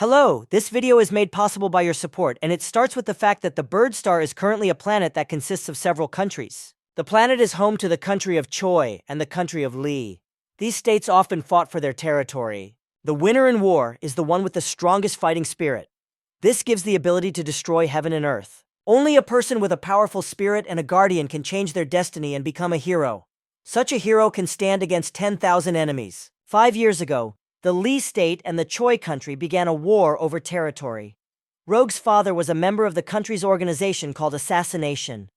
Hello, this video is made possible by your support, and it starts with the fact that the Bird Star is currently a planet that consists of several countries. The planet is home to the country of Choi and the country of Lee. These states often fought for their territory. The winner in war is the one with the strongest fighting spirit. This gives the ability to destroy heaven and earth. Only a person with a powerful spirit and a guardian can change their destiny and become a hero. Such a hero can stand against 10,000 enemies. 5 years ago, the Lee state and the Choi country began a war over territory. Rogue's father was a member of the country's organization called Assassination.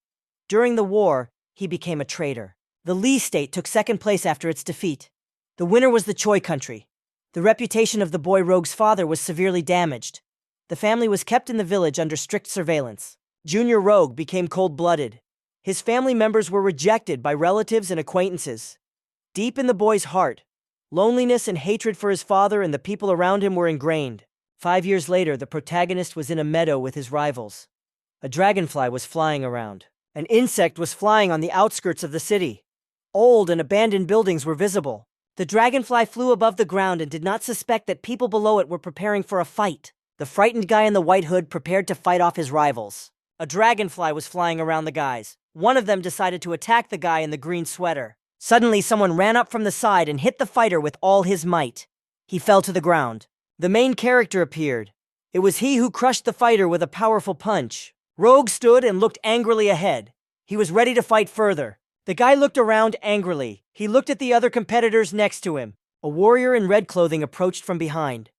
During the war, he became a traitor. The Lee state took second place after its defeat. The winner was the Choi country. The reputation of the boy Rogue's father was severely damaged. The family was kept in the village under strict surveillance. Junior Rogue became cold-blooded. His family members were rejected by relatives and acquaintances. Deep in the boy's heart, loneliness and hatred for his father and the people around him were ingrained. 5 years later, the protagonist was in a meadow with his rivals. A dragonfly was flying around. An insect was flying on the outskirts of the city. Old and abandoned buildings were visible. The dragonfly flew above the ground and did not suspect that people below it were preparing for a fight. The frightened guy in the white hood prepared to fight off his rivals. A dragonfly was flying around the guys. One of them decided to attack the guy in the green sweater. Suddenly, someone ran up from the side and hit the fighter with all his might. He fell to the ground. The main character appeared. It was he who crushed the fighter with a powerful punch. Rogue stood and looked angrily ahead. He was ready to fight further. The guy looked around angrily. He looked at the other competitors next to him. A warrior in red clothing approached from behind.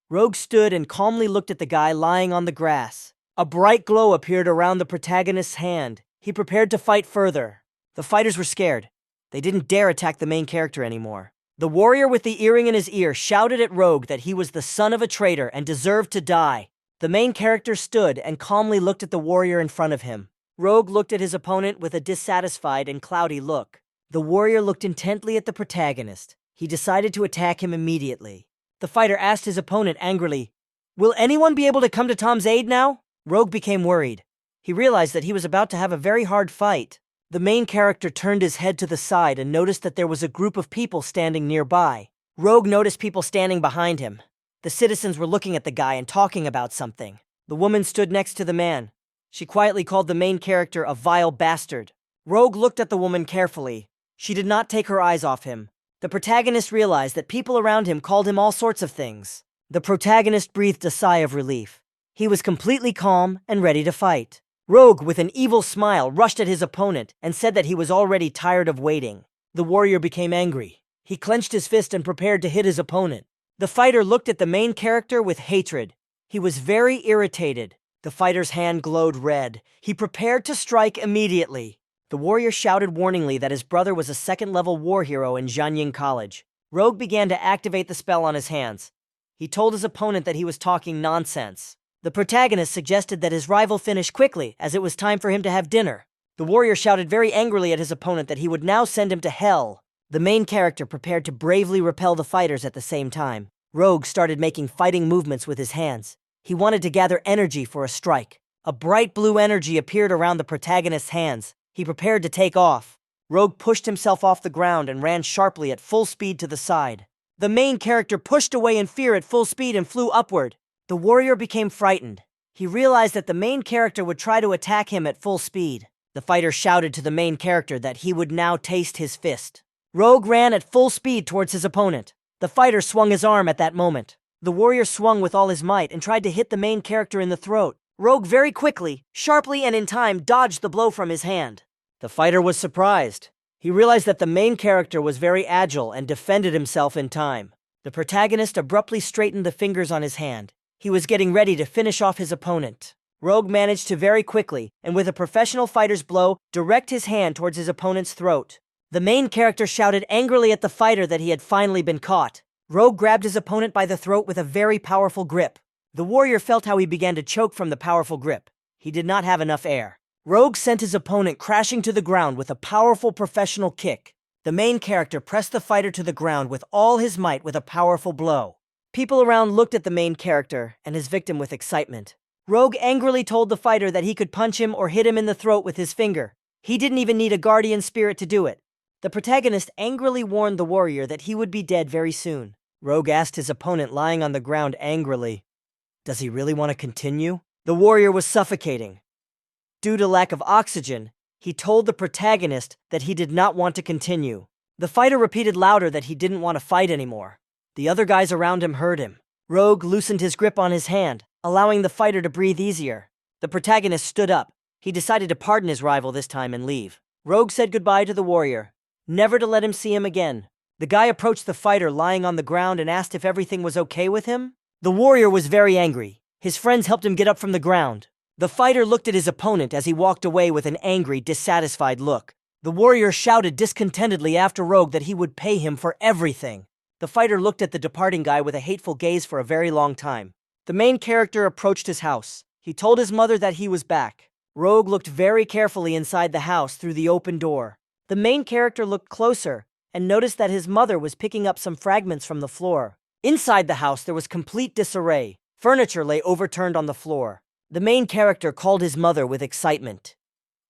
Rogue stood and calmly looked at the guy lying on the grass. A bright glow appeared around the protagonist's hand. He prepared to fight further. The fighters were scared. They didn't dare attack the main character anymore. The warrior with the earring in his ear shouted at Rogue that he was the son of a traitor and deserved to die. The main character stood and calmly looked at the warrior in front of him. Rogue looked at his opponent with a dissatisfied and cloudy look. The warrior looked intently at the protagonist. He decided to attack him immediately. The fighter asked his opponent angrily, "Will anyone be able to come to Tom's aid now?" Rogue became worried. He realized that he was about to have a very hard fight. The main character turned his head to the side and noticed that there was a group of people standing nearby. Rogue noticed people standing behind him. The citizens were looking at the guy and talking about something. The woman stood next to the man. She quietly called the main character a vile bastard. Rogue looked at the woman carefully. She did not take her eyes off him. The protagonist realized that people around him called him all sorts of things. The protagonist breathed a sigh of relief. He was completely calm and ready to fight. Rogue, with an evil smile, rushed at his opponent and said that he was already tired of waiting. The warrior became angry. He clenched his fist and prepared to hit his opponent. The fighter looked at the main character with hatred. He was very irritated. The fighter's hand glowed red. He prepared to strike immediately. The warrior shouted warningly that his brother was a second-level war hero in Jianying College. Rogue began to activate the spell on his hands. He told his opponent that he was talking nonsense. The protagonist suggested that his rival finish quickly, as it was time for him to have dinner. The warrior shouted very angrily at his opponent that he would now send him to hell. The main character prepared to bravely repel the fighters at the same time. Rogue started making fighting movements with his hands. He wanted to gather energy for a strike. A bright blue energy appeared around the protagonist's hands. He prepared to take off. Rogue pushed himself off the ground and ran sharply at full speed to the side. The main character pushed away in fear at full speed and flew upward. The warrior became frightened. He realized that the main character would try to attack him at full speed. The fighter shouted to the main character that he would now taste his fist. Rogue ran at full speed towards his opponent. The fighter swung his arm at that moment. The warrior swung with all his might and tried to hit the main character in the throat. Rogue very quickly, sharply and in time dodged the blow from his hand. The fighter was surprised. He realized that the main character was very agile and defended himself in time. The protagonist abruptly straightened the fingers on his hand. He was getting ready to finish off his opponent. Rogue managed to very quickly, and with a professional fighter's blow, direct his hand towards his opponent's throat. The main character shouted angrily at the fighter that he had finally been caught. Rogue grabbed his opponent by the throat with a very powerful grip. The warrior felt how he began to choke from the powerful grip. He did not have enough air. Rogue sent his opponent crashing to the ground with a powerful professional kick. The main character pressed the fighter to the ground with all his might with a powerful blow. People around looked at the main character and his victim with excitement. Rogue angrily told the fighter that he could punch him or hit him in the throat with his finger. He didn't even need a guardian spirit to do it. The protagonist angrily warned the warrior that he would be dead very soon. Rogue asked his opponent lying on the ground angrily, Does he really want to continue? The warrior was suffocating. Due to lack of oxygen, he told the protagonist that he did not want to continue. The fighter repeated louder that he didn't want to fight anymore. The other guys around him heard him. Rogue loosened his grip on his hand, allowing the fighter to breathe easier. The protagonist stood up. He decided to pardon his rival this time and leave. Rogue said goodbye to the warrior, never to let him see him again. The guy approached the fighter lying on the ground and asked if everything was okay with him. The warrior was very angry. His friends helped him get up from the ground. The fighter looked at his opponent as he walked away with an angry, dissatisfied look. The warrior shouted discontentedly after Rogue that he would pay him for everything. The fighter looked at the departing guy with a hateful gaze for a very long time. The main character approached his house. He told his mother that he was back. Rogue looked very carefully inside the house through the open door. The main character looked closer and noticed that his mother was picking up some fragments from the floor. Inside the house, there was complete disarray. Furniture lay overturned on the floor. The main character called his mother with excitement.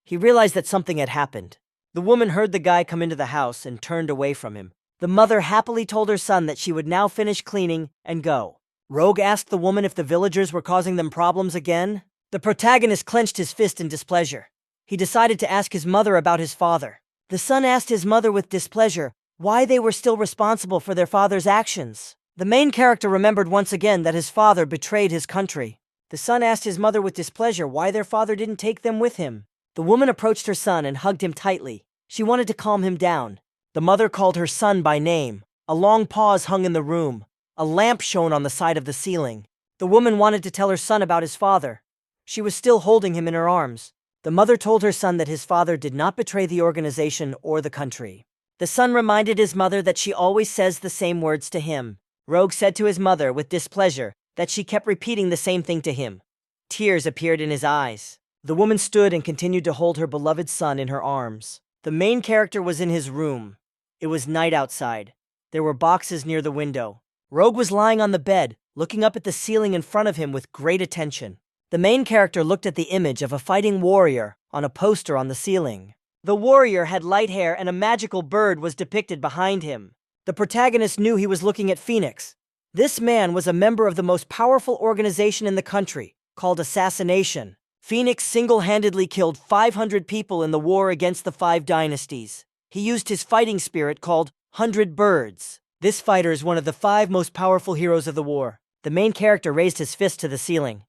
He realized that something had happened. The woman heard the guy come into the house and turned away from him. The mother happily told her son that she would now finish cleaning and go. Rogue asked the woman if the villagers were causing them problems again. The protagonist clenched his fist in displeasure. He decided to ask his mother about his father. The son asked his mother with displeasure why they were still responsible for their father's actions. The main character remembered once again that his father betrayed his country. The son asked his mother with displeasure why their father didn't take them with him. The woman approached her son and hugged him tightly. She wanted to calm him down. The mother called her son by name. A long pause hung in the room. A lamp shone on the side of the ceiling. The woman wanted to tell her son about his father. She was still holding him in her arms. The mother told her son that his father did not betray the organization or the country. The son reminded his mother that she always says the same words to him. Rogue said to his mother with displeasure that she kept repeating the same thing to him. Tears appeared in his eyes. The woman stood and continued to hold her beloved son in her arms. The main character was in his room. It was night outside. There were boxes near the window. Rogue was lying on the bed, looking up at the ceiling in front of him with great attention. The main character looked at the image of a fighting warrior on a poster on the ceiling. The warrior had light hair and a magical bird was depicted behind him. The protagonist knew he was looking at Phoenix. This man was a member of the most powerful organization in the country, called Assassination. Phoenix single-handedly killed 500 people in the war against the 5 dynasties. He used his fighting spirit called 100 Birds. This fighter is one of the 5 most powerful heroes of the war. The main character raised his fist to the ceiling.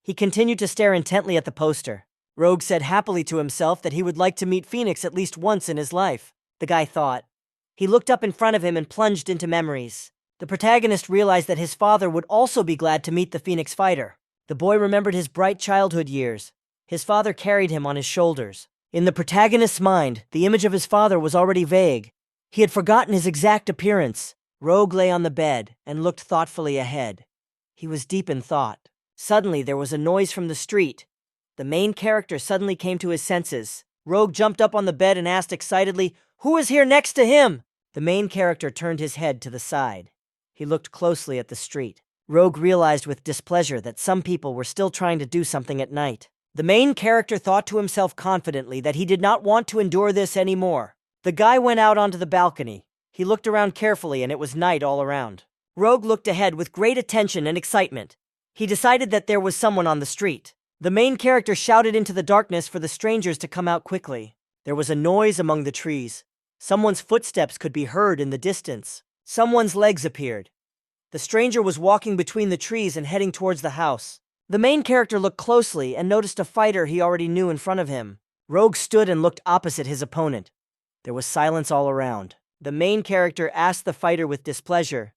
He continued to stare intently at the poster. Rogue said happily to himself that he would like to meet Phoenix at least once in his life. The guy thought. He looked up in front of him and plunged into memories. The protagonist realized that his father would also be glad to meet the Phoenix fighter. The boy remembered his bright childhood years. His father carried him on his shoulders. In the protagonist's mind, the image of his father was already vague. He had forgotten his exact appearance. Rogue lay on the bed and looked thoughtfully ahead. He was deep in thought. Suddenly, there was a noise from the street. The main character suddenly came to his senses. Rogue jumped up on the bed and asked excitedly, "Who is here next to him?" The main character turned his head to the side. He looked closely at the street. Rogue realized with displeasure that some people were still trying to do something at night. The main character thought to himself confidently that he did not want to endure this anymore. The guy went out onto the balcony. He looked around carefully and it was night all around. Rogue looked ahead with great attention and excitement. He decided that there was someone on the street. The main character shouted into the darkness for the strangers to come out quickly. There was a noise among the trees. Someone's footsteps could be heard in the distance. Someone's legs appeared. The stranger was walking between the trees and heading towards the house. The main character looked closely and noticed a fighter he already knew in front of him. Rogue stood and looked opposite his opponent. There was silence all around. The main character asked the fighter with displeasure,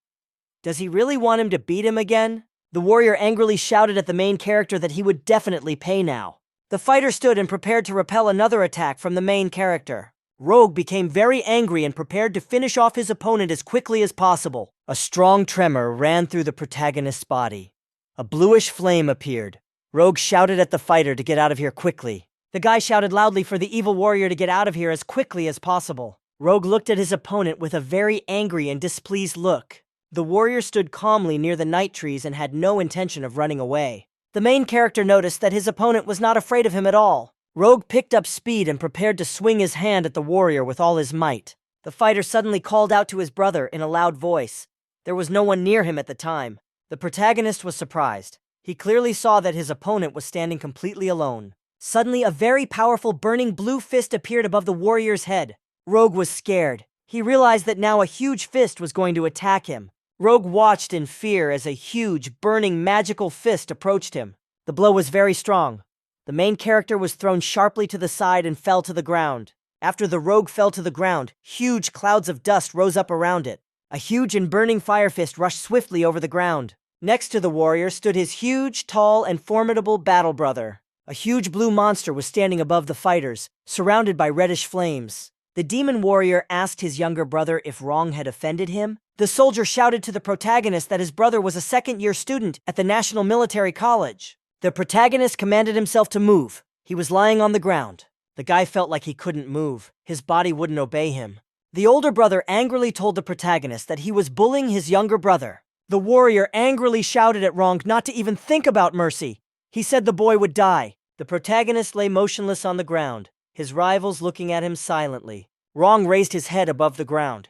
"Does he really want him to beat him again?" The warrior angrily shouted at the main character that he would definitely pay now. The fighter stood and prepared to repel another attack from the main character. Rogue became very angry and prepared to finish off his opponent as quickly as possible. A strong tremor ran through the protagonist's body. A bluish flame appeared. Rogue shouted at the fighter to get out of here quickly. The guy shouted loudly for the evil warrior to get out of here as quickly as possible. Rogue looked at his opponent with a very angry and displeased look. The warrior stood calmly near the night trees and had no intention of running away. The main character noticed that his opponent was not afraid of him at all. Rogue picked up speed and prepared to swing his hand at the warrior with all his might. The fighter suddenly called out to his brother in a loud voice. There was no one near him at the time. The protagonist was surprised. He clearly saw that his opponent was standing completely alone. Suddenly, a very powerful burning blue fist appeared above the warrior's head. Rogue was scared. He realized that now a huge fist was going to attack him. Rogue watched in fear as a huge, burning, magical fist approached him. The blow was very strong. The main character was thrown sharply to the side and fell to the ground. After the rogue fell to the ground, huge clouds of dust rose up around it. A huge and burning fire fist rushed swiftly over the ground. Next to the warrior stood his huge, tall, and formidable battle brother. A huge blue monster was standing above the fighters, surrounded by reddish flames. The demon warrior asked his younger brother if wrong had offended him. The soldier shouted to the protagonist that his brother was a second-year student at the National Military College. The protagonist commanded himself to move. He was lying on the ground. The guy felt like he couldn't move. His body wouldn't obey him. The older brother angrily told the protagonist that he was bullying his younger brother. The warrior angrily shouted at Wrong not to even think about mercy. He said the boy would die. The protagonist lay motionless on the ground, his rivals looking at him silently. Wrong raised his head above the ground.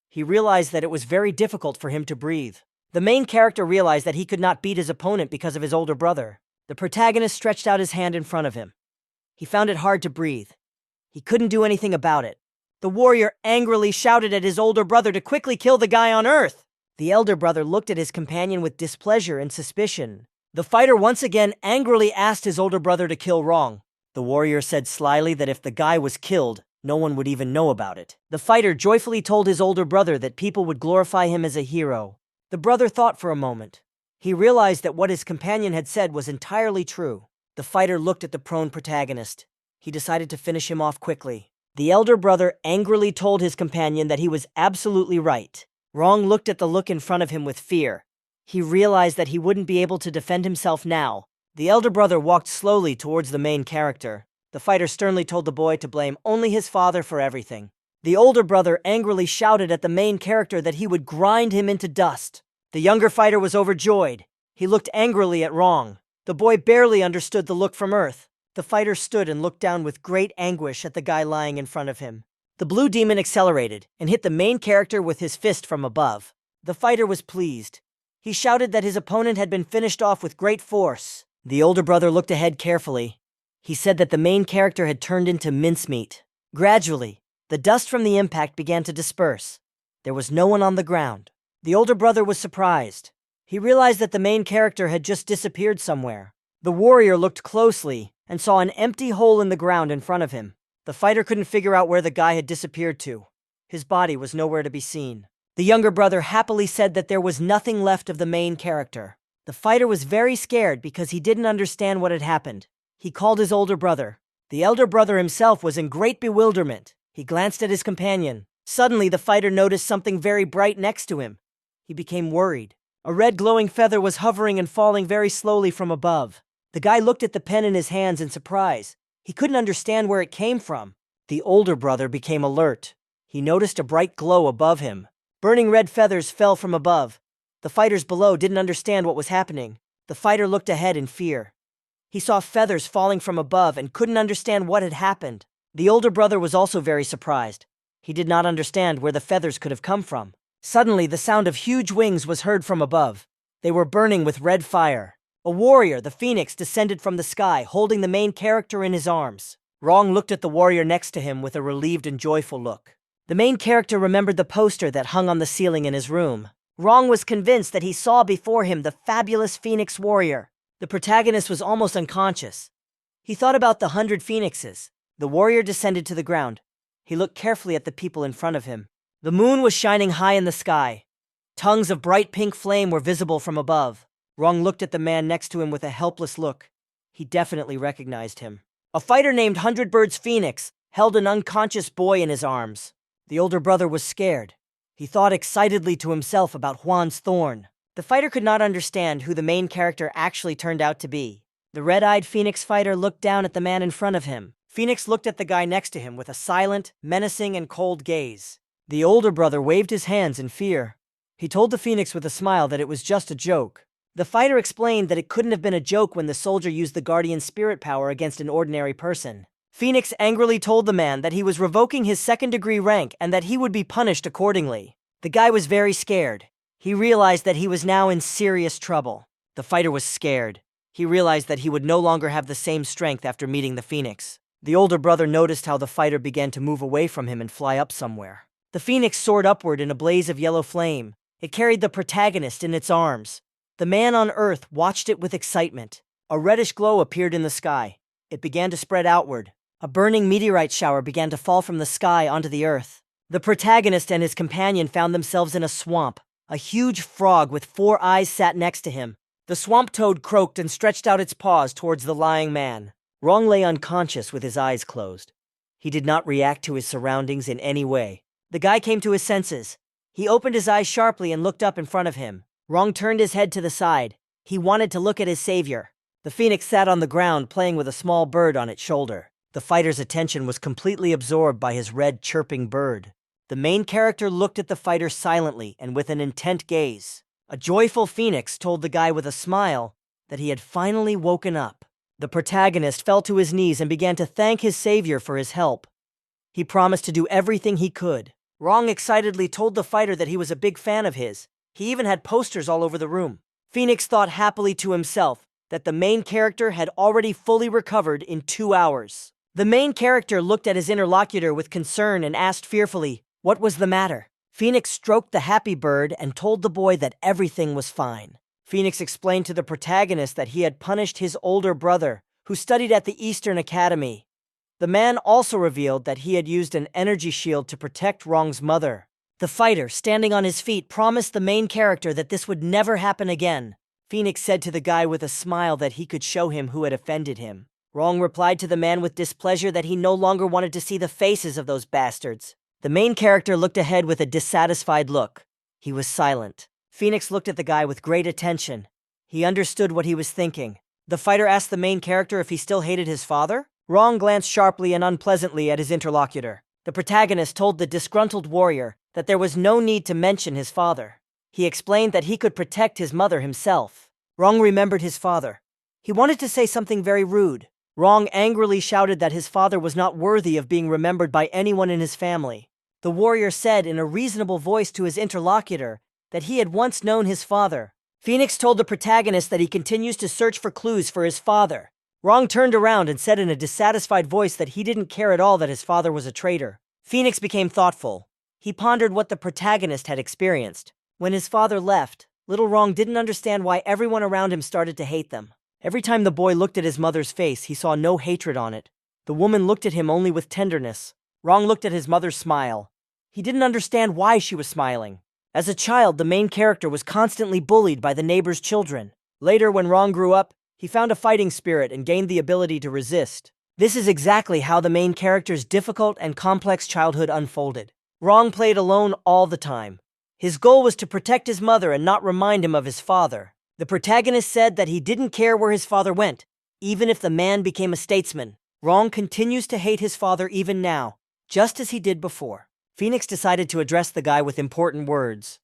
He realized that it was very difficult for him to breathe. The main character realized that he could not beat his opponent because of his older brother. The protagonist stretched out his hand in front of him. He found it hard to breathe. He couldn't do anything about it. The warrior angrily shouted at his older brother to quickly kill the guy on Earth. The elder brother looked at his companion with displeasure and suspicion. The fighter once again angrily asked his older brother to kill Wrong. The warrior said slyly that if the guy was killed, no one would even know about it. The fighter joyfully told his older brother that people would glorify him as a hero. The brother thought for a moment. He realized that what his companion had said was entirely true. The fighter looked at the prone protagonist. He decided to finish him off quickly. The elder brother angrily told his companion that he was absolutely right. Wrong looked at the look in front of him with fear. He realized that he wouldn't be able to defend himself now. The elder brother walked slowly towards the main character. The fighter sternly told the boy to blame only his father for everything. The older brother angrily shouted at the main character that he would grind him into dust. The younger fighter was overjoyed. He looked angrily at Wrong. The boy barely understood the look from Earth. The fighter stood and looked down with great anguish at the guy lying in front of him. The blue demon accelerated and hit the main character with his fist from above. The fighter was pleased. He shouted that his opponent had been finished off with great force. The older brother looked ahead carefully. He said that the main character had turned into mincemeat. Gradually, the dust from the impact began to disperse. There was no one on the ground. The older brother was surprised. He realized that the main character had just disappeared somewhere. The warrior looked closely and saw an empty hole in the ground in front of him. The fighter couldn't figure out where the guy had disappeared to. His body was nowhere to be seen. The younger brother happily said that there was nothing left of the main character. The fighter was very scared because he didn't understand what had happened. He called his older brother. The elder brother himself was in great bewilderment. He glanced at his companion. Suddenly, the fighter noticed something very bright next to him. He became worried. A red glowing feather was hovering and falling very slowly from above. The guy looked at the pen in his hands in surprise. He couldn't understand where it came from. The older brother became alert. He noticed a bright glow above him. Burning red feathers fell from above. The fighters below didn't understand what was happening. The fighter looked ahead in fear. He saw feathers falling from above and couldn't understand what had happened. The older brother was also very surprised. He did not understand where the feathers could have come from. Suddenly, the sound of huge wings was heard from above. They were burning with red fire. A warrior, the phoenix, descended from the sky, holding the main character in his arms. Wrong looked at the warrior next to him with a relieved and joyful look. The main character remembered the poster that hung on the ceiling in his room. Wrong was convinced that he saw before him the fabulous phoenix warrior. The protagonist was almost unconscious. He thought about the 100 phoenixes. The warrior descended to the ground. He looked carefully at the people in front of him. The moon was shining high in the sky. Tongues of bright pink flame were visible from above. Wrong looked at the man next to him with a helpless look. He definitely recognized him. A fighter named 100 Birds Phoenix held an unconscious boy in his arms. The older brother was scared. He thought excitedly to himself about Juan's thorn. The fighter could not understand who the main character actually turned out to be. The red-eyed Phoenix fighter looked down at the man in front of him. Phoenix looked at the guy next to him with a silent, menacing, and cold gaze. The older brother waved his hands in fear. He told the Phoenix with a smile that it was just a joke. The fighter explained that it couldn't have been a joke when the soldier used the guardian spirit power against an ordinary person. Phoenix angrily told the man that he was revoking his second-degree rank and that he would be punished accordingly. The guy was very scared. He realized that he was now in serious trouble. The fighter was scared. He realized that he would no longer have the same strength after meeting the phoenix. The older brother noticed how the fighter began to move away from him and fly up somewhere. The phoenix soared upward in a blaze of yellow flame. It carried the protagonist in its arms. The man on Earth watched it with excitement. A reddish glow appeared in the sky. It began to spread outward. A burning meteorite shower began to fall from the sky onto the Earth. The protagonist and his companion found themselves in a swamp. A huge frog with 4 eyes sat next to him. The swamp toad croaked and stretched out its paws towards the lying man. Rong lay unconscious with his eyes closed. He did not react to his surroundings in any way. The guy came to his senses. He opened his eyes sharply and looked up in front of him. Rong turned his head to the side. He wanted to look at his savior. The phoenix sat on the ground playing with a small bird on its shoulder. The fighter's attention was completely absorbed by his red chirping bird. The main character looked at the fighter silently and with an intent gaze. A joyful phoenix told the guy with a smile that he had finally woken up. The protagonist fell to his knees and began to thank his savior for his help. He promised to do everything he could. Rong excitedly told the fighter that he was a big fan of his. He even had posters all over the room. Phoenix thought happily to himself that the main character had already fully recovered in 2 hours. The main character looked at his interlocutor with concern and asked fearfully, "What was the matter?" Phoenix stroked the happy bird and told the boy that everything was fine. Phoenix explained to the protagonist that he had punished his older brother, who studied at the Eastern Academy. The man also revealed that he had used an energy shield to protect Rong's mother. The fighter, standing on his feet, promised the main character that this would never happen again. Phoenix said to the guy with a smile that he could show him who had offended him. Rong replied to the man with displeasure that he no longer wanted to see the faces of those bastards. The main character looked ahead with a dissatisfied look. He was silent. Phoenix looked at the guy with great attention. He understood what he was thinking. The fighter asked the main character if he still hated his father. Rong glanced sharply and unpleasantly at his interlocutor. The protagonist told the disgruntled warrior that there was no need to mention his father. He explained that he could protect his mother himself. Rong remembered his father. He wanted to say something very rude. Rong angrily shouted that his father was not worthy of being remembered by anyone in his family. The warrior said in a reasonable voice to his interlocutor that he had once known his father. Phoenix told the protagonist that he continues to search for clues for his father. Rong turned around and said in a dissatisfied voice that he didn't care at all that his father was a traitor. Phoenix became thoughtful. He pondered what the protagonist had experienced. When his father left, little Rong didn't understand why everyone around him started to hate them. Every time the boy looked at his mother's face, he saw no hatred on it. The woman looked at him only with tenderness. Rong looked at his mother's smile. He didn't understand why she was smiling. As a child, the main character was constantly bullied by the neighbor's children. Later, when Rong grew up, he found a fighting spirit and gained the ability to resist. This is exactly how the main character's difficult and complex childhood unfolded. Rong played alone all the time. His goal was to protect his mother and not remind him of his father. The protagonist said that he didn't care where his father went, even if the man became a statesman. Rong continues to hate his father even now, just as he did before. Phoenix decided to address the guy with important words.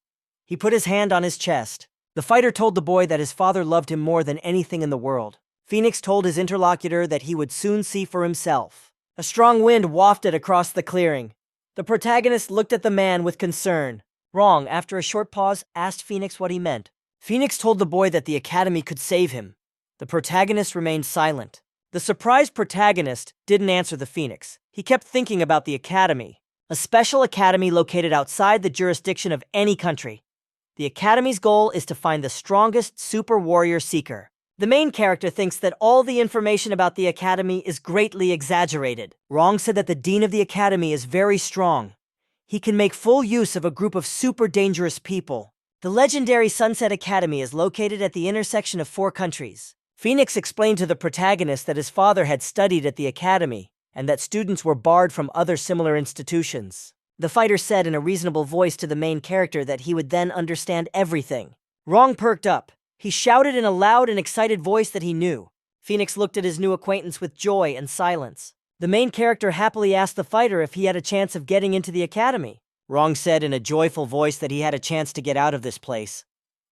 He put his hand on his chest. The fighter told the boy that his father loved him more than anything in the world. Phoenix told his interlocutor that he would soon see for himself. A strong wind wafted across the clearing. The protagonist looked at the man with concern. Rong, after a short pause, asked Phoenix what he meant. Phoenix told the boy that the academy could save him. The protagonist remained silent. The surprised protagonist didn't answer the Phoenix. He kept thinking about the academy, a special academy located outside the jurisdiction of any country. The academy's goal is to find the strongest super warrior seeker. The main character thinks that all the information about the academy is greatly exaggerated. Rong said that the dean of the academy is very strong. He can make full use of a group of super dangerous people. The legendary Sunset Academy is located at the intersection of 4 countries. Phoenix explained to the protagonist that his father had studied at the academy, and that students were barred from other similar institutions. The fighter said in a reasonable voice to the main character that he would then understand everything. Rong perked up. He shouted in a loud and excited voice that he knew. Phoenix looked at his new acquaintance with joy and silence. The main character happily asked the fighter if he had a chance of getting into the academy. Rong said in a joyful voice that he had a chance to get out of this place.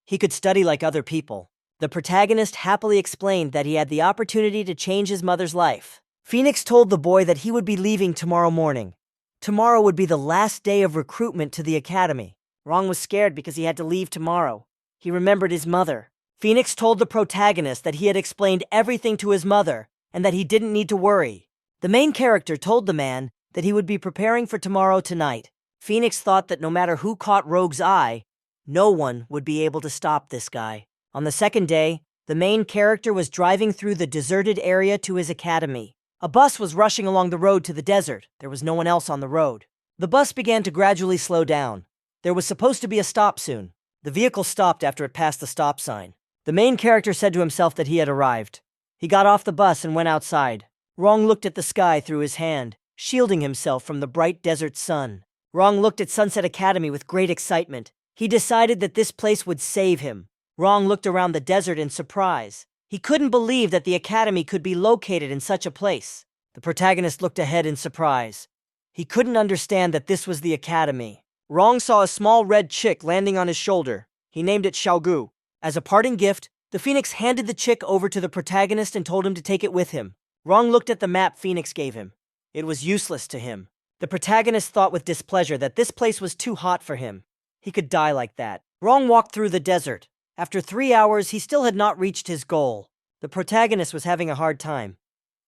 He could study like other people. The protagonist happily explained that he had the opportunity to change his mother's life. Phoenix told the boy that he would be leaving tomorrow morning. Tomorrow would be the last day of recruitment to the academy. Rong was scared because he had to leave tomorrow. He remembered his mother. Phoenix told the protagonist that he had explained everything to his mother and that he didn't need to worry. The main character told the man that he would be preparing for tomorrow tonight. Phoenix thought that no matter who caught Rogue's eye, no one would be able to stop this guy. On the second day, the main character was driving through the deserted area to his academy. A bus was rushing along the road to the desert. There was no one else on the road. The bus began to gradually slow down. There was supposed to be a stop soon. The vehicle stopped after it passed the stop sign. The main character said to himself that he had arrived. He got off the bus and went outside. Rong looked at the sky through his hand, shielding himself from the bright desert sun. Rong looked at Sunset Academy with great excitement. He decided that this place would save him. Rong looked around the desert in surprise. He couldn't believe that the academy could be located in such a place. The protagonist looked ahead in surprise. He couldn't understand that this was the academy. Rong saw a small red chick landing on his shoulder. He named it Xiaogu. As a parting gift, the Phoenix handed the chick over to the protagonist and told him to take it with him. Rong looked at the map Phoenix gave him. It was useless to him. The protagonist thought with displeasure that this place was too hot for him. He could die like that. Rong walked through the desert. After 3 hours, he still had not reached his goal. The protagonist was having a hard time.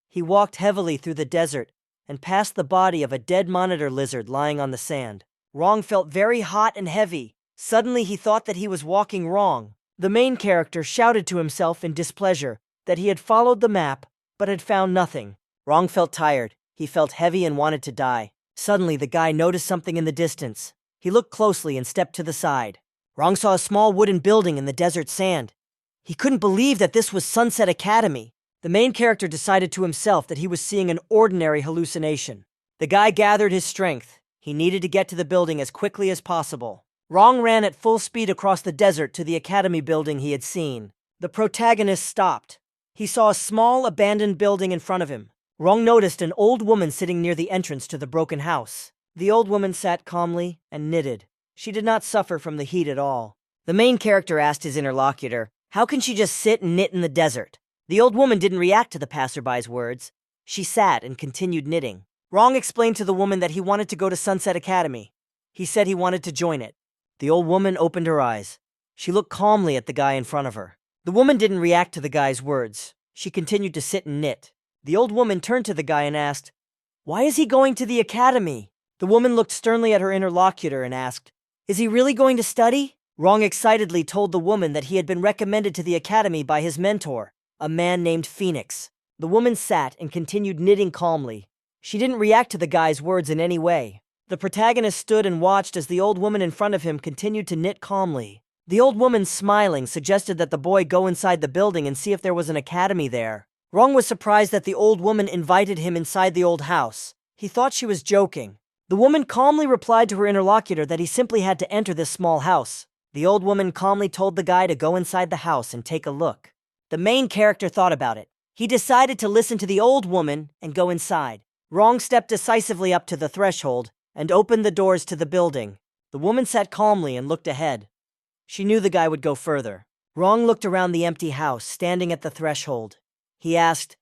He walked heavily through the desert and passed the body of a dead monitor lizard lying on the sand. Rong felt very hot and heavy. Suddenly he thought that he was walking wrong. The main character shouted to himself in displeasure that he had followed the map but had found nothing. Rong felt tired. He felt heavy and wanted to die. Suddenly the guy noticed something in the distance. He looked closely and stepped to the side. Rong saw a small wooden building in the desert sand. He couldn't believe that this was Sunset Academy. The main character decided to himself that he was seeing an ordinary hallucination. The guy gathered his strength. He needed to get to the building as quickly as possible. Rong ran at full speed across the desert to the academy building he had seen. The protagonist stopped. He saw a small, abandoned building in front of him. Rong noticed an old woman sitting near the entrance to the broken house. The old woman sat calmly and knitted. She did not suffer from the heat at all. The main character asked his interlocutor, "How can she just sit and knit in the desert?" The old woman didn't react to the passerby's words. She sat and continued knitting. Rong explained to the woman that he wanted to go to Sunset Academy. He said he wanted to join it. The old woman opened her eyes. She looked calmly at the guy in front of her. The woman didn't react to the guy's words. She continued to sit and knit. The old woman turned to the guy and asked, "Why is he going to the academy?" The woman looked sternly at her interlocutor and asked, "Is he really going to study?" Rong excitedly told the woman that he had been recommended to the academy by his mentor, a man named Phoenix. The woman sat and continued knitting calmly. She didn't react to the guy's words in any way. The protagonist stood and watched as the old woman in front of him continued to knit calmly. The old woman, smiling, suggested that the boy go inside the building and see if there was an academy there. Rong was surprised that the old woman invited him inside the old house. He thought she was joking. The woman calmly replied to her interlocutor that he simply had to enter this small house. The old woman calmly told the guy to go inside the house and take a look. The main character thought about it. He decided to listen to the old woman and go inside. Rong stepped decisively up to the threshold and opened the doors to the building. The woman sat calmly and looked ahead. She knew the guy would go further. Rong looked around the empty house, standing at the threshold. He asked,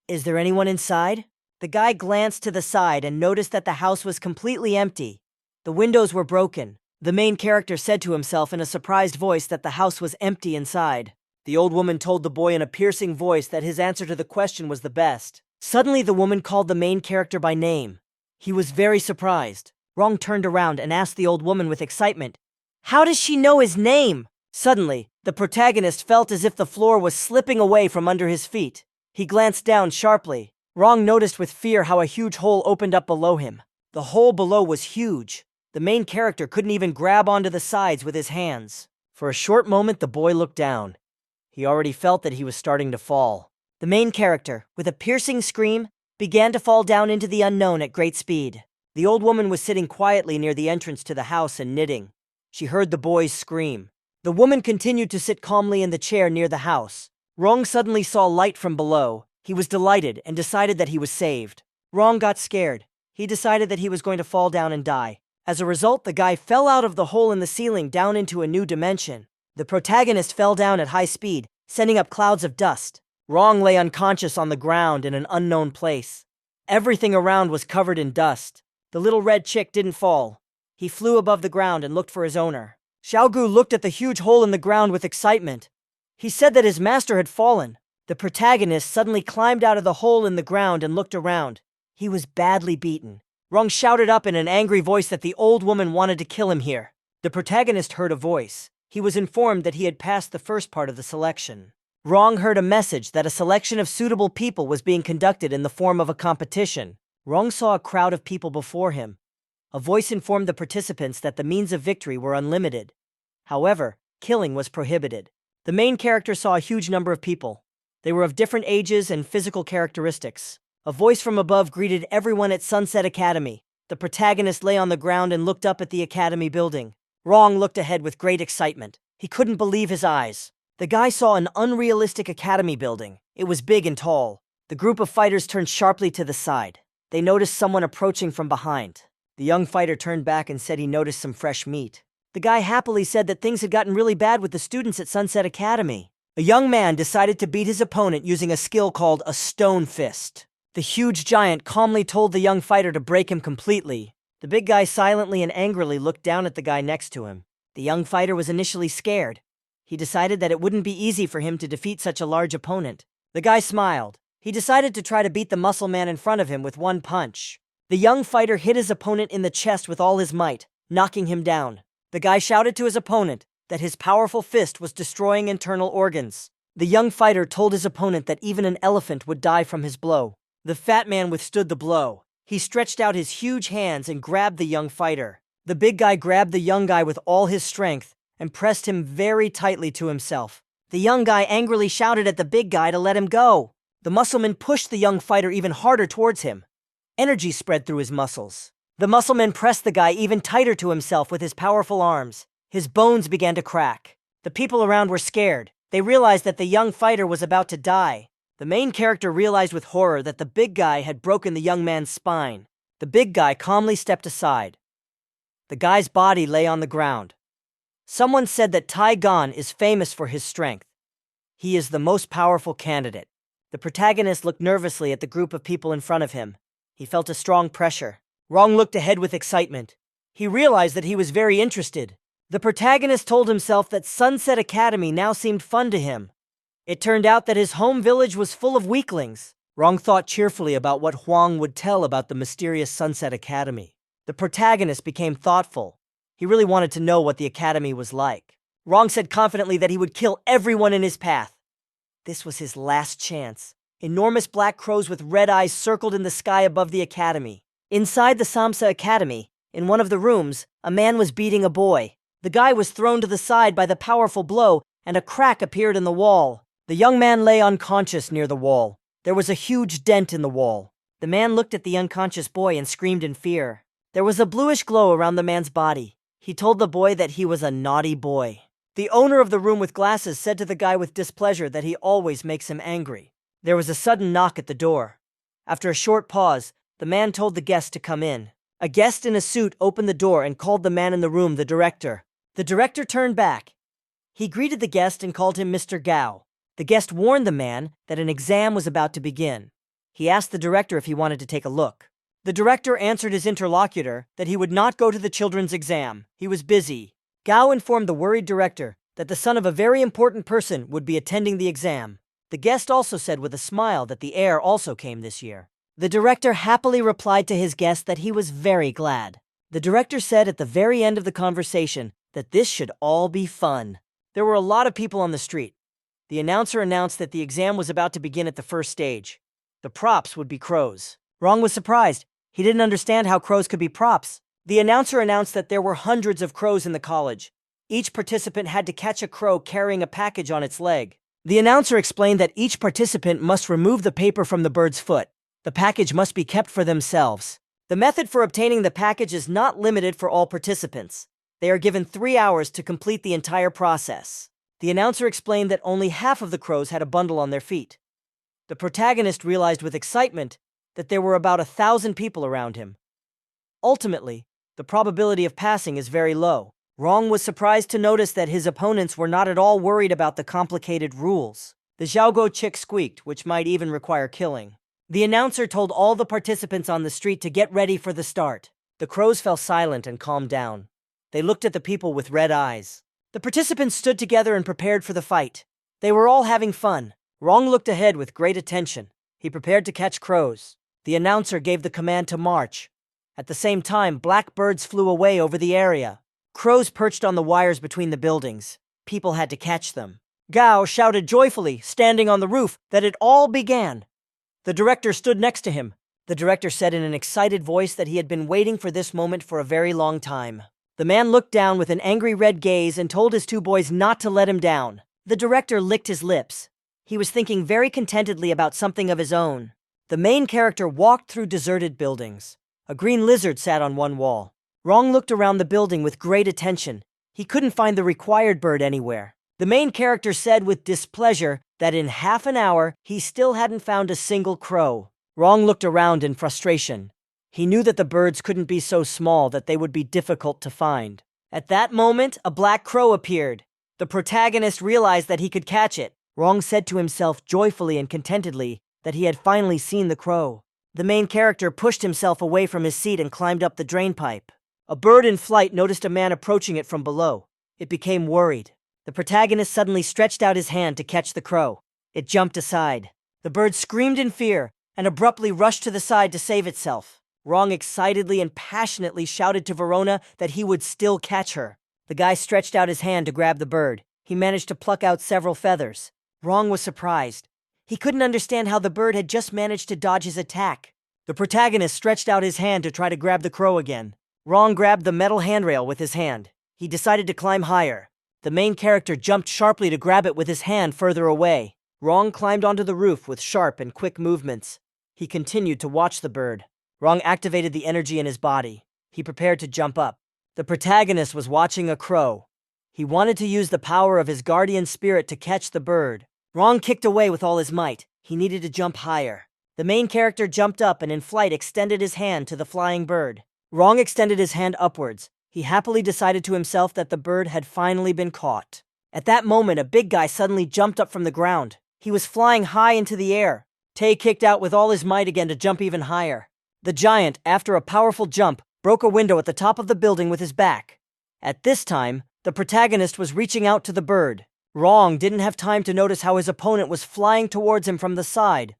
"Is there anyone inside?" The guy glanced to the side and noticed that the house was completely empty. The windows were broken. The main character said to himself in a surprised voice that the house was empty inside. The old woman told the boy in a piercing voice that his answer to the question was the best. Suddenly, the woman called the main character by name. He was very surprised. Rong turned around and asked the old woman with excitement, "How does she know his name?" Suddenly, the protagonist felt as if the floor was slipping away from under his feet. He glanced down sharply. Rong noticed with fear how a huge hole opened up below him. The hole below was huge. The main character couldn't even grab onto the sides with his hands. For a short moment, the boy looked down. He already felt that he was starting to fall. The main character, with a piercing scream, began to fall down into the unknown at great speed. The old woman was sitting quietly near the entrance to the house and knitting. She heard the boy's scream. The woman continued to sit calmly in the chair near the house. Rong suddenly saw light from below. He was delighted and decided that he was saved. Rong got scared. He decided that he was going to fall down and die. As a result, the guy fell out of the hole in the ceiling down into a new dimension. The protagonist fell down at high speed, sending up clouds of dust. Rong lay unconscious on the ground in an unknown place. Everything around was covered in dust. The little red chick didn't fall. He flew above the ground and looked for his owner. Xiaogu looked at the huge hole in the ground with excitement. He said that his master had fallen. The protagonist suddenly climbed out of the hole in the ground and looked around. He was badly beaten. Rong shouted up in an angry voice that the old woman wanted to kill him here. The protagonist heard a voice. He was informed that he had passed the first part of the selection. Rong heard a message that a selection of suitable people was being conducted in the form of a competition. Rong saw a crowd of people before him. A voice informed the participants that the means of victory were unlimited. However, killing was prohibited. The main character saw a huge number of people. They were of different ages and physical characteristics. A voice from above greeted everyone at Sunset Academy. The protagonist lay on the ground and looked up at the academy building. Rong looked ahead with great excitement. He couldn't believe his eyes. The guy saw an unrealistic academy building. It was big and tall. The group of fighters turned sharply to the side. They noticed someone approaching from behind. The young fighter turned back and said he noticed some fresh meat. The guy happily said that things had gotten really bad with the students at Sunset Academy. A young man decided to beat his opponent using a skill called a stone fist. The huge giant calmly told the young fighter to break him completely. The big guy silently and angrily looked down at the guy next to him. The young fighter was initially scared. He decided that it wouldn't be easy for him to defeat such a large opponent. The guy smiled. He decided to try to beat the muscle man in front of him with one punch. The young fighter hit his opponent in the chest with all his might, knocking him down. The guy shouted to his opponent that his powerful fist was destroying internal organs. The young fighter told his opponent that even an elephant would die from his blow. The fat man withstood the blow. He stretched out his huge hands and grabbed the young fighter. The big guy grabbed the young guy with all his strength and pressed him very tightly to himself. The young guy angrily shouted at the big guy to let him go. The muscleman pushed the young fighter even harder towards him. Energy spread through his muscles. The muscleman pressed the guy even tighter to himself with his powerful arms. His bones began to crack. The people around were scared. They realized that the young fighter was about to die. The main character realized with horror that the big guy had broken the young man's spine. The big guy calmly stepped aside. The guy's body lay on the ground. Someone said that Tai Gon is famous for his strength. He is the most powerful candidate. The protagonist looked nervously at the group of people in front of him. He felt a strong pressure. Rong looked ahead with excitement. He realized that he was very interested. The protagonist told himself that Sunset Academy now seemed fun to him. It turned out that his home village was full of weaklings. Rong thought cheerfully about what Huang would tell about the mysterious Sunset Academy. The protagonist became thoughtful. He really wanted to know what the academy was like. Rong said confidently that he would kill everyone in his path. This was his last chance. Enormous black crows with red eyes circled in the sky above the academy. Inside the Samsa Academy, in one of the rooms, a man was beating a boy. The guy was thrown to the side by the powerful blow, and a crack appeared in the wall. The young man lay unconscious near the wall. There was a huge dent in the wall. The man looked at the unconscious boy and screamed in fear. There was a bluish glow around the man's body. He told the boy that he was a naughty boy. The owner of the room with glasses said to the guy with displeasure that he always makes him angry. There was a sudden knock at the door. After a short pause, the man told the guest to come in. A guest in a suit opened the door and called the man in the room the director. The director turned back. He greeted the guest and called him Mr. Gao. The guest warned the man that an exam was about to begin. He asked the director if he wanted to take a look. The director answered his interlocutor that he would not go to the children's exam. He was busy. Gao informed the worried director that the son of a very important person would be attending the exam. The guest also said with a smile that the heir also came this year. The director happily replied to his guest that he was very glad. The director said at the very end of the conversation that this should all be fun. There were a lot of people on the street. The announcer announced that the exam was about to begin at the first stage. The props would be crows. Rong was surprised. He didn't understand how crows could be props. The announcer announced that there were hundreds of crows in the college. Each participant had to catch a crow carrying a package on its leg. The announcer explained that each participant must remove the paper from the bird's foot. The package must be kept for themselves. The method for obtaining the package is not limited for all participants. They are given 3 hours to complete the entire process. The announcer explained that only half of the crows had a bundle on their feet. The protagonist realized with excitement that there were about 1,000 people around him. Ultimately, the probability of passing is very low. Rong was surprised to notice that his opponents were not at all worried about the complicated rules. The Xiaoguo chick squeaked, which might even require killing. The announcer told all the participants on the street to get ready for the start. The crows fell silent and calmed down. They looked at the people with red eyes. The participants stood together and prepared for the fight. They were all having fun. Rong looked ahead with great attention. He prepared to catch crows. The announcer gave the command to march. At the same time, black birds flew away over the area. Crows perched on the wires between the buildings. People had to catch them. Gao shouted joyfully, standing on the roof, that it all began. The director stood next to him. The director said in an excited voice that he had been waiting for this moment for a very long time. The man looked down with an angry red gaze and told his two boys not to let him down. The director licked his lips. He was thinking very contentedly about something of his own. The main character walked through deserted buildings. A green lizard sat on one wall. Rong looked around the building with great attention. He couldn't find the required bird anywhere. The main character said with displeasure that in half an hour he still hadn't found a single crow. Rong looked around in frustration. He knew that the birds couldn't be so small that they would be difficult to find. At that moment, a black crow appeared. The protagonist realized that he could catch it. Rong said to himself joyfully and contentedly that he had finally seen the crow. The main character pushed himself away from his seat and climbed up the drainpipe. A bird in flight noticed a man approaching it from below. It became worried. The protagonist suddenly stretched out his hand to catch the crow. It jumped aside. The bird screamed in fear and abruptly rushed to the side to save itself. Rong excitedly and passionately shouted to Verona that he would still catch her. The guy stretched out his hand to grab the bird. He managed to pluck out several feathers. Rong was surprised. He couldn't understand how the bird had just managed to dodge his attack. The protagonist stretched out his hand to try to grab the crow again. Rong grabbed the metal handrail with his hand. He decided to climb higher. The main character jumped sharply to grab it with his hand further away. Rong climbed onto the roof with sharp and quick movements. He continued to watch the bird. Rong activated the energy in his body. He prepared to jump up. The protagonist was watching a crow. He wanted to use the power of his guardian spirit to catch the bird. Rong kicked away with all his might. He needed to jump higher. The main character jumped up and in flight extended his hand to the flying bird. Rong extended his hand upwards. He happily decided to himself that the bird had finally been caught. At that moment, a big guy suddenly jumped up from the ground. He was flying high into the air. Tae kicked out with all his might again to jump even higher. The giant, after a powerful jump, broke a window at the top of the building with his back. At this time, the protagonist was reaching out to the bird. Rong didn't have time to notice how his opponent was flying towards him from the side.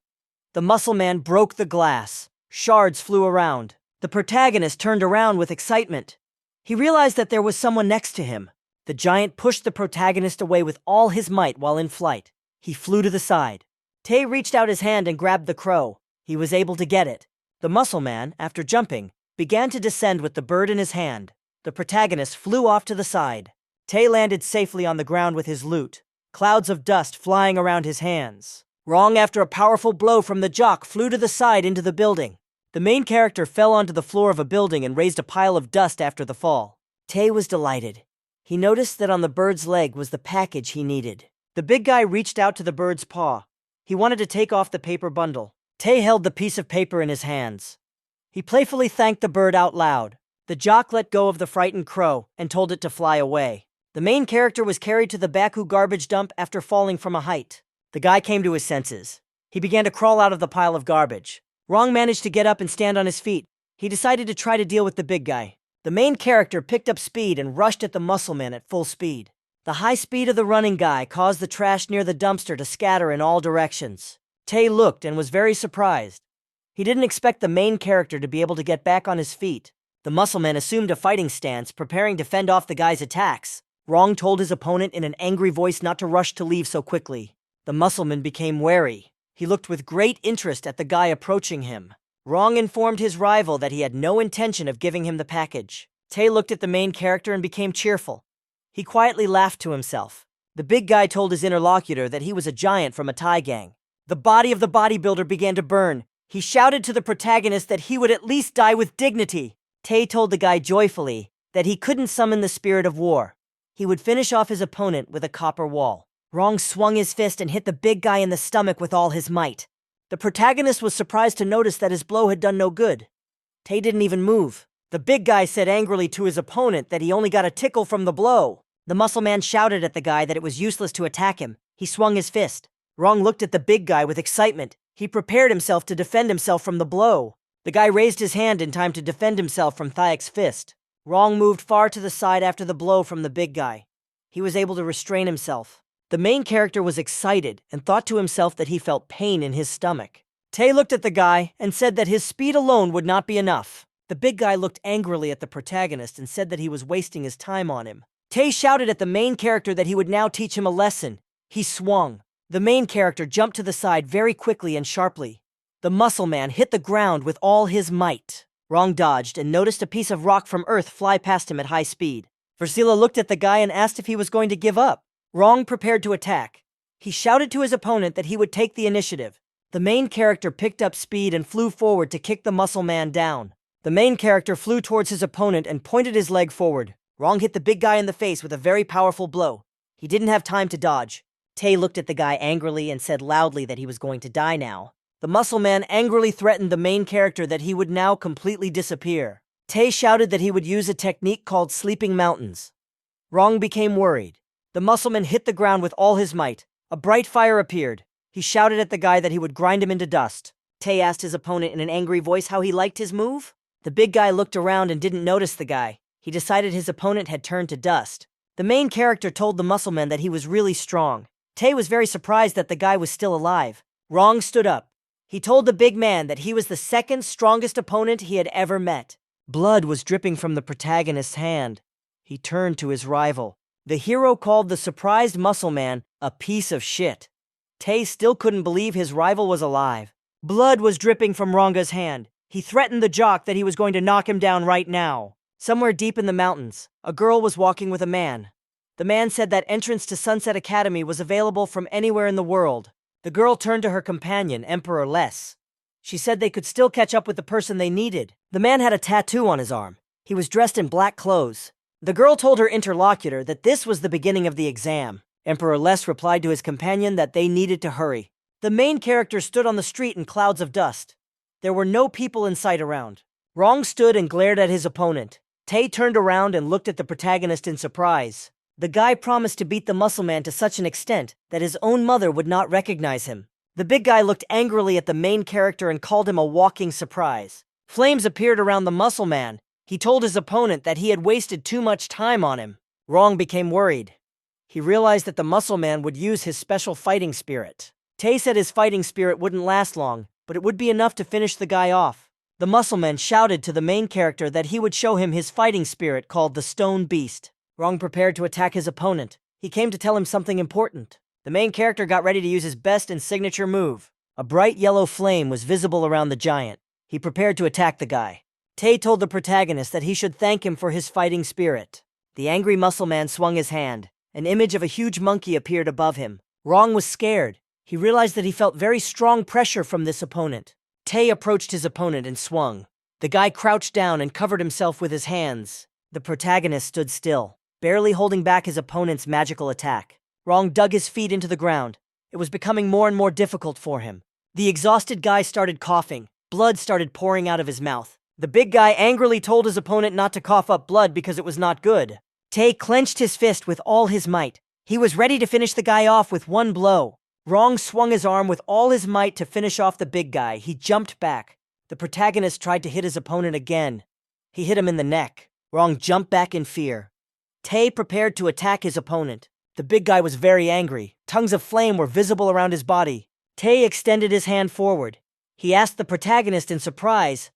The muscle man broke the glass. Shards flew around. The protagonist turned around with excitement. He realized that there was someone next to him. The giant pushed the protagonist away with all his might while in flight. He flew to the side. Tae reached out his hand and grabbed the crow. He was able to get it. The muscle man, after jumping, began to descend with the bird in his hand. The protagonist flew off to the side. Tae landed safely on the ground with his loot, clouds of dust flying around his hands. Rong, after a powerful blow from the jock, flew to the side into the building. The main character fell onto the floor of a building and raised a pile of dust after the fall. Tae was delighted. He noticed that on the bird's leg was the package he needed. The big guy reached out to the bird's paw. He wanted to take off the paper bundle. Tae held the piece of paper in his hands. He playfully thanked the bird out loud. The jock let go of the frightened crow and told it to fly away. The main character was carried to the Baku garbage dump after falling from a height. The guy came to his senses. He began to crawl out of the pile of garbage. Rong managed to get up and stand on his feet. He decided to try to deal with the big guy. The main character picked up speed and rushed at the muscle man at full speed. The high speed of the running guy caused the trash near the dumpster to scatter in all directions. Tae looked and was very surprised. He didn't expect the main character to be able to get back on his feet. The muscle man assumed a fighting stance, preparing to fend off the guy's attacks. Rong told his opponent in an angry voice not to rush to leave so quickly. The muscleman became wary. He looked with great interest at the guy approaching him. Rong informed his rival that he had no intention of giving him the package. Tae looked at the main character and became cheerful. He quietly laughed to himself. The big guy told his interlocutor that he was a giant from a Thai gang. The body of the bodybuilder began to burn. He shouted to the protagonist that he would at least die with dignity. Tae told the guy joyfully that he couldn't summon the spirit of war. He would finish off his opponent with a copper wall. Rong swung his fist and hit the big guy in the stomach with all his might. The protagonist was surprised to notice that his blow had done no good. Tae didn't even move. The big guy said angrily to his opponent that he only got a tickle from the blow. The muscle man shouted at the guy that it was useless to attack him. He swung his fist. Rong looked at the big guy with excitement. He prepared himself to defend himself from the blow. The guy raised his hand in time to defend himself from Thaek's fist. Rong moved far to the side after the blow from the big guy. He was able to restrain himself. The main character was excited and thought to himself that he felt pain in his stomach. Tae looked at the guy and said that his speed alone would not be enough. The big guy looked angrily at the protagonist and said that he was wasting his time on him. Tae shouted at the main character that he would now teach him a lesson. He swung. The main character jumped to the side very quickly and sharply. The muscle man hit the ground with all his might. Rong dodged and noticed a piece of rock from Earth fly past him at high speed. Versila looked at the guy and asked if he was going to give up. Rong prepared to attack. He shouted to his opponent that he would take the initiative. The main character picked up speed and flew forward to kick the muscle man down. The main character flew towards his opponent and pointed his leg forward. Rong hit the big guy in the face with a very powerful blow. He didn't have time to dodge. Tae looked at the guy angrily and said loudly that he was going to die now. The muscle man angrily threatened the main character that he would now completely disappear. Tae shouted that he would use a technique called sleeping mountains. Rong became worried. The muscleman hit the ground with all his might. A bright fire appeared. He shouted at the guy that he would grind him into dust. Tae asked his opponent in an angry voice how he liked his move. The big guy looked around and didn't notice the guy. He decided his opponent had turned to dust. The main character told the muscleman that he was really strong. Tae was very surprised that the guy was still alive. Rong stood up. He told the big man that he was the second strongest opponent he had ever met. Blood was dripping from the protagonist's hand. He turned to his rival. The hero called the surprised muscle man a piece of shit. Tae still couldn't believe his rival was alive. Blood was dripping from Ronga's hand. He threatened the jock that he was going to knock him down right now. Somewhere deep in the mountains, a girl was walking with a man. The man said that entrance to Sunset Academy was available from anywhere in the world. The girl turned to her companion, Emperor Les. She said they could still catch up with the person they needed. The man had a tattoo on his arm. He was dressed in black clothes. The girl told her interlocutor that this was the beginning of the exam. Emperor Les replied to his companion that they needed to hurry. The main character stood on the street in clouds of dust. There were no people in sight around. Rong stood and glared at his opponent. Tae turned around and looked at the protagonist in surprise. The guy promised to beat the muscle man to such an extent that his own mother would not recognize him. The big guy looked angrily at the main character and called him a walking surprise. Flames appeared around the muscle man. He told his opponent that he had wasted too much time on him. Rong became worried. He realized that the muscle man would use his special fighting spirit. Tae said his fighting spirit wouldn't last long, but it would be enough to finish the guy off. The muscle man shouted to the main character that he would show him his fighting spirit called the Stone Beast. Rong prepared to attack his opponent. He came to tell him something important. The main character got ready to use his best and signature move. A bright yellow flame was visible around the giant. He prepared to attack the guy. Tae told the protagonist that he should thank him for his fighting spirit. The angry muscle man swung his hand. An image of a huge monkey appeared above him. Rong was scared. He realized that he felt very strong pressure from this opponent. Tae approached his opponent and swung. The guy crouched down and covered himself with his hands. The protagonist stood still, barely holding back his opponent's magical attack. Rong dug his feet into the ground. It was becoming more and more difficult for him. The exhausted guy started coughing. Blood started pouring out of his mouth. The big guy angrily told his opponent not to cough up blood because it was not good. Tae clenched his fist with all his might. He was ready to finish the guy off with one blow. Rong swung his arm with all his might to finish off the big guy. He jumped back. The protagonist tried to hit his opponent again. He hit him in the neck. Rong jumped back in fear. Tae prepared to attack his opponent. The big guy was very angry. Tongues of flame were visible around his body. Tae extended his hand forward. He asked the protagonist in surprise,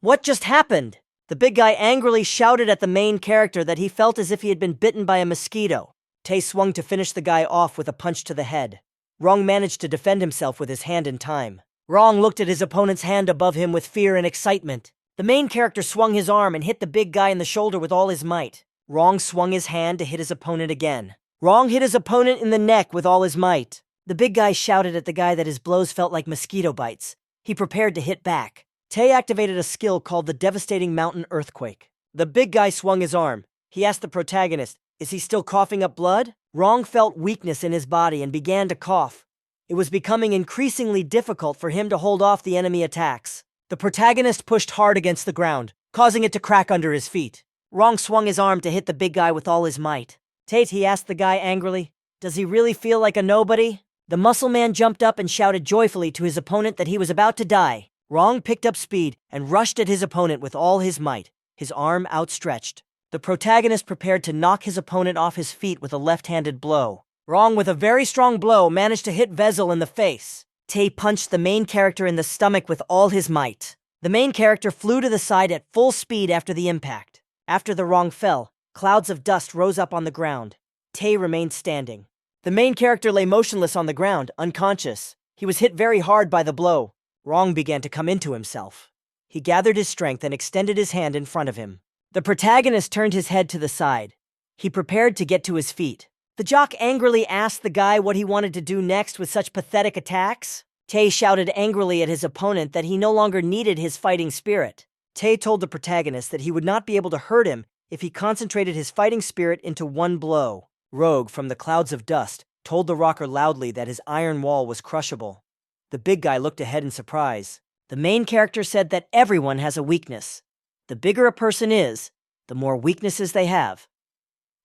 "What just happened?" The big guy angrily shouted at the main character that he felt as if he had been bitten by a mosquito. Tae swung to finish the guy off with a punch to the head. Rong managed to defend himself with his hand in time. Rong looked at his opponent's hand above him with fear and excitement. The main character swung his arm and hit the big guy in the shoulder with all his might. Rong swung his hand to hit his opponent again. Rong hit his opponent in the neck with all his might. The big guy shouted at the guy that his blows felt like mosquito bites. He prepared to hit back. Tae activated a skill called the Devastating Mountain Earthquake. The big guy swung his arm. He asked the protagonist, "Is he still coughing up blood?" Rong felt weakness in his body and began to cough. It was becoming increasingly difficult for him to hold off the enemy attacks. The protagonist pushed hard against the ground, causing it to crack under his feet. Rong swung his arm to hit the big guy with all his might. "Tate," he asked the guy angrily, "does he really feel like a nobody?" The muscle man jumped up and shouted joyfully to his opponent that he was about to die. Rong picked up speed and rushed at his opponent with all his might, his arm outstretched. The protagonist prepared to knock his opponent off his feet with a left-handed blow. Wrong, with a very strong blow, managed to hit Vezel in the face. Tae punched the main character in the stomach with all his might. The main character flew to the side at full speed after the impact. After the Wrong fell, clouds of dust rose up on the ground. Tae remained standing. The main character lay motionless on the ground, unconscious. He was hit very hard by the blow. Wrong began to come into himself. He gathered his strength and extended his hand in front of him. The protagonist turned his head to the side. He prepared to get to his feet. The jock angrily asked the guy what he wanted to do next with such pathetic attacks. Tae shouted angrily at his opponent that he no longer needed his fighting spirit. Tae told the protagonist that he would not be able to hurt him if he concentrated his fighting spirit into one blow. Rogue, from the clouds of dust, told the rocker loudly that his iron wall was crushable. The big guy looked ahead in surprise. The main character said that everyone has a weakness. The bigger a person is, the more weaknesses they have.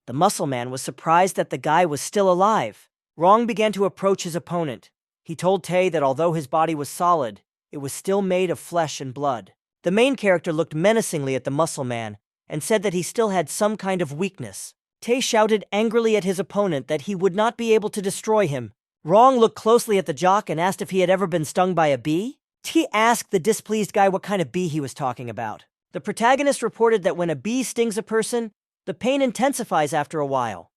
The muscle man was surprised that the guy was still alive. Wrong began to approach his opponent. He told Tae that although his body was solid, it was still made of flesh and blood. The main character looked menacingly at the muscle man and said that he still had some kind of weakness. Tae shouted angrily at his opponent that he would not be able to destroy him. Wrong looked closely at the jock and asked if he had ever been stung by a bee. Tae asked the displeased guy what kind of bee he was talking about. The protagonist reported that when a bee stings a person, the pain intensifies after a while.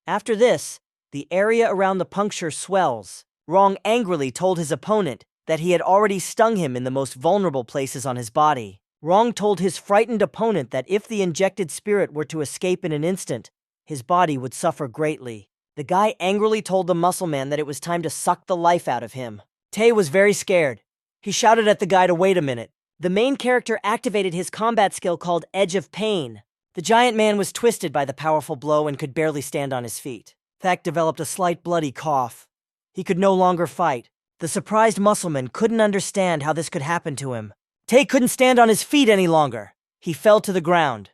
After this, the area around the puncture swells. Wrong angrily told his opponent that he had already stung him in the most vulnerable places on his body. Wrong told his frightened opponent that if the injected spirit were to escape in an instant, his body would suffer greatly. The guy angrily told the muscle man that it was time to suck the life out of him. Tae was very scared. He shouted at the guy to wait a minute. The main character activated his combat skill called Edge of Pain. The giant man was twisted by the powerful blow and could barely stand on his feet. Thak developed a slight bloody cough. He could no longer fight. The surprised muscleman couldn't understand how this could happen to him. Tae couldn't stand on his feet any longer. He fell to the ground.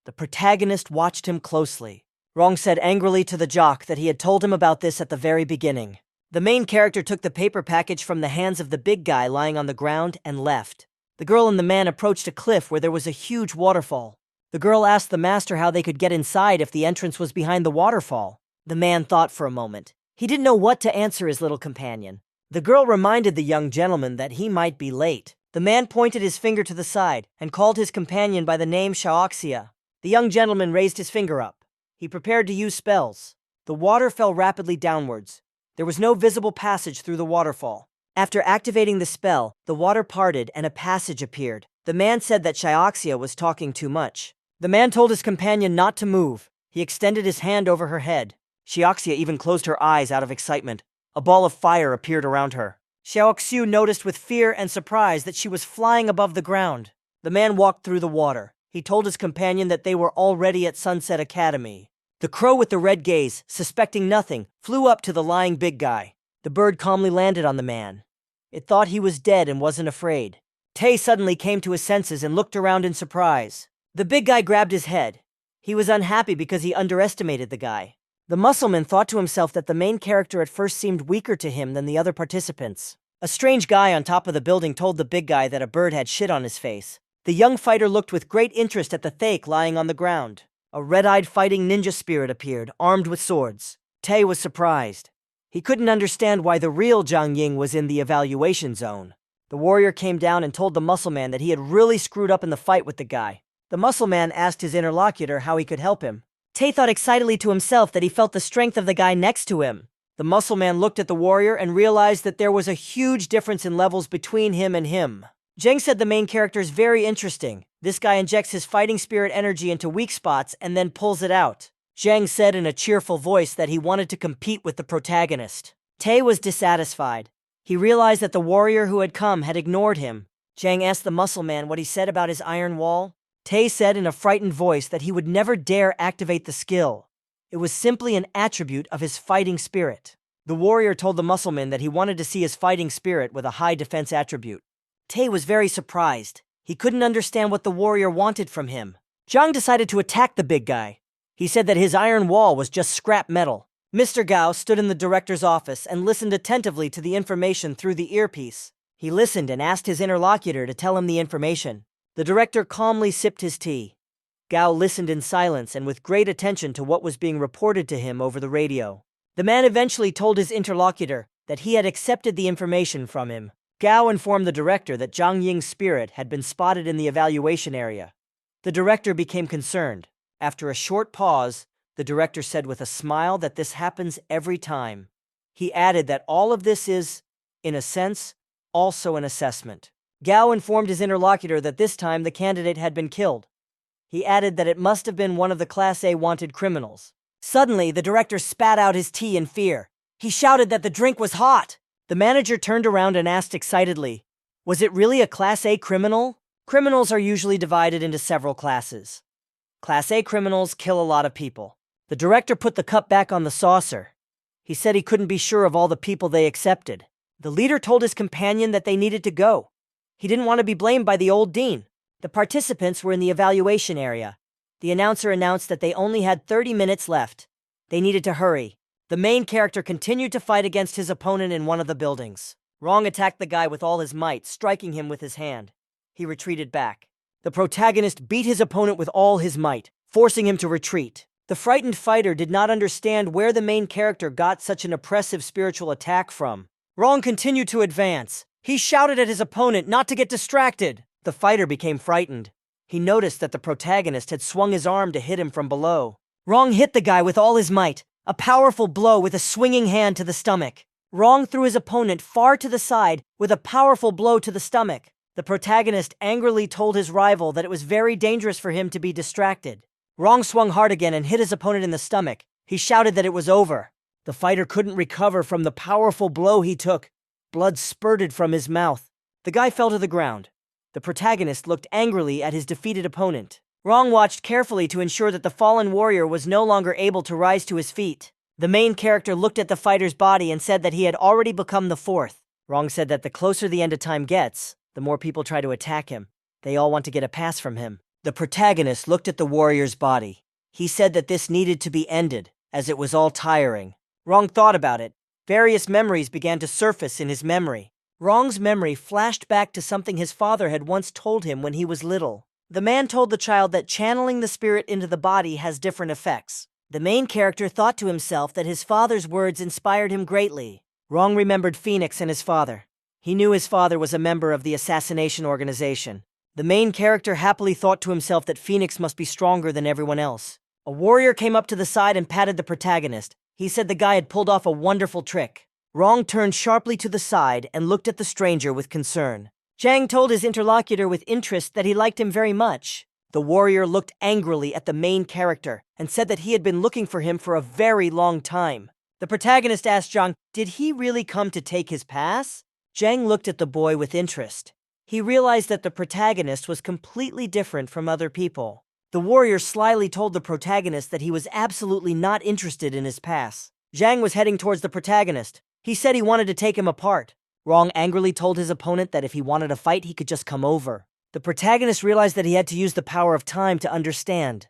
The protagonist watched him closely. Wrong said angrily to the jock that he had told him about this at the very beginning. The main character took the paper package from the hands of the big guy lying on the ground and left. The girl and the man approached a cliff where there was a huge waterfall. The girl asked the master how they could get inside if the entrance was behind the waterfall. The man thought for a moment. He didn't know what to answer his little companion. The girl reminded the young gentleman that he might be late. The man pointed his finger to the side and called his companion by the name Shaoxia. The young gentleman raised his finger up. He prepared to use spells. The water fell rapidly downwards. There was no visible passage through the waterfall. After activating the spell, the water parted and a passage appeared. The man said that Shaoxia was talking too much. The man told his companion not to move. He extended his hand over her head. Xiaoxia even closed her eyes out of excitement. A ball of fire appeared around her. Xiaoxiu noticed with fear and surprise that she was flying above the ground. The man walked through the water. He told his companion that they were already at Sunset Academy. The crow with the red gaze, suspecting nothing, flew up to the lying big guy. The bird calmly landed on the man. It thought he was dead and wasn't afraid. Tae suddenly came to his senses and looked around in surprise. The big guy grabbed his head. He was unhappy because he underestimated the guy. The muscleman thought to himself that the main character at first seemed weaker to him than the other participants. A strange guy on top of the building told the big guy that a bird had shit on his face. The young fighter looked with great interest at the Thake lying on the ground. A red-eyed fighting ninja spirit appeared, armed with swords. Tae was surprised. He couldn't understand why the real Zhang Ying was in the evaluation zone. The warrior came down and told the muscleman that he had really screwed up in the fight with the guy. The muscleman asked his interlocutor how he could help him. Tae thought excitedly to himself that he felt the strength of the guy next to him. The muscleman looked at the warrior and realized that there was a huge difference in levels between him and him. Zheng said the main character is very interesting. This guy injects his fighting spirit energy into weak spots and then pulls it out. Zheng said in a cheerful voice that he wanted to compete with the protagonist. Tae was dissatisfied. He realized that the warrior who had come had ignored him. Zheng asked the muscleman what he said about his iron wall. Tae said in a frightened voice that he would never dare activate the skill. It was simply an attribute of his fighting spirit. The warrior told the muscleman that he wanted to see his fighting spirit with a high defense attribute. Tae was very surprised. He couldn't understand what the warrior wanted from him. Zhang decided to attack the big guy. He said that his iron wall was just scrap metal. Mr. Gao stood in the director's office and listened attentively to the information through the earpiece. He listened and asked his interlocutor to tell him the information. The director calmly sipped his tea. Gao listened in silence and with great attention to what was being reported to him over the radio. The man eventually told his interlocutor that he had accepted the information from him. Gao informed the director that Zhang Ying's spirit had been spotted in the evaluation area. The director became concerned. After a short pause, the director said with a smile that this happens every time. He added that all of this is, in a sense, also an assessment. Gao informed his interlocutor that this time the candidate had been killed. He added that it must have been one of the Class A wanted criminals. Suddenly, the director spat out his tea in fear. He shouted that the drink was hot. The manager turned around and asked excitedly, "Was it really a Class A criminal?" Criminals are usually divided into several classes. Class A criminals kill a lot of people. The director put the cup back on the saucer. He said he couldn't be sure of all the people they accepted. The leader told his companion that they needed to go. He didn't want to be blamed by the old dean. The participants were in the evaluation area. The announcer announced that they only had 30 minutes left. They needed to hurry. The main character continued to fight against his opponent in one of the buildings. Rong attacked the guy with all his might, striking him with his hand. He retreated back. The protagonist beat his opponent with all his might, forcing him to retreat. The frightened fighter did not understand where the main character got such an oppressive spiritual attack from. Rong continued to advance. He shouted at his opponent not to get distracted. The fighter became frightened. He noticed that the protagonist had swung his arm to hit him from below. Rong hit the guy with all his might, a powerful blow with a swinging hand to the stomach. Rong threw his opponent far to the side with a powerful blow to the stomach. The protagonist angrily told his rival that it was very dangerous for him to be distracted. Rong swung hard again and hit his opponent in the stomach. He shouted that it was over. The fighter couldn't recover from the powerful blow he took. Blood spurted from his mouth. The guy fell to the ground. The protagonist looked angrily at his defeated opponent. Rong watched carefully to ensure that the fallen warrior was no longer able to rise to his feet. The main character looked at the fighter's body and said that he had already become the fourth. Rong said that the closer the end of time gets, the more people try to attack him. They all want to get a pass from him. The protagonist looked at the warrior's body. He said that this needed to be ended, as it was all tiring. Rong thought about it. Various memories began to surface in his memory. Rong's memory flashed back to something his father had once told him when he was little. The man told the child that channeling the spirit into the body has different effects. The main character thought to himself that his father's words inspired him greatly. Rong remembered Phoenix and his father. He knew his father was a member of the assassination organization. The main character happily thought to himself that Phoenix must be stronger than everyone else. A warrior came up to the side and patted the protagonist. He said the guy had pulled off a wonderful trick. Rong turned sharply to the side and looked at the stranger with concern. Zhang told his interlocutor with interest that he liked him very much. The warrior looked angrily at the main character and said that he had been looking for him for a very long time. The protagonist asked Zhang, did he really come to take his pass? Zhang looked at the boy with interest. He realized that the protagonist was completely different from other people. The warrior slyly told the protagonist that he was absolutely not interested in his pass. Zhang was heading towards the protagonist. He said he wanted to take him apart. Rong angrily told his opponent that if he wanted a fight, he could just come over. The protagonist realized that he had to use the power of time to understand.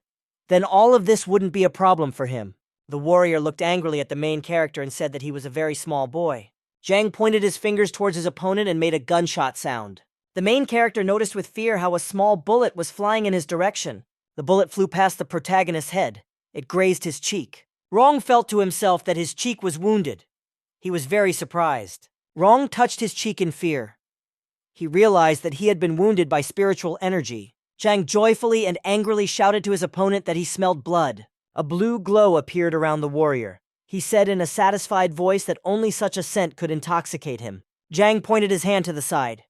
Then all of this wouldn't be a problem for him. The warrior looked angrily at the main character and said that he was a very small boy. Zhang pointed his fingers towards his opponent and made a gunshot sound. The main character noticed with fear how a small bullet was flying in his direction. The bullet flew past the protagonist's head. It grazed his cheek. Rong felt to himself that his cheek was wounded. He was very surprised. Rong touched his cheek in fear. He realized that he had been wounded by spiritual energy. Zhang joyfully and angrily shouted to his opponent that he smelled blood. A blue glow appeared around the warrior. He said in a satisfied voice that only such a scent could intoxicate him. Zhang pointed his hand to the side.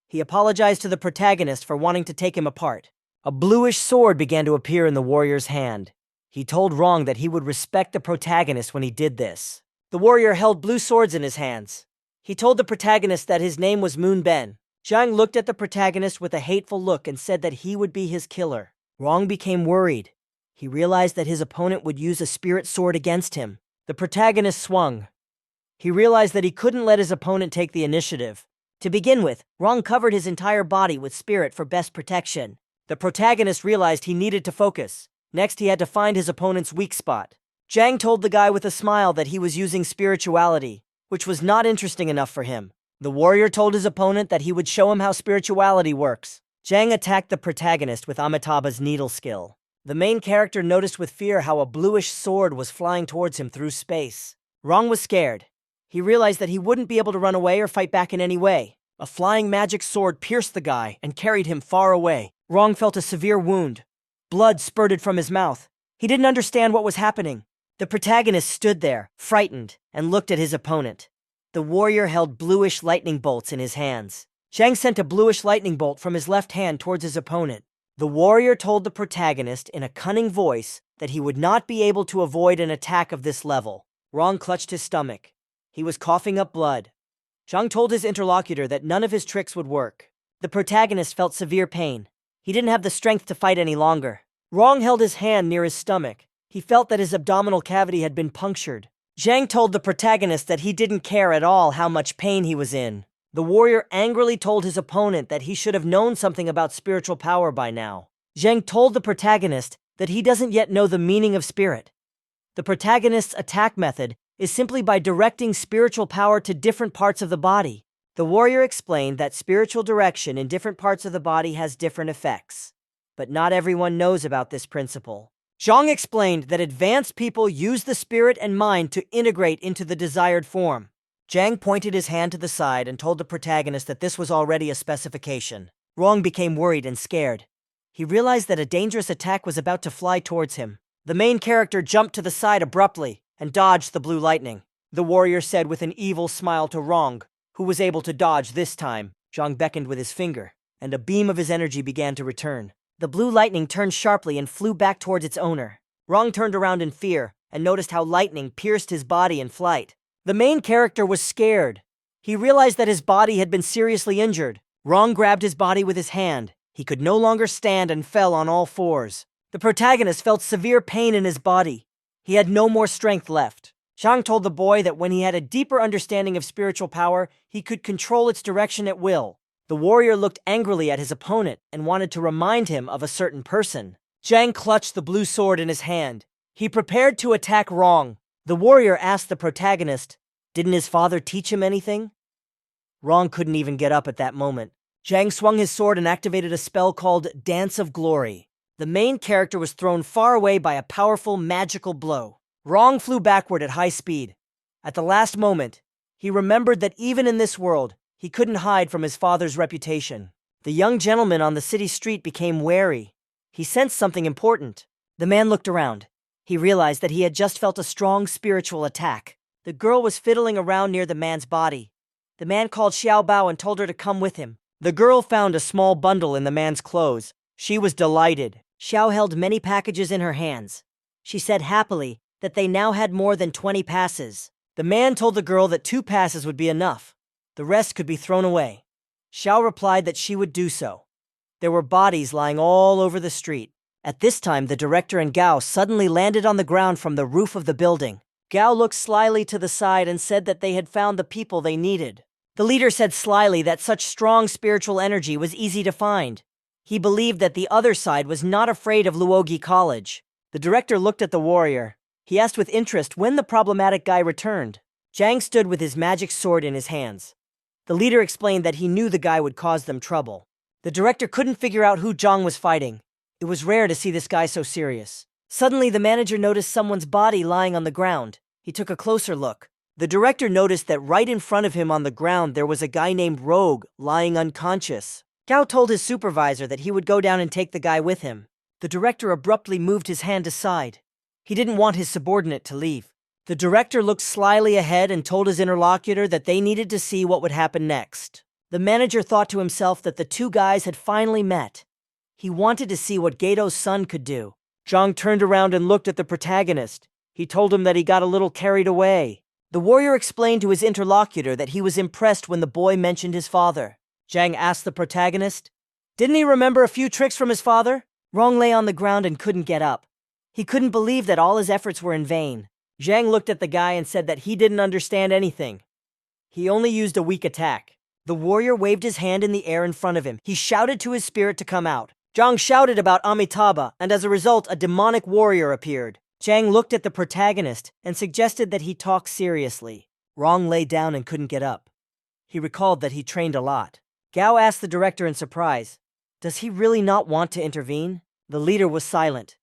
He apologized to the protagonist for wanting to take him apart. A bluish sword began to appear in the warrior's hand. He told Rong that he would respect the protagonist when he did this. The warrior held blue swords in his hands. He told the protagonist that his name was Moon Ben. Zhang looked at the protagonist with a hateful look and said that he would be his killer. Rong became worried. He realized that his opponent would use a spirit sword against him. The protagonist swung. He realized that he couldn't let his opponent take the initiative. To begin with, Rong covered his entire body with spirit for best protection. The protagonist realized he needed to focus. Next, he had to find his opponent's weak spot. Zhang told the guy with a smile that he was using spirituality, which was not interesting enough for him. The warrior told his opponent that he would show him how spirituality works. Zhang attacked the protagonist with Amitabha's needle skill. The main character noticed with fear how a bluish sword was flying towards him through space. Rong was scared. He realized that he wouldn't be able to run away or fight back in any way. A flying magic sword pierced the guy and carried him far away. Rong felt a severe wound. Blood spurted from his mouth. He didn't understand what was happening. The protagonist stood there, frightened, and looked at his opponent. The warrior held bluish lightning bolts in his hands. Zhang sent a bluish lightning bolt from his left hand towards his opponent. The warrior told the protagonist in a cunning voice that he would not be able to avoid an attack of this level. Rong clutched his stomach. He was coughing up blood. Zhang told his interlocutor that none of his tricks would work. The protagonist felt severe pain. He didn't have the strength to fight any longer. Rong held his hand near his stomach. He felt that his abdominal cavity had been punctured. Zhang told the protagonist that he didn't care at all how much pain he was in. The warrior angrily told his opponent that he should have known something about spiritual power by now. Zhang told the protagonist that he doesn't yet know the meaning of spirit. The protagonist's attack method is simply by directing spiritual power to different parts of the body. The warrior explained that spiritual direction in different parts of the body has different effects. But not everyone knows about this principle. Zhang explained that advanced people use the spirit and mind to integrate into the desired form. Zhang pointed his hand to the side and told the protagonist that this was already a specification. Rong became worried and scared. He realized that a dangerous attack was about to fly towards him. The main character jumped to the side abruptly and dodged the blue lightning. The warrior said with an evil smile to Rong, who was able to dodge this time. Zhang beckoned with his finger, and a beam of his energy began to return. The blue lightning turned sharply and flew back towards its owner. Rong turned around in fear and noticed how lightning pierced his body in flight. The main character was scared. He realized that his body had been seriously injured. Rong grabbed his body with his hand. He could no longer stand and fell on all fours. The protagonist felt severe pain in his body. He had no more strength left. Zhang told the boy that when he had a deeper understanding of spiritual power, he could control its direction at will. The warrior looked angrily at his opponent and wanted to remind him of a certain person. Zhang clutched the blue sword in his hand. He prepared to attack Rong. The warrior asked the protagonist, "Didn't his father teach him anything?" Rong couldn't even get up at that moment. Zhang swung his sword and activated a spell called Dance of Glory. The main character was thrown far away by a powerful magical blow. Rong flew backward at high speed. At the last moment, he remembered that even in this world, he couldn't hide from his father's reputation. The young gentleman on the city street became wary. He sensed something important. The man looked around. He realized that he had just felt a strong spiritual attack. The girl was fiddling around near the man's body. The man called Xiao Bao and told her to come with him. The girl found a small bundle in the man's clothes. She was delighted. Xiao held many packages in her hands. She said happily that they now had more than 20 passes. The man told the girl that 2 passes would be enough. The rest could be thrown away. Xiao replied that she would do so. There were bodies lying all over the street. At this time, the director and Gao suddenly landed on the ground from the roof of the building. Gao looked slyly to the side and said that they had found the people they needed. The leader said slyly that such strong spiritual energy was easy to find. He believed that the other side was not afraid of Luogi College. The director looked at the warrior. He asked with interest when the problematic guy returned. Zhang stood with his magic sword in his hands. The leader explained that he knew the guy would cause them trouble. The director couldn't figure out who Zhang was fighting. It was rare to see this guy so serious. Suddenly, the manager noticed someone's body lying on the ground. He took a closer look. The director noticed that right in front of him on the ground there was a guy named Rogue lying unconscious. Gao told his supervisor that he would go down and take the guy with him. The director abruptly moved his hand aside. He didn't want his subordinate to leave. The director looked slyly ahead and told his interlocutor that they needed to see what would happen next. The manager thought to himself that the 2 guys had finally met. He wanted to see what Gato's son could do. Zhang turned around and looked at the protagonist. He told him that he got a little carried away. The warrior explained to his interlocutor that he was impressed when the boy mentioned his father. Zhang asked the protagonist, "Didn't he remember a few tricks from his father?" Rong lay on the ground and couldn't get up. He couldn't believe that all his efforts were in vain. Zhang looked at the guy and said that he didn't understand anything. He only used a weak attack. The warrior waved his hand in the air in front of him. He shouted to his spirit to come out. Zhang shouted about Amitabha, and as a result, a demonic warrior appeared. Zhang looked at the protagonist and suggested that he talk seriously. Rong lay down and couldn't get up. He recalled that he trained a lot. Gao asked the director in surprise, "Does he really not want to intervene?" The leader was silent.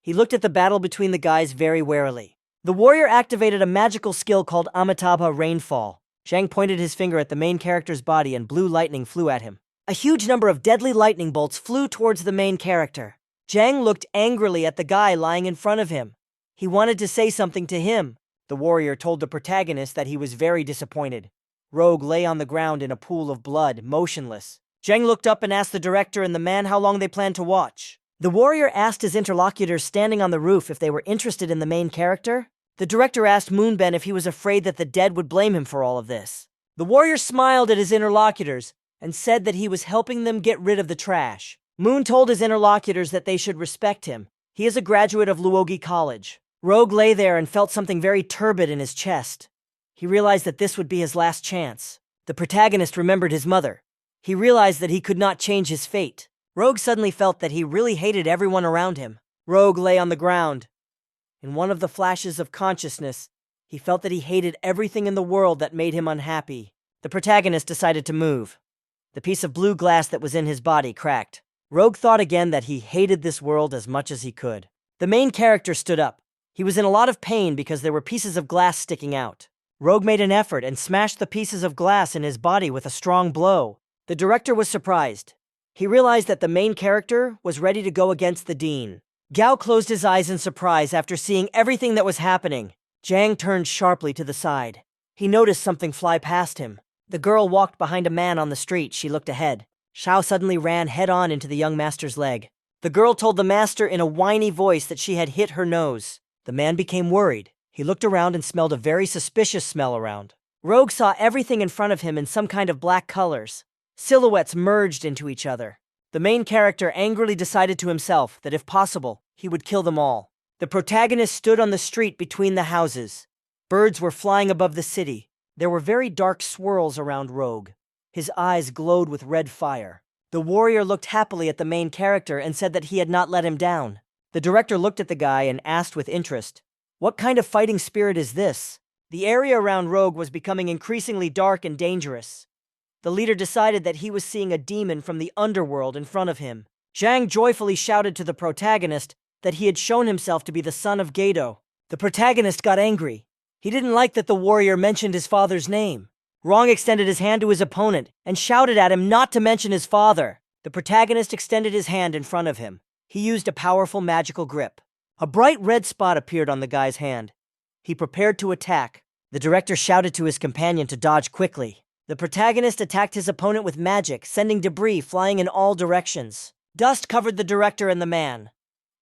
He looked at the battle between the guys very warily. The warrior activated a magical skill called Amitabha Rainfall. Zhang pointed his finger at the main character's body and blue lightning flew at him. A huge number of deadly lightning bolts flew towards the main character. Zhang looked angrily at the guy lying in front of him. He wanted to say something to him. The warrior told the protagonist that he was very disappointed. Rogue lay on the ground in a pool of blood, motionless. Zhang looked up and asked the director and the man how long they planned to watch. The warrior asked his interlocutors standing on the roof if they were interested in the main character. The director asked Moonben if he was afraid that the dead would blame him for all of this. The warrior smiled at his interlocutors and said that he was helping them get rid of the trash. Moon told his interlocutors that they should respect him. He is a graduate of Luogi College. Rogue lay there and felt something very turbid in his chest. He realized that this would be his last chance. The protagonist remembered his mother. He realized that he could not change his fate. Rogue suddenly felt that he really hated everyone around him. Rogue lay on the ground. In one of the flashes of consciousness, he felt that he hated everything in the world that made him unhappy. The protagonist decided to move. The piece of blue glass that was in his body cracked. Rogue thought again that he hated this world as much as he could. The main character stood up. He was in a lot of pain because there were pieces of glass sticking out. Rogue made an effort and smashed the pieces of glass in his body with a strong blow. The director was surprised. He realized that the main character was ready to go against the dean. Gao closed his eyes in surprise after seeing everything that was happening. Zhang turned sharply to the side. He noticed something fly past him. The girl walked behind a man on the street. She looked ahead. Shao suddenly ran head-on into the young master's leg. The girl told the master in a whiny voice that she had hit her nose. The man became worried. He looked around and smelled a very suspicious smell around. Rogue saw everything in front of him in some kind of black colors. Silhouettes merged into each other. The main character angrily decided to himself that if possible, he would kill them all. The protagonist stood on the street between the houses. Birds were flying above the city. There were very dark swirls around Rogue. His eyes glowed with red fire. The warrior looked happily at the main character and said that he had not let him down. The director looked at the guy and asked with interest, "What kind of fighting spirit is this?" The area around Rogue was becoming increasingly dark and dangerous. The leader decided that he was seeing a demon from the underworld in front of him. Zhang joyfully shouted to the protagonist that he had shown himself to be the son of Gedo. The protagonist got angry. He didn't like that the warrior mentioned his father's name. Rong extended his hand to his opponent and shouted at him not to mention his father. The protagonist extended his hand in front of him. He used a powerful magical grip. A bright red spot appeared on the guy's hand. He prepared to attack. The director shouted to his companion to dodge quickly. The protagonist attacked his opponent with magic, sending debris flying in all directions. Dust covered the director and the man.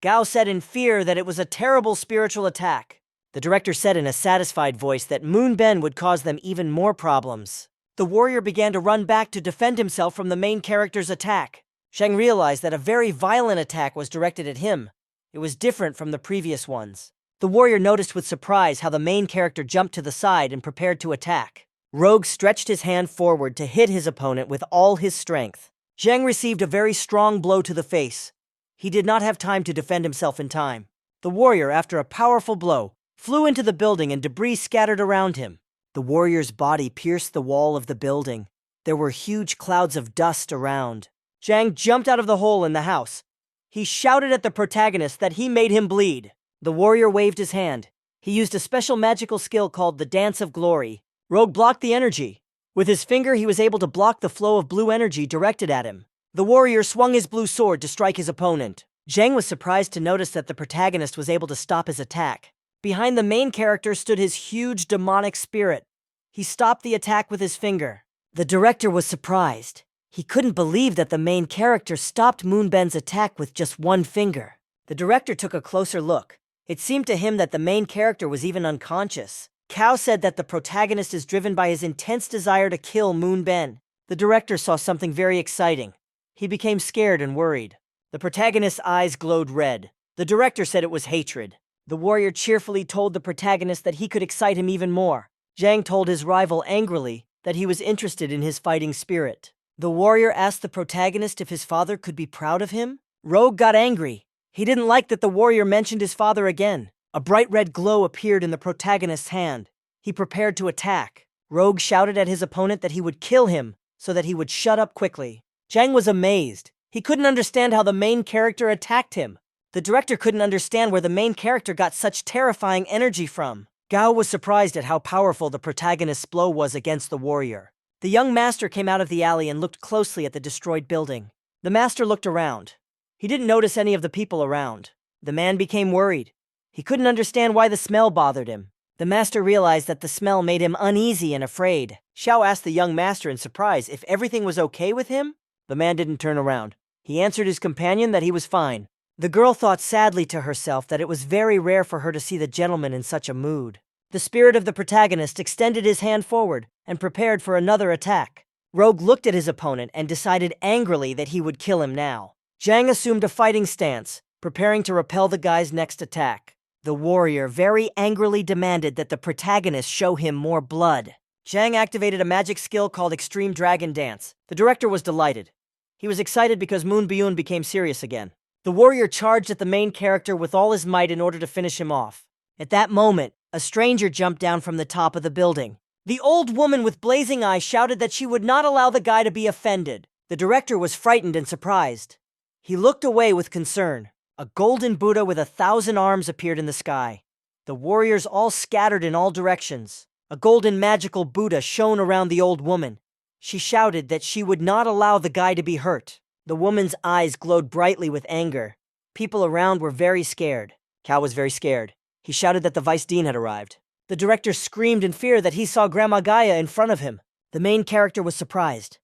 Gao said in fear that it was a terrible spiritual attack. The director said in a satisfied voice that Moonben would cause them even more problems. The warrior began to run back to defend himself from the main character's attack. Zhang realized that a very violent attack was directed at him. It was different from the previous ones. The warrior noticed with surprise how the main character jumped to the side and prepared to attack. Rogue stretched his hand forward to hit his opponent with all his strength. Zhang received a very strong blow to the face. He did not have time to defend himself in time. The warrior, after a powerful blow, flew into the building and debris scattered around him. The warrior's body pierced the wall of the building. There were huge clouds of dust around. Zhang jumped out of the hole in the house. He shouted at the protagonist that he made him bleed. The warrior waved his hand. He used a special magical skill called the Dance of Glory. Rogue blocked the energy. With his finger, he was able to block the flow of blue energy directed at him. The warrior swung his blue sword to strike his opponent. Zhang was surprised to notice that the protagonist was able to stop his attack. Behind the main character stood his huge demonic spirit. He stopped the attack with his finger. The director was surprised. He couldn't believe that the main character stopped Moonben's attack with just one finger. The director took a closer look. It seemed to him that the main character was even unconscious. Cao said that the protagonist is driven by his intense desire to kill Moonben. The director saw something very exciting. He became scared and worried. The protagonist's eyes glowed red. The director said it was hatred. The warrior cheerfully told the protagonist that he could excite him even more. Zhang told his rival angrily that he was interested in his fighting spirit. The warrior asked the protagonist if his father could be proud of him. Rogue got angry. He didn't like that the warrior mentioned his father again. A bright red glow appeared in the protagonist's hand. He prepared to attack. Rogue shouted at his opponent that he would kill him so that he would shut up quickly. Zhang was amazed. He couldn't understand how the main character attacked him. The director couldn't understand where the main character got such terrifying energy from. Gao was surprised at how powerful the protagonist's blow was against the warrior. The young master came out of the alley and looked closely at the destroyed building. The master looked around. He didn't notice any of the people around. The man became worried. He couldn't understand why the smell bothered him. The master realized that the smell made him uneasy and afraid. Xiao asked the young master in surprise if everything was okay with him. The man didn't turn around. He answered his companion that he was fine. The girl thought sadly to herself that it was very rare for her to see the gentleman in such a mood. The spirit of the protagonist extended his hand forward and prepared for another attack. Rogue looked at his opponent and decided angrily that he would kill him now. Zhang assumed a fighting stance, preparing to repel the guy's next attack. The warrior very angrily demanded that the protagonist show him more blood. Zhang activated a magic skill called Extreme Dragon Dance. The director was delighted. He was excited because Moon Byun became serious again. The warrior charged at the main character with all his might in order to finish him off. At that moment, a stranger jumped down from the top of the building. The old woman with blazing eyes shouted that she would not allow the guy to be offended. The director was frightened and surprised. He looked away with concern. A golden Buddha with 1,000 arms appeared in the sky. The warriors all scattered in all directions. A golden magical Buddha shone around the old woman. She shouted that she would not allow the guy to be hurt. The woman's eyes glowed brightly with anger. People around were very scared. Cao was very scared. He shouted that the vice dean had arrived. The director screamed in fear that he saw Grandma Gaia in front of him. The main character was surprised.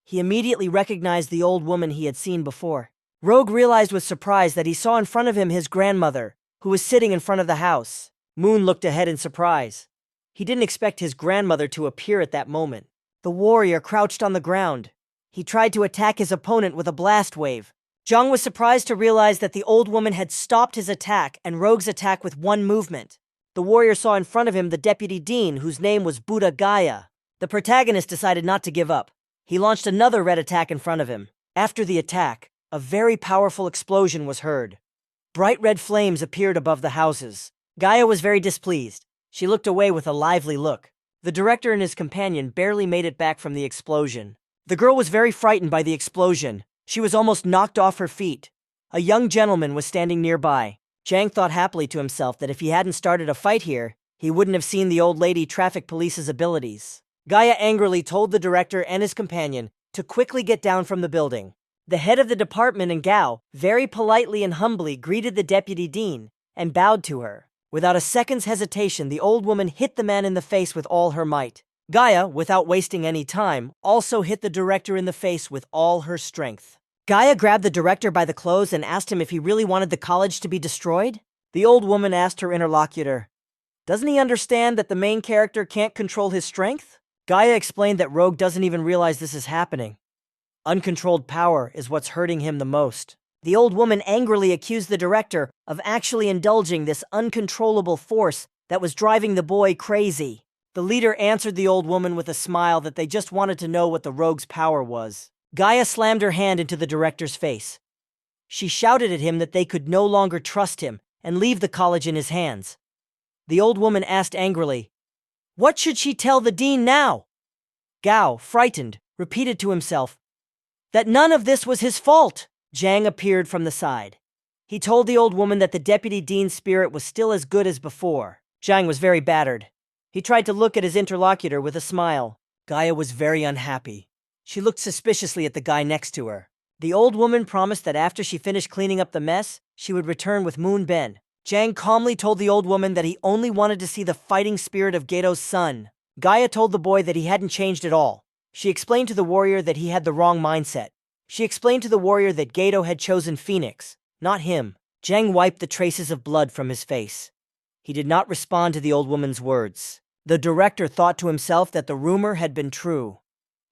He immediately recognized the old woman he had seen before. Rogue realized with surprise that he saw in front of him his grandmother, who was sitting in front of the house. Moon looked ahead in surprise. He didn't expect his grandmother to appear at that moment. The warrior crouched on the ground. He tried to attack his opponent with a blast wave. Zhang was surprised to realize that the old woman had stopped his attack and Rogue's attack with one movement. The warrior saw in front of him the deputy dean, whose name was Buddha Gaia. The protagonist decided not to give up. He launched another red attack in front of him. After the attack, a very powerful explosion was heard. Bright red flames appeared above the houses. Gaia was very displeased. She looked away with a lively look. The director and his companion barely made it back from the explosion. The girl was very frightened by the explosion. She was almost knocked off her feet. A young gentleman was standing nearby. Zhang thought happily to himself that if he hadn't started a fight here, he wouldn't have seen the old lady traffic police's abilities. Gaia angrily told the director and his companion to quickly get down from the building. The head of the department and Gao very politely and humbly greeted the deputy dean and bowed to her. Without a second's hesitation, the old woman hit the man in the face with all her might. Gaia, without wasting any time, also hit the director in the face with all her strength. Gaia grabbed the director by the clothes and asked him if he really wanted the college to be destroyed. The old woman asked her interlocutor, "Doesn't he understand that the main character can't control his strength?" Gaia explained that Rogue doesn't even realize this is happening. Uncontrolled power is what's hurting him the most. The old woman angrily accused the director of actually indulging this uncontrollable force that was driving the boy crazy. The leader answered the old woman with a smile that they just wanted to know what the rogue's power was. Gaia slammed her hand into the director's face. She shouted at him that they could no longer trust him and leave the college in his hands. The old woman asked angrily, "What should she tell the dean now?" Gao, frightened, repeated to himself that none of this was his fault. Zhang appeared from the side. He told the old woman that the deputy dean's spirit was still as good as before. Zhang was very battered. He tried to look at his interlocutor with a smile. Gaia was very unhappy. She looked suspiciously at the guy next to her. The old woman promised that after she finished cleaning up the mess, she would return with Moon Ben. Zhang calmly told the old woman that he only wanted to see the fighting spirit of Gato's son. Gaia told the boy that he hadn't changed at all. She explained to the warrior that he had the wrong mindset. She explained to the warrior that Gato had chosen Phoenix, not him. Zhang wiped the traces of blood from his face. He did not respond to the old woman's words. The director thought to himself that the rumor had been true.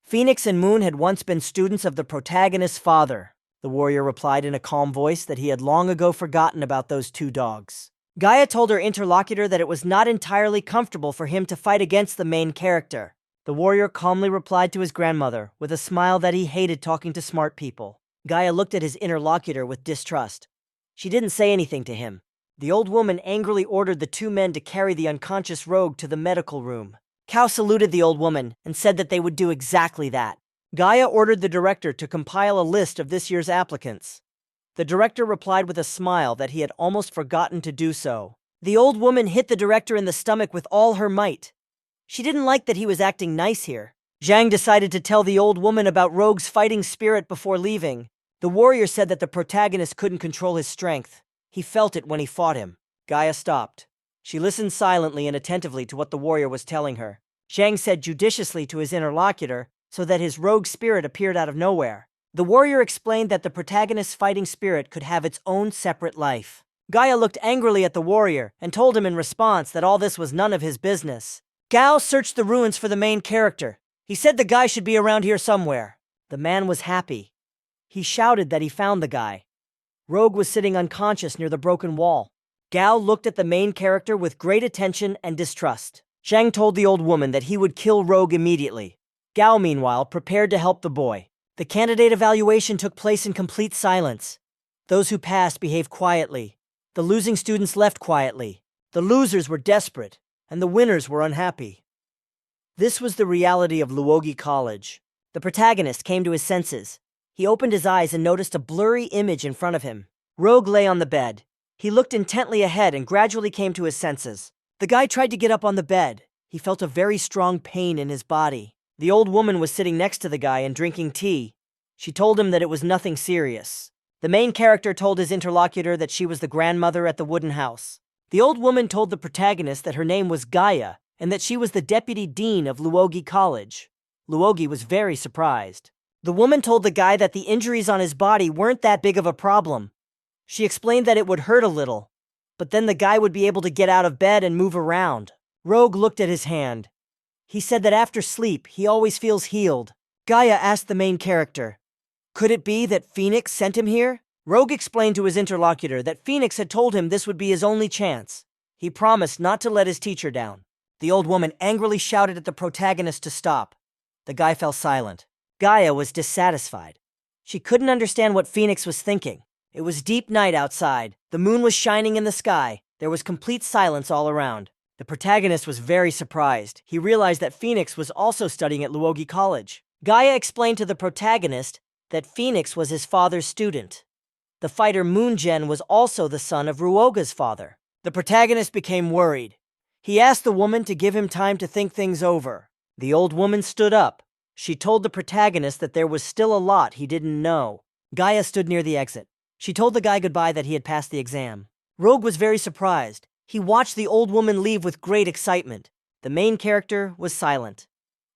Phoenix and Moon had once been students of the protagonist's father. The warrior replied in a calm voice that he had long ago forgotten about those two dogs. Gaia told her interlocutor that it was not entirely comfortable for him to fight against the main character. The warrior calmly replied to his grandmother with a smile that he hated talking to smart people. Gaia looked at his interlocutor with distrust. She didn't say anything to him. The old woman angrily ordered the two men to carry the unconscious rogue to the medical room. Cao saluted the old woman and said that they would do exactly that. Gaia ordered the director to compile a list of this year's applicants. The director replied with a smile that he had almost forgotten to do so. The old woman hit the director in the stomach with all her might. She didn't like that he was acting nice here. Zhang decided to tell the old woman about Rogue's fighting spirit before leaving. The warrior said that the protagonist couldn't control his strength. He felt it when he fought him. Gaia stopped. She listened silently and attentively to what the warrior was telling her. Zhang said judiciously to his interlocutor, so that his rogue spirit appeared out of nowhere. The warrior explained that the protagonist's fighting spirit could have its own separate life. Gaia looked angrily at the warrior and told him in response that all this was none of his business. Gao searched the ruins for the main character. He said the guy should be around here somewhere. The man was happy. He shouted that he found the guy. Rogue was sitting unconscious near the broken wall. Gao looked at the main character with great attention and distrust. Zhang told the old woman that he would kill Rogue immediately. Gao, meanwhile, prepared to help the boy. The candidate evaluation took place in complete silence. Those who passed behaved quietly. The losing students left quietly. The losers were desperate, and the winners were unhappy. This was the reality of Luogi College. The protagonist came to his senses. He opened his eyes and noticed a blurry image in front of him. Rogue lay on the bed. He looked intently ahead and gradually came to his senses. The guy tried to get up on the bed. He felt a very strong pain in his body. The old woman was sitting next to the guy and drinking tea. She told him that it was nothing serious. The main character told his interlocutor that she was the grandmother at the wooden house. The old woman told the protagonist that her name was Gaia and that she was the deputy dean of Luogi College. Luogi was very surprised. The woman told the guy that the injuries on his body weren't that big of a problem. She explained that it would hurt a little, but then the guy would be able to get out of bed and move around. Rogue looked at his hand. He said that after sleep, he always feels healed. Gaia asked the main character, could it be that Phoenix sent him here? Rogue explained to his interlocutor that Phoenix had told him this would be his only chance. He promised not to let his teacher down. The old woman angrily shouted at the protagonist to stop. The guy fell silent. Gaia was dissatisfied. She couldn't understand what Phoenix was thinking. It was deep night outside. The moon was shining in the sky. There was complete silence all around. The protagonist was very surprised. He realized that Phoenix was also studying at Luogi College. Gaia explained to the protagonist that Phoenix was his father's student. The fighter Moongen was also the son of Ruoga's father. The protagonist became worried. He asked the woman to give him time to think things over. The old woman stood up. She told the protagonist that there was still a lot he didn't know. Gaia stood near the exit. She told the guy goodbye that he had passed the exam. Rogue was very surprised. He watched the old woman leave with great excitement. The main character was silent.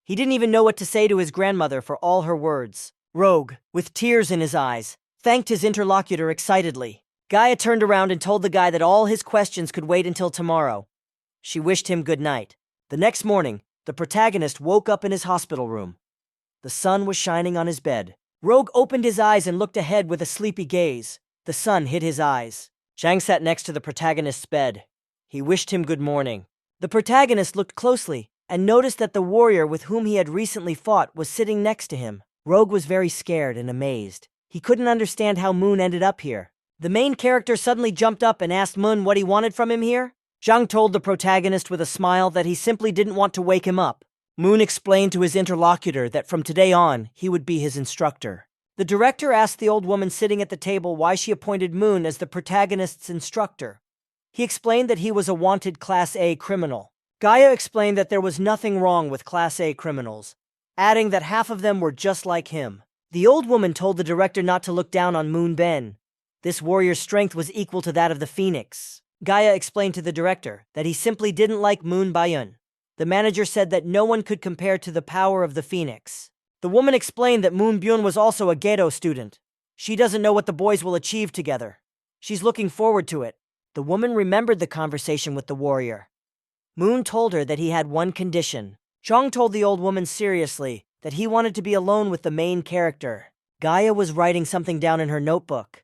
He didn't even know what to say to his grandmother for all her words. Rogue, with tears in his eyes, thanked his interlocutor excitedly. Gaia turned around and told the guy that all his questions could wait until tomorrow. She wished him good night. The next morning, the protagonist woke up in his hospital room. The sun was shining on his bed. Rogue opened his eyes and looked ahead with a sleepy gaze. The sun hid his eyes. Zhang sat next to the protagonist's bed. He wished him good morning. The protagonist looked closely and noticed that the warrior with whom he had recently fought was sitting next to him. Rogue was very scared and amazed. He couldn't understand how Moon ended up here. The main character suddenly jumped up and asked Moon what he wanted from him here. Zhang told the protagonist with a smile that he simply didn't want to wake him up. Moon explained to his interlocutor that from today on, he would be his instructor. The director asked the old woman sitting at the table why she appointed Moon as the protagonist's instructor. He explained that he was a wanted Class A criminal. Gaia explained that there was nothing wrong with Class A criminals, adding that half of them were just like him. The old woman told the director not to look down on Moon Ben. This warrior's strength was equal to that of the Phoenix. Gaia explained to the director that he simply didn't like Moon Bayun. The manager said that no one could compare to the power of the Phoenix. The woman explained that Moon Byun was also a Gedo student. She doesn't know what the boys will achieve together. She's looking forward to it. The woman remembered the conversation with the warrior. Moon told her that he had one condition. Zhang told the old woman seriously that he wanted to be alone with the main character. Gaia was writing something down in her notebook.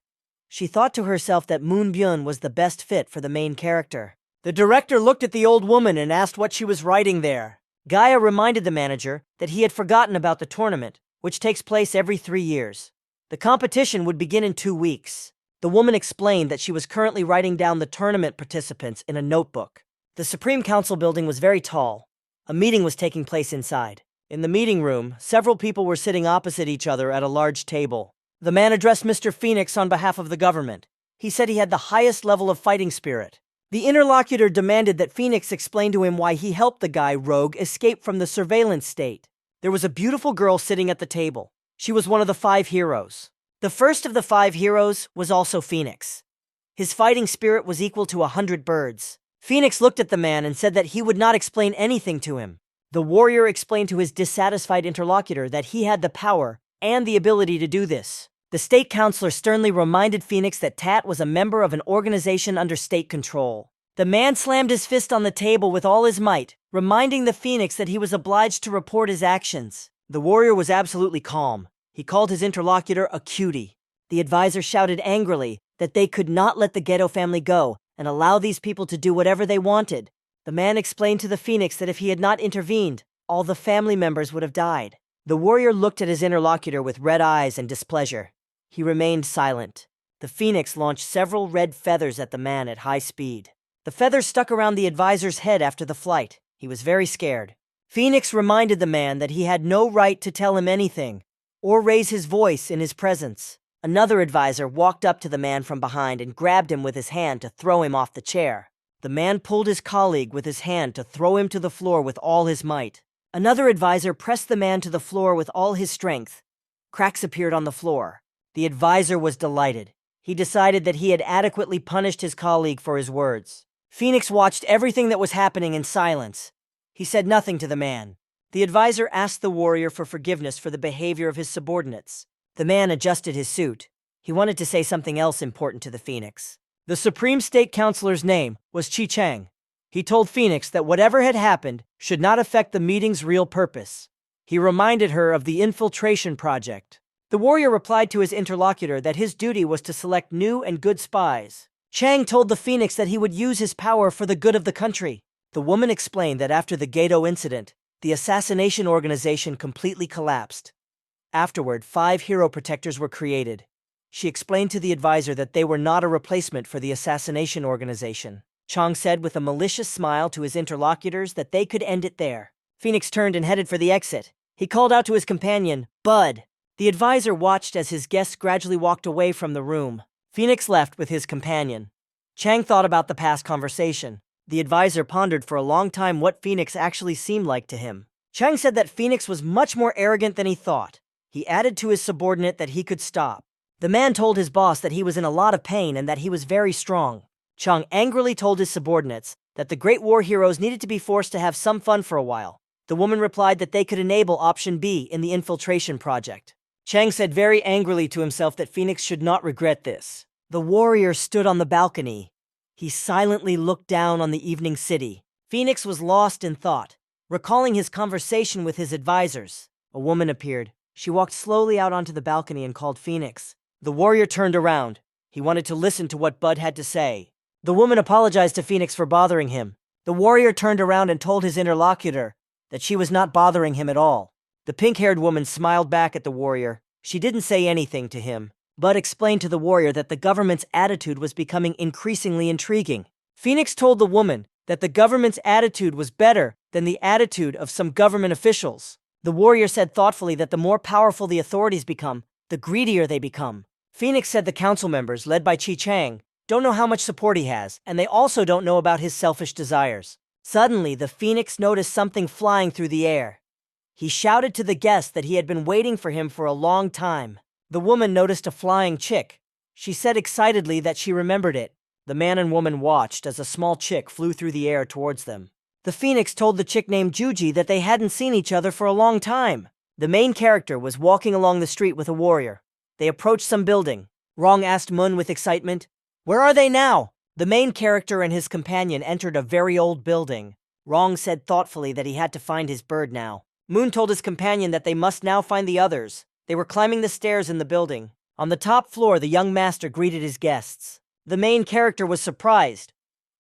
She thought to herself that Moon Byun was the best fit for the main character. The director looked at the old woman and asked what she was writing there. Gaia reminded the manager that he had forgotten about the tournament, which takes place every 3 years. The competition would begin in 2 weeks. The woman explained that she was currently writing down the tournament participants in a notebook. The Supreme Council building was very tall. A meeting was taking place inside. In the meeting room, several people were sitting opposite each other at a large table. The man addressed Mr. Phoenix on behalf of the government. He said he had the highest level of fighting spirit. The interlocutor demanded that Phoenix explain to him why he helped the guy Rogue escape from the surveillance state. There was a beautiful girl sitting at the table. She was one of the 5 heroes. The first of the 5 heroes was also Phoenix. His fighting spirit was equal to 100 birds. Phoenix looked at the man and said that he would not explain anything to him. The warrior explained to his dissatisfied interlocutor that he had the power and the ability to do this. The state counselor sternly reminded Phoenix that Tat was a member of an organization under state control. The man slammed his fist on the table with all his might, reminding the Phoenix that he was obliged to report his actions. The warrior was absolutely calm. He called his interlocutor a cutie. The advisor shouted angrily that they could not let the Ghetto family go and allow these people to do whatever they wanted. The man explained to the Phoenix that if he had not intervened, all the family members would have died. The warrior looked at his interlocutor with red eyes and displeasure. He remained silent. The Phoenix launched several red feathers at the man at high speed. The feathers stuck around the advisor's head after the flight. He was very scared. Phoenix reminded the man that he had no right to tell him anything or raise his voice in his presence. Another advisor walked up to the man from behind and grabbed him with his hand to throw him off the chair. The man pulled his colleague with his hand to throw him to the floor with all his might. Another advisor pressed the man to the floor with all his strength. Cracks appeared on the floor. The advisor was delighted. He decided that he had adequately punished his colleague for his words. Phoenix watched everything that was happening in silence. He said nothing to the man. The advisor asked the warrior for forgiveness for the behavior of his subordinates. The man adjusted his suit. He wanted to say something else important to the Phoenix. The Supreme State Counselor's name was Chi Chang. He told Phoenix that whatever had happened should not affect the meeting's real purpose. He reminded her of the infiltration project. The warrior replied to his interlocutor that his duty was to select new and good spies. Chang told the Phoenix that he would use his power for the good of the country. The woman explained that after the Gato incident, the assassination organization completely collapsed. Afterward, 5 hero protectors were created. She explained to the advisor that they were not a replacement for the assassination organization. Chang said with a malicious smile to his interlocutors that they could end it there. Phoenix turned and headed for the exit. He called out to his companion, "Bud." The advisor watched as his guests gradually walked away from the room. Phoenix left with his companion. Chang thought about the past conversation. The advisor pondered for a long time what Phoenix actually seemed like to him. Chang said that Phoenix was much more arrogant than he thought. He added to his subordinate that he could stop. The man told his boss that he was in a lot of pain and that he was very strong. Chang angrily told his subordinates that the great war heroes needed to be forced to have some fun for a while. The woman replied that they could enable option B in the infiltration project. Chang said very angrily to himself that Phoenix should not regret this. The warrior stood on the balcony. He silently looked down on the evening city. Phoenix was lost in thought, recalling his conversation with his advisors. A woman appeared. She walked slowly out onto the balcony and called Phoenix. The warrior turned around. He wanted to listen to what Bud had to say. The woman apologized to Phoenix for bothering him. The warrior turned around and told his interlocutor that she was not bothering him at all. The pink-haired woman smiled back at the warrior. She didn't say anything to him. Bud explained to the warrior that the government's attitude was becoming increasingly intriguing. Phoenix told the woman that the government's attitude was better than the attitude of some government officials. The warrior said thoughtfully that the more powerful the authorities become, the greedier they become. Phoenix said the council members, led by Chi Chang, don't know how much support he has, and they also don't know about his selfish desires. Suddenly, the Phoenix noticed something flying through the air. He shouted to the guest that he had been waiting for him for a long time. The woman noticed a flying chick. She said excitedly that she remembered it. The man and woman watched as a small chick flew through the air towards them. The Phoenix told the chick named Juji that they hadn't seen each other for a long time. The main character was walking along the street with a warrior. They approached some building. Rong asked Moon with excitement, "Where are they now?" The main character and his companion entered a very old building. Rong said thoughtfully that he had to find his bird now. Moon told his companion that they must now find the others. They were climbing the stairs in the building. On the top floor, the young master greeted his guests. The main character was surprised.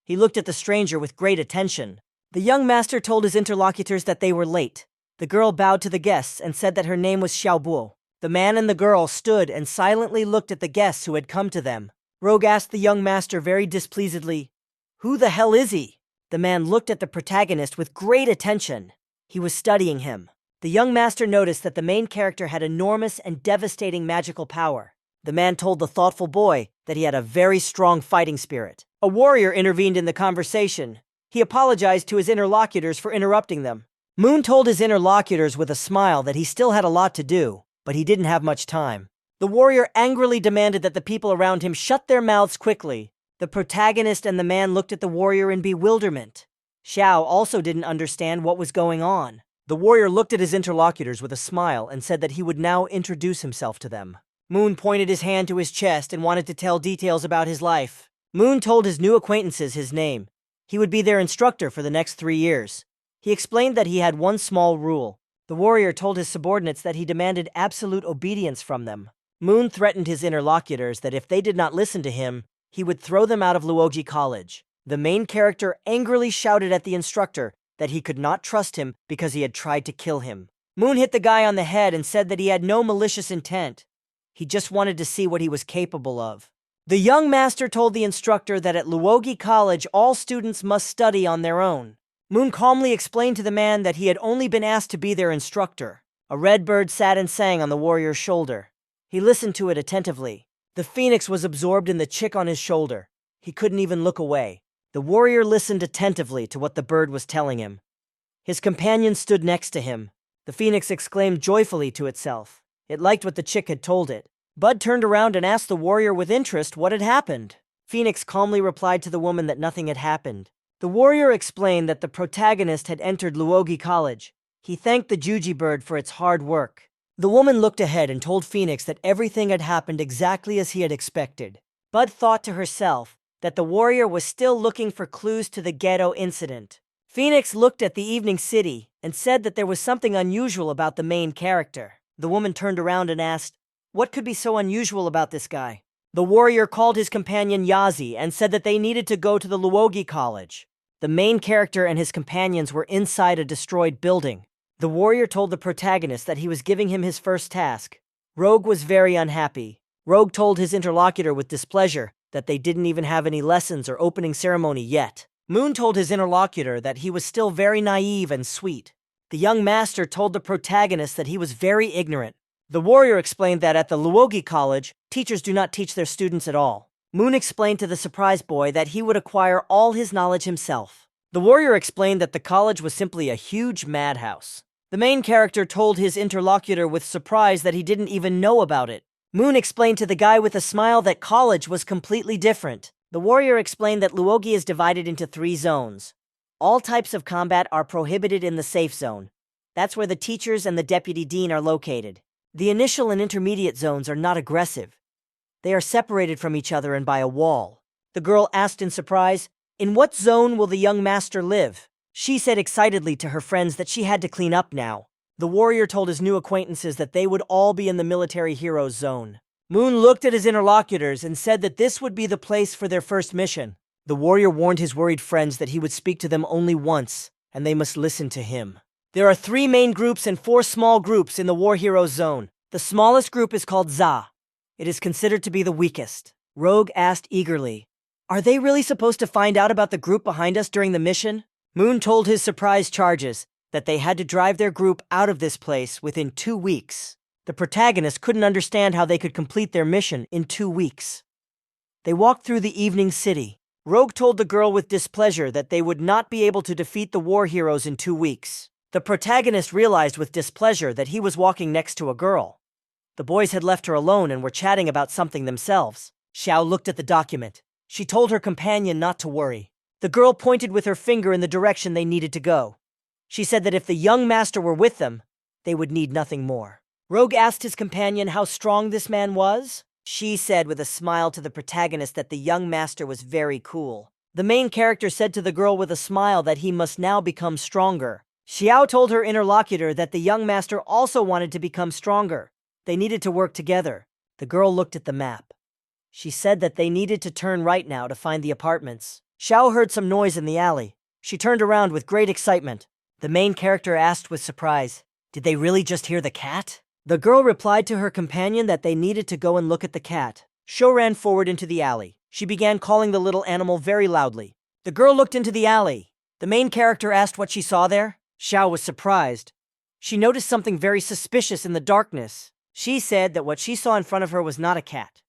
He looked at the stranger with great attention. The young master told his interlocutors that they were late. The girl bowed to the guests and said that her name was Xiaobo. The man and the girl stood and silently looked at the guests who had come to them. Rogue asked the young master very displeasedly, "Who the hell is he?" The man looked at the protagonist with great attention. He was studying him. The young master noticed that the main character had enormous and devastating magical power. The man told the thoughtful boy that he had a very strong fighting spirit. A warrior intervened in the conversation. He apologized to his interlocutors for interrupting them. Moon told his interlocutors with a smile that he still had a lot to do, but he didn't have much time. The warrior angrily demanded that the people around him shut their mouths quickly. The protagonist and the man looked at the warrior in bewilderment. Xiao also didn't understand what was going on. The warrior looked at his interlocutors with a smile and said that he would now introduce himself to them. Moon pointed his hand to his chest and wanted to tell details about his life. Moon told his new acquaintances his name. He would be their instructor for the next 3 years. He explained that he had one small rule. The warrior told his subordinates that he demanded absolute obedience from them. Moon threatened his interlocutors that if they did not listen to him, he would throw them out of Luoji College. The main character angrily shouted at the instructor that he could not trust him because he had tried to kill him. Moon hit the guy on the head and said that he had no malicious intent. He just wanted to see what he was capable of. The young master told the instructor that at Luoji College all students must study on their own. Moon calmly explained to the man that he had only been asked to be their instructor. A red bird sat and sang on the warrior's shoulder. He listened to it attentively. The phoenix was absorbed in the chick on his shoulder. He couldn't even look away. The warrior listened attentively to what the bird was telling him. His companion stood next to him. The phoenix exclaimed joyfully to itself. It liked what the chick had told it. Bud turned around and asked the warrior with interest what had happened. Phoenix calmly replied to the woman that nothing had happened. The warrior explained that the protagonist had entered Luoji College. He thanked the Juji bird for its hard work. The woman looked ahead and told Phoenix that everything had happened exactly as he had expected. Bud thought to herself that the warrior was still looking for clues to the ghetto incident. Phoenix looked at the evening city and said that there was something unusual about the main character. The woman turned around and asked, "What could be so unusual about this guy?" The warrior called his companion Yazi and said that they needed to go to the Luoji College. The main character and his companions were inside a destroyed building. The warrior told the protagonist that he was giving him his first task. Rogue was very unhappy. Rogue told his interlocutor with displeasure that they didn't even have any lessons or opening ceremony yet. Moon told his interlocutor that he was still very naive and sweet. The young master told the protagonist that he was very ignorant. The warrior explained that at the Luoji College, teachers do not teach their students at all. Moon explained to the surprise boy that he would acquire all his knowledge himself. The warrior explained that the college was simply a huge madhouse. The main character told his interlocutor with surprise that he didn't even know about it. Moon explained to the guy with a smile that college was completely different. The warrior explained that Luoji is divided into 3 zones. All types of combat are prohibited in the safe zone. That's where the teachers and the deputy dean are located. The initial and intermediate zones are not aggressive. They are separated from each other and by a wall. The girl asked in surprise, "In what zone will the young master live?" She said excitedly to her friends that she had to clean up now. The warrior told his new acquaintances that they would all be in the military heroes zone. Moon looked at his interlocutors and said that this would be the place for their first mission. The warrior warned his worried friends that he would speak to them only once, and they must listen to him. There are 3 main groups and 4 small groups in the War Heroes zone. The smallest group is called Za. It is considered to be the weakest. Rogue asked eagerly, "Are they really supposed to find out about the group behind us during the mission?" Moon told his surprise charges that they had to drive their group out of this place within 2 weeks. The protagonist couldn't understand how they could complete their mission in 2 weeks. They walked through the evening city. Rogue told the girl with displeasure that they would not be able to defeat the war heroes in 2 weeks. The protagonist realized with displeasure that he was walking next to a girl. The boys had left her alone and were chatting about something themselves. Xiao looked at the document. She told her companion not to worry. The girl pointed with her finger in the direction they needed to go. She said that if the young master were with them, they would need nothing more. Rogue asked his companion how strong this man was. She said with a smile to the protagonist that the young master was very cool. The main character said to the girl with a smile that he must now become stronger. Xiao told her interlocutor that the young master also wanted to become stronger. They needed to work together. The girl looked at the map. She said that they needed to turn right now to find the apartments. Xiao heard some noise in the alley. She turned around with great excitement. The main character asked with surprise, "Did they really just hear the cat?" The girl replied to her companion that they needed to go and look at the cat. Sho ran forward into the alley. She began calling the little animal very loudly. The girl looked into the alley. The main character asked what she saw there. Xiao was surprised. She noticed something very suspicious in the darkness. She said that what she saw in front of her was not a cat.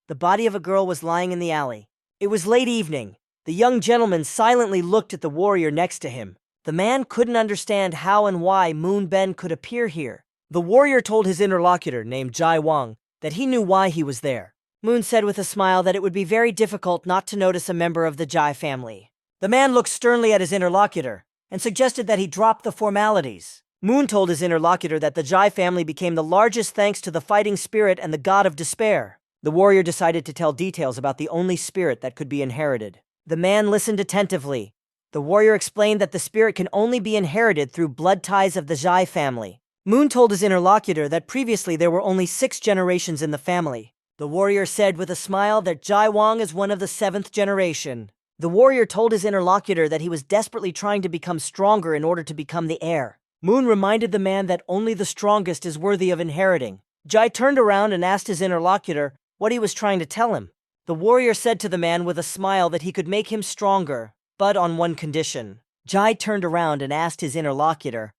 The body of a girl was lying in the alley. It was late evening. The young gentleman silently looked at the warrior next to him. The man couldn't understand how and why Moon Ben could appear here. The warrior told his interlocutor, named Jai Wang, that he knew why he was there. Moon said with a smile that it would be very difficult not to notice a member of the Jai family. The man looked sternly at his interlocutor and suggested that he drop the formalities. Moon told his interlocutor that the Jai family became the largest thanks to the fighting spirit and the god of despair. The warrior decided to tell details about the only spirit that could be inherited. The man listened attentively. The warrior explained that the spirit can only be inherited through blood ties of the Jai family. Moon told his interlocutor that previously there were only 6 generations in the family. The warrior said with a smile that Jai Wang is one of the 7th generation. The warrior told his interlocutor that he was desperately trying to become stronger in order to become the heir. Moon reminded the man that only the strongest is worthy of inheriting. Jai turned around and asked his interlocutor what he was trying to tell him. The warrior said to the man with a smile that he could make him stronger, but on one condition. Jai turned around and asked his interlocutor,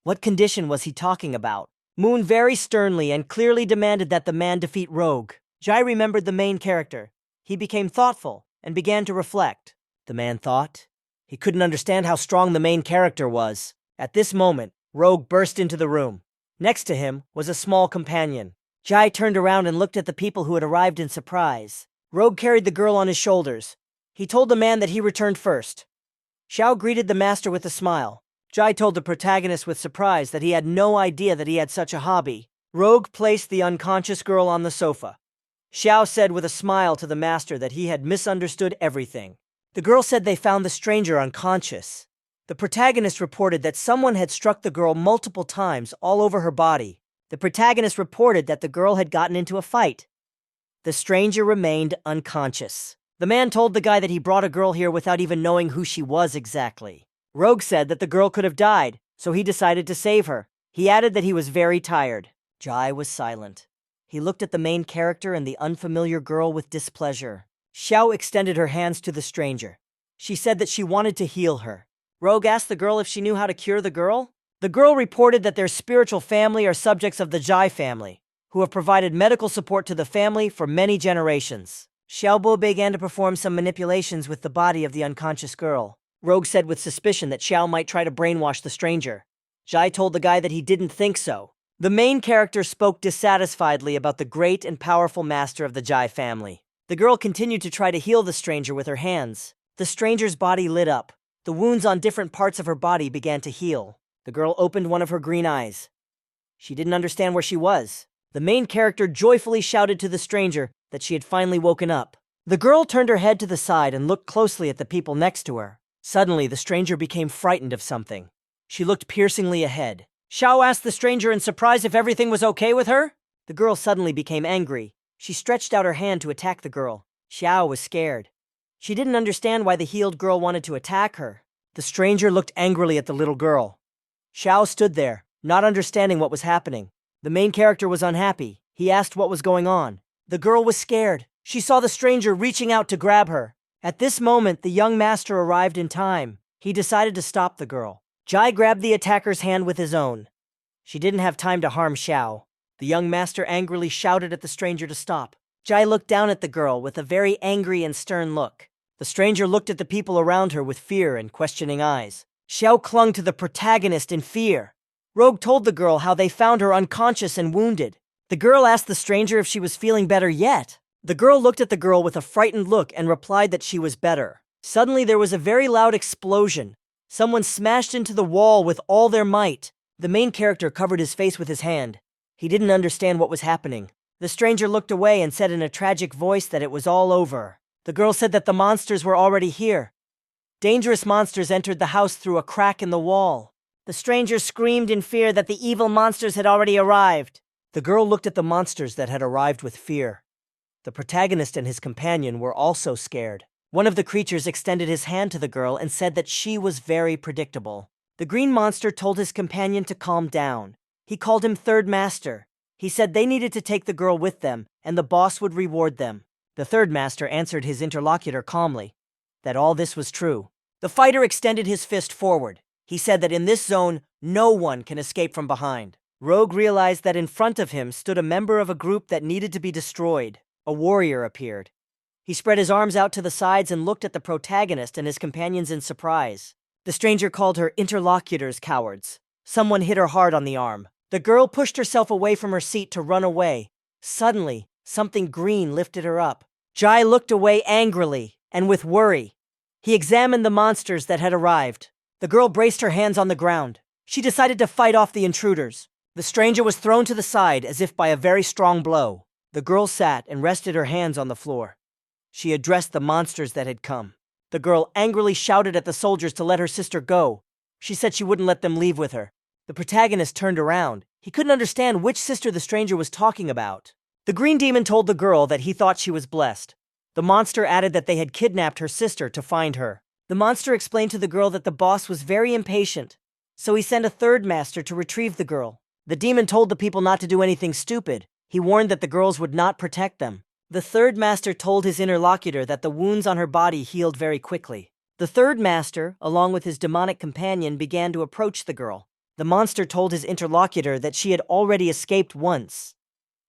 what condition was he talking about? Moon very sternly and clearly demanded that the man defeat Rogue. Jai remembered the main character. He became thoughtful and began to reflect. The man thought. He couldn't understand how strong the main character was. At this moment, Rogue burst into the room. Next to him was a small companion. Jai turned around and looked at the people who had arrived in surprise. Rogue carried the girl on his shoulders. He told the man that he returned first. Xiao greeted the master with a smile. Jai told the protagonist with surprise that he had no idea that he had such a hobby. Rogue placed the unconscious girl on the sofa. Xiao said with a smile to the master that he had misunderstood everything. The girl said they found the stranger unconscious. The protagonist reported that someone had struck the girl multiple times all over her body. The protagonist reported that the girl had gotten into a fight. The stranger remained unconscious. The man told the guy that he brought a girl here without even knowing who she was exactly. Rogue said that the girl could have died, so he decided to save her. He added that he was very tired. Jai was silent. He looked at the main character and the unfamiliar girl with displeasure. Xiao extended her hands to the stranger. She said that she wanted to heal her. Rogue asked the girl if she knew how to cure the girl. The girl reported that their spiritual family are subjects of the Jai family, who have provided medical support to the family for many generations. Xiaobo began to perform some manipulations with the body of the unconscious girl. Rogue said with suspicion that Xiao might try to brainwash the stranger. Jai told the guy that he didn't think so. The main character spoke dissatisfiedly about the great and powerful master of the Jai family. The girl continued to try to heal the stranger with her hands. The stranger's body lit up. The wounds on different parts of her body began to heal. The girl opened one of her green eyes. She didn't understand where she was. The main character joyfully shouted to the stranger that she had finally woken up. The girl turned her head to the side and looked closely at the people next to her. Suddenly, the stranger became frightened of something. She looked piercingly ahead. Xiao asked the stranger in surprise if everything was okay with her. The girl suddenly became angry. She stretched out her hand to attack the girl. Xiao was scared. She didn't understand why the healed girl wanted to attack her. The stranger looked angrily at the little girl. Xiao stood there, not understanding what was happening. The main character was unhappy. He asked what was going on. The girl was scared. She saw the stranger reaching out to grab her. At this moment, the young master arrived in time. He decided to stop the girl. Jai grabbed the attacker's hand with his own. She didn't have time to harm Xiao. The young master angrily shouted at the stranger to stop. Jai looked down at the girl with a very angry and stern look. The stranger looked at the people around her with fear and questioning eyes. Xiao clung to the protagonist in fear. Rogue told the girl how they found her unconscious and wounded. The girl asked the stranger if she was feeling better yet. The girl looked at the girl with a frightened look and replied that she was better. Suddenly there was a very loud explosion. Someone smashed into the wall with all their might. The main character covered his face with his hand. He didn't understand what was happening. The stranger looked away and said in a tragic voice that it was all over. The girl said that the monsters were already here. Dangerous monsters entered the house through a crack in the wall. The stranger screamed in fear that the evil monsters had already arrived. The girl looked at the monsters that had arrived with fear. The protagonist and his companion were also scared. One of the creatures extended his hand to the girl and said that she was very predictable. The green monster told his companion to calm down. He called him Third Master. He said they needed to take the girl with them, and the boss would reward them. The Third Master answered his interlocutor calmly that all this was true. The fighter extended his fist forward. He said that in this zone, No one can escape from behind. Rogue realized that in front of him stood a member of a group that needed to be destroyed. A warrior appeared. He spread his arms out to the sides and looked at the protagonist and his companions in surprise. The stranger called her interlocutors cowards. Someone hit her hard on the arm. The girl pushed herself away from her seat to run away. Suddenly, something green lifted her up. Jai looked away angrily and with worry. He examined the monsters that had arrived. The girl braced her hands on the ground. She decided to fight off the intruders. The stranger was thrown to the side as if by a very strong blow. The girl sat and rested her hands on the floor. She addressed the monsters that had come. The girl angrily shouted at the soldiers to let her sister go. She said she wouldn't let them leave with her. The protagonist turned around. He couldn't understand which sister the stranger was talking about. The green demon told the girl that he thought she was blessed. The monster added that they had kidnapped her sister to find her. The monster explained to the girl that the boss was very impatient, so he sent a third master to retrieve the girl. The demon told the people not to do anything stupid. He warned that the girls would not protect them. The third master told his interlocutor that the wounds on her body healed very quickly. The third master, along with his demonic companion, began to approach the girl. The monster told his interlocutor that she had already escaped once.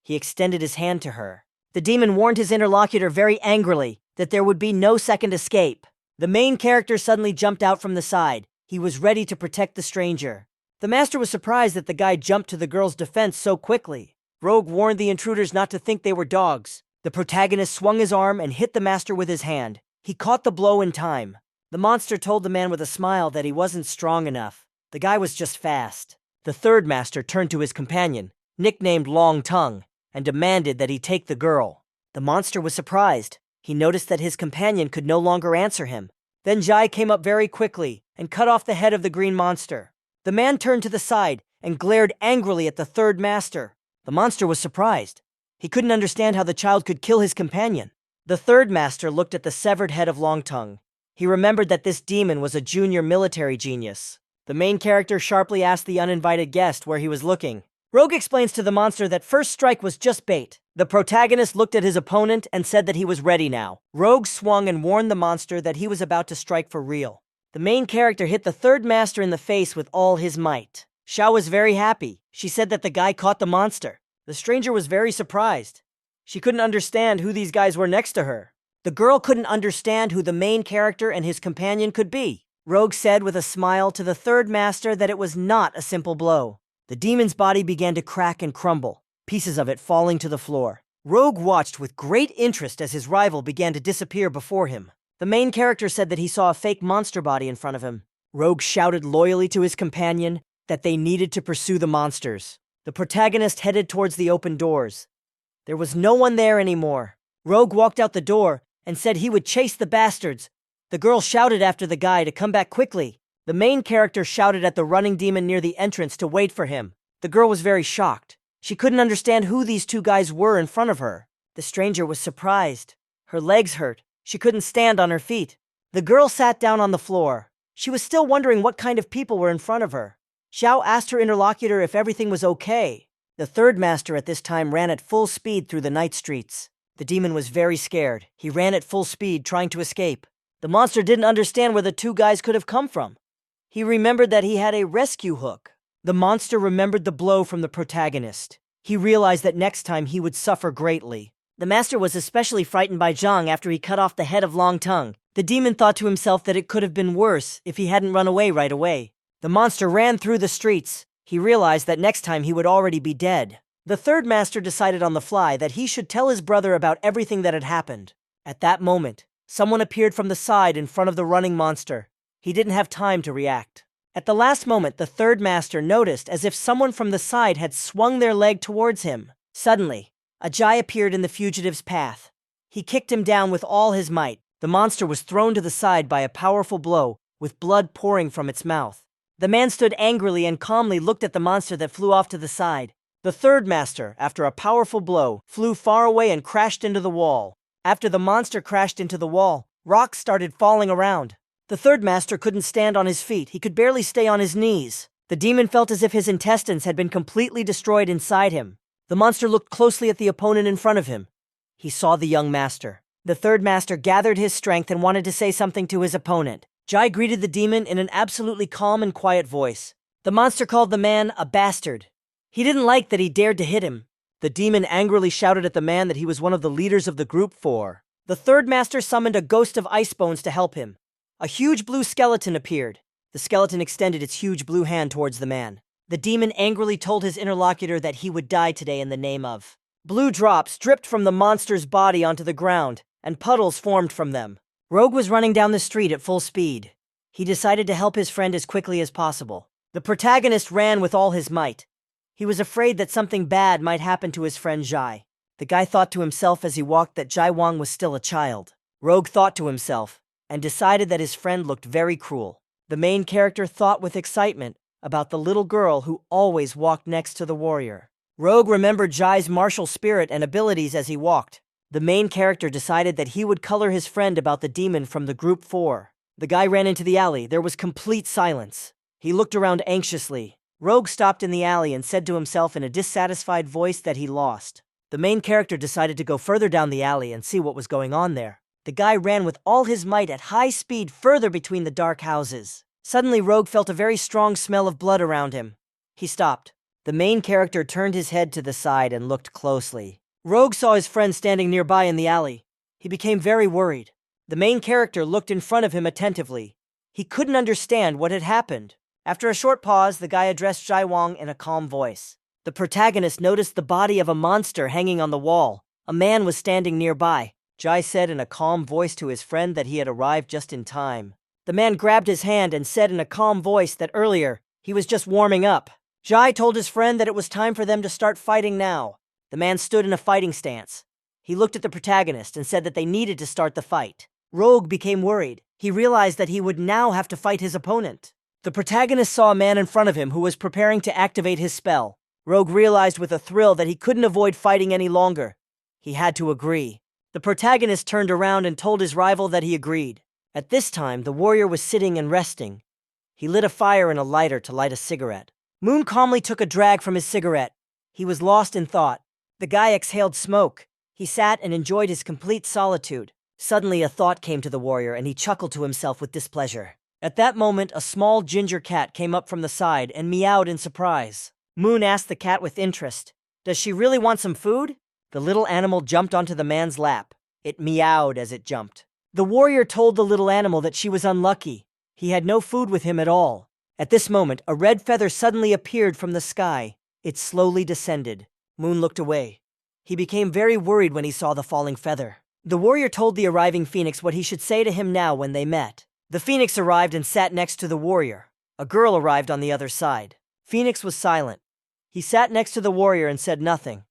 He extended his hand to her. The demon warned his interlocutor very angrily that there would be no second escape. The main character suddenly jumped out from the side. He was ready to protect the stranger. The master was surprised that the guy jumped to the girl's defense so quickly. Rogue warned the intruders not to think they were dogs. The protagonist swung his arm and hit the master with his hand. He caught the blow in time. The monster told the man with a smile that he wasn't strong enough. The guy was just fast. The third master turned to his companion, nicknamed Long Tongue, and demanded that he take the girl. The monster was surprised. He noticed that his companion could no longer answer him. Then Jai came up very quickly and cut off the head of the green monster. The man turned to the side and glared angrily at the third master. The monster was surprised. He couldn't understand how the child could kill his companion. The third master looked at the severed head of Long Tongue. He remembered that this demon was a junior military genius. The main character sharply asked the uninvited guest where he was looking. Rogue explains to the monster that first strike was just bait. The protagonist looked at his opponent and said that he was ready now. Rogue swung and warned the monster that he was about to strike for real. The main character hit the third master in the face with all his might. Xiao was very happy. She said that the guy caught the monster. The stranger was very surprised. She couldn't understand who these guys were next to her. The girl couldn't understand who the main character and his companion could be. Rogue said with a smile to the third master that it was not a simple blow. The demon's body began to crack and crumble, pieces of it falling to the floor. Rogue watched with great interest as his rival began to disappear before him. The main character said that he saw a fake monster body in front of him. Rogue shouted loyally to his companion that they needed to pursue the monsters. The protagonist headed towards the open doors. There was no one there anymore. Rogue walked out the door and said he would chase the bastards. The girl shouted after the guy to come back quickly. The main character shouted at the running demon near the entrance to wait for him. The girl was very shocked. She couldn't understand who these two guys were in front of her. The stranger was surprised. Her legs hurt. She couldn't stand on her feet. The girl sat down on the floor. She was still wondering what kind of people were in front of her. Xiao asked her interlocutor if everything was okay. The third master at this time ran at full speed through the night streets. The demon was very scared. He ran at full speed, trying to escape. The monster didn't understand where the two guys could have come from. He remembered that he had a rescue hook. The monster remembered the blow from the protagonist. He realized that next time he would suffer greatly. The master was especially frightened by Zhang after he cut off the head of Long Tongue. The demon thought to himself that it could have been worse if he hadn't run away right away. The monster ran through the streets. He realized that next time he would already be dead. The third master decided on the fly that he should tell his brother about everything that had happened. At that moment, someone appeared from the side in front of the running monster. He didn't have time to react. At the last moment, the third master noticed as if someone from the side had swung their leg towards him. Suddenly, Ajay appeared in the fugitive's path. He kicked him down with all his might. The monster was thrown to the side by a powerful blow, with blood pouring from its mouth. The man stood angrily and calmly looked at the monster that flew off to the side. The third master, after a powerful blow, flew far away and crashed into the wall. After the monster crashed into the wall, rocks started falling around. The third master couldn't stand on his feet. He could barely stay on his knees. The demon felt as if his intestines had been completely destroyed inside him. The monster looked closely at the opponent in front of him. He saw the young master. The third master gathered his strength and wanted to say something to his opponent. Jai greeted the demon in an absolutely calm and quiet voice. The monster called the man a bastard. He didn't like that he dared to hit him. The demon angrily shouted at the man that he was one of the leaders of the group 4. The third master summoned a ghost of ice bones to help him. A huge blue skeleton appeared. The skeleton extended its huge blue hand towards the man. The demon angrily told his interlocutor that he would die today in the name of. Blue drops dripped from the monster's body onto the ground, and puddles formed from them. Rogue was running down the street at full speed. He decided to help his friend as quickly as possible. The protagonist ran with all his might. He was afraid that something bad might happen to his friend Jai. The guy thought to himself as he walked that Jai Wang was still a child. Rogue thought to himself, and decided that his friend looked very cruel. The main character thought with excitement about the little girl who always walked next to the warrior. Rogue remembered Jai's martial spirit and abilities as he walked. The main character decided that he would color his friend about the demon from the group 4. The guy ran into the alley. There was complete silence. He looked around anxiously. Rogue stopped in the alley and said to himself in a dissatisfied voice that he lost. The main character decided to go further down the alley and see what was going on there. The guy ran with all his might at high speed further between the dark houses. Suddenly, Rogue felt a very strong smell of blood around him. He stopped. The main character turned his head to the side and looked closely. Rogue saw his friend standing nearby in the alley. He became very worried. The main character looked in front of him attentively. He couldn't understand what had happened. After a short pause, the guy addressed Jai Wang in a calm voice. The protagonist noticed the body of a monster hanging on the wall. A man was standing nearby. Jai said in a calm voice to his friend that he had arrived just in time. The man grabbed his hand and said in a calm voice that earlier, he was just warming up. Jai told his friend that it was time for them to start fighting now. The man stood in a fighting stance. He looked at the protagonist and said that they needed to start the fight. Rogue became worried. He realized that he would now have to fight his opponent. The protagonist saw a man in front of him who was preparing to activate his spell. Rogue realized with a thrill that he couldn't avoid fighting any longer. He had to agree. The protagonist turned around and told his rival that he agreed. At this time, the warrior was sitting and resting. He lit a fire in a lighter to light a cigarette. Moon calmly took a drag from his cigarette. He was lost in thought. The guy exhaled smoke. He sat and enjoyed his complete solitude. Suddenly, a thought came to the warrior, and he chuckled to himself with displeasure. At that moment, a small ginger cat came up from the side and meowed in surprise. Moon asked the cat with interest, "Does she really want some food?" The little animal jumped onto the man's lap. It meowed as it jumped. The warrior told the little animal that she was unlucky. He had no food with him at all. At this moment, a red feather suddenly appeared from the sky. It slowly descended. Moon looked away. He became very worried when he saw the falling feather. The warrior told the arriving phoenix what he should say to him now when they met. The phoenix arrived and sat next to the warrior. A girl arrived on the other side. Phoenix was silent. He sat next to the warrior and said nothing.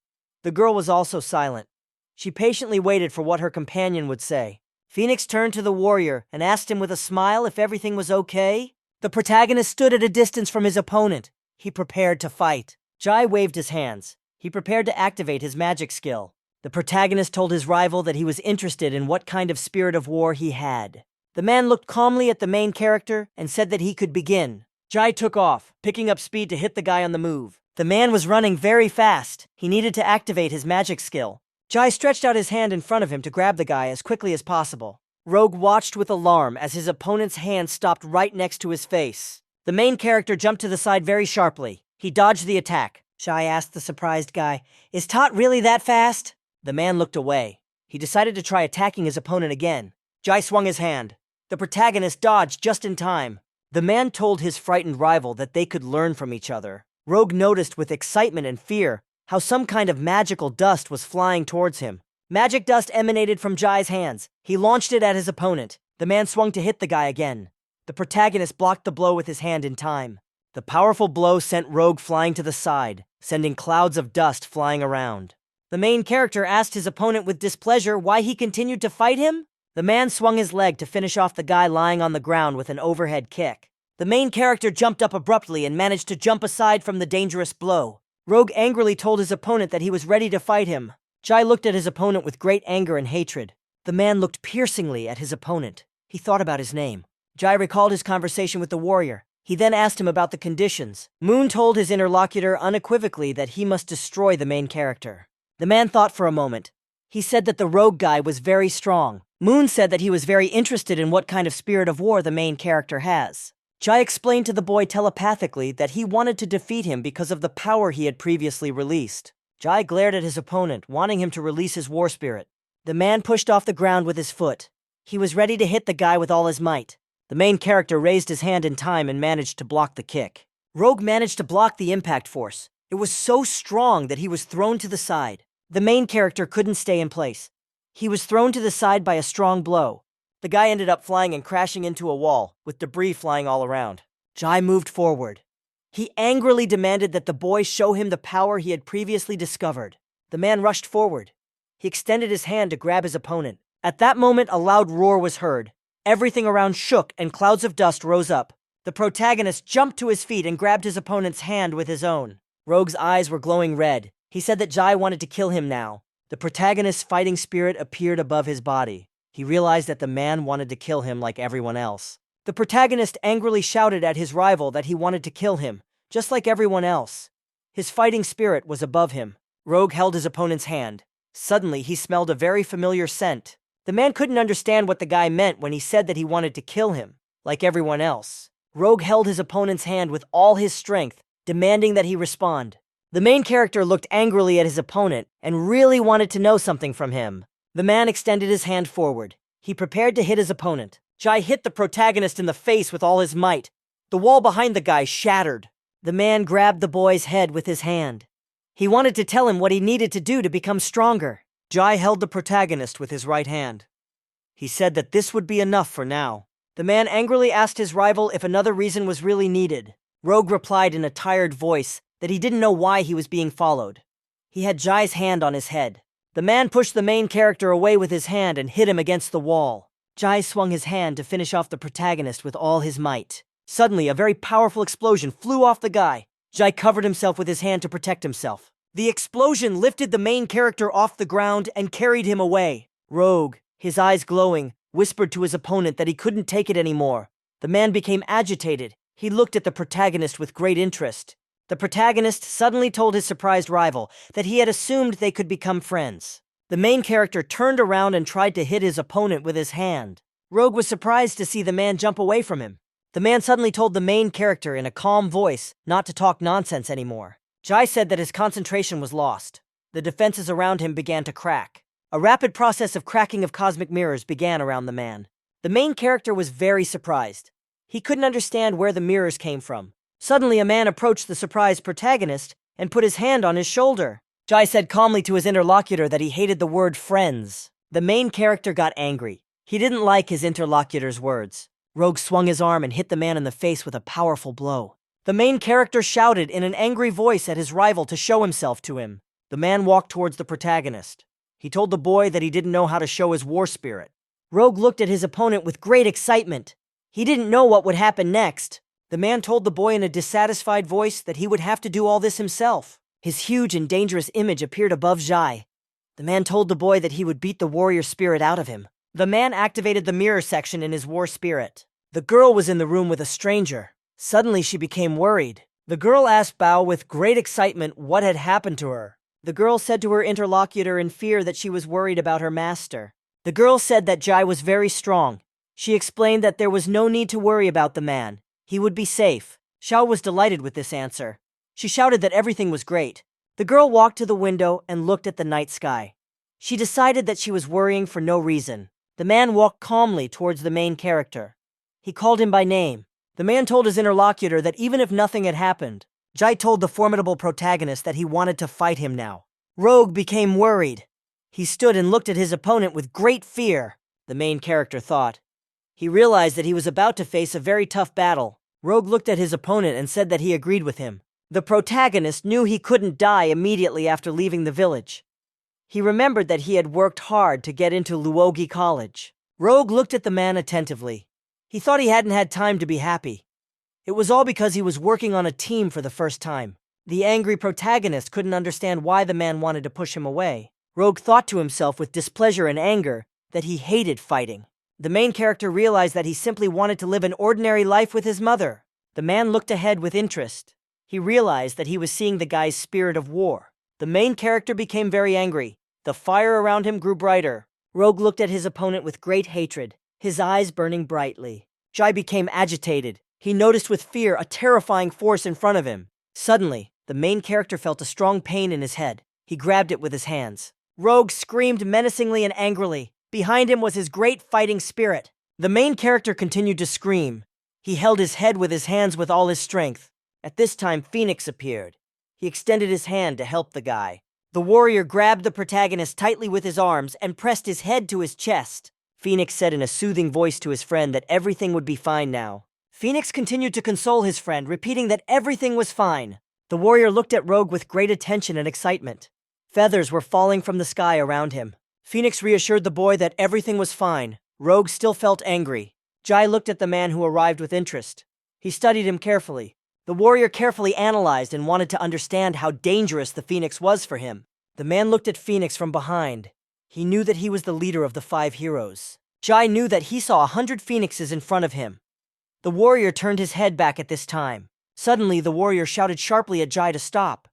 The girl was also silent. She patiently waited for what her companion would say. Phoenix turned to the warrior and asked him with a smile if everything was okay. The protagonist stood at a distance from his opponent. He prepared to fight. Jai waved his hands. He prepared to activate his magic skill. The protagonist told his rival that he was interested in what kind of spirit of war he had. The man looked calmly at the main character and said that he could begin. Jai took off, picking up speed to hit the guy on the move. The man was running very fast. He needed to activate his magic skill. Jai stretched out his hand in front of him to grab the guy as quickly as possible. Rogue watched with alarm as his opponent's hand stopped right next to his face. The main character jumped to the side very sharply. He dodged the attack. Jai asked the surprised guy, "Is Tot really that fast?" The man looked away. He decided to try attacking his opponent again. Jai swung his hand. The protagonist dodged just in time. The man told his frightened rival that they could learn from each other. Rogue noticed with excitement and fear how some kind of magical dust was flying towards him. Magic dust emanated from Jai's hands. He launched it at his opponent. The man swung to hit the guy again. The protagonist blocked the blow with his hand in time. The powerful blow sent Rogue flying to the side, sending clouds of dust flying around. The main character asked his opponent with displeasure why he continued to fight him. The man swung his leg to finish off the guy lying on the ground with an overhead kick. The main character jumped up abruptly and managed to jump aside from the dangerous blow. Rogue angrily told his opponent that he was ready to fight him. Jai looked at his opponent with great anger and hatred. The man looked piercingly at his opponent. He thought about his name. Jai recalled his conversation with the warrior. He then asked him about the conditions. Moon told his interlocutor unequivocally that he must destroy the main character. The man thought for a moment. He said that the rogue guy was very strong. Moon said that he was very interested in what kind of spirit of war the main character has. Jai explained to the boy telepathically that he wanted to defeat him because of the power he had previously released. Jai glared at his opponent, wanting him to release his war spirit. The man pushed off the ground with his foot. He was ready to hit the guy with all his might. The main character raised his hand in time and managed to block the kick. Rogue managed to block the impact force. It was so strong that he was thrown to the side. The main character couldn't stay in place. He was thrown to the side by a strong blow. The guy ended up flying and crashing into a wall, with debris flying all around. Jai moved forward. He angrily demanded that the boy show him the power he had previously discovered. The man rushed forward. He extended his hand to grab his opponent. At that moment, a loud roar was heard. Everything around shook and clouds of dust rose up. The protagonist jumped to his feet and grabbed his opponent's hand with his own. Rogue's eyes were glowing red. He said that Jai wanted to kill him now. The protagonist's fighting spirit appeared above his body. He realized that the man wanted to kill him like everyone else. The protagonist angrily shouted at his rival that he wanted to kill him, just like everyone else. His fighting spirit was above him. Rogue held his opponent's hand. Suddenly, he smelled a very familiar scent. The man couldn't understand what the guy meant when he said that he wanted to kill him, like everyone else. Rogue held his opponent's hand with all his strength, demanding that he respond. The main character looked angrily at his opponent and really wanted to know something from him. The man extended his hand forward. He prepared to hit his opponent. Jai hit the protagonist in the face with all his might. The wall behind the guy shattered. The man grabbed the boy's head with his hand. He wanted to tell him what he needed to do to become stronger. Jai held the protagonist with his right hand. He said that this would be enough for now. The man angrily asked his rival if another reason was really needed. Rogue replied in a tired voice that he didn't know why he was being followed. He had Jai's hand on his head. The man pushed the main character away with his hand and hit him against the wall. Jai swung his hand to finish off the protagonist with all his might. Suddenly, a very powerful explosion flew off the guy. Jai covered himself with his hand to protect himself. The explosion lifted the main character off the ground and carried him away. Rogue, his eyes glowing, whispered to his opponent that he couldn't take it anymore. The man became agitated. He looked at the protagonist with great interest. The protagonist suddenly told his surprised rival that he had assumed they could become friends. The main character turned around and tried to hit his opponent with his hand. Rogue was surprised to see the man jump away from him. The man suddenly told the main character in a calm voice not to talk nonsense anymore. Jai said that his concentration was lost. The defenses around him began to crack. A rapid process of cracking of cosmic mirrors began around the man. The main character was very surprised. He couldn't understand where the mirrors came from. Suddenly, a man approached the surprised protagonist and put his hand on his shoulder. Jai said calmly to his interlocutor that he hated the word friends. The main character got angry. He didn't like his interlocutor's words. Rogue swung his arm and hit the man in the face with a powerful blow. The main character shouted in an angry voice at his rival to show himself to him. The man walked towards the protagonist. He told the boy that he didn't know how to show his war spirit. Rogue looked at his opponent with great excitement. He didn't know what would happen next. The man told the boy in a dissatisfied voice that he would have to do all this himself. His huge and dangerous image appeared above Jai. The man told the boy that he would beat the warrior spirit out of him. The man activated the mirror section in his war spirit. The girl was in the room with a stranger. Suddenly she became worried. The girl asked Bao with great excitement what had happened to her. The girl said to her interlocutor in fear that she was worried about her master. The girl said that Jai was very strong. She explained that there was no need to worry about the man. He would be safe. Xiao was delighted with this answer. She shouted that everything was great. The girl walked to the window and looked at the night sky. She decided that she was worrying for no reason. The man walked calmly towards the main character. He called him by name. The man told his interlocutor that even if nothing had happened, Jai told the formidable protagonist that he wanted to fight him now. Rogue became worried. He stood and looked at his opponent with great fear, the main character thought. He realized that he was about to face a very tough battle. Rogue looked at his opponent and said that he agreed with him. The protagonist knew he couldn't die immediately after leaving the village. He remembered that he had worked hard to get into Luogi College. Rogue looked at the man attentively. He thought he hadn't had time to be happy. It was all because he was working on a team for the first time. The angry protagonist couldn't understand why the man wanted to push him away. Rogue thought to himself with displeasure and anger that he hated fighting. The main character realized that he simply wanted to live an ordinary life with his mother. The man looked ahead with interest. He realized that he was seeing the guy's spirit of war. The main character became very angry. The fire around him grew brighter. Rogue looked at his opponent with great hatred, his eyes burning brightly. Jai became agitated. He noticed with fear a terrifying force in front of him. Suddenly, the main character felt a strong pain in his head. He grabbed it with his hands. Rogue screamed menacingly and angrily. Behind him was his great fighting spirit. The main character continued to scream. He held his head with his hands with all his strength. At this time, Phoenix appeared. He extended his hand to help the guy. The warrior grabbed the protagonist tightly with his arms and pressed his head to his chest. Phoenix said in a soothing voice to his friend that everything would be fine now. Phoenix continued to console his friend, repeating that everything was fine. The warrior looked at Rogue with great attention and excitement. Feathers were falling from the sky around him. Phoenix reassured the boy that everything was fine. Rogue still felt angry. Jai looked at the man who arrived with interest. He studied him carefully. The warrior carefully analyzed and wanted to understand how dangerous the Phoenix was for him. The man looked at Phoenix from behind. He knew that he was the leader of the 5 heroes. Jai knew that he saw 100 phoenixes in front of him. The warrior turned his head back at this time. Suddenly, the warrior shouted sharply at Jai to stop.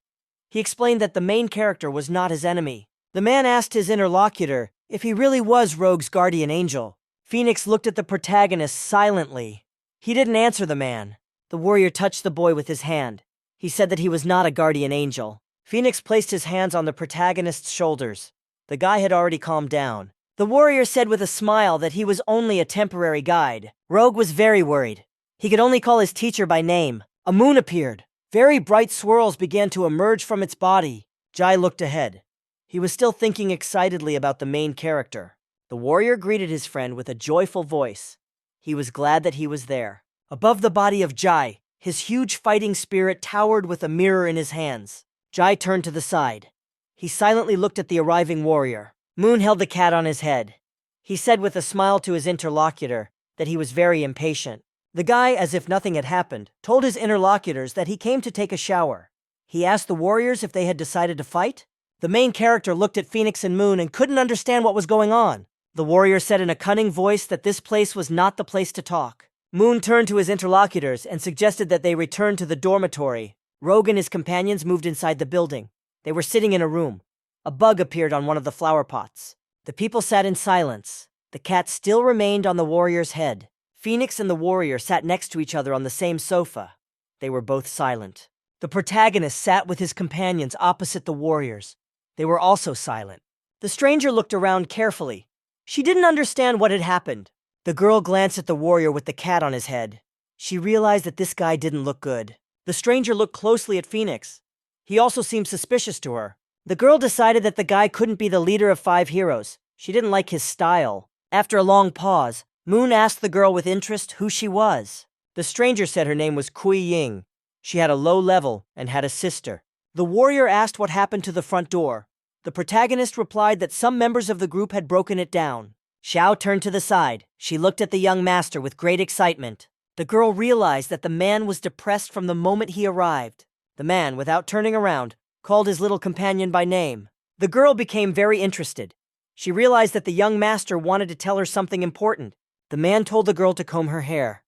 He explained that the main character was not his enemy. The man asked his interlocutor if he really was Rogue's guardian angel. Phoenix looked at the protagonist silently. He didn't answer the man. The warrior touched the boy with his hand. He said that he was not a guardian angel. Phoenix placed his hands on the protagonist's shoulders. The guy had already calmed down. The warrior said with a smile that he was only a temporary guide. Rogue was very worried. He could only call his teacher by name. A moon appeared. Very bright swirls began to emerge from its body. Jai looked ahead. He was still thinking excitedly about the main character. The warrior greeted his friend with a joyful voice. He was glad that he was there. Above the body of Jai, his huge fighting spirit towered with a mirror in his hands. Jai turned to the side. He silently looked at the arriving warrior. Moon held the cat on his head. He said with a smile to his interlocutor that he was very impatient. The guy, as if nothing had happened, told his interlocutors that he came to take a shower. He asked the warriors if they had decided to fight. The main character looked at Phoenix and Moon and couldn't understand what was going on. The warrior said in a cunning voice that this place was not the place to talk. Moon turned to his interlocutors and suggested that they return to the dormitory. Rogue and his companions moved inside the building. They were sitting in a room. A bug appeared on one of the flower pots. The people sat in silence. The cat still remained on the warrior's head. Phoenix and the warrior sat next to each other on the same sofa. They were both silent. The protagonist sat with his companions opposite the warriors. They were also silent. The stranger looked around carefully. She didn't understand what had happened. The girl glanced at the warrior with the cat on his head. She realized that this guy didn't look good. The stranger looked closely at Phoenix. He also seemed suspicious to her. The girl decided that the guy couldn't be the leader of 5 heroes. She didn't like his style. After a long pause, Moon asked the girl with interest who she was. The stranger said her name was Kui Ying. She had a low level and had a sister. The warrior asked what happened to the front door. The protagonist replied that some members of the group had broken it down. Xiao turned to the side. She looked at the young master with great excitement. The girl realized that the man was depressed from the moment he arrived. The man, without turning around, called his little companion by name. The girl became very interested. She realized that the young master wanted to tell her something important. The man told the girl to comb her hair.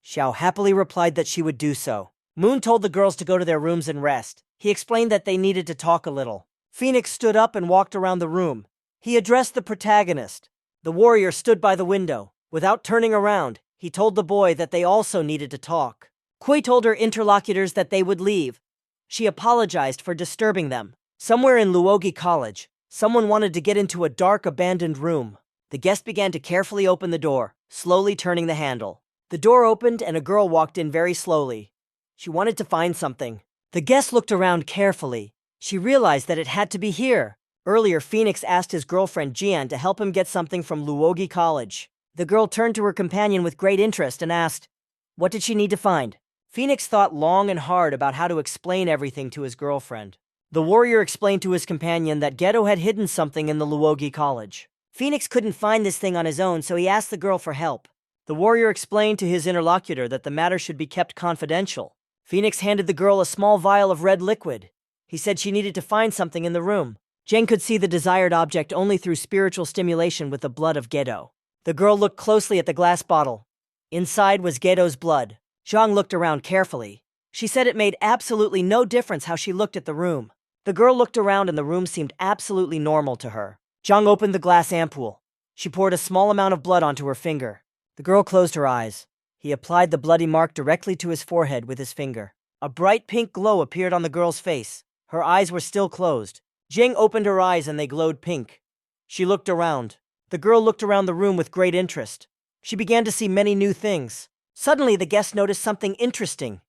Xiao happily replied that she would do so. Moon told the girls to go to their rooms and rest. He explained that they needed to talk a little. Phoenix stood up and walked around the room. He addressed the protagonist. The warrior stood by the window. Without turning around, he told the boy that they also needed to talk. Kui told her interlocutors that they would leave. She apologized for disturbing them. Somewhere in Luogi College, someone wanted to get into a dark, abandoned room. The guest began to carefully open the door, slowly turning the handle. The door opened and a girl walked in very slowly. She wanted to find something. The guest looked around carefully. She realized that it had to be here. Earlier, Phoenix asked his girlfriend Jian to help him get something from Luogi College. The girl turned to her companion with great interest and asked, what did she need to find? Phoenix thought long and hard about how to explain everything to his girlfriend. The warrior explained to his companion that Geto had hidden something in the Luogi College. Phoenix couldn't find this thing on his own, so he asked the girl for help. The warrior explained to his interlocutor that the matter should be kept confidential. Phoenix handed the girl a small vial of red liquid. He said she needed to find something in the room. Jane could see the desired object only through spiritual stimulation with the blood of Geto. The girl looked closely at the glass bottle. Inside was Geto's blood. Zhang looked around carefully. She said it made absolutely no difference how she looked at the room. The girl looked around and the room seemed absolutely normal to her. Zhang opened the glass ampoule. She poured a small amount of blood onto her finger. The girl closed her eyes. He applied the bloody mark directly to his forehead with his finger. A bright pink glow appeared on the girl's face. Her eyes were still closed. Jing opened her eyes and they glowed pink. She looked around. The girl looked around the room with great interest. She began to see many new things. Suddenly, the guest noticed something interesting.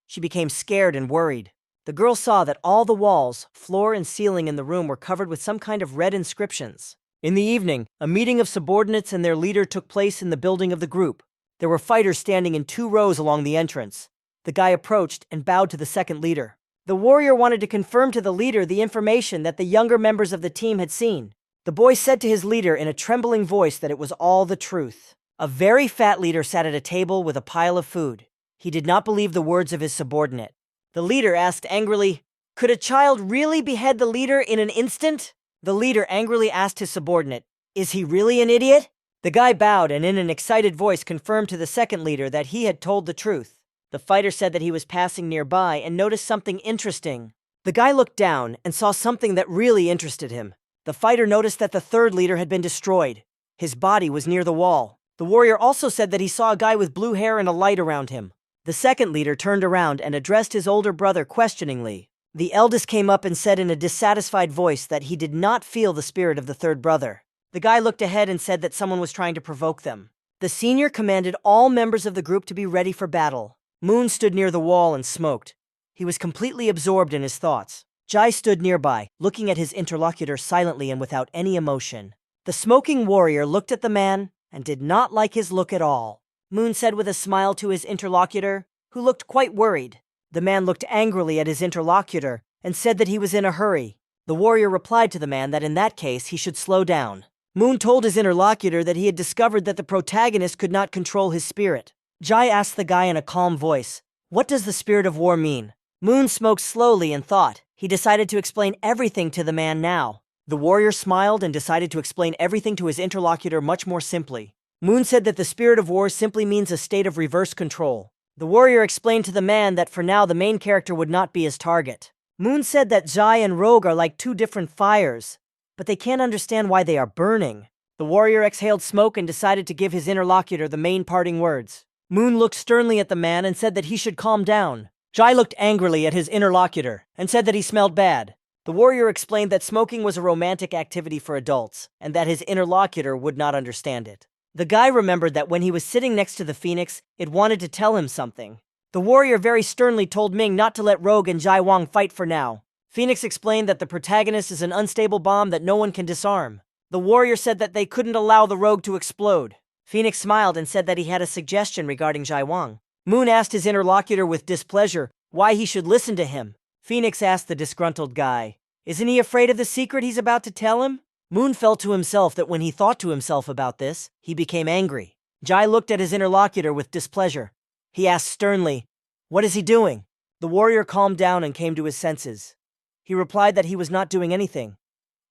She became scared and worried. The girl saw that all the walls, floor, and ceiling in the room were covered with some kind of red inscriptions. In the evening, a meeting of subordinates and their leader took place in the building of the group. There were fighters standing in 2 rows along the entrance. The guy approached and bowed to the second leader. The warrior wanted to confirm to the leader the information that the younger members of the team had seen. The boy said to his leader in a trembling voice that it was all the truth. A very fat leader sat at a table with a pile of food. He did not believe the words of his subordinate. The leader asked angrily, "Could a child really behead the leader in an instant?" The leader angrily asked his subordinate, "Is he really an idiot?" The guy bowed and in an excited voice confirmed to the second leader that he had told the truth. The fighter said that he was passing nearby and noticed something interesting. The guy looked down and saw something that really interested him. The fighter noticed that the third leader had been destroyed. His body was near the wall. The warrior also said that he saw a guy with blue hair and a light around him. The second leader turned around and addressed his older brother questioningly. The eldest came up and said in a dissatisfied voice that he did not feel the spirit of the third brother. The guy looked ahead and said that someone was trying to provoke them. The senior commanded all members of the group to be ready for battle. Moon stood near the wall and smoked. He was completely absorbed in his thoughts. Jai stood nearby, looking at his interlocutor silently and without any emotion. The smoking warrior looked at the man and did not like his look at all. Moon said with a smile to his interlocutor, who looked quite worried. The man looked angrily at his interlocutor and said that he was in a hurry. The warrior replied to the man that in that case he should slow down. Moon told his interlocutor that he had discovered that the protagonist could not control his spirit. Jai asked the guy in a calm voice, "What does the spirit of war mean?" Moon smoked slowly and thought. He decided to explain everything to the man now. The warrior smiled and decided to explain everything to his interlocutor much more simply. Moon said that the spirit of war simply means a state of reverse control. The warrior explained to the man that for now the main character would not be his target. Moon said that Jai and Rogue are like 2 different fires, but they can't understand why they are burning. The warrior exhaled smoke and decided to give his interlocutor the main parting words. Moon looked sternly at the man and said that he should calm down. Jai looked angrily at his interlocutor and said that he smelled bad. The warrior explained that smoking was a romantic activity for adults and that his interlocutor would not understand it. The guy remembered that when he was sitting next to the phoenix, it wanted to tell him something. The warrior very sternly told Ming not to let Rogue and Jai Wang fight for now. Phoenix explained that the protagonist is an unstable bomb that no one can disarm. The warrior said that they couldn't allow the rogue to explode. Phoenix smiled and said that he had a suggestion regarding Jai Wang. Moon asked his interlocutor with displeasure why he should listen to him. Phoenix asked the disgruntled guy, "Isn't he afraid of the secret he's about to tell him?" Moon felt to himself that when he thought to himself about this, he became angry. Jai looked at his interlocutor with displeasure. He asked sternly, "What is he doing?" The warrior calmed down and came to his senses. He replied that he was not doing anything.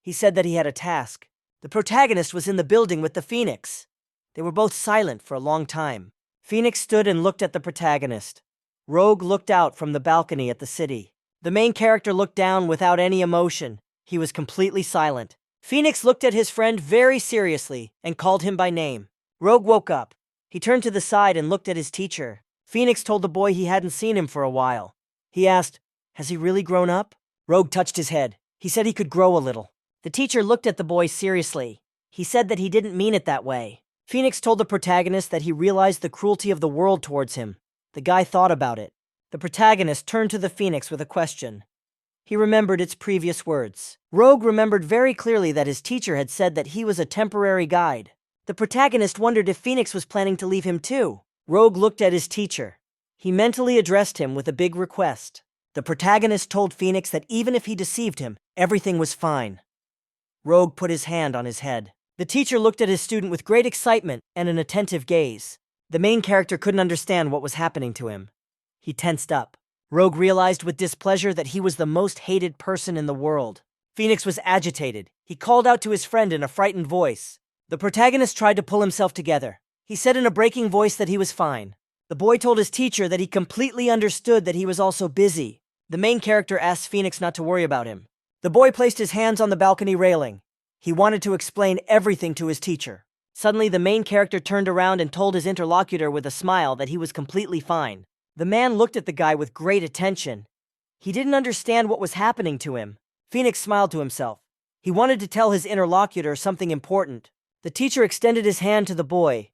He said that he had a task. The protagonist was in the building with the phoenix. They were both silent for a long time. Phoenix stood and looked at the protagonist. Rogue looked out from the balcony at the city. The main character looked down without any emotion. He was completely silent. Phoenix looked at his friend very seriously and called him by name. Rogue woke up. He turned to the side and looked at his teacher. Phoenix told the boy he hadn't seen him for a while. He asked, "Has he really grown up?" Rogue touched his head. He said he could grow a little. The teacher looked at the boy seriously. He said that he didn't mean it that way. Phoenix told the protagonist that he realized the cruelty of the world towards him. The guy thought about it. The protagonist turned to the phoenix with a question. He remembered its previous words. Rogue remembered very clearly that his teacher had said that he was a temporary guide. The protagonist wondered if Phoenix was planning to leave him too. Rogue looked at his teacher. He mentally addressed him with a big request. The protagonist told Phoenix that even if he deceived him, everything was fine. Rogue put his hand on his head. The teacher looked at his student with great excitement and an attentive gaze. The main character couldn't understand what was happening to him. He tensed up. Rogue realized with displeasure that he was the most hated person in the world. Phoenix was agitated. He called out to his friend in a frightened voice. The protagonist tried to pull himself together. He said in a breaking voice that he was fine. The boy told his teacher that he completely understood that he was also busy. The main character asked Phoenix not to worry about him. The boy placed his hands on the balcony railing. He wanted to explain everything to his teacher. Suddenly, the main character turned around and told his interlocutor with a smile that he was completely fine. The man looked at the guy with great attention. He didn't understand what was happening to him. Phoenix smiled to himself. He wanted to tell his interlocutor something important. The teacher extended his hand to the boy.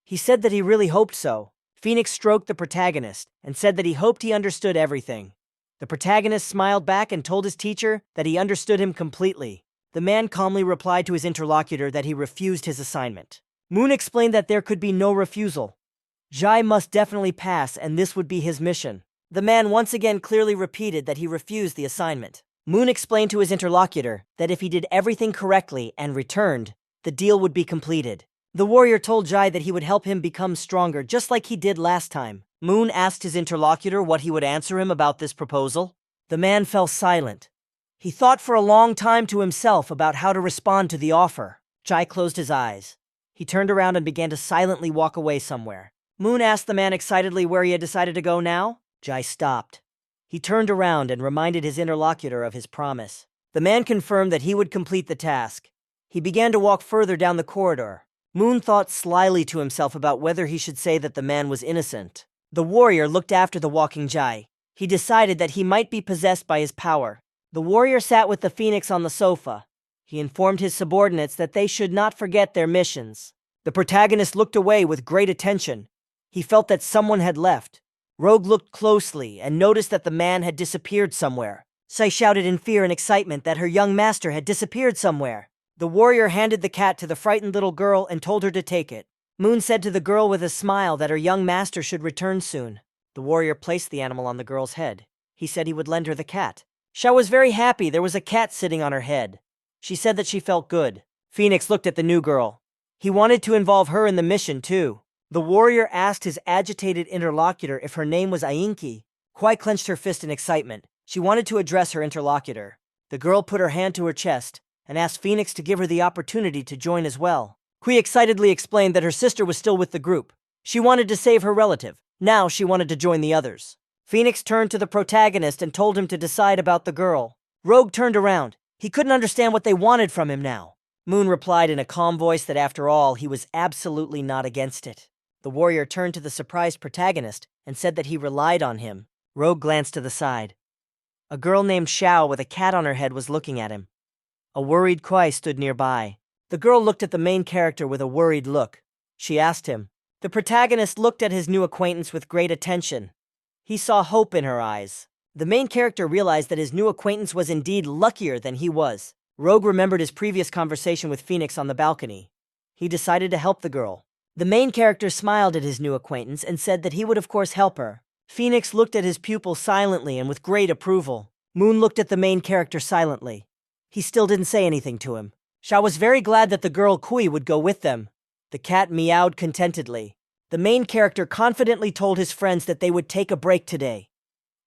He said that he really hoped so. Phoenix stroked the protagonist and said that he hoped he understood everything. The protagonist smiled back and told his teacher that he understood him completely. The man calmly replied to his interlocutor that he refused his assignment. Moon explained that there could be no refusal. Jai must definitely pass, and this would be his mission. The man once again clearly repeated that he refused the assignment. Moon explained to his interlocutor that if he did everything correctly and returned, the deal would be completed. The warrior told Jai that he would help him become stronger just like he did last time. Moon asked his interlocutor what he would answer him about this proposal. The man fell silent. He thought for a long time to himself about how to respond to the offer. Jai closed his eyes. He turned around and began to silently walk away somewhere. Moon asked the man excitedly where he had decided to go now. Jai stopped. He turned around and reminded his interlocutor of his promise. The man confirmed that he would complete the task. He began to walk further down the corridor. Moon thought slyly to himself about whether he should say that the man was innocent. The warrior looked after the walking Jai. He decided that he might be possessed by his power. The warrior sat with the phoenix on the sofa. He informed his subordinates that they should not forget their missions. The protagonist looked away with great attention. He felt that someone had left. Rogue looked closely and noticed that the man had disappeared somewhere. Sai shouted in fear and excitement that her young master had disappeared somewhere. The warrior handed the cat to the frightened little girl and told her to take it. Moon said to the girl with a smile that her young master should return soon. The warrior placed the animal on the girl's head. He said he would lend her the cat. Sha was very happy there was a cat sitting on her head. She said that she felt good. Phoenix looked at the new girl. He wanted to involve her in the mission too. The warrior asked his agitated interlocutor if her name was Ainki. Kwai clenched her fist in excitement. She wanted to address her interlocutor. The girl put her hand to her chest and asked Phoenix to give her the opportunity to join as well. Kui excitedly explained that her sister was still with the group. She wanted to save her relative. Now she wanted to join the others. Phoenix turned to the protagonist and told him to decide about the girl. Rogue turned around. He couldn't understand what they wanted from him now. Moon replied in a calm voice that after all, he was absolutely not against it. The warrior turned to the surprised protagonist and said that he relied on him. Rogue glanced to the side. A girl named Xiao with a cat on her head was looking at him. A worried Kuai stood nearby. The girl looked at the main character with a worried look. She asked him. The protagonist looked at his new acquaintance with great attention. He saw hope in her eyes. The main character realized that his new acquaintance was indeed luckier than he was. Rogue remembered his previous conversation with Phoenix on the balcony. He decided to help the girl. The main character smiled at his new acquaintance and said that he would of course help her. Phoenix looked at his pupil silently and with great approval. Moon looked at the main character silently. He still didn't say anything to him. Sha was very glad that the girl Kui would go with them. The cat meowed contentedly. The main character confidently told his friends that they would take a break today.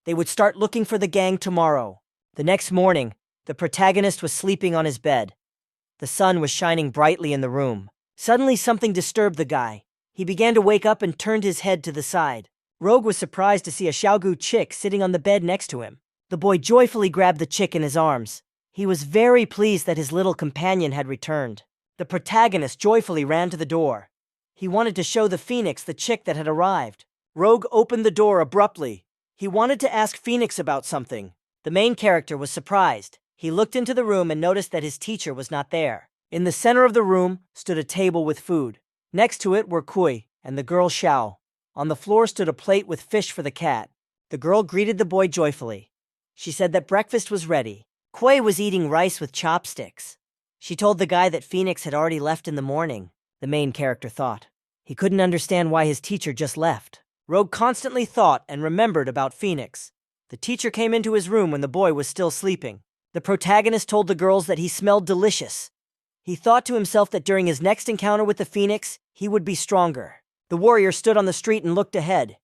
They would start looking for the gang tomorrow. The next morning, the protagonist was sleeping on his bed. The sun was shining brightly in the room. Suddenly something disturbed the guy. He began to wake up and turned his head to the side. Rogue was surprised to see a Xiaogu chick sitting on the bed next to him. The boy joyfully grabbed the chick in his arms. He was very pleased that his little companion had returned. The protagonist joyfully ran to the door. He wanted to show the Phoenix the chick that had arrived. Rogue opened the door abruptly. He wanted to ask Phoenix about something. The main character was surprised. He looked into the room and noticed that his teacher was not there. In the center of the room stood a table with food. Next to it were Kui and the girl Xiao. On the floor stood a plate with fish for the cat. The girl greeted the boy joyfully. She said that breakfast was ready. Kui was eating rice with chopsticks. She told the guy that Phoenix had already left in the morning. The main character thought. He couldn't understand why his teacher just left. Rogue constantly thought and remembered about Phoenix. The teacher came into his room when the boy was still sleeping. The protagonist told the girls that he smelled delicious. He thought to himself that during his next encounter with the Phoenix, he would be stronger. The warrior stood on the street and looked ahead.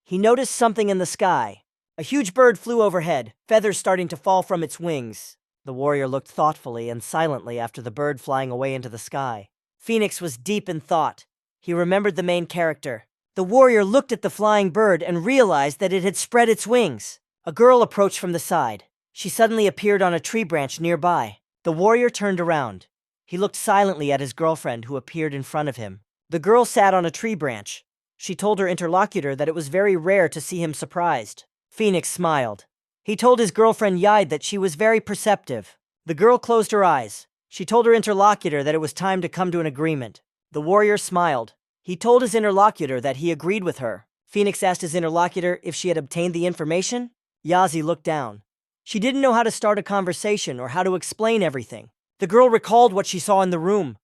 He noticed something in the sky. A huge bird flew overhead, feathers starting to fall from its wings. The warrior looked thoughtfully and silently after the bird flying away into the sky. Phoenix was deep in thought. He remembered the main character. The warrior looked at the flying bird and realized that it had spread its wings. A girl approached from the side. She suddenly appeared on a tree branch nearby. The warrior turned around. He looked silently at his girlfriend who appeared in front of him. The girl sat on a tree branch. She told her interlocutor that it was very rare to see him surprised. Phoenix smiled. He told his girlfriend Yide that she was very perceptive. The girl closed her eyes. She told her interlocutor that it was time to come to an agreement. The warrior smiled. He told his interlocutor that he agreed with her. Phoenix asked his interlocutor if she had obtained the information. Yazi looked down. She didn't know how to start a conversation or how to explain everything. The girl recalled what she saw in the room.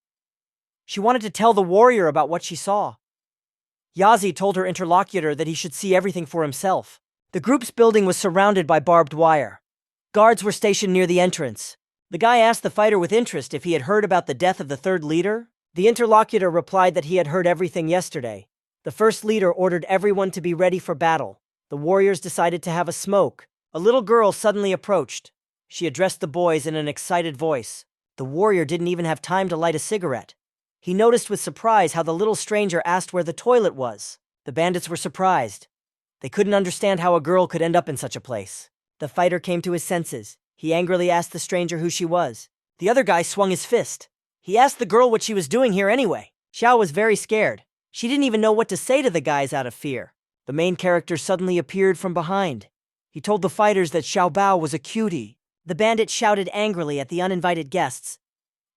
She wanted to tell the warrior about what she saw. Yazi told her interlocutor that he should see everything for himself. The group's building was surrounded by barbed wire. Guards were stationed near the entrance. The guy asked the fighter with interest if he had heard about the death of the third leader. The interlocutor replied that he had heard everything yesterday. The first leader ordered everyone to be ready for battle. The warriors decided to have a smoke. A little girl suddenly approached. She addressed the boys in an excited voice. The warrior didn't even have time to light a cigarette. He noticed with surprise how the little stranger asked where the toilet was. The bandits were surprised. They couldn't understand how a girl could end up in such a place. The fighter came to his senses. He angrily asked the stranger who she was. The other guy swung his fist. He asked the girl what she was doing here anyway. Xiao was very scared. She didn't even know what to say to the guys out of fear. The main character suddenly appeared from behind. He told the fighters that Xiao Bao was a cutie. The bandit shouted angrily at the uninvited guests.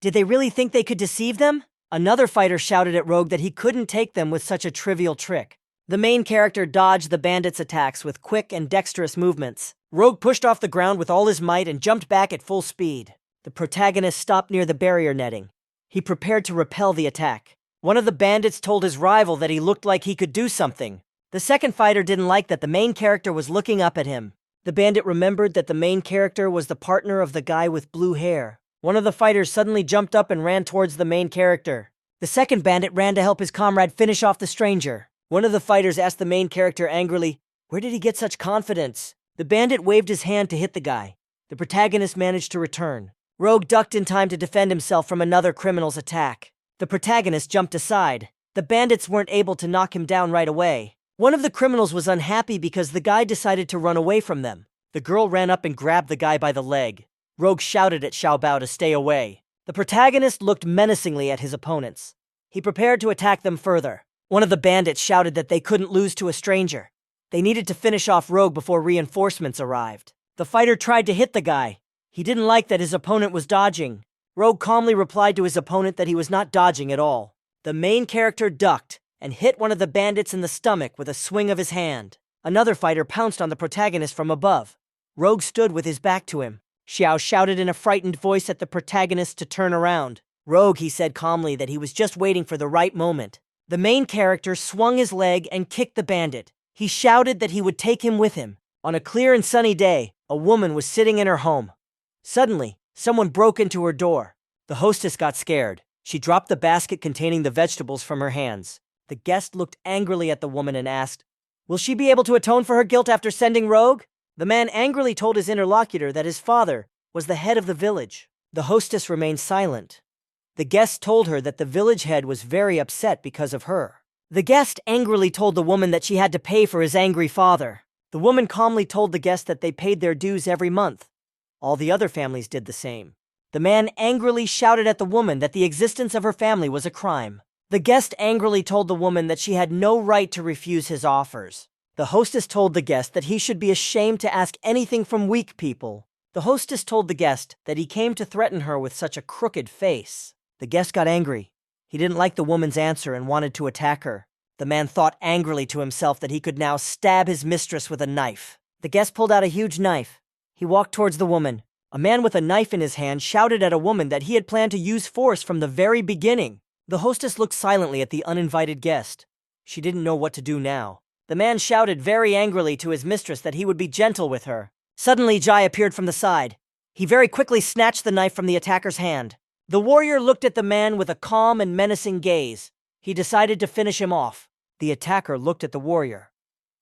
Did they really think they could deceive them? Another fighter shouted at Rogue that he couldn't take them with such a trivial trick. The main character dodged the bandits' attacks with quick and dexterous movements. Rogue pushed off the ground with all his might and jumped back at full speed. The protagonist stopped near the barrier netting. He prepared to repel the attack. One of the bandits told his rival that he looked like he could do something. The second fighter didn't like that the main character was looking up at him. The bandit remembered that the main character was the partner of the guy with blue hair. One of the fighters suddenly jumped up and ran towards the main character. The second bandit ran to help his comrade finish off the stranger. One of the fighters asked the main character angrily, "Where did he get such confidence?" The bandit waved his hand to hit the guy. The protagonist managed to return. Rogue ducked in time to defend himself from another criminal's attack. The protagonist jumped aside. The bandits weren't able to knock him down right away. One of the criminals was unhappy because the guy decided to run away from them. The girl ran up and grabbed the guy by the leg. Rogue shouted at Xiao Bao to stay away. The protagonist looked menacingly at his opponents. He prepared to attack them further. One of the bandits shouted that they couldn't lose to a stranger. They needed to finish off Rogue before reinforcements arrived. The fighter tried to hit the guy. He didn't like that his opponent was dodging. Rogue calmly replied to his opponent that he was not dodging at all. The main character ducked and hit one of the bandits in the stomach with a swing of his hand. Another fighter pounced on the protagonist from above. Rogue stood with his back to him. Xiao shouted in a frightened voice at the protagonist to turn around. "Rogue," he said calmly that he was just waiting for the right moment. The main character swung his leg and kicked the bandit. He shouted that he would take him with him. On a clear and sunny day, a woman was sitting in her home. Suddenly, someone broke into her door. The hostess got scared. She dropped the basket containing the vegetables from her hands. The guest looked angrily at the woman and asked, "Will she be able to atone for her guilt after sending Rogue?" The man angrily told his interlocutor that his father was the head of the village. The hostess remained silent. The guest told her that the village head was very upset because of her. The guest angrily told the woman that she had to pay for his angry father. The woman calmly told the guest that they paid their dues every month. All the other families did the same. The man angrily shouted at the woman that the existence of her family was a crime. The guest angrily told the woman that she had no right to refuse his offers. The hostess told the guest that he should be ashamed to ask anything from weak people. The hostess told the guest that he came to threaten her with such a crooked face. The guest got angry. He didn't like the woman's answer and wanted to attack her. The man thought angrily to himself that he could now stab his mistress with a knife. The guest pulled out a huge knife. He walked towards the woman. A man with a knife in his hand shouted at a woman that he had planned to use force from the very beginning. The hostess looked silently at the uninvited guest. She didn't know what to do now. The man shouted very angrily to his mistress that he would be gentle with her. Suddenly, Jai appeared from the side. He very quickly snatched the knife from the attacker's hand. The warrior looked at the man with a calm and menacing gaze. He decided to finish him off. The attacker looked at the warrior.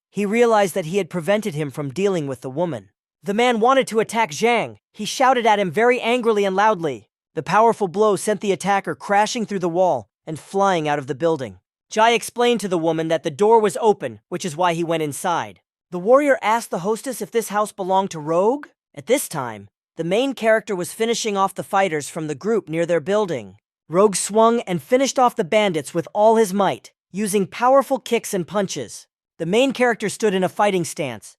He realized that he had prevented him from dealing with the woman. The man wanted to attack Zhang. He shouted at him very angrily and loudly. The powerful blow sent the attacker crashing through the wall and flying out of the building. Jai explained to the woman that the door was open, which is why he went inside. The warrior asked the hostess if this house belonged to Rogue. At this time, The main character was finishing off the fighters from the group near their building. Rogue swung and finished off the bandits with all his might, using powerful kicks and punches. The main character stood in a fighting stance.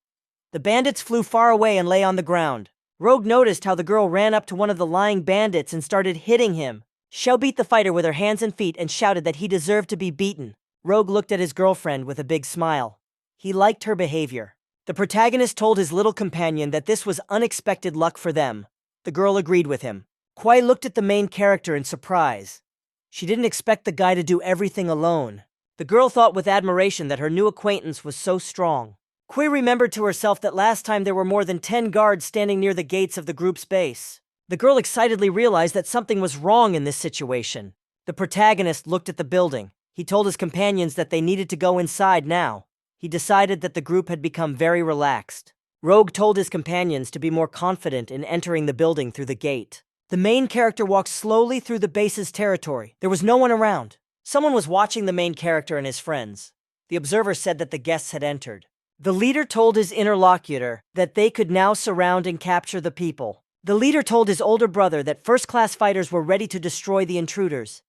The bandits flew far away and lay on the ground. Rogue noticed how the girl ran up to one of the lying bandits and started hitting him. Xiao beat the fighter with her hands and feet and shouted that he deserved to be beaten. Rogue looked at his girlfriend with a big smile. He liked her behavior. The protagonist told his little companion that this was unexpected luck for them. The girl agreed with him. Kuai looked at the main character in surprise. She didn't expect the guy to do everything alone. The girl thought with admiration that her new acquaintance was so strong. Kuai remembered to herself that last time there were more than 10 guards standing near the gates of the group's base. The girl excitedly realized that something was wrong in this situation. The protagonist looked at the building. He told his companions that they needed to go inside now. He decided that the group had become very relaxed. Rogue told his companions to be more confident in entering the building through the gate. The main character walked slowly through the base's territory. There was no one around. Someone was watching the main character and his friends. The observer said that the guests had entered. The leader told his interlocutor that they could now surround and capture the people. The leader told his older brother that first-class fighters were ready to destroy the intruders.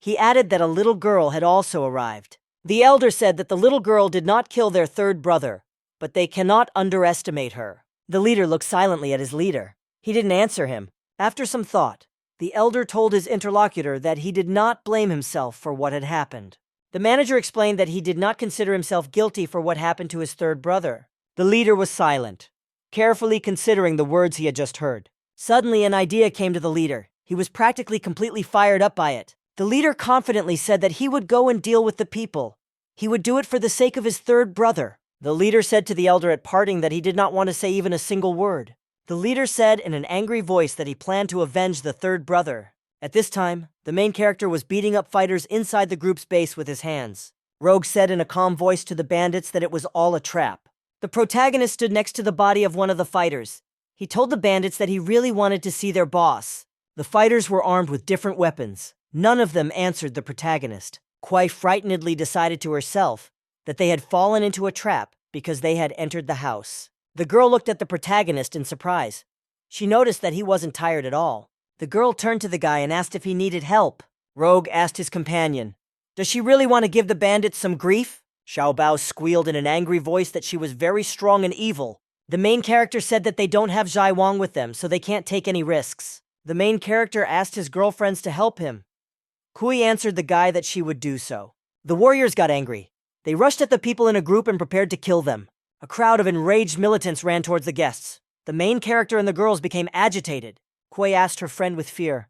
He added that a little girl had also arrived. The elder said that the little girl did not kill their third brother, but they cannot underestimate her. The leader looked silently at his leader. He didn't answer him. After some thought, the elder told his interlocutor that he did not blame himself for what had happened. The manager explained that he did not consider himself guilty for what happened to his third brother. The leader was silent, carefully considering the words he had just heard. Suddenly, an idea came to the leader. He was practically completely fired up by it. The leader confidently said that he would go and deal with the people. He would do it for the sake of his third brother. The leader said to the elder at parting that he did not want to say even a single word. The leader said in an angry voice that he planned to avenge the third brother. At this time, the main character was beating up fighters inside the group's base with his hands. Rogue said in a calm voice to the bandits that it was all a trap. The protagonist stood next to the body of one of the fighters. He told the bandits that he really wanted to see their boss. The fighters were armed with different weapons. None of them answered the protagonist. Kuai frightenedly decided to herself that they had fallen into a trap because they had entered the house. The girl looked at the protagonist in surprise. She noticed that he wasn't tired at all. The girl turned to the guy and asked if he needed help. Rogue asked his companion, "Does she really want to give the bandits some grief?" Xiao Bao squealed in an angry voice that she was very strong and evil. The main character said that they don't have Zhai Wang with them, so they can't take any risks. The main character asked his girlfriends to help him. Kui answered the guy that she would do so. The warriors got angry. They rushed at the people in a group and prepared to kill them. A crowd of enraged militants ran towards the guests. The main character and the girls became agitated. Kuei asked her friend with fear,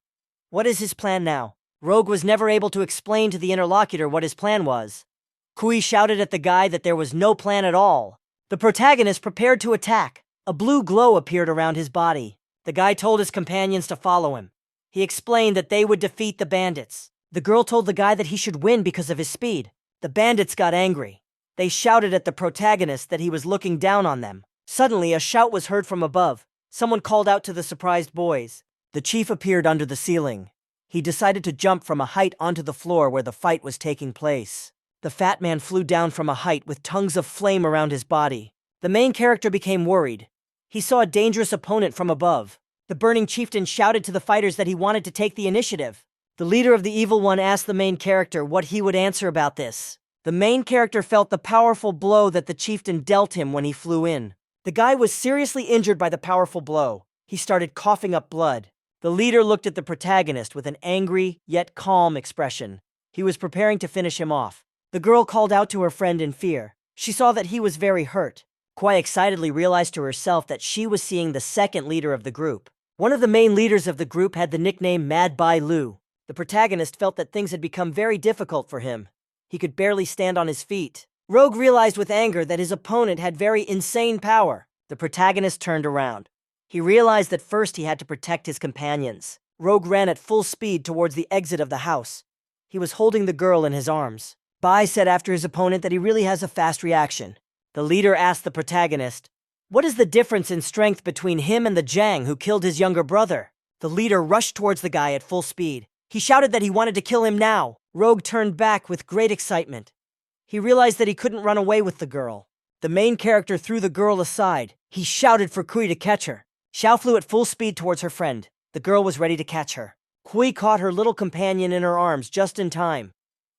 "What is his plan now?" Rogue was never able to explain to the interlocutor what his plan was. Kui shouted at the guy that there was no plan at all. The protagonist prepared to attack. A blue glow appeared around his body. The guy told his companions to follow him. He explained that they would defeat the bandits. The girl told the guy that he should win because of his speed. The bandits got angry. They shouted at the protagonist that he was looking down on them. Suddenly, a shout was heard from above. Someone called out to the surprised boys. The chief appeared under the ceiling. He decided to jump from a height onto the floor where the fight was taking place. The fat man flew down from a height with tongues of flame around his body. The main character became worried. He saw a dangerous opponent from above. The burning chieftain shouted to the fighters that he wanted to take the initiative. The leader of the evil one asked the main character what he would answer about this. The main character felt the powerful blow that the chieftain dealt him when he flew in. The guy was seriously injured by the powerful blow. He started coughing up blood. The leader looked at the protagonist with an angry, yet calm expression. He was preparing to finish him off. The girl called out to her friend in fear. She saw that he was very hurt. Kuai excitedly realized to herself that she was seeing the second leader of the group. One of the main leaders of the group had the nickname Mad Bai Lu. The protagonist felt that things had become very difficult for him. He could barely stand on his feet. Rogue realized with anger that his opponent had very insane power. The protagonist turned around. He realized that first he had to protect his companions. Rogue ran at full speed towards the exit of the house. He was holding the girl in his arms. Bai said after his opponent that he really has a fast reaction. The leader asked the protagonist, "What is the difference in strength between him and the Jiang who killed his younger brother?" The leader rushed towards the guy at full speed. He shouted that he wanted to kill him now. Rogue turned back with great excitement. He realized that he couldn't run away with the girl. The main character threw the girl aside. He shouted for Kui to catch her. Xiao flew at full speed towards her friend. The girl was ready to catch her. Kui caught her little companion in her arms just in time.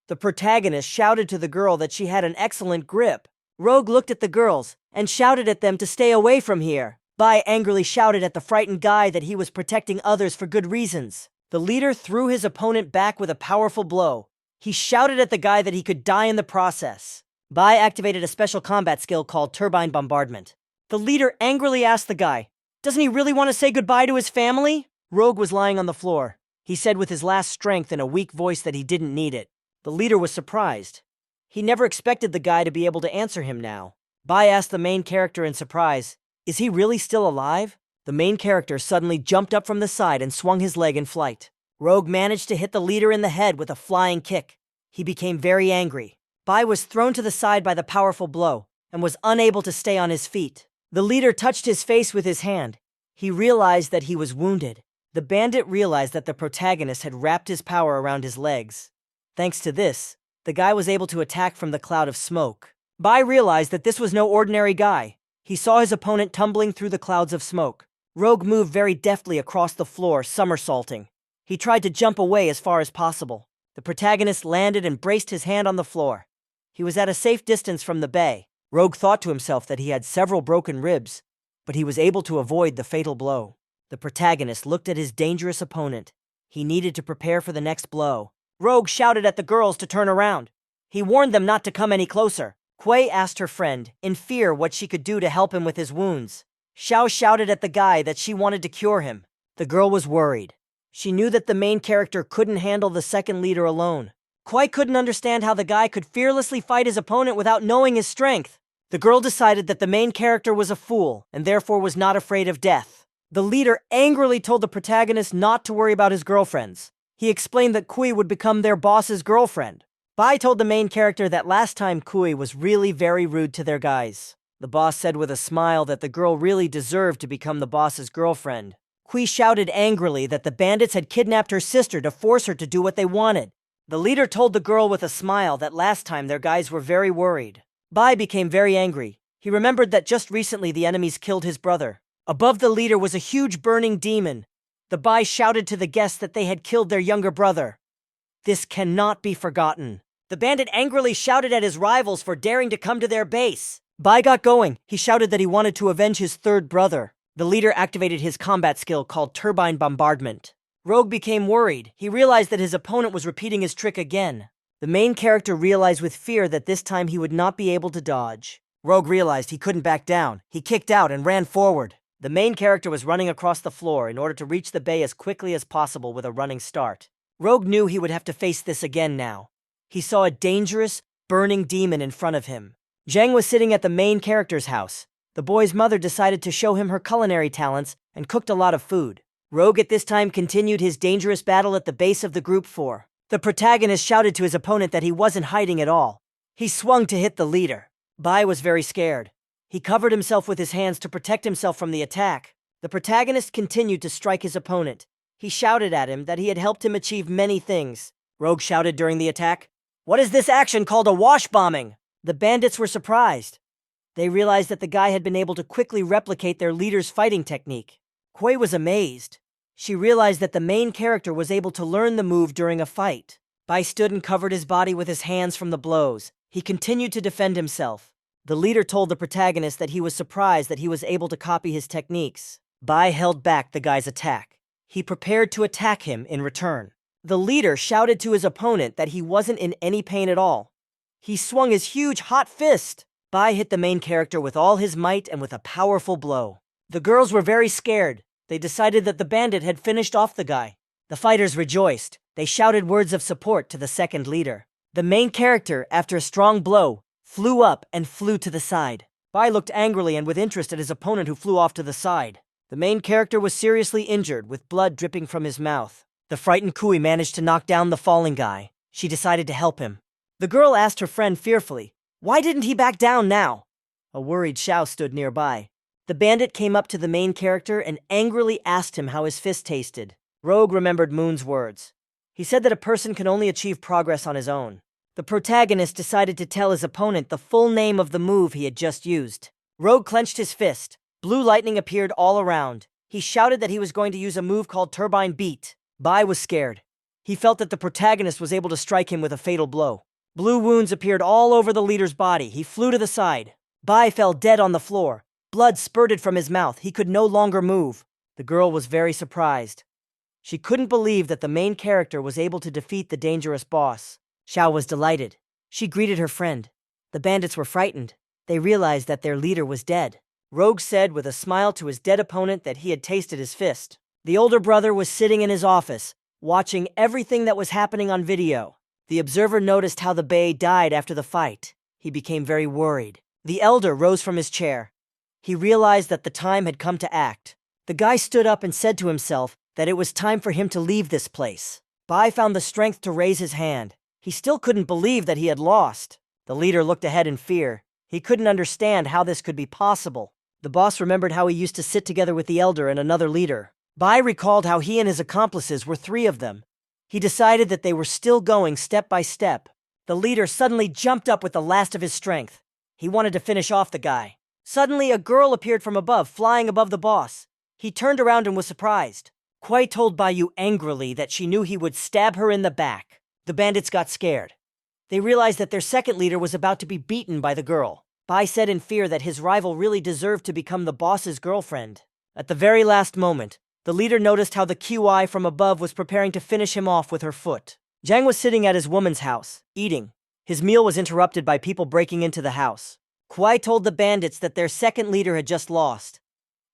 The protagonist shouted to the girl that she had an excellent grip. Rogue looked at the girls and shouted at them to stay away from here. Bai angrily shouted at the frightened guy that he was protecting others for good reasons. The leader threw his opponent back with a powerful blow. He shouted at the guy that he could die in the process. Bai activated a special combat skill called turbine bombardment. The leader angrily asked the guy, "Doesn't he really want to say goodbye to his family?" Rogue was lying on the floor. He said with his last strength in a weak voice that he didn't need it. The leader was surprised. He never expected the guy to be able to answer him now. Bai asked the main character in surprise, "Is he really still alive?" The main character suddenly jumped up from the side and swung his leg in flight. Rogue managed to hit the leader in the head with a flying kick. He became very angry. Bai was thrown to the side by the powerful blow and was unable to stay on his feet. The leader touched his face with his hand. He realized that he was wounded. The bandit realized that the protagonist had wrapped his power around his legs. Thanks to this, the guy was able to attack from the cloud of smoke. Bai realized that this was no ordinary guy. He saw his opponent tumbling through the clouds of smoke. Rogue moved very deftly across the floor, somersaulting. He tried to jump away as far as possible. The protagonist landed and braced his hand on the floor. He was at a safe distance from the bay. Rogue thought to himself that he had several broken ribs, but he was able to avoid the fatal blow. The protagonist looked at his dangerous opponent. He needed to prepare for the next blow. Rogue shouted at the girls to turn around. He warned them not to come any closer. Kuei asked her friend, in fear, what she could do to help him with his wounds. Xiao shouted at the guy that she wanted to cure him. The girl was worried. She knew that the main character couldn't handle the second leader alone. Kuei couldn't understand how the guy could fearlessly fight his opponent without knowing his strength. The girl decided that the main character was a fool and therefore was not afraid of death. The leader angrily told the protagonist not to worry about his girlfriends. He explained that Kui would become their boss's girlfriend. Bai told the main character that last time Kui was really very rude to their guys. The boss said with a smile that the girl really deserved to become the boss's girlfriend. Kui shouted angrily that the bandits had kidnapped her sister to force her to do what they wanted. The leader told the girl with a smile that last time their guys were very worried. Bai became very angry. He remembered that just recently the enemies killed his brother. Above the leader was a huge burning demon. The Bai shouted to the guests that they had killed their younger brother. This cannot be forgotten. The bandit angrily shouted at his rivals for daring to come to their base. Bai got going. He shouted that he wanted to avenge his third brother. The leader activated his combat skill called turbine bombardment. Rogue became worried. He realized that his opponent was repeating his trick again. The main character realized with fear that this time he would not be able to dodge. Rogue realized he couldn't back down. He kicked out and ran forward. The main character was running across the floor in order to reach the bay as quickly as possible with a running start. Rogue knew he would have to face this again now. He saw a dangerous, burning demon in front of him. Zhang was sitting at the main character's house. The boy's mother decided to show him her culinary talents and cooked a lot of food. Rogue at this time continued his dangerous battle at the base of the group 4. The protagonist shouted to his opponent that he wasn't hiding at all. He swung to hit the leader. Bai was very scared. He covered himself with his hands to protect himself from the attack. The protagonist continued to strike his opponent. He shouted at him that he had helped him achieve many things. Rogue shouted during the attack, "What is this action called a wash bombing?" The bandits were surprised. They realized that the guy had been able to quickly replicate their leader's fighting technique. Kuei was amazed. She realized that the main character was able to learn the move during a fight. Bai stood and covered his body with his hands from the blows. He continued to defend himself. The leader told the protagonist that he was surprised that he was able to copy his techniques. Bai held back the guy's attack. He prepared to attack him in return. The leader shouted to his opponent that he wasn't in any pain at all. He swung his huge hot fist. Bai hit the main character with all his might and with a powerful blow. The girls were very scared. They decided that the bandit had finished off the guy. The fighters rejoiced. They shouted words of support to the second leader. The main character, after a strong blow, flew up and flew to the side. Bai looked angrily and with interest at his opponent who flew off to the side. The main character was seriously injured, with blood dripping from his mouth. The frightened Kui managed to knock down the falling guy. She decided to help him. The girl asked her friend fearfully, "Why didn't he back down now?" A worried Xiao stood nearby. The bandit came up to the main character and angrily asked him how his fist tasted. Rogue remembered Moon's words. He said that a person can only achieve progress on his own. The protagonist decided to tell his opponent the full name of the move he had just used. Rogue clenched his fist. Blue lightning appeared all around. He shouted that he was going to use a move called Turbine Beat. Bai was scared. He felt that the protagonist was able to strike him with a fatal blow. Blue wounds appeared all over the leader's body. He flew to the side. Bai fell dead on the floor. Blood spurted from his mouth. He could no longer move. The girl was very surprised. She couldn't believe that the main character was able to defeat the dangerous boss. Xiao was delighted. She greeted her friend. The bandits were frightened. They realized that their leader was dead. Rogue said with a smile to his dead opponent that he had tasted his fist. The older brother was sitting in his office, watching everything that was happening on video. The observer noticed how the Bey died after the fight. He became very worried. The elder rose from his chair. He realized that the time had come to act. The guy stood up and said to himself that it was time for him to leave this place. Bai found the strength to raise his hand. He still couldn't believe that he had lost. The leader looked ahead in fear. He couldn't understand how this could be possible. The boss remembered how he used to sit together with the elder and another leader. Bai recalled how he and his accomplices were 3 of them. He decided that they were still going step by step. The leader suddenly jumped up with the last of his strength. He wanted to finish off the guy. Suddenly, a girl appeared from above, flying above the boss. He turned around and was surprised. Kuei told Bai Yu angrily that she knew he would stab her in the back. The bandits got scared. They realized that their second leader was about to be beaten by the girl. Bai said in fear that his rival really deserved to become the boss's girlfriend. At the very last moment, the leader noticed how the QI from above was preparing to finish him off with her foot. Zhang was sitting at his woman's house, eating. His meal was interrupted by people breaking into the house. Kuei told the bandits that their second leader had just lost.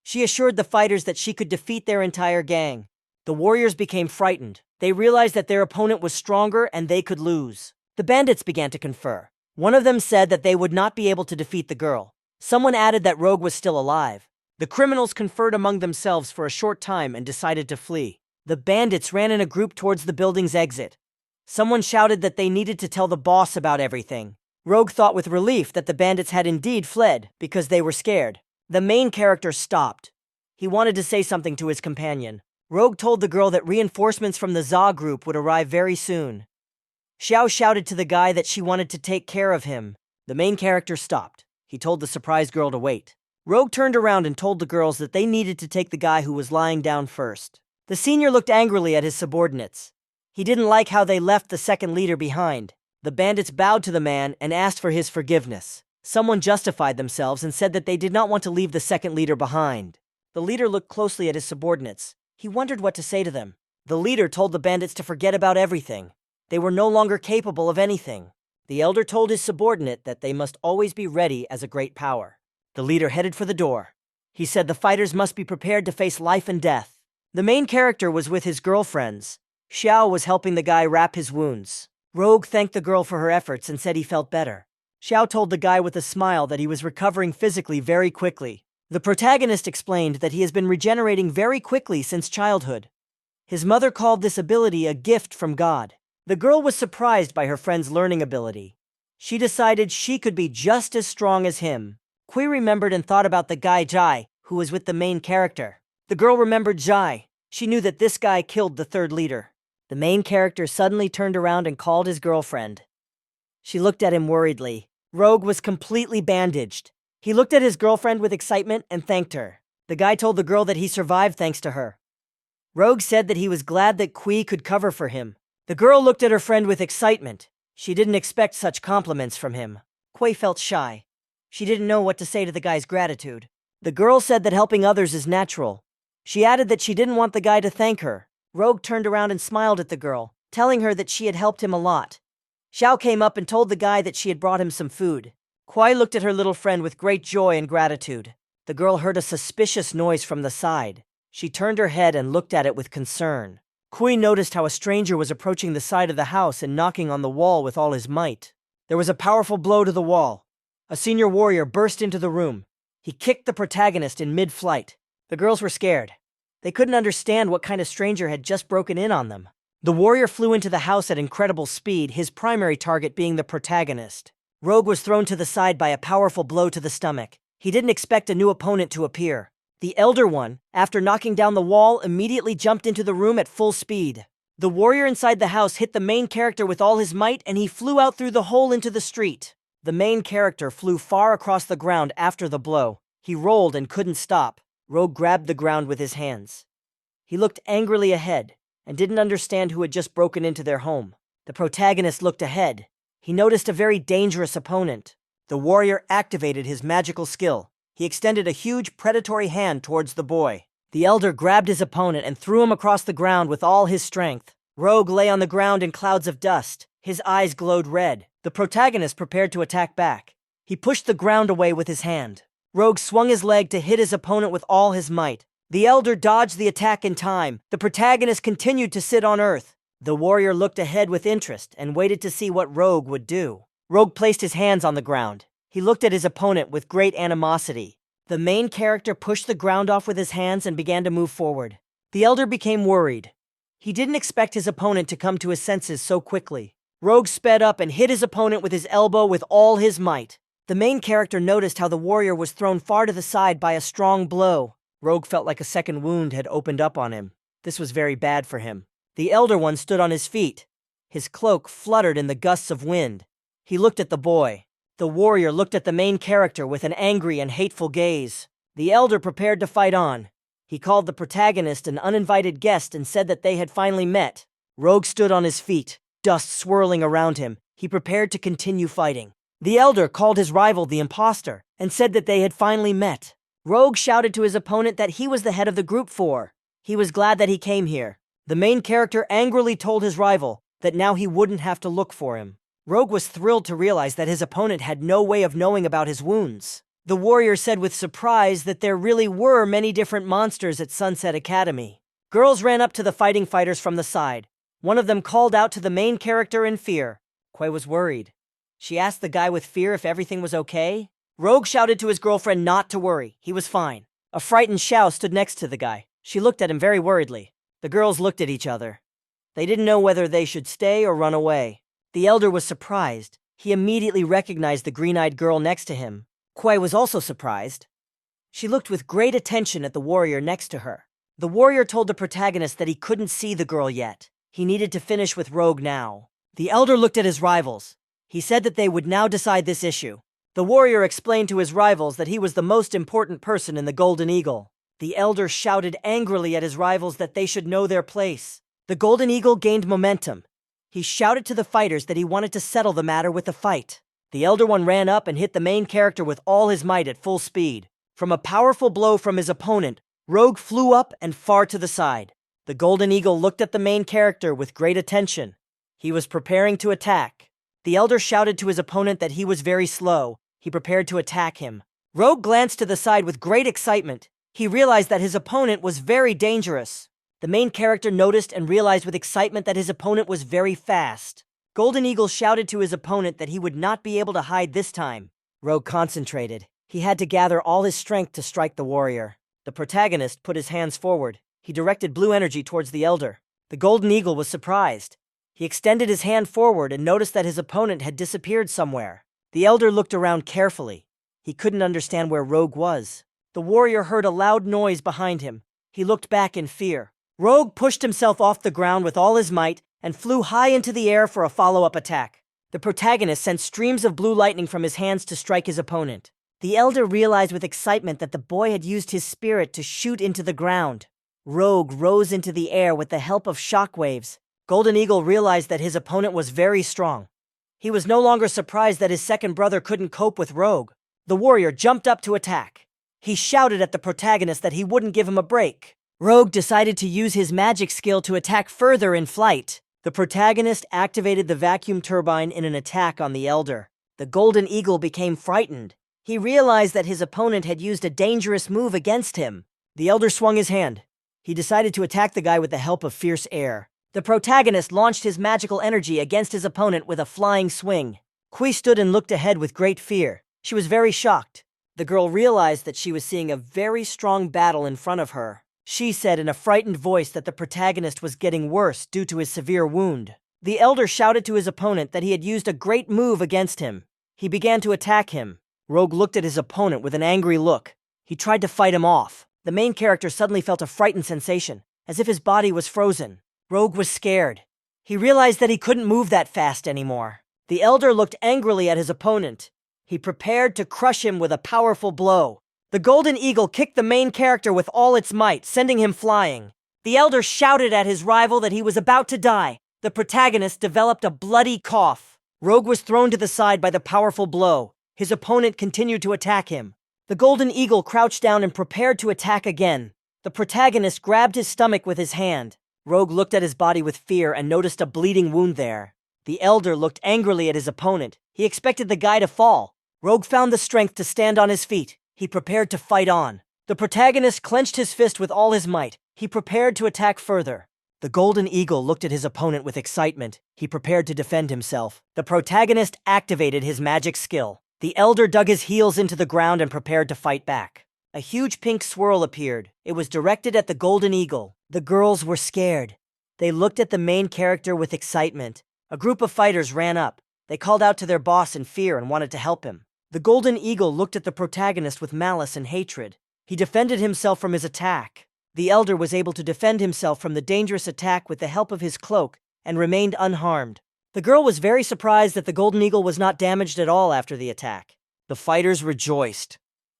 She assured the fighters that she could defeat their entire gang. The warriors became frightened. They realized that their opponent was stronger and they could lose. The bandits began to confer. One of them said that they would not be able to defeat the girl. Someone added that Rogue was still alive. The criminals conferred among themselves for a short time and decided to flee. The bandits ran in a group towards the building's exit. Someone shouted that they needed to tell the boss about everything. Rogue thought with relief that the bandits had indeed fled because they were scared. The main character stopped. He wanted to say something to his companion. Rogue told the girl that reinforcements from the Za group would arrive very soon. Xiao shouted to the guy that she wanted to take care of him. The main character stopped. He told the surprised girl to wait. Rogue turned around and told the girls that they needed to take the guy who was lying down first. The senior looked angrily at his subordinates. He didn't like how they left the second leader behind. The bandits bowed to the man and asked for his forgiveness. Someone justified themselves and said that they did not want to leave the second leader behind. The leader looked closely at his subordinates. He wondered what to say to them. The leader told the bandits to forget about everything. They were no longer capable of anything. The elder told his subordinate that they must always be ready as a great power. The leader headed for the door. He said the fighters must be prepared to face life and death. The main character was with his girlfriends. Xiao was helping the guy wrap his wounds. Rogue thanked the girl for her efforts and said he felt better. Xiao told the guy with a smile that he was recovering physically very quickly. The protagonist explained that he has been regenerating very quickly since childhood. His mother called this ability a gift from God. The girl was surprised by her friend's learning ability. She decided she could be just as strong as him. Kui remembered and thought about the guy Jai, who was with the main character. The girl remembered Jai. She knew that this guy killed the third leader. The main character suddenly turned around and called his girlfriend. She looked at him worriedly. Rogue was completely bandaged. He looked at his girlfriend with excitement and thanked her. The guy told the girl that he survived thanks to her. Rogue said that he was glad that Kui could cover for him. The girl looked at her friend with excitement. She didn't expect such compliments from him. Kui felt shy. She didn't know what to say to the guy's gratitude. The girl said that helping others is natural. She added that she didn't want the guy to thank her. Rogue turned around and smiled at the girl, telling her that she had helped him a lot. Xiao came up and told the guy that she had brought him some food. Kuai looked at her little friend with great joy and gratitude. The girl heard a suspicious noise from the side. She turned her head and looked at it with concern. Kui noticed how a stranger was approaching the side of the house and knocking on the wall with all his might. There was a powerful blow to the wall. A senior warrior burst into the room. He kicked the protagonist in mid-flight. The girls were scared. They couldn't understand what kind of stranger had just broken in on them. The warrior flew into the house at incredible speed, his primary target being the protagonist. Rogue was thrown to the side by a powerful blow to the stomach. He didn't expect a new opponent to appear. The elder one, after knocking down the wall, immediately jumped into the room at full speed. The warrior inside the house hit the main character with all his might, and he flew out through the hole into the street. The main character flew far across the ground after the blow. He rolled and couldn't stop. Rogue grabbed the ground with his hands. He looked angrily ahead and didn't understand who had just broken into their home. The protagonist looked ahead. He noticed a very dangerous opponent. The warrior activated his magical skill. He extended a huge predatory hand towards the boy. The elder grabbed his opponent and threw him across the ground with all his strength. Rogue lay on the ground in clouds of dust. His eyes glowed red. The protagonist prepared to attack back. He pushed the ground away with his hand. Rogue swung his leg to hit his opponent with all his might. The elder dodged the attack in time. The protagonist continued to sit on earth. The warrior looked ahead with interest and waited to see what Rogue would do. Rogue placed his hands on the ground. He looked at his opponent with great animosity. The main character pushed the ground off with his hands and began to move forward. The elder became worried. He didn't expect his opponent to come to his senses so quickly. Rogue sped up and hit his opponent with his elbow with all his might. The main character noticed how the warrior was thrown far to the side by a strong blow. Rogue felt like a second wound had opened up on him. This was very bad for him. The elder one stood on his feet. His cloak fluttered in the gusts of wind. He looked at the boy. The warrior looked at the main character with an angry and hateful gaze. The elder prepared to fight on. He called the protagonist an uninvited guest and said that they had finally met. Rogue stood on his feet, dust swirling around him. He prepared to continue fighting. The elder called his rival the imposter and said that they had finally met. Rogue shouted to his opponent that he was the head of the group 4. He was glad that he came here. The main character angrily told his rival that now he wouldn't have to look for him. Rogue was thrilled to realize that his opponent had no way of knowing about his wounds. The warrior said with surprise that there really were many different monsters at Sunset Academy. Girls ran up to the fighting fighters from the side. One of them called out to the main character in fear. Quay was worried. She asked the guy with fear if everything was okay. Rogue shouted to his girlfriend not to worry. He was fine. A frightened Xiao stood next to the guy. She looked at him very worriedly. The girls looked at each other. They didn't know whether they should stay or run away. The elder was surprised. He immediately recognized the green-eyed girl next to him. Quay was also surprised. She looked with great attention at the warrior next to her. The warrior told the protagonist that he couldn't see the girl yet. He needed to finish with Rogue now. The elder looked at his rivals. He said that they would now decide this issue. The warrior explained to his rivals that he was the most important person in the Golden Eagle. The elder shouted angrily at his rivals that they should know their place. The Golden Eagle gained momentum. He shouted to the fighters that he wanted to settle the matter with a fight. The elder one ran up and hit the main character with all his might at full speed. From a powerful blow from his opponent, Rogue flew up and far to the side. The Golden Eagle looked at the main character with great attention. He was preparing to attack. The elder shouted to his opponent that he was very slow. He prepared to attack him. Rogue glanced to the side with great excitement. He realized that his opponent was very dangerous. The main character noticed and realized with excitement that his opponent was very fast. Golden Eagle shouted to his opponent that he would not be able to hide this time. Rogue concentrated. He had to gather all his strength to strike the warrior. The protagonist put his hands forward. He directed blue energy towards the elder. The Golden Eagle was surprised. He extended his hand forward and noticed that his opponent had disappeared somewhere. The elder looked around carefully. He couldn't understand where Rogue was. The warrior heard a loud noise behind him. He looked back in fear. Rogue pushed himself off the ground with all his might and flew high into the air for a follow-up attack. The protagonist sent streams of blue lightning from his hands to strike his opponent. The elder realized with excitement that the boy had used his spirit to shoot into the ground. Rogue rose into the air with the help of shockwaves. Golden Eagle realized that his opponent was very strong. He was no longer surprised that his second brother couldn't cope with Rogue. The warrior jumped up to attack. He shouted at the protagonist that he wouldn't give him a break. Rogue decided to use his magic skill to attack further in flight. The protagonist activated the vacuum turbine in an attack on the elder. The Golden Eagle became frightened. He realized that his opponent had used a dangerous move against him. The elder swung his hand. He decided to attack the guy with the help of fierce air. The protagonist launched his magical energy against his opponent with a flying swing. Kui stood and looked ahead with great fear. She was very shocked. The girl realized that she was seeing a very strong battle in front of her. She said in a frightened voice that the protagonist was getting worse due to his severe wound. The elder shouted to his opponent that he had used a great move against him. He began to attack him. Rogue looked at his opponent with an angry look. He tried to fight him off. The main character suddenly felt a frightened sensation, as if his body was frozen. Rogue was scared. He realized that he couldn't move that fast anymore. The elder looked angrily at his opponent. He prepared to crush him with a powerful blow. The golden eagle kicked the main character with all its might, sending him flying. The elder shouted at his rival that he was about to die. The protagonist developed a bloody cough. Rogue was thrown to the side by the powerful blow. His opponent continued to attack him. The golden eagle crouched down and prepared to attack again. The protagonist grabbed his stomach with his hand. Rogue looked at his body with fear and noticed a bleeding wound there. The elder looked angrily at his opponent. He expected the guy to fall. Rogue found the strength to stand on his feet. He prepared to fight on. The protagonist clenched his fist with all his might. He prepared to attack further. The golden eagle looked at his opponent with excitement. He prepared to defend himself. The protagonist activated his magic skill. The elder dug his heels into the ground and prepared to fight back. A huge pink swirl appeared. It was directed at the golden eagle. The girls were scared. They looked at the main character with excitement. A group of fighters ran up. They called out to their boss in fear and wanted to help him. The golden eagle looked at the protagonist with malice and hatred. He defended himself from his attack. The elder was able to defend himself from the dangerous attack with the help of his cloak and remained unharmed. The girl was very surprised that the golden eagle was not damaged at all after the attack. The fighters rejoiced.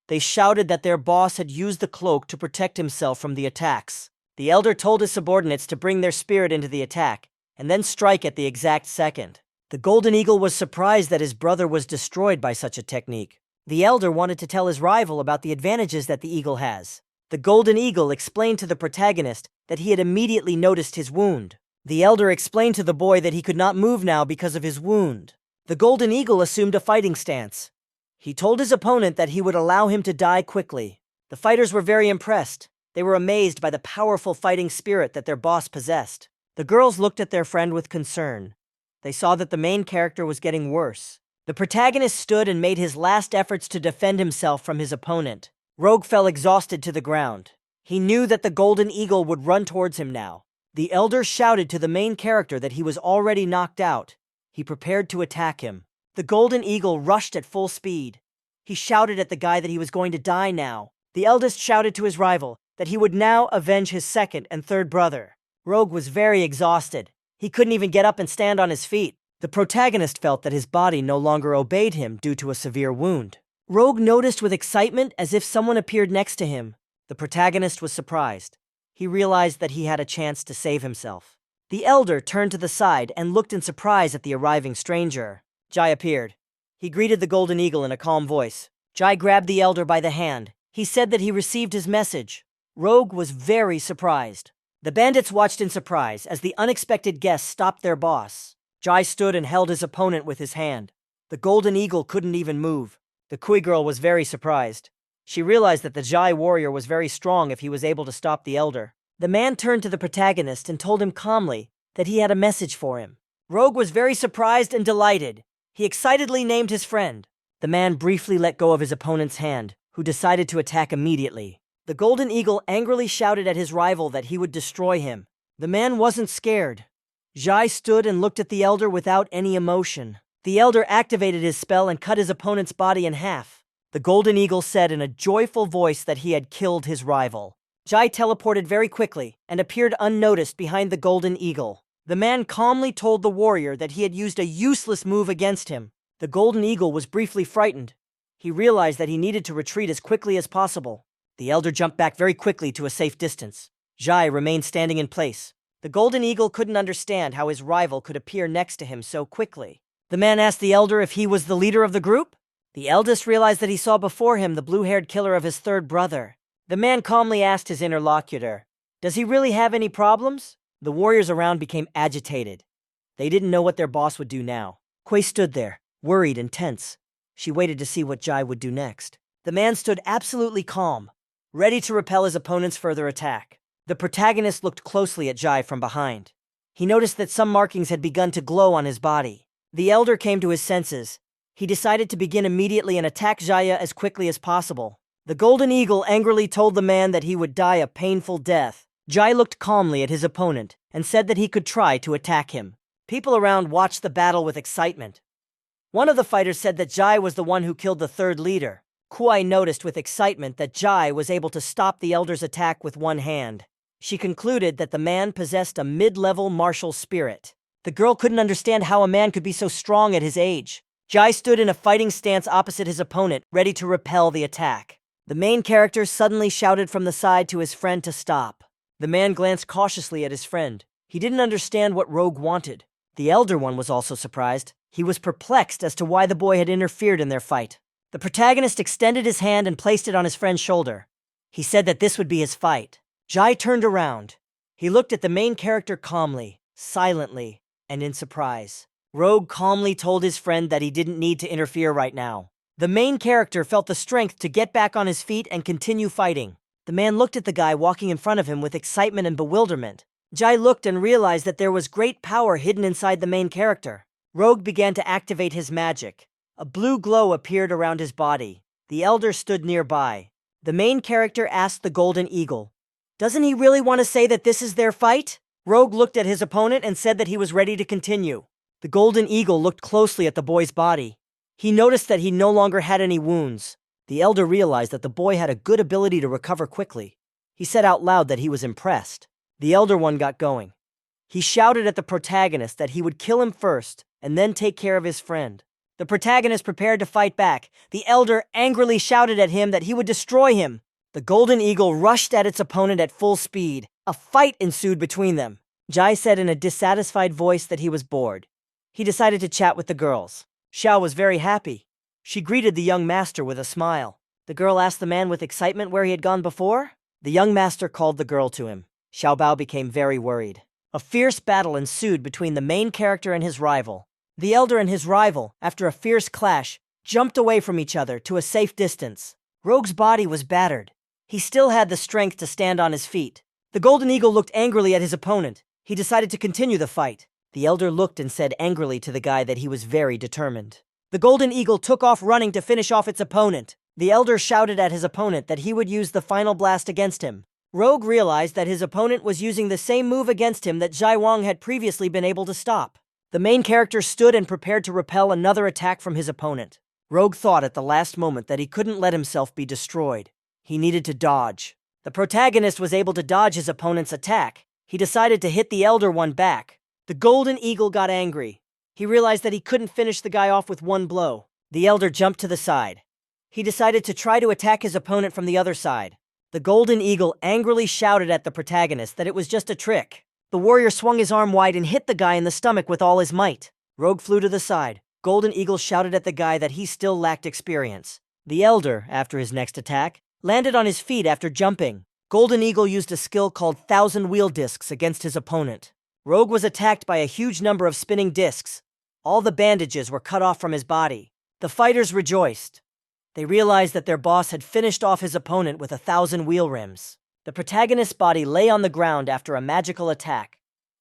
They shouted that their boss had used the cloak to protect himself from the attacks. The elder told his subordinates to bring their spirit into the attack and then strike at the exact second. The golden eagle was surprised that his brother was destroyed by such a technique. The elder wanted to tell his rival about the advantages that the eagle has. The golden eagle explained to the protagonist that he had immediately noticed his wound. The elder explained to the boy that he could not move now because of his wound. The golden eagle assumed a fighting stance. He told his opponent that he would allow him to die quickly. The fighters were very impressed. They were amazed by the powerful fighting spirit that their boss possessed. The girls looked at their friend with concern. They saw that the main character was getting worse. The protagonist stood and made his last efforts to defend himself from his opponent. Rogue fell exhausted to the ground. He knew that the golden eagle would run towards him now. The elder shouted to the main character that he was already knocked out. He prepared to attack him. The golden eagle rushed at full speed. He shouted at the guy that he was going to die now. The eldest shouted to his rival that he would now avenge his second and third brother. Rogue was very exhausted. He couldn't even get up and stand on his feet. The protagonist felt that his body no longer obeyed him due to a severe wound. Rogue noticed with excitement as if someone appeared next to him. The protagonist was surprised. He realized that he had a chance to save himself. The elder turned to the side and looked in surprise at the arriving stranger. Jai appeared. He greeted the golden eagle in a calm voice. Jai grabbed the elder by the hand. He said that he received his message. Rogue was very surprised. The bandits watched in surprise as the unexpected guest stopped their boss. Jai stood and held his opponent with his hand. The golden eagle couldn't even move. The Kui girl was very surprised. She realized that the Jai warrior was very strong if he was able to stop the elder. The man turned to the protagonist and told him calmly that he had a message for him. Rogue was very surprised and delighted. He excitedly named his friend. The man briefly let go of his opponent's hand, who decided to attack immediately. The golden eagle angrily shouted at his rival that he would destroy him. The man wasn't scared. Jai stood and looked at the elder without any emotion. The elder activated his spell and cut his opponent's body in half. The golden eagle said in a joyful voice that he had killed his rival. Jai teleported very quickly and appeared unnoticed behind the golden eagle. The man calmly told the warrior that he had used a useless move against him. The golden eagle was briefly frightened. He realized that he needed to retreat as quickly as possible. The elder jumped back very quickly to a safe distance. Jai remained standing in place. The golden eagle couldn't understand how his rival could appear next to him so quickly. The man asked the elder if he was the leader of the group. The eldest realized that he saw before him the blue-haired killer of his third brother. The man calmly asked his interlocutor, "Does he really have any problems?" The warriors around became agitated. They didn't know what their boss would do now. Kui stood there, worried and tense. She waited to see what Jai would do next. The man stood absolutely calm, ready to repel his opponent's further attack. The protagonist looked closely at Jai from behind. He noticed that some markings had begun to glow on his body. The elder came to his senses. He decided to begin immediately and attack Jaya as quickly as possible. The golden eagle angrily told the man that he would die a painful death. Jai looked calmly at his opponent and said that he could try to attack him. People around watched the battle with excitement. One of the fighters said that Jai was the one who killed the third leader. Kui noticed with excitement that Jai was able to stop the elder's attack with one hand. She concluded that the man possessed a mid-level martial spirit. The girl couldn't understand how a man could be so strong at his age. Jai stood in a fighting stance opposite his opponent, ready to repel the attack. The main character suddenly shouted from the side to his friend to stop. The man glanced cautiously at his friend. He didn't understand what Rogue wanted. The elder one was also surprised. He was perplexed as to why the boy had interfered in their fight. The protagonist extended his hand and placed it on his friend's shoulder. He said that this would be his fight. Jai turned around. He looked at the main character calmly, silently, and in surprise. Rogue calmly told his friend that he didn't need to interfere right now. The main character felt the strength to get back on his feet and continue fighting. The man looked at the guy walking in front of him with excitement and bewilderment. Jai looked and realized that there was great power hidden inside the main character. Rogue began to activate his magic. A blue glow appeared around his body. The elder stood nearby. The main character asked the Golden Eagle, "Doesn't he really want to say that this is their fight?" Rogue looked at his opponent and said that he was ready to continue. The Golden Eagle looked closely at the boy's body. He noticed that he no longer had any wounds. The elder realized that the boy had a good ability to recover quickly. He said out loud that he was impressed. The elder one got going. He shouted at the protagonist that he would kill him first and then take care of his friend. The protagonist prepared to fight back. The elder angrily shouted at him that he would destroy him. The Golden Eagle rushed at its opponent at full speed. A fight ensued between them. Jai said in a dissatisfied voice that he was bored. He decided to chat with the girls. Xiao was very happy. She greeted the young master with a smile. The girl asked the man with excitement where he had gone before. The young master called the girl to him. Xiao Bao became very worried. A fierce battle ensued between the main character and his rival. The elder and his rival, after a fierce clash, jumped away from each other to a safe distance. Rogue's body was battered. He still had the strength to stand on his feet. The Golden Eagle looked angrily at his opponent. He decided to continue the fight. The elder looked and said angrily to the guy that he was very determined. The Golden Eagle took off running to finish off its opponent. The elder shouted at his opponent that he would use the final blast against him. Rogue realized that his opponent was using the same move against him that Jai Wang had previously been able to stop. The main character stood and prepared to repel another attack from his opponent. Rogue thought at the last moment that he couldn't let himself be destroyed. He needed to dodge. The protagonist was able to dodge his opponent's attack. He decided to hit the elder one back. The Golden Eagle got angry. He realized that he couldn't finish the guy off with one blow. The elder jumped to the side. He decided to try to attack his opponent from the other side. The Golden Eagle angrily shouted at the protagonist that it was just a trick. The warrior swung his arm wide and hit the guy in the stomach with all his might. Rogue flew to the side. Golden Eagle shouted at the guy that he still lacked experience. The elder, after his next attack, landed on his feet after jumping. Golden Eagle used a skill called 1,000 Wheel Discs against his opponent. Rogue was attacked by a huge number of spinning discs. All the bandages were cut off from his body. The fighters rejoiced. They realized that their boss had finished off his opponent with 1,000 wheel rims. The protagonist's body lay on the ground after a magical attack.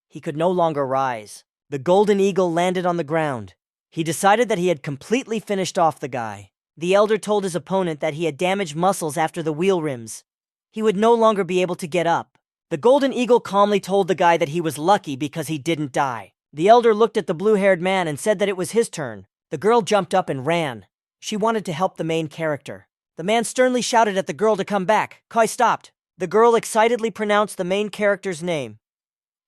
He could no longer rise. The Golden Eagle landed on the ground. He decided that he had completely finished off the guy. The elder told his opponent that he had damaged muscles after the wheel rims. He would no longer be able to get up. The Golden Eagle calmly told the guy that he was lucky because he didn't die. The elder looked at the blue-haired man and said that it was his turn. The girl jumped up and ran. She wanted to help the main character. The man sternly shouted at the girl to come back. Kai stopped. The girl excitedly pronounced the main character's name.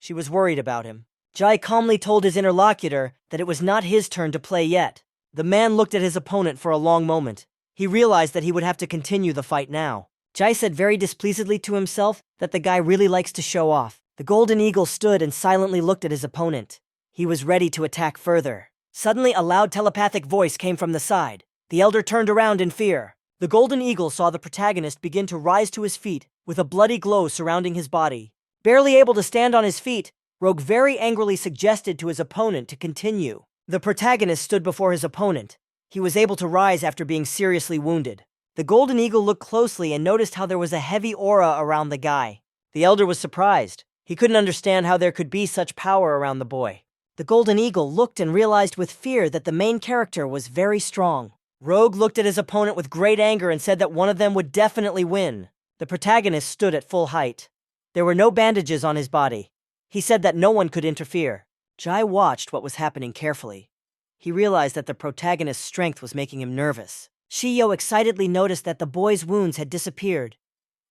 She was worried about him. Jai calmly told his interlocutor that it was not his turn to play yet. The man looked at his opponent for a long moment. He realized that he would have to continue the fight now. Jai said very displeasedly to himself that the guy really likes to show off. The Golden Eagle stood and silently looked at his opponent. He was ready to attack further. Suddenly, a loud telepathic voice came from the side. The elder turned around in fear. The Golden Eagle saw the protagonist begin to rise to his feet, with a bloody glow surrounding his body. Barely able to stand on his feet, Rogue very angrily suggested to his opponent to continue. The protagonist stood before his opponent. He was able to rise after being seriously wounded. The Golden Eagle looked closely and noticed how there was a heavy aura around the guy. The elder was surprised. He couldn't understand how there could be such power around the boy. The Golden Eagle looked and realized with fear that the main character was very strong. Rogue looked at his opponent with great anger and said that one of them would definitely win. The protagonist stood at full height. There were no bandages on his body. He said that no one could interfere. Jai watched what was happening carefully. He realized that the protagonist's strength was making him nervous. Shiyo excitedly noticed that the boy's wounds had disappeared.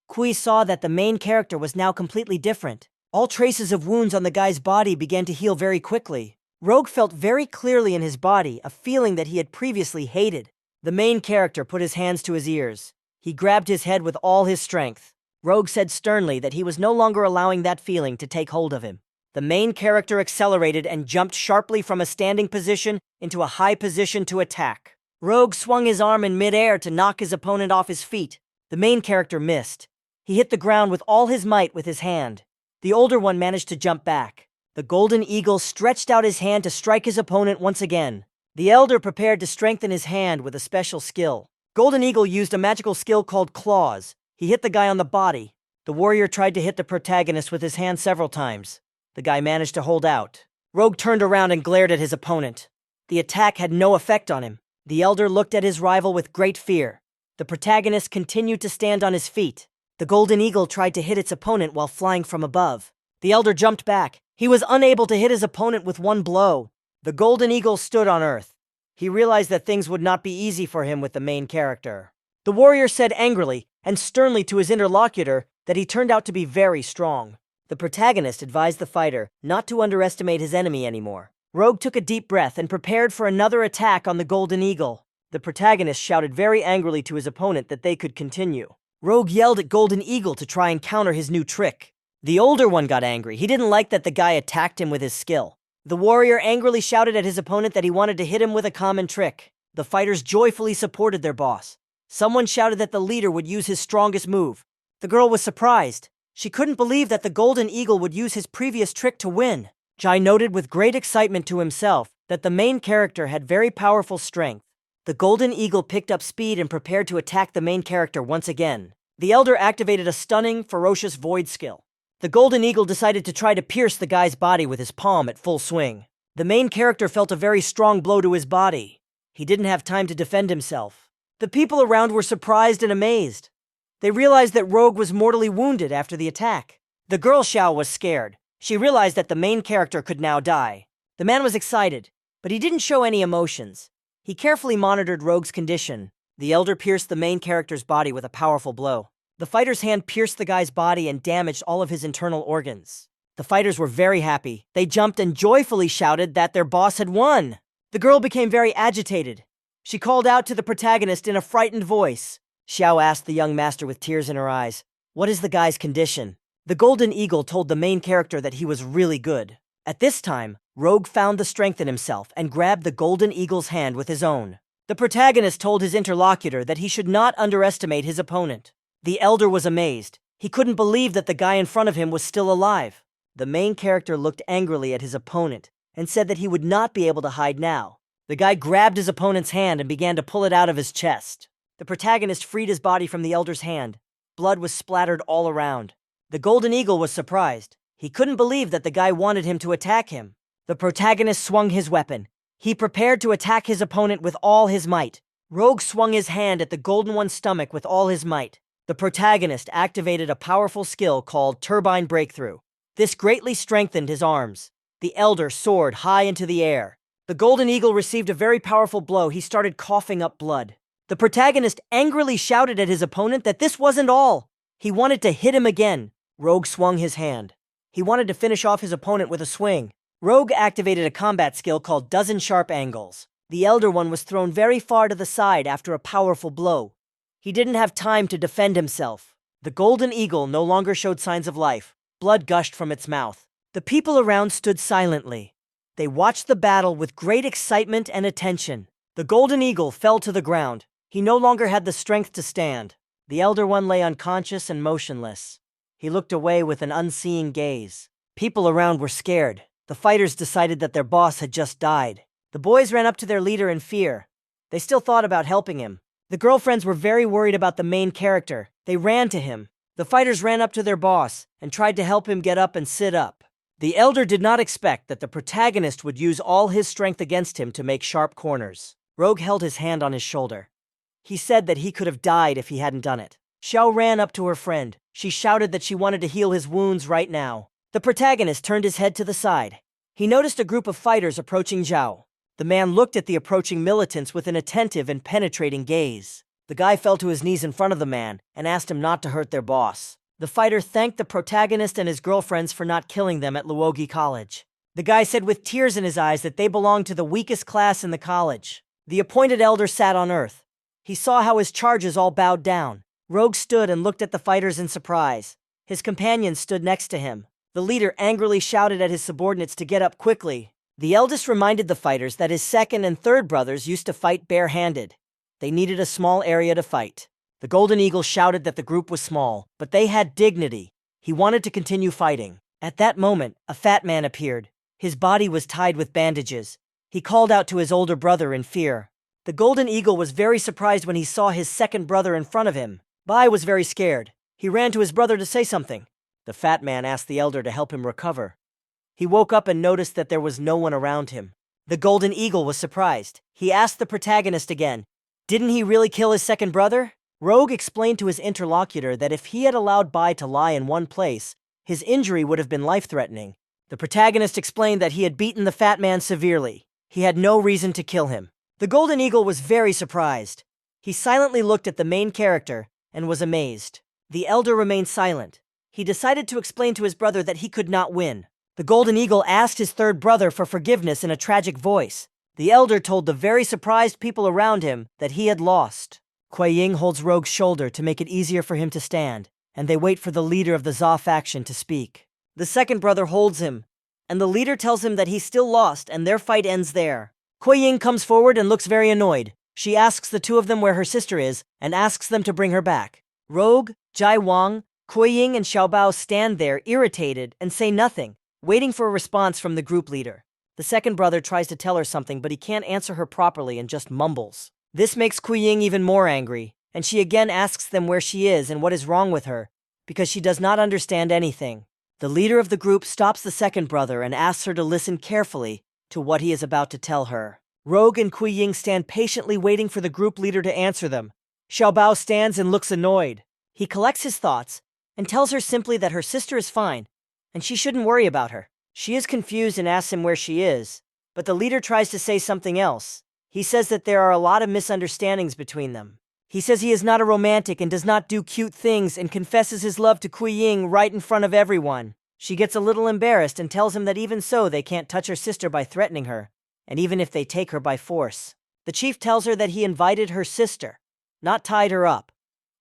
Kui saw that the main character was now completely different. All traces of wounds on the guy's body began to heal very quickly. Rogue felt very clearly in his body a feeling that he had previously hated. The main character put his hands to his ears. He grabbed his head with all his strength. Rogue said sternly that he was no longer allowing that feeling to take hold of him. The main character accelerated and jumped sharply from a standing position into a high position to attack. Rogue swung his arm in midair to knock his opponent off his feet. The main character missed. He hit the ground with all his might with his hand. The older one managed to jump back. The Golden Eagle stretched out his hand to strike his opponent once again. The elder prepared to strengthen his hand with a special skill. Golden Eagle used a magical skill called Claws. He hit the guy on the body. The warrior tried to hit the protagonist with his hand several times. The guy managed to hold out. Rogue turned around and glared at his opponent. The attack had no effect on him. The elder looked at his rival with great fear. The protagonist continued to stand on his feet. The Golden Eagle tried to hit its opponent while flying from above. The elder jumped back. He was unable to hit his opponent with one blow. The Golden Eagle stood on Earth. He realized that things would not be easy for him with the main character. The warrior said angrily and sternly to his interlocutor that he turned out to be very strong. The protagonist advised the fighter not to underestimate his enemy anymore. Rogue took a deep breath and prepared for another attack on the Golden Eagle. The protagonist shouted very angrily to his opponent that they could continue. Rogue yelled at Golden Eagle to try and counter his new trick. The older one got angry. He didn't like that the guy attacked him with his skill. The warrior angrily shouted at his opponent that he wanted to hit him with a common trick. The fighters joyfully supported their boss. Someone shouted that the leader would use his strongest move. The girl was surprised. She couldn't believe that the Golden Eagle would use his previous trick to win. Jai noted with great excitement to himself that the main character had very powerful strength. The Golden Eagle picked up speed and prepared to attack the main character once again. The elder activated a stunning, ferocious void skill. The Golden Eagle decided to try to pierce the guy's body with his palm at full swing. The main character felt a very strong blow to his body. He didn't have time to defend himself. The people around were surprised and amazed. They realized that Rogue was mortally wounded after the attack. The girl Xiao was scared. She realized that the main character could now die. The man was excited, but he didn't show any emotions. He carefully monitored Rogue's condition. The elder pierced the main character's body with a powerful blow. The fighter's hand pierced the guy's body and damaged all of his internal organs. The fighters were very happy. They jumped and joyfully shouted that their boss had won. The girl became very agitated. She called out to the protagonist in a frightened voice. Xiao asked the young master with tears in her eyes, "What is the guy's condition?" The Golden Eagle told the main character that he was really good. At this time, Rogue found the strength in himself and grabbed the Golden Eagle's hand with his own. The protagonist told his interlocutor that he should not underestimate his opponent. The elder was amazed. He couldn't believe that the guy in front of him was still alive. The main character looked angrily at his opponent and said that he would not be able to hide now. The guy grabbed his opponent's hand and began to pull it out of his chest. The protagonist freed his body from the elder's hand. Blood was splattered all around. The Golden Eagle was surprised. He couldn't believe that the guy wanted him to attack him. The protagonist swung his weapon. He prepared to attack his opponent with all his might. Rogue swung his hand at the Golden One's stomach with all his might. The protagonist activated a powerful skill called Turbine Breakthrough. This greatly strengthened his arms. The elder soared high into the air. The Golden Eagle received a very powerful blow. He started coughing up blood. The protagonist angrily shouted at his opponent that this wasn't all. He wanted to hit him again. Rogue swung his hand. He wanted to finish off his opponent with a swing. Rogue activated a combat skill called Dozen Sharp Angles. The Elder One was thrown very far to the side after a powerful blow. He didn't have time to defend himself. The Golden Eagle no longer showed signs of life. Blood gushed from its mouth. The people around stood silently. They watched the battle with great excitement and attention. The Golden Eagle fell to the ground. He no longer had the strength to stand. The Elder One lay unconscious and motionless. He looked away with an unseeing gaze. People around were scared. The fighters decided that their boss had just died. The boys ran up to their leader in fear. They still thought about helping him. The girlfriends were very worried about the main character. They ran to him. The fighters ran up to their boss and tried to help him get up and sit up. The elder did not expect that the protagonist would use all his strength against him to make sharp corners. Rogue held his hand on his shoulder. He said that he could have died if he hadn't done it. Xiao ran up to her friend. She shouted that she wanted to heal his wounds right now. The protagonist turned his head to the side. He noticed a group of fighters approaching Zhao. The man looked at the approaching militants with an attentive and penetrating gaze. The guy fell to his knees in front of the man and asked him not to hurt their boss. The fighter thanked the protagonist and his girlfriends for not killing them at Luogi College. The guy said with tears in his eyes that they belonged to the weakest class in the college. The appointed elder sat on earth. He saw how his charges all bowed down. Rogue stood and looked at the fighters in surprise. His companions stood next to him. The leader angrily shouted at his subordinates to get up quickly. The eldest reminded the fighters that his second and third brothers used to fight bare-handed. They needed a small area to fight. The Golden Eagle shouted that the group was small, but they had dignity. He wanted to continue fighting. At that moment, a fat man appeared. His body was tied with bandages. He called out to his older brother in fear. The Golden Eagle was very surprised when he saw his second brother in front of him. Bai was very scared. He ran to his brother to say something. The fat man asked the elder to help him recover. He woke up and noticed that there was no one around him. The Golden Eagle was surprised. He asked the protagonist again, "Didn't he really kill his second brother?" Rogue explained to his interlocutor that if he had allowed Bai to lie in one place, his injury would have been life-threatening. The protagonist explained that he had beaten the fat man severely. He had no reason to kill him. The Golden Eagle was very surprised. He silently looked at the main character and was amazed. The elder remained silent. He decided to explain to his brother that he could not win. The Golden Eagle asked his third brother for forgiveness in a tragic voice. The elder told the very surprised people around him that he had lost. Kuei Ying holds Rogue's shoulder to make it easier for him to stand, and they wait for the leader of the Za faction to speak. The second brother holds him, and the leader tells him that he's still lost and their fight ends there. Kuei Ying comes forward and looks very annoyed. She asks the two of them where her sister is and asks them to bring her back. Rogue, Jai Wang, Kuei Ying and Xiaobao stand there irritated and say nothing, waiting for a response from the group leader. The second brother tries to tell her something, but he can't answer her properly and just mumbles. This makes Kuei Ying even more angry, and she again asks them where she is and what is wrong with her, because she does not understand anything. The leader of the group stops the second brother and asks her to listen carefully to what he is about to tell her. Rogue and Kuei Ying stand patiently waiting for the group leader to answer them. Xiaobao stands and looks annoyed. He collects his thoughts and tells her simply that her sister is fine, and she shouldn't worry about her. She is confused and asks him where she is, but the leader tries to say something else. He says that there are a lot of misunderstandings between them. He says he is not a romantic and does not do cute things and confesses his love to Kuei Ying right in front of everyone. She gets a little embarrassed and tells him that even so they can't touch her sister by threatening her, and even if they take her by force. The chief tells her that he invited her sister, not tied her up,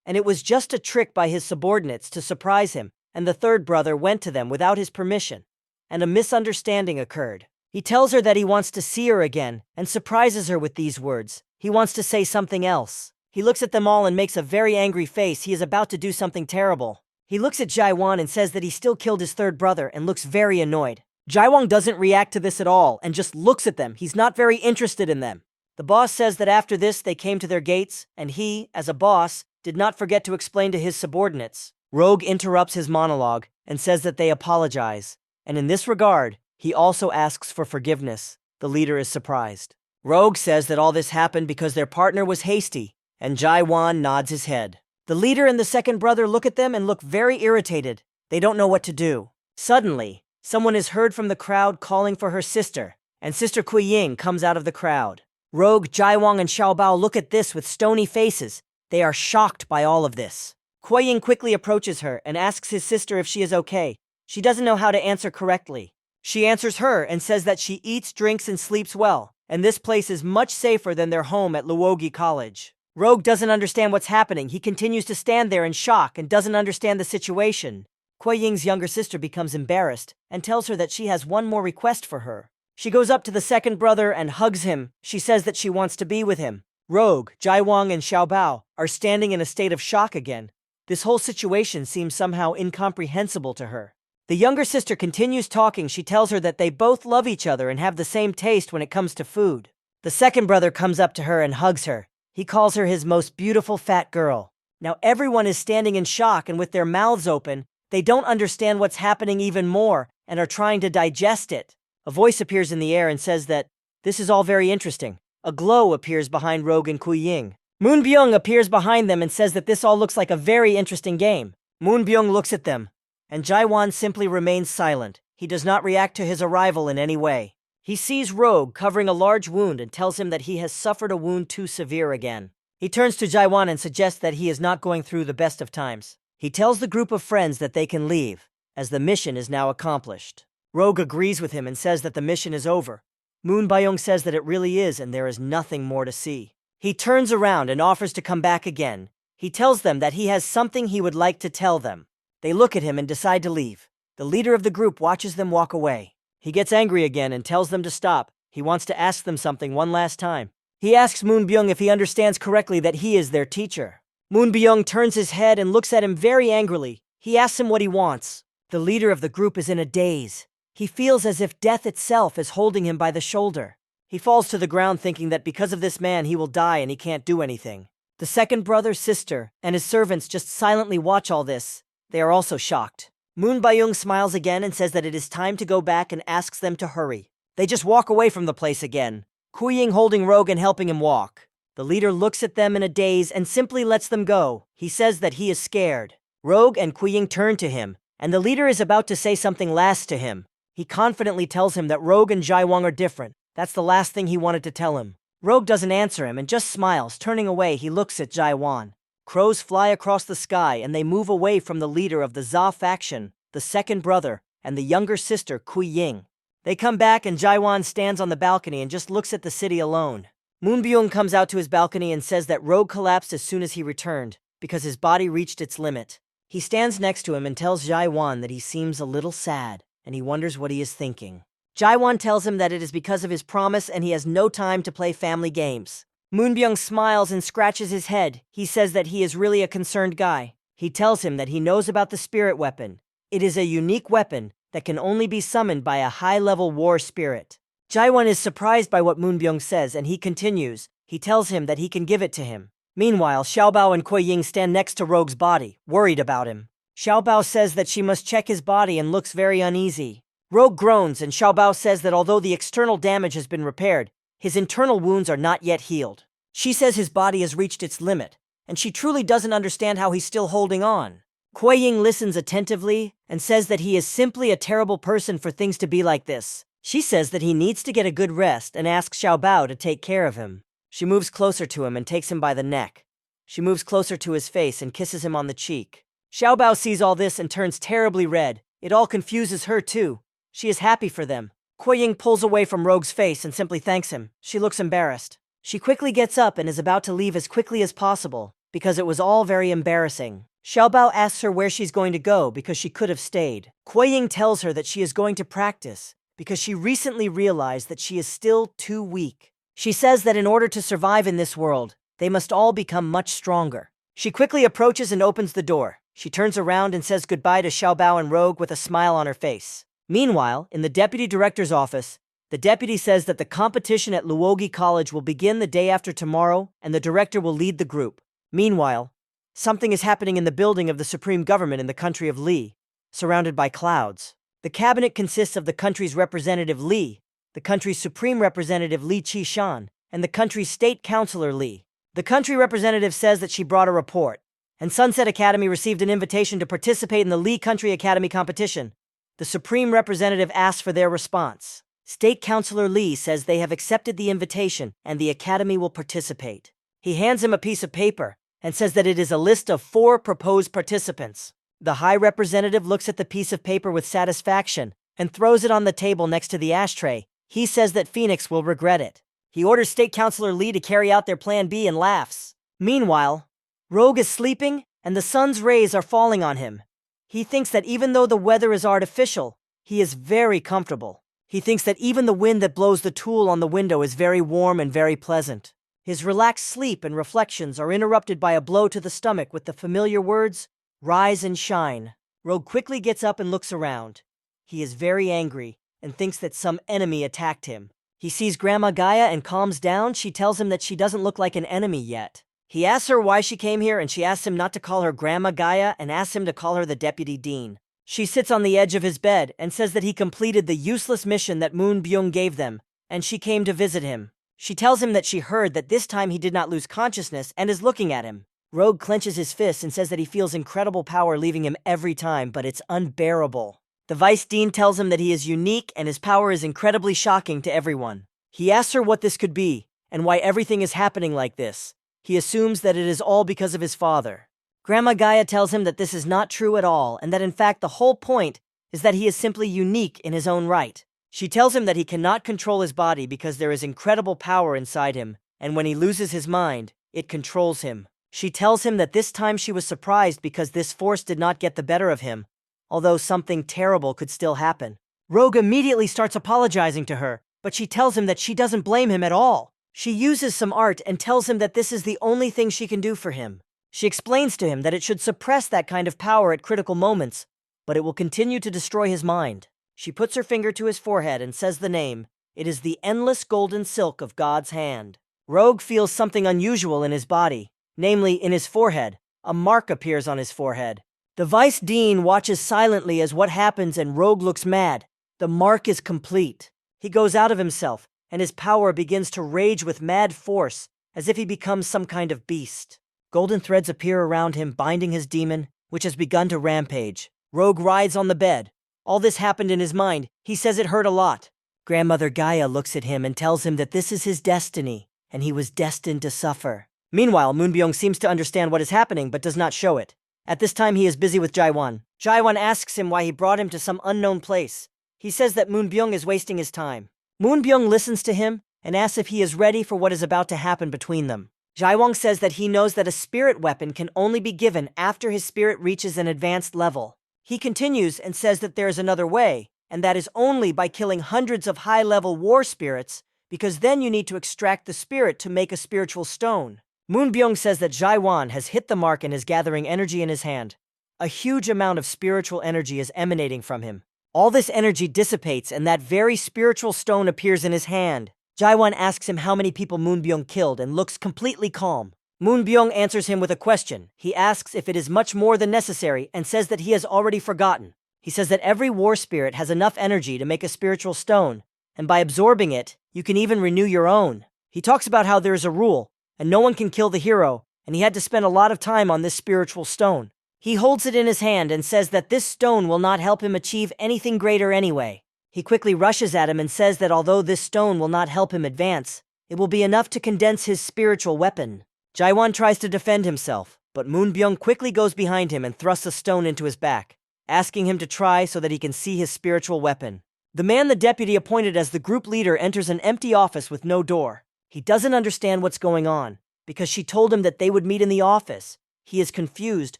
and it was just a trick by his subordinates to surprise him, and the third brother went to them without his permission, and a misunderstanding occurred. He tells her that he wants to see her again and surprises her with these words. He wants to say something else. He looks at them all and makes a very angry face. He is about to do something terrible. He looks at Jaiwan and says that he still killed his third brother and looks very annoyed. Jaiwang doesn't react to this at all and just looks at them. He's not very interested in them. The boss says that after this they came to their gates, and he, as a boss, did not forget to explain to his subordinates. Rogue interrupts his monologue and says that they apologize, and in this regard, he also asks for forgiveness. The leader is surprised. Rogue says that all this happened because their partner was hasty, and Jaiwan nods his head. The leader and the second brother look at them and look very irritated. They don't know what to do. Suddenly, someone is heard from the crowd calling for her sister, and Sister Kuei Ying comes out of the crowd. Rogue, Jaiwang, and Xiaobao look at this with stony faces. They are shocked by all of this. Kuei Ying quickly approaches her and asks his sister if she is okay. She doesn't know how to answer correctly. She answers her and says that she eats, drinks, and sleeps well, and this place is much safer than their home at Luogi College. Rogue doesn't understand what's happening. He continues to stand there in shock and doesn't understand the situation. Kuei Ying's younger sister becomes embarrassed and tells her that she has one more request for her. She goes up to the second brother and hugs him. She says that she wants to be with him. Rogue, Jaiwang, and Xiaobao are standing in a state of shock again. This whole situation seems somehow incomprehensible to her. The younger sister continues talking. She tells her that they both love each other and have the same taste when it comes to food. The second brother comes up to her and hugs her. He calls her his most beautiful fat girl. Now everyone is standing in shock and with their mouths open. They don't understand what's happening even more and are trying to digest it. A voice appears in the air and says that this is all very interesting. A glow appears behind Rogue and Kuei Ying. Moon Byung appears behind them and says that this all looks like a very interesting game. Moon Byung looks at them, and Jaiwan simply remains silent. He does not react to his arrival in any way. He sees Rogue covering a large wound and tells him that he has suffered a wound too severe again. He turns to Jaiwan and suggests that he is not going through the best of times. He tells the group of friends that they can leave, as the mission is now accomplished. Rogue agrees with him and says that the mission is over. Moon Byung says that it really is and there is nothing more to see. He turns around and offers to come back again. He tells them that he has something he would like to tell them. They look at him and decide to leave. The leader of the group watches them walk away. He gets angry again and tells them to stop. He wants to ask them something one last time. He asks Moon Byung if he understands correctly that he is their teacher. Moon Byung turns his head and looks at him very angrily. He asks him what he wants. The leader of the group is in a daze. He feels as if death itself is holding him by the shoulder. He falls to the ground thinking that because of this man he will die and he can't do anything. The second brother, sister, and his servants just silently watch all this. They are also shocked. Moon Byung smiles again and says that it is time to go back and asks them to hurry. They just walk away from the place again, Kuying holding Rogue and helping him walk. The leader looks at them in a daze and simply lets them go. He says that he is scared. Rogue and Kuying turn to him, and the leader is about to say something last to him. He confidently tells him that Rogue and Jaiwang are different. That's the last thing he wanted to tell him. Rogue doesn't answer him and just smiles. Turning away, he looks at Jaiwan. Crows fly across the sky and they move away from the leader of the Za faction, the second brother, and the younger sister, Kuying. They come back and Jaiwan stands on the balcony and just looks at the city alone. Moon Byung comes out to his balcony and says that Rogue collapsed as soon as he returned, because his body reached its limit. He stands next to him and tells Jaiwan that he seems a little sad, and he wonders what he is thinking. Jaiwan tells him that it is because of his promise and he has no time to play family games. Moon Byung smiles and scratches his head. He says that he is really a concerned guy. He tells him that he knows about the spirit weapon. It is a unique weapon that can only be summoned by a high-level war spirit. Jaiwan is surprised by what Moon Byung says and he continues. He tells him that he can give it to him. Meanwhile, Xiaobao and Kuei Ying stand next to Rogue's body, worried about him. Xiaobao says that she must check his body and looks very uneasy. Rogue groans and Xiaobao says that although the external damage has been repaired, his internal wounds are not yet healed. She says his body has reached its limit, and she truly doesn't understand how he's still holding on. Kuei Ying listens attentively and says that he is simply a terrible person for things to be like this. She says that he needs to get a good rest and asks Xiaobao to take care of him. She moves closer to him and takes him by the neck. She moves closer to his face and kisses him on the cheek. Xiaobao sees all this and turns terribly red. It all confuses her too. She is happy for them. Kuei Ying pulls away from Rogue's face and simply thanks him. She looks embarrassed. She quickly gets up and is about to leave as quickly as possible, because it was all very embarrassing. Xiaobao asks her where she's going to go because she could have stayed. Kuei Ying tells her that she is going to practice because she recently realized that she is still too weak. She says that in order to survive in this world, they must all become much stronger. She quickly approaches and opens the door. She turns around and says goodbye to Xiaobao and Rogue with a smile on her face. Meanwhile, in the deputy director's office, the deputy says that the competition at Luogi College will begin the day after tomorrow and the director will lead the group. Meanwhile, something is happening in the building of the supreme government in the country of Li, surrounded by clouds. The cabinet consists of the country's representative Li, the country's supreme representative Li Qishan, and the country's state councilor Li. The country representative says that she brought a report, and Sunset Academy received an invitation to participate in the Li Country Academy competition. The supreme representative asks for their response. State councilor Li says they have accepted the invitation and the academy will participate. He hands him a piece of paper and says that it is a list of 4 proposed participants. The high representative looks at the piece of paper with satisfaction and throws it on the table next to the ashtray. He says that Phoenix will regret it. He orders State Councilor Li to carry out their plan B and laughs. Meanwhile, Rogue is sleeping and the sun's rays are falling on him. He thinks that even though the weather is artificial, he is very comfortable. He thinks that even the wind that blows the tulle on the window is very warm and very pleasant. His relaxed sleep and reflections are interrupted by a blow to the stomach with the familiar words, "Rise and shine." Rogue quickly gets up and looks around. He is very angry and thinks that some enemy attacked him. He sees Grandma Gaia and calms down. She tells him that she doesn't look like an enemy yet. He asks her why she came here and she asks him not to call her Grandma Gaia and asks him to call her the deputy dean. She sits on the edge of his bed and says that he completed the useless mission that Moon Byung gave them, and she came to visit him. She tells him that she heard that this time he did not lose consciousness and is looking at him. Rogue clenches his fists and says that he feels incredible power leaving him every time, but it's unbearable. The vice dean tells him that he is unique and his power is incredibly shocking to everyone. He asks her what this could be and why everything is happening like this. He assumes that it is all because of his father. Grandma Gaia tells him that this is not true at all and that in fact the whole point is that he is simply unique in his own right. She tells him that he cannot control his body because there is incredible power inside him, and when he loses his mind, it controls him. She tells him that this time she was surprised because this force did not get the better of him, although something terrible could still happen. Rogue immediately starts apologizing to her, but she tells him that she doesn't blame him at all. She uses some art and tells him that this is the only thing she can do for him. She explains to him that it should suppress that kind of power at critical moments, but it will continue to destroy his mind. She puts her finger to his forehead and says the name. It is the endless golden silk of God's hand. Rogue feels something unusual in his body, namely in his forehead. A mark appears on his forehead. The Vice Dean watches silently as what happens and Rogue looks mad. The mark is complete. He goes out of himself, and his power begins to rage with mad force, as if he becomes some kind of beast. Golden threads appear around him, binding his demon, which has begun to rampage. Rogue writhes on the bed. All this happened in his mind. He says it hurt a lot. Grandmother Gaia looks at him and tells him that this is his destiny, and he was destined to suffer. Meanwhile, Moonbyung seems to understand what is happening but does not show it. At this time, he is busy with Jaiwan. Jaiwan asks him why he brought him to some unknown place. He says that Moonbyung is wasting his time. Moonbyung listens to him and asks if he is ready for what is about to happen between them. Jaiwang says that he knows that a spirit weapon can only be given after his spirit reaches an advanced level. He continues and says that there is another way, and that is only by killing hundreds of high-level war spirits, because then you need to extract the spirit to make a spiritual stone. Moonbyung says that Jaiwan has hit the mark and is gathering energy in his hand. A huge amount of spiritual energy is emanating from him. All this energy dissipates and that very spiritual stone appears in his hand. Jaiwan asks him how many people Moonbyung killed and looks completely calm. Moonbyung answers him with a question. He asks if it is much more than necessary and says that he has already forgotten. He says that every war spirit has enough energy to make a spiritual stone, and by absorbing it, you can even renew your own. He talks about how there is a rule, and no one can kill the hero, and he had to spend a lot of time on this spiritual stone. He holds it in his hand and says that this stone will not help him achieve anything greater anyway. He quickly rushes at him and says that although this stone will not help him advance, it will be enough to condense his spiritual weapon. Jaiwan tries to defend himself, but Moonbyung quickly goes behind him and thrusts a stone into his back, asking him to try so that he can see his spiritual weapon. The man the deputy appointed as the group leader enters an empty office with no door. He doesn't understand what's going on, because she told him that they would meet in the office. He is confused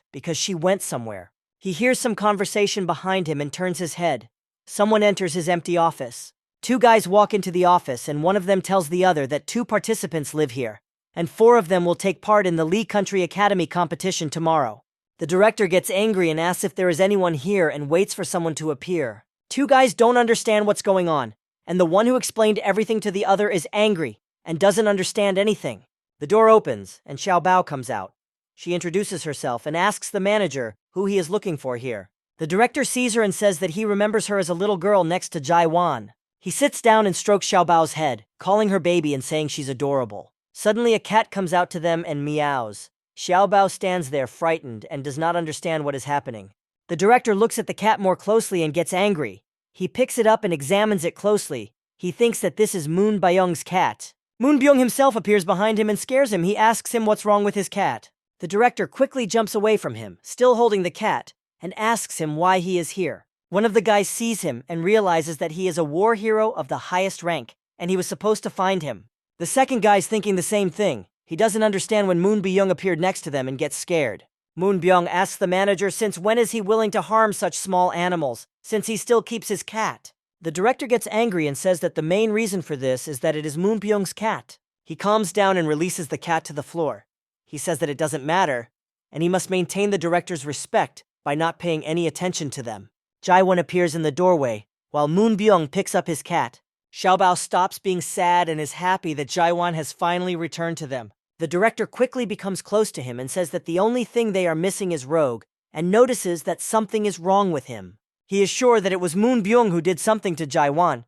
because she went somewhere. He hears some conversation behind him and turns his head. Someone enters his empty office. Two guys walk into the office and one of them tells the other that 2 participants live here, and 4 of them will take part in the Lee Country Academy competition tomorrow. The director gets angry and asks if there is anyone here and waits for someone to appear. 2 guys don't understand what's going on, and the one who explained everything to the other is angry and doesn't understand anything. The door opens and Xiao Bao comes out. She introduces herself and asks the manager who he is looking for here. The director sees her and says that he remembers her as a little girl next to Jaiwan. He sits down and strokes Xiao Bao's head, calling her baby and saying she's adorable. Suddenly a cat comes out to them and meows. Xiao Bao stands there frightened and does not understand what is happening. The director looks at the cat more closely and gets angry. He picks it up and examines it closely. He thinks that this is Moon Byung's cat. Moonbyung himself appears behind him and scares him. He asks him what's wrong with his cat. The director quickly jumps away from him, still holding the cat, and asks him why he is here. One of the guys sees him and realizes that he is a war hero of the highest rank, and he was supposed to find him. The second guy's thinking the same thing. He doesn't understand when Moon Byung appeared next to them and gets scared. Moon Byung asks the manager since when is he willing to harm such small animals, since he still keeps his cat. The director gets angry and says that the main reason for this is that it is Moon Byung's cat. He calms down and releases the cat to the floor. He says that it doesn't matter, and he must maintain the director's respect by not paying any attention to them. Jaiwan appears in the doorway, while Moon Byung picks up his cat. Xiao Bao stops being sad and is happy that Jaiwan has finally returned to them. The director quickly becomes close to him and says that the only thing they are missing is Rogue, and notices that something is wrong with him. He is sure that it was Moon Byung who did something to Jaiwan,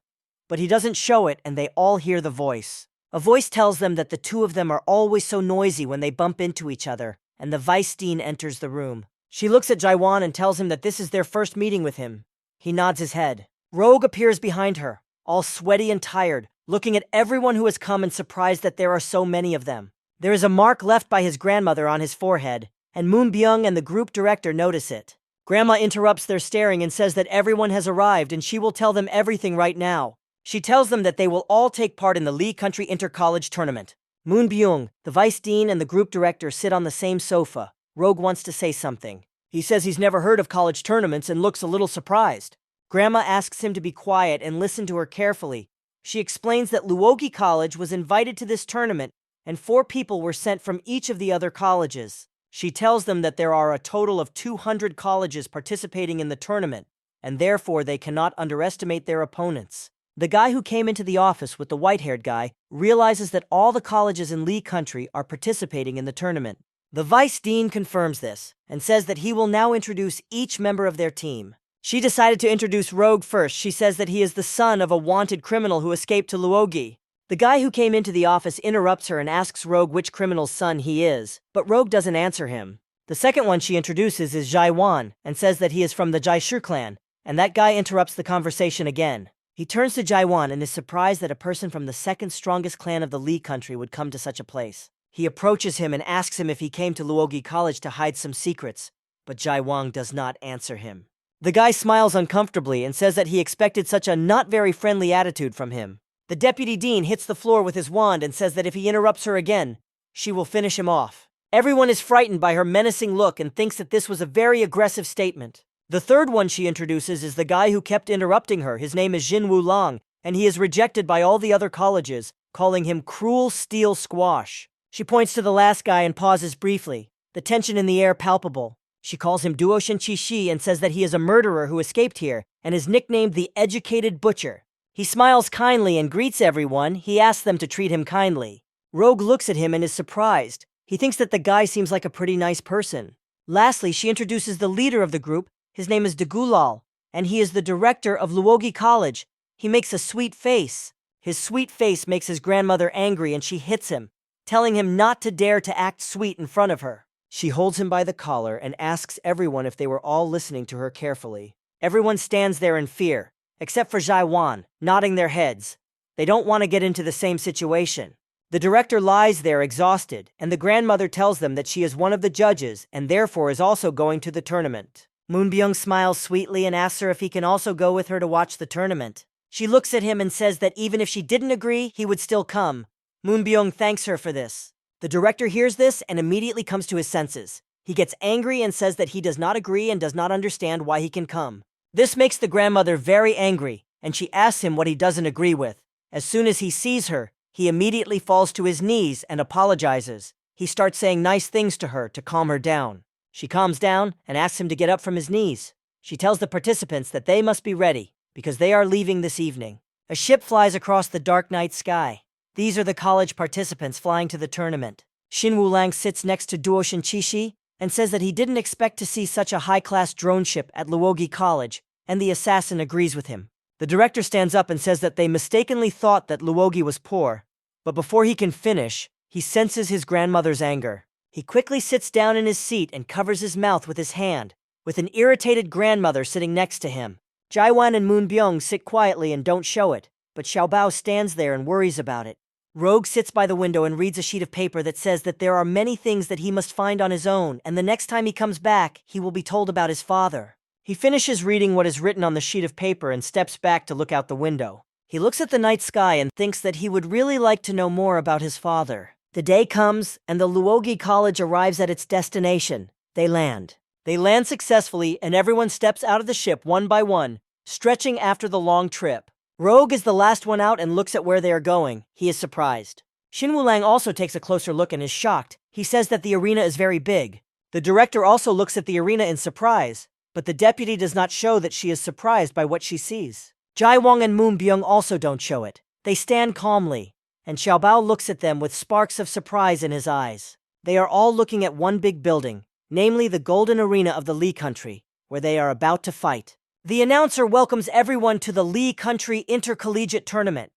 but he doesn't show it and they all hear the voice. A voice tells them that the 2 of them are always so noisy when they bump into each other, and the Vice Dean enters the room. She looks at Jaiwan and tells him that this is their first meeting with him. He nods his head. Rogue appears behind her, all sweaty and tired, looking at everyone who has come and surprised that there are so many of them. There is a mark left by his grandmother on his forehead, and Moon Byung and the group director notice it. Grandma interrupts their staring and says that everyone has arrived and she will tell them everything right now. She tells them that they will all take part in the Lee Country Inter-College Tournament. Moon Byung, the vice dean and the group director sit on the same sofa. Rogue wants to say something. He says he's never heard of college tournaments and looks a little surprised. Grandma asks him to be quiet and listen to her carefully. She explains that Luogi College was invited to this tournament and 4 people were sent from each of the other colleges. She tells them that there are a total of 200 colleges participating in the tournament, and therefore they cannot underestimate their opponents. The guy who came into the office with the white-haired guy realizes that all the colleges in Lee Country are participating in the tournament. The vice dean confirms this and says that he will now introduce each member of their team. She decided to introduce Rogue first. She says that he is the son of a wanted criminal who escaped to Luogi. The guy who came into the office interrupts her and asks Rogue which criminal's son he is, but Rogue doesn't answer him. The second one she introduces is Jai Wan and says that he is from the Jaishu clan, and that guy interrupts the conversation again. He turns to Jai Wan and is surprised that a person from the second strongest clan of the Lee country would come to such a place. He approaches him and asks him if he came to Luogi College to hide some secrets, but Jai Wan does not answer him. The guy smiles uncomfortably and says that he expected such a not very friendly attitude from him. The deputy dean hits the floor with his wand and says that if he interrupts her again, she will finish him off. Everyone is frightened by her menacing look and thinks that this was a very aggressive statement. The third one she introduces is the guy who kept interrupting her. His name is Jin Wulang, and he is rejected by all the other colleges, calling him cruel steel squash. She points to the last guy and pauses briefly, the tension in the air palpable. She calls him Duoshin Chishi and says that he is a murderer who escaped here and is nicknamed the Educated Butcher. He smiles kindly and greets everyone. He asks them to treat him kindly. Rogue looks at him and is surprised. He thinks that the guy seems like a pretty nice person. Lastly, she introduces the leader of the group. His name is Degulal, and he is the director of Luogi College. He makes a sweet face. His sweet face makes his grandmother angry and she hits him, telling him not to dare to act sweet in front of her. She holds him by the collar and asks everyone if they were all listening to her carefully. Everyone stands there in fear, except for Jai Wan, nodding their heads. They don't want to get into the same situation. The director lies there exhausted, and the grandmother tells them that she is one of the judges and therefore is also going to the tournament. Moon Byung smiles sweetly and asks her if he can also go with her to watch the tournament. She looks at him and says that even if she didn't agree, he would still come. Moon Byung thanks her for this. The director hears this and immediately comes to his senses. He gets angry and says that he does not agree and does not understand why he can come. This makes the grandmother very angry, and she asks him what he doesn't agree with. As soon as he sees her, he immediately falls to his knees and apologizes. He starts saying nice things to her to calm her down. She calms down and asks him to get up from his knees. She tells the participants that they must be ready, because they are leaving this evening. A ship flies across the dark night sky. These are the college participants flying to the tournament. Shin Wulang sits next to Duoshin Chishi and says that he didn't expect to see such a high-class drone ship at Luogi College, and the assassin agrees with him. The director stands up and says that they mistakenly thought that Luogi was poor, but before he can finish, he senses his grandmother's anger. He quickly sits down in his seat and covers his mouth with his hand, with an irritated grandmother sitting next to him. Jaiwan and Moon Byung sit quietly and don't show it, but Xiaobao stands there and worries about it. Rogue sits by the window and reads a sheet of paper that says that there are many things that he must find on his own, and the next time he comes back, he will be told about his father. He finishes reading what is written on the sheet of paper and steps back to look out the window. He looks at the night sky and thinks that he would really like to know more about his father. The day comes, and the Luogi College arrives at its destination. They land. They land successfully, and everyone steps out of the ship one by one, stretching after the long trip. Rogue is the last one out and looks at where they are going. He is surprised. Shin Wulang also takes a closer look and is shocked. He says that the arena is very big. The director also looks at the arena in surprise, but the deputy does not show that she is surprised by what she sees. Jai Wong and Moon Byung also don't show it. They stand calmly, and Xiaobao looks at them with sparks of surprise in his eyes. They are all looking at one big building, namely the Golden Arena of the Lee Country, where they are about to fight. The announcer welcomes everyone to the Lee Country Intercollegiate Tournament,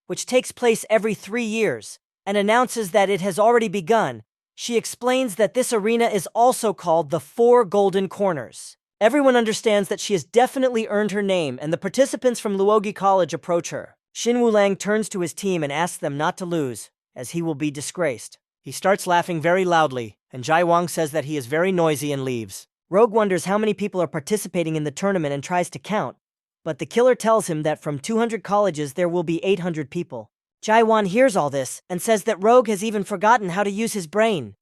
which takes place every 3 years, and announces that it has already begun. She explains that this arena is also called the Four Golden Corners. Everyone understands that she has definitely earned her name, and the participants from Luogi College approach her. Shin Wulang turns to his team and asks them not to lose, as he will be disgraced. He starts laughing very loudly, and Jai Wang says that he is very noisy and leaves. Rogue wonders how many people are participating in the tournament and tries to count, but the killer tells him that from 200 colleges there will be 800 people. Jaiwan hears all this and says that Rogue has even forgotten how to use his brain.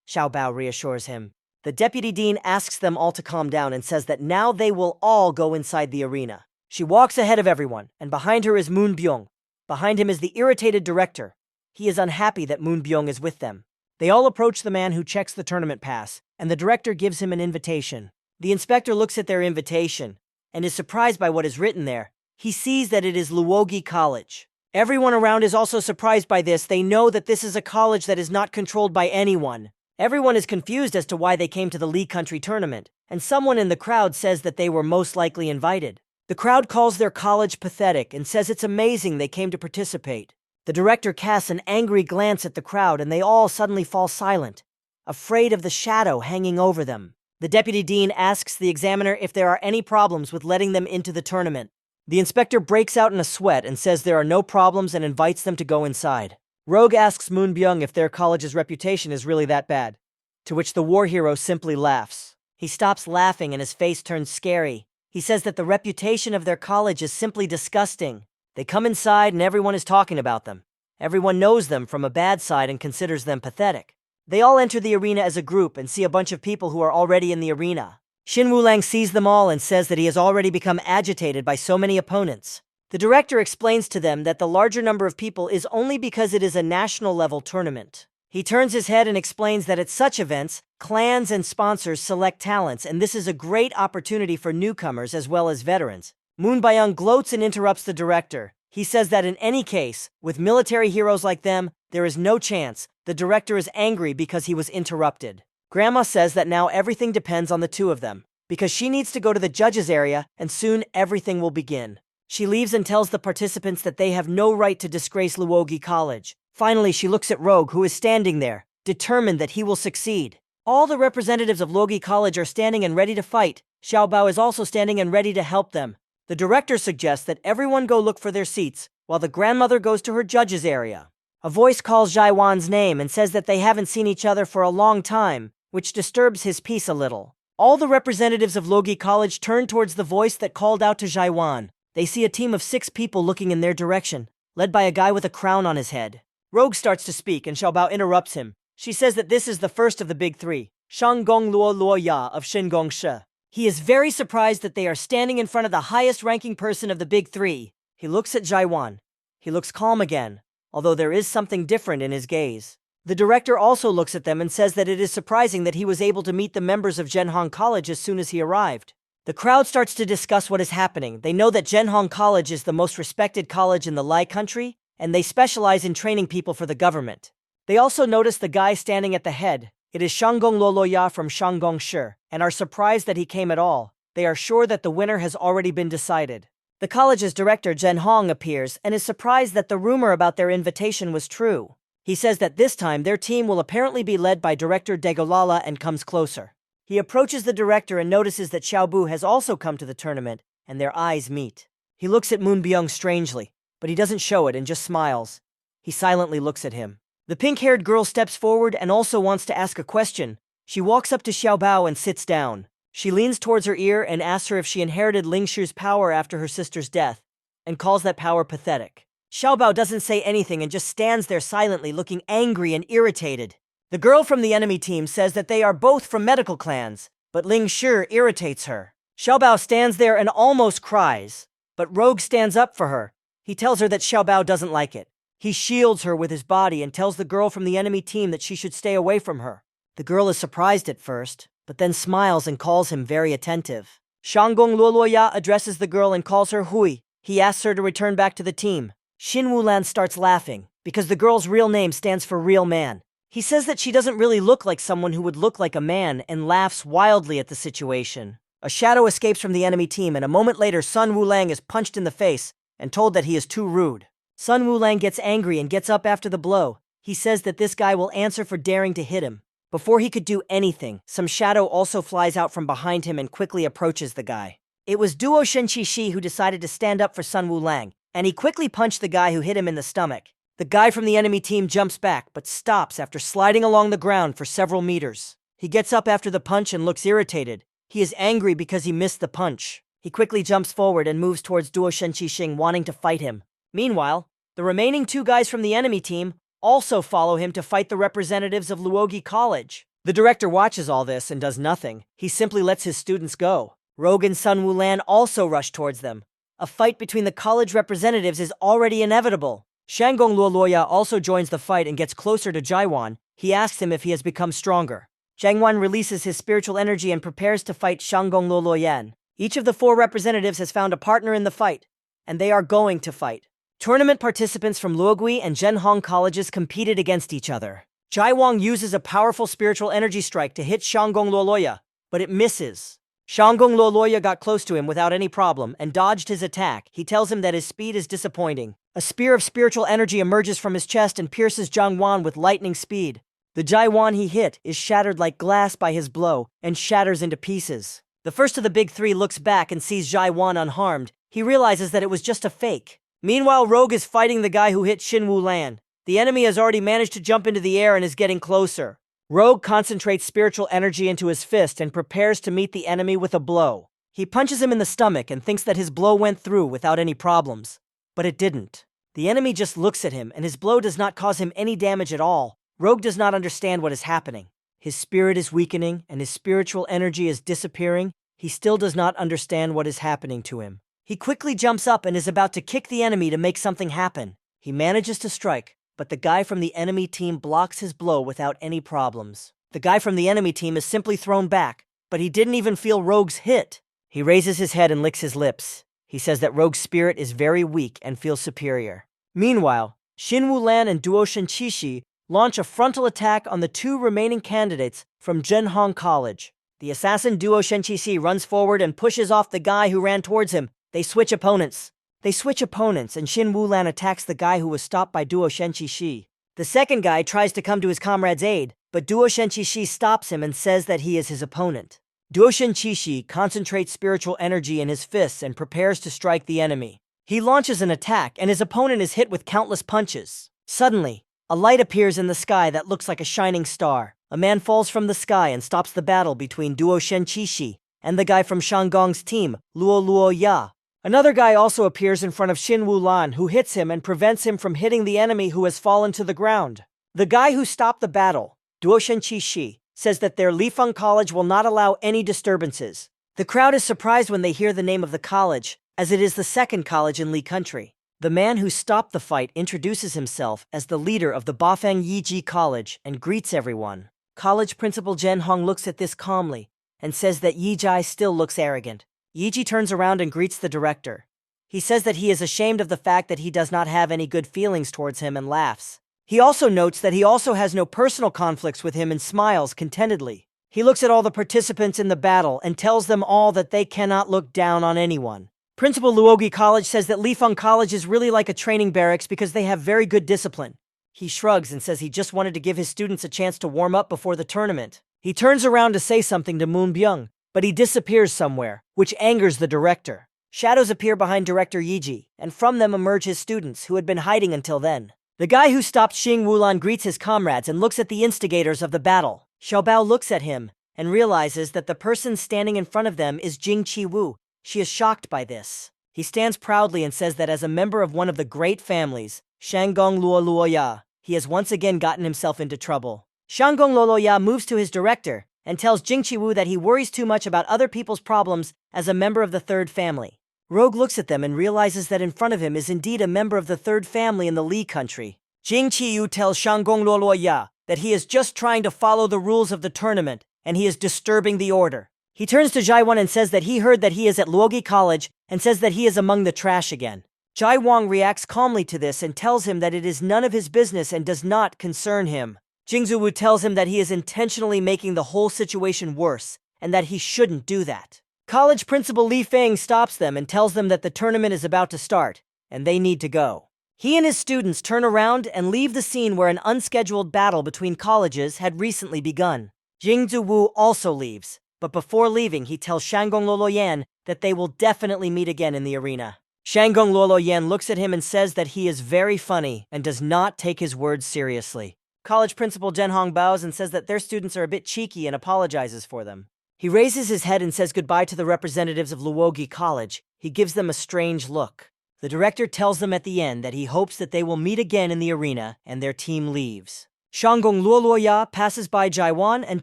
Xiao Bao reassures him. The deputy dean asks them all to calm down and says that now they will all go inside the arena. She walks ahead of everyone, and behind her is Moon Byung. Behind him is the irritated director. He is unhappy that Moon Byung is with them. They all approach the man who checks the tournament pass, and the director gives him an invitation. The inspector looks at their invitation and is surprised by what is written there. He sees that it is Luogi College. Everyone around is also surprised by this. They know that this is a college that is not controlled by anyone. Everyone is confused as to why they came to the Lee Country tournament, and someone in the crowd says that they were most likely invited. The crowd calls their college pathetic and says it's amazing they came to participate. The director casts an angry glance at the crowd and they all suddenly fall silent, afraid of the shadow hanging over them. The deputy dean asks the examiner if there are any problems with letting them into the tournament. The inspector breaks out in a sweat and says there are no problems and invites them to go inside. Rogue asks Moon Byung if their college's reputation is really that bad, to which the war hero simply laughs. He stops laughing and his face turns scary. He says that the reputation of their college is simply disgusting. They come inside and everyone is talking about them. Everyone knows them from a bad side and considers them pathetic. They all enter the arena as a group and see a bunch of people who are already in the arena. Shin Wulang sees them all and says that he has already become agitated by so many opponents. The director explains to them that the larger number of people is only because it is a national-level tournament. He turns his head and explains that at such events, clans and sponsors select talents, and this is a great opportunity for newcomers as well as veterans. Moon Byung gloats and interrupts the director. He says that in any case, with military heroes like them, there is no chance. The director is angry because he was interrupted. Grandma says that now everything depends on the two of them, because she needs to go to the judges' area, and soon everything will begin. She leaves and tells the participants that they have no right to disgrace Luogi College. Finally, she looks at Rogue, who is standing there, determined that he will succeed. All the representatives of Luogi College are standing and ready to fight. Xiao Bao is also standing and ready to help them. The director suggests that everyone go look for their seats, while the grandmother goes to her judges' area. A voice calls Jaiwan's name and says that they haven't seen each other for a long time, which disturbs his peace a little. All the representatives of Luogi College turn towards the voice that called out to Jaiwan. They see a team of 6 people looking in their direction, led by a guy with a crown on his head. Rogue starts to speak and Xiao Bao interrupts him. She says that this is the first of the big 3, Shanggong Luo Luo Ya of Shingong Shi. He is very surprised that they are standing in front of the highest-ranking person of the big 3. He looks at Jaiwan. He looks calm again, although there is something different in his gaze. The director also looks at them and says that it is surprising that he was able to meet the members of Zhenhong College as soon as he arrived. The crowd starts to discuss what is happening. They know that Zhenhong College is the most respected college in the Lai country, and they specialize in training people for the government. They also notice the guy standing at the head. It is Shanggong Loloya from Shanggong Shi, and are surprised that he came at all. They are sure that the winner has already been decided. The college's director, Zhen Hong, appears and is surprised that the rumor about their invitation was true. He says that this time their team will apparently be led by director Degolala and comes closer. He approaches the director and notices that Xiaobu has also come to the tournament, and their eyes meet. He looks at Moon Byung strangely, but he doesn't show it and just smiles. He silently looks at him. The pink-haired girl steps forward and also wants to ask a question. She walks up to Xiao Bao and sits down. She leans towards her ear and asks her if she inherited Ling Shu's power after her sister's death, and calls that power pathetic. Xiao Bao doesn't say anything and just stands there silently, looking angry and irritated. The girl from the enemy team says that they are both from medical clans, but Ling Shu irritates her. Xiao Bao stands there and almost cries, but Rogue stands up for her. He tells her that Xiao Bao doesn't like it. He shields her with his body and tells the girl from the enemy team that she should stay away from her. The girl is surprised at first, but then smiles and calls him very attentive. Shanggong Luoluoya addresses the girl and calls her Hui. He asks her to return back to the team. Xin Wulan starts laughing, because the girl's real name stands for real man. He says that she doesn't really look like someone who would look like a man and laughs wildly at the situation. A shadow escapes from the enemy team and a moment later Sun Wulang is punched in the face and told that he is too rude. Sun Wulang gets angry and gets up after the blow. He says that this guy will answer for daring to hit him. Before he could do anything, some shadow also flies out from behind him and quickly approaches the guy. It was Duo Shenqi Shi who decided to stand up for Sun Wulang, and he quickly punched the guy who hit him in the stomach. The guy from the enemy team jumps back, but stops after sliding along the ground for several meters. He gets up after the punch and looks irritated. He is angry because he missed the punch. He quickly jumps forward and moves towards Duo Shenqi Shing, wanting to fight him. Meanwhile, The remaining 2 guys from the enemy team also follow him to fight the representatives of Luogi College. The director watches all this and does nothing. He simply lets his students go. Rogue and Sun Wulan also rush towards them. A fight between the college representatives is already inevitable. Shanggong Luoluoya also joins the fight and gets closer to Jaiwan. He asks him if he has become stronger. Jangwan releases his spiritual energy and prepares to fight Shanggong Luoluoyan. Each of the 4 representatives has found a partner in the fight, and they are going to fight. Tournament participants from Luogui and Zhenhong colleges competed against each other. Jaiwang uses a powerful spiritual energy strike to hit Shanggong Luoluoya, but it misses. Shanggong Luoluoya got close to him without any problem and dodged his attack. He tells him that his speed is disappointing. A spear of spiritual energy emerges from his chest and pierces Jangwan with lightning speed. The Jaiwan he hit is shattered like glass by his blow and shatters into pieces. The first of the big 3 looks back and sees Jaiwan unharmed. He realizes that it was just a fake. Meanwhile, Rogue is fighting the guy who hit Shin Wulan. The enemy has already managed to jump into the air and is getting closer. Rogue concentrates spiritual energy into his fist and prepares to meet the enemy with a blow. He punches him in the stomach and thinks that his blow went through without any problems. But it didn't. The enemy just looks at him and his blow does not cause him any damage at all. Rogue does not understand what is happening. His spirit is weakening and his spiritual energy is disappearing. He still does not understand what is happening to him. He quickly jumps up and is about to kick the enemy to make something happen. He manages to strike, but the guy from the enemy team blocks his blow without any problems. The guy from the enemy team is simply thrown back, but he didn't even feel Rogue's hit. He raises his head and licks his lips. He says that Rogue's spirit is very weak and feels superior. Meanwhile, Shin Wulan and Duo Shenqishi launch a frontal attack on the 2 remaining candidates from Zhenhong College. The assassin Duo Shenqishi runs forward and pushes off the guy who ran towards him. They switch opponents, and Shin Wulan attacks the guy who was stopped by Duo Shenqishi. The second guy tries to come to his comrade's aid, but Duo Shenqishi stops him and says that he is his opponent. Duo Shenqishi concentrates spiritual energy in his fists and prepares to strike the enemy. He launches an attack, and his opponent is hit with countless punches. Suddenly, a light appears in the sky that looks like a shining star. A man falls from the sky and stops the battle between Duo Shenqishi and the guy from Shanggong's team, Luoluoya. Another guy also appears in front of Shin Wulan, who hits him and prevents him from hitting the enemy who has fallen to the ground. The guy who stopped the battle, Duo Shenqishi, says that their Lifeng College will not allow any disturbances. The crowd is surprised when they hear the name of the college, as it is the 2nd college in Li Country. The man who stopped the fight introduces himself as the leader of the Bafeng Yiji College and greets everyone. College principal Zhen Hong looks at this calmly and says that Yijai still looks arrogant. Yiji turns around and greets the director. He says that he is ashamed of the fact that he does not have any good feelings towards him and laughs. He also notes that he also has no personal conflicts with him and smiles contentedly. He looks at all the participants in the battle and tells them all that they cannot look down on anyone. Principal Luogi College says that Lifeng College is really like a training barracks because they have very good discipline. He shrugs and says he just wanted to give his students a chance to warm up before the tournament. He turns around to say something to Moon Byung, but he disappears somewhere, which angers the director. Shadows appear behind Director Yiji, and from them emerge his students who had been hiding until then. The guy who stopped Xing Wulan greets his comrades and looks at the instigators of the battle. Xiaobao looks at him and realizes that the person standing in front of them is Jing Qiwu. She is shocked by this. He stands proudly and says that as a member of one of the great families, Shanggong Luoluoya, he has once again gotten himself into trouble. Shanggong Luoluoya moves to his director and tells Jing Qiwu that he worries too much about other people's problems as a member of the 3rd family. Rogue looks at them and realizes that in front of him is indeed a member of the 3rd family in the Li country. Jing Qiyu tells Shanggong Luoluoya that he is just trying to follow the rules of the tournament and he is disturbing the order. He turns to Jaiwan and says that he heard that he is at Luogi College and says that he is among the trash again. Jai Wang reacts calmly to this and tells him that it is none of his business and does not concern him. Jing Zuwu tells him that he is intentionally making the whole situation worse and that he shouldn't do that. College principal Li Feng stops them and tells them that the tournament is about to start and they need to go. He and his students turn around and leave the scene where an unscheduled battle between colleges had recently begun. Jing Zuwu also leaves, but before leaving he tells Shanggong Luoluoyan that they will definitely meet again in the arena. Shanggong Luoluoyan looks at him and says that he is very funny and does not take his words seriously. College principal Zhenhong bows and says that their students are a bit cheeky and apologizes for them. He raises his head and says goodbye to the representatives of Luogi College. He gives them a strange look. The director tells them at the end that he hopes that they will meet again in the arena, and their team leaves. Shanggong Luoluoya passes by Jaiwan and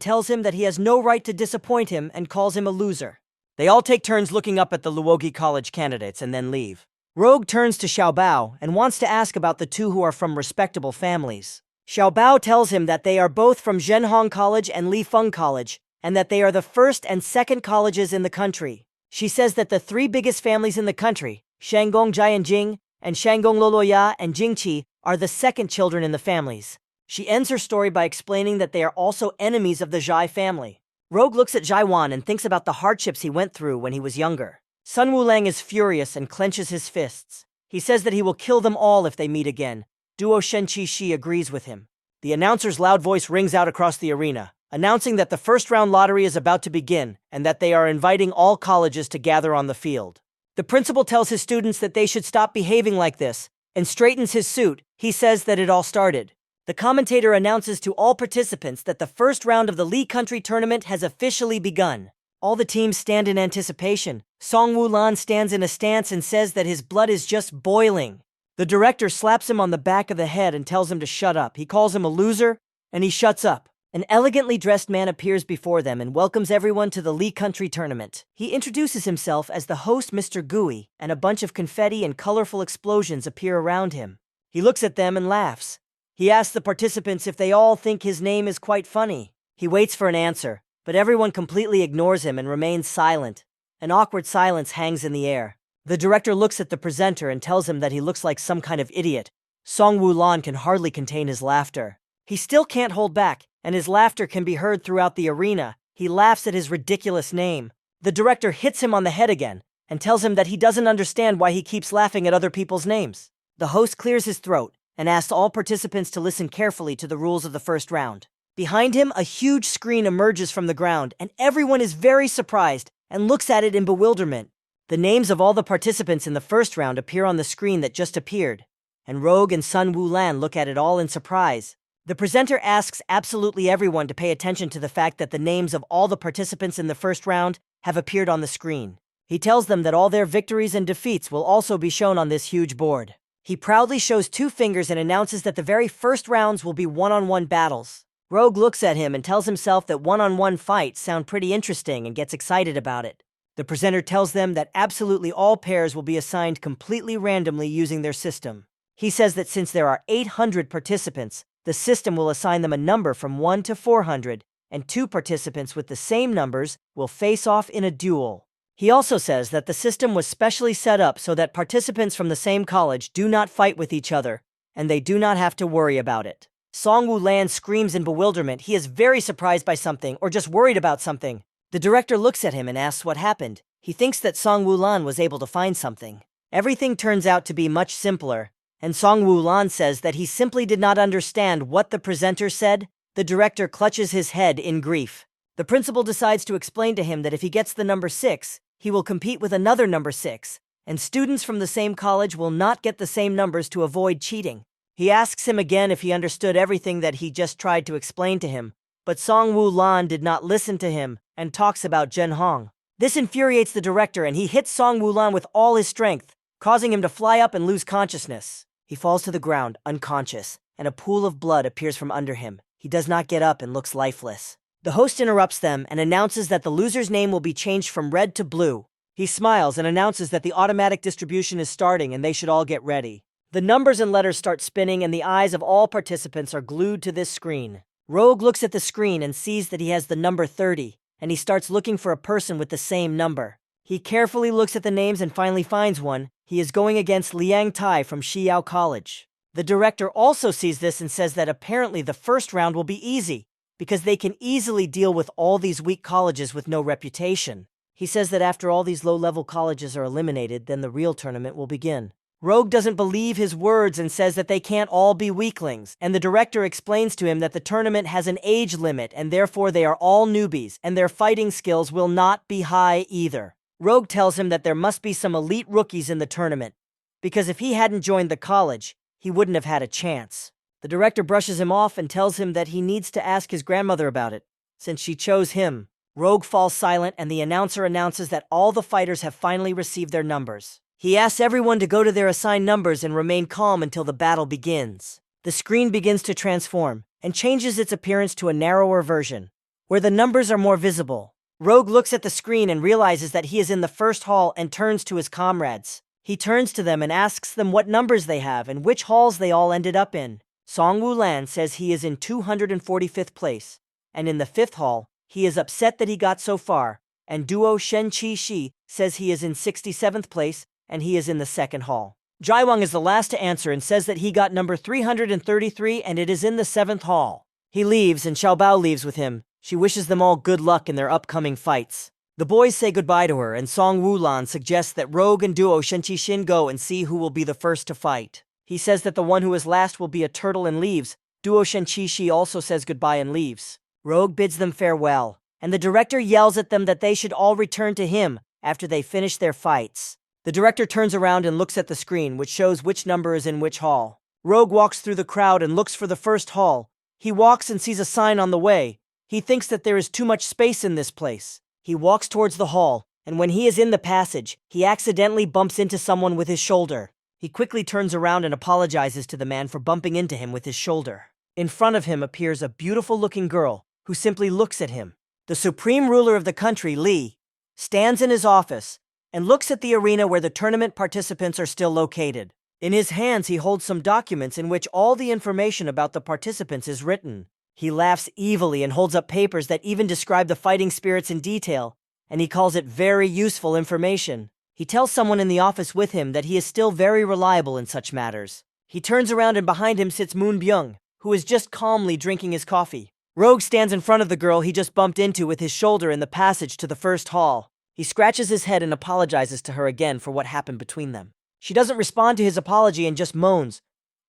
tells him that he has no right to disappoint him and calls him a loser. They all take turns looking up at the Luogi College candidates and then leave. Rogue turns to Xiaobao and wants to ask about the two who are from respectable families. Xiaobao tells him that they are both from Zhenhong College and Lifeng College, and that they are the first and second colleges in the country. She says that the three biggest families in the country, Shanggong Jianjing and Shanggong Luoluoya and Jingqi, are the second children in the families. She ends her story by explaining that they are also enemies of the Zhai family. Rogue looks at Jaiwan and thinks about the hardships he went through when he was younger. Sun Wulang is furious and clenches his fists. He says that he will kill them all if they meet again. Duo Shenqi Shi agrees with him. The announcer's loud voice rings out across the arena, announcing that the first round lottery is about to begin and that they are inviting all colleges to gather on the field. The principal tells his students that they should stop behaving like this and straightens his suit. He says that it all started. The commentator announces to all participants that the first round of the Li Country Tournament has officially begun. All the teams stand in anticipation. Song Wulan stands in a stance and says that his blood is just boiling. The director slaps him on the back of the head and tells him to shut up. He calls him a loser, and he shuts up. An elegantly dressed man appears before them and welcomes everyone to the Li Country Tournament. He introduces himself as the host, Mr. Gui, and a bunch of confetti and colorful explosions appear around him. He looks at them and laughs. He asks the participants if they all think his name is quite funny. He waits for an answer, but everyone completely ignores him and remains silent. An awkward silence hangs in the air. The director looks at the presenter and tells him that he looks like some kind of idiot. Song Wulan can hardly contain his laughter. He still can't hold back, and his laughter can be heard throughout the arena. He laughs at his ridiculous name. The director hits him on the head again and tells him that he doesn't understand why he keeps laughing at other people's names. The host clears his throat and asks all participants to listen carefully to the rules of the first round. Behind him, a huge screen emerges from the ground, and everyone is very surprised and looks at it in bewilderment. The names of all the participants in the first round appear on the screen that just appeared, and Rogue and Sun Wulan look at it all in surprise. The presenter asks absolutely everyone to pay attention to the fact that the names of all the participants in the first round have appeared on the screen. He tells them that all their victories and defeats will also be shown on this huge board. He proudly shows 2 fingers and announces that the very first rounds will be one-on-one battles. Rogue looks at him and tells himself that one-on-one fights sound pretty interesting and gets excited about it. The presenter tells them that absolutely all pairs will be assigned completely randomly using their system. He says that since there are 800 participants, the system will assign them a number from 1 to 400, and 2 participants with the same numbers will face off in a duel. He also says that the system was specially set up so that participants from the same college do not fight with each other, and they do not have to worry about it. Song Wulan screams in bewilderment. He is very surprised by something or just worried about something. The director looks at him and asks what happened. He thinks that Song Wulan was able to find something. Everything turns out to be much simpler, and Song Wulan says that he simply did not understand what the presenter said. The director clutches his head in grief. The principal decides to explain to him that if he gets the number 6, he will compete with another number 6, and students from the same college will not get the same numbers to avoid cheating. He asks him again if he understood everything that he just tried to explain to him, but Song Wulan did not listen to him and talks about Zhenhong. This infuriates the director, and he hits Song Wulan with all his strength, causing him to fly up and lose consciousness. He falls to the ground, unconscious, and a pool of blood appears from under him. He does not get up and looks lifeless. The host interrupts them and announces that the loser's name will be changed from red to blue. He smiles and announces that the automatic distribution is starting and they should all get ready. The numbers and letters start spinning, and the eyes of all participants are glued to this screen. Rogue looks at the screen and sees that he has the number 30, and he starts looking for a person with the same number. He carefully looks at the names and finally finds one. He is going against Liang Tai from Xiao College. The director also sees this and says that apparently the first round will be easy, because they can easily deal with all these weak colleges with no reputation. He says that after all these low-level colleges are eliminated, then the real tournament will begin. Rogue doesn't believe his words and says that they can't all be weaklings, and the director explains to him that the tournament has an age limit and therefore they are all newbies, and their fighting skills will not be high either. Rogue tells him that there must be some elite rookies in the tournament, because if he hadn't joined the college, he wouldn't have had a chance. The director brushes him off and tells him that he needs to ask his grandmother about it, since she chose him. Rogue falls silent, and the announcer announces that all the fighters have finally received their numbers. He asks everyone to go to their assigned numbers and remain calm until the battle begins. The screen begins to transform and changes its appearance to a narrower version, where the numbers are more visible. Rogue looks at the screen and realizes that he is in the first hall and turns to his comrades. He turns to them and asks them what numbers they have and which halls they all ended up in. Song Wulan says he is in 245th place, and in the 5th hall, he is upset that he got so far, and Duo Shen Qi Shi says he is in 67th place, and he is in the 2nd hall. Jaiwang is the last to answer and says that he got number 333 and it is in the 7th hall. He leaves and Xiaobao leaves with him. She wishes them all good luck in their upcoming fights. The boys say goodbye to her, and Song Wulan suggests that Rogue and Duo Shenqi Shin go and see who will be the first to fight. He says that the one who is last will be a turtle and leaves. Duo Shenqi Shi also says goodbye and leaves. Rogue bids them farewell, and the director yells at them that they should all return to him after they finish their fights. The director turns around and looks at the screen, which shows which number is in which hall. Rogue walks through the crowd and looks for the first hall. He walks and sees a sign on the way. He thinks that there is too much space in this place. He walks towards the hall, and when he is in the passage, he accidentally bumps into someone with his shoulder. He quickly turns around and apologizes to the man for bumping into him with his shoulder. In front of him appears a beautiful-looking girl who simply looks at him. The supreme ruler of the country, Li, stands in his office and looks at the arena where the tournament participants are still located. In his hands, he holds some documents in which all the information about the participants is written. He laughs evilly and holds up papers that even describe the fighting spirits in detail, and he calls it very useful information. He tells someone in the office with him that he is still very reliable in such matters. He turns around and behind him sits Moon Byung, who is just calmly drinking his coffee. Rogue stands in front of the girl he just bumped into with his shoulder in the passage to the first hall. He scratches his head and apologizes to her again for what happened between them. She doesn't respond to his apology and just moans.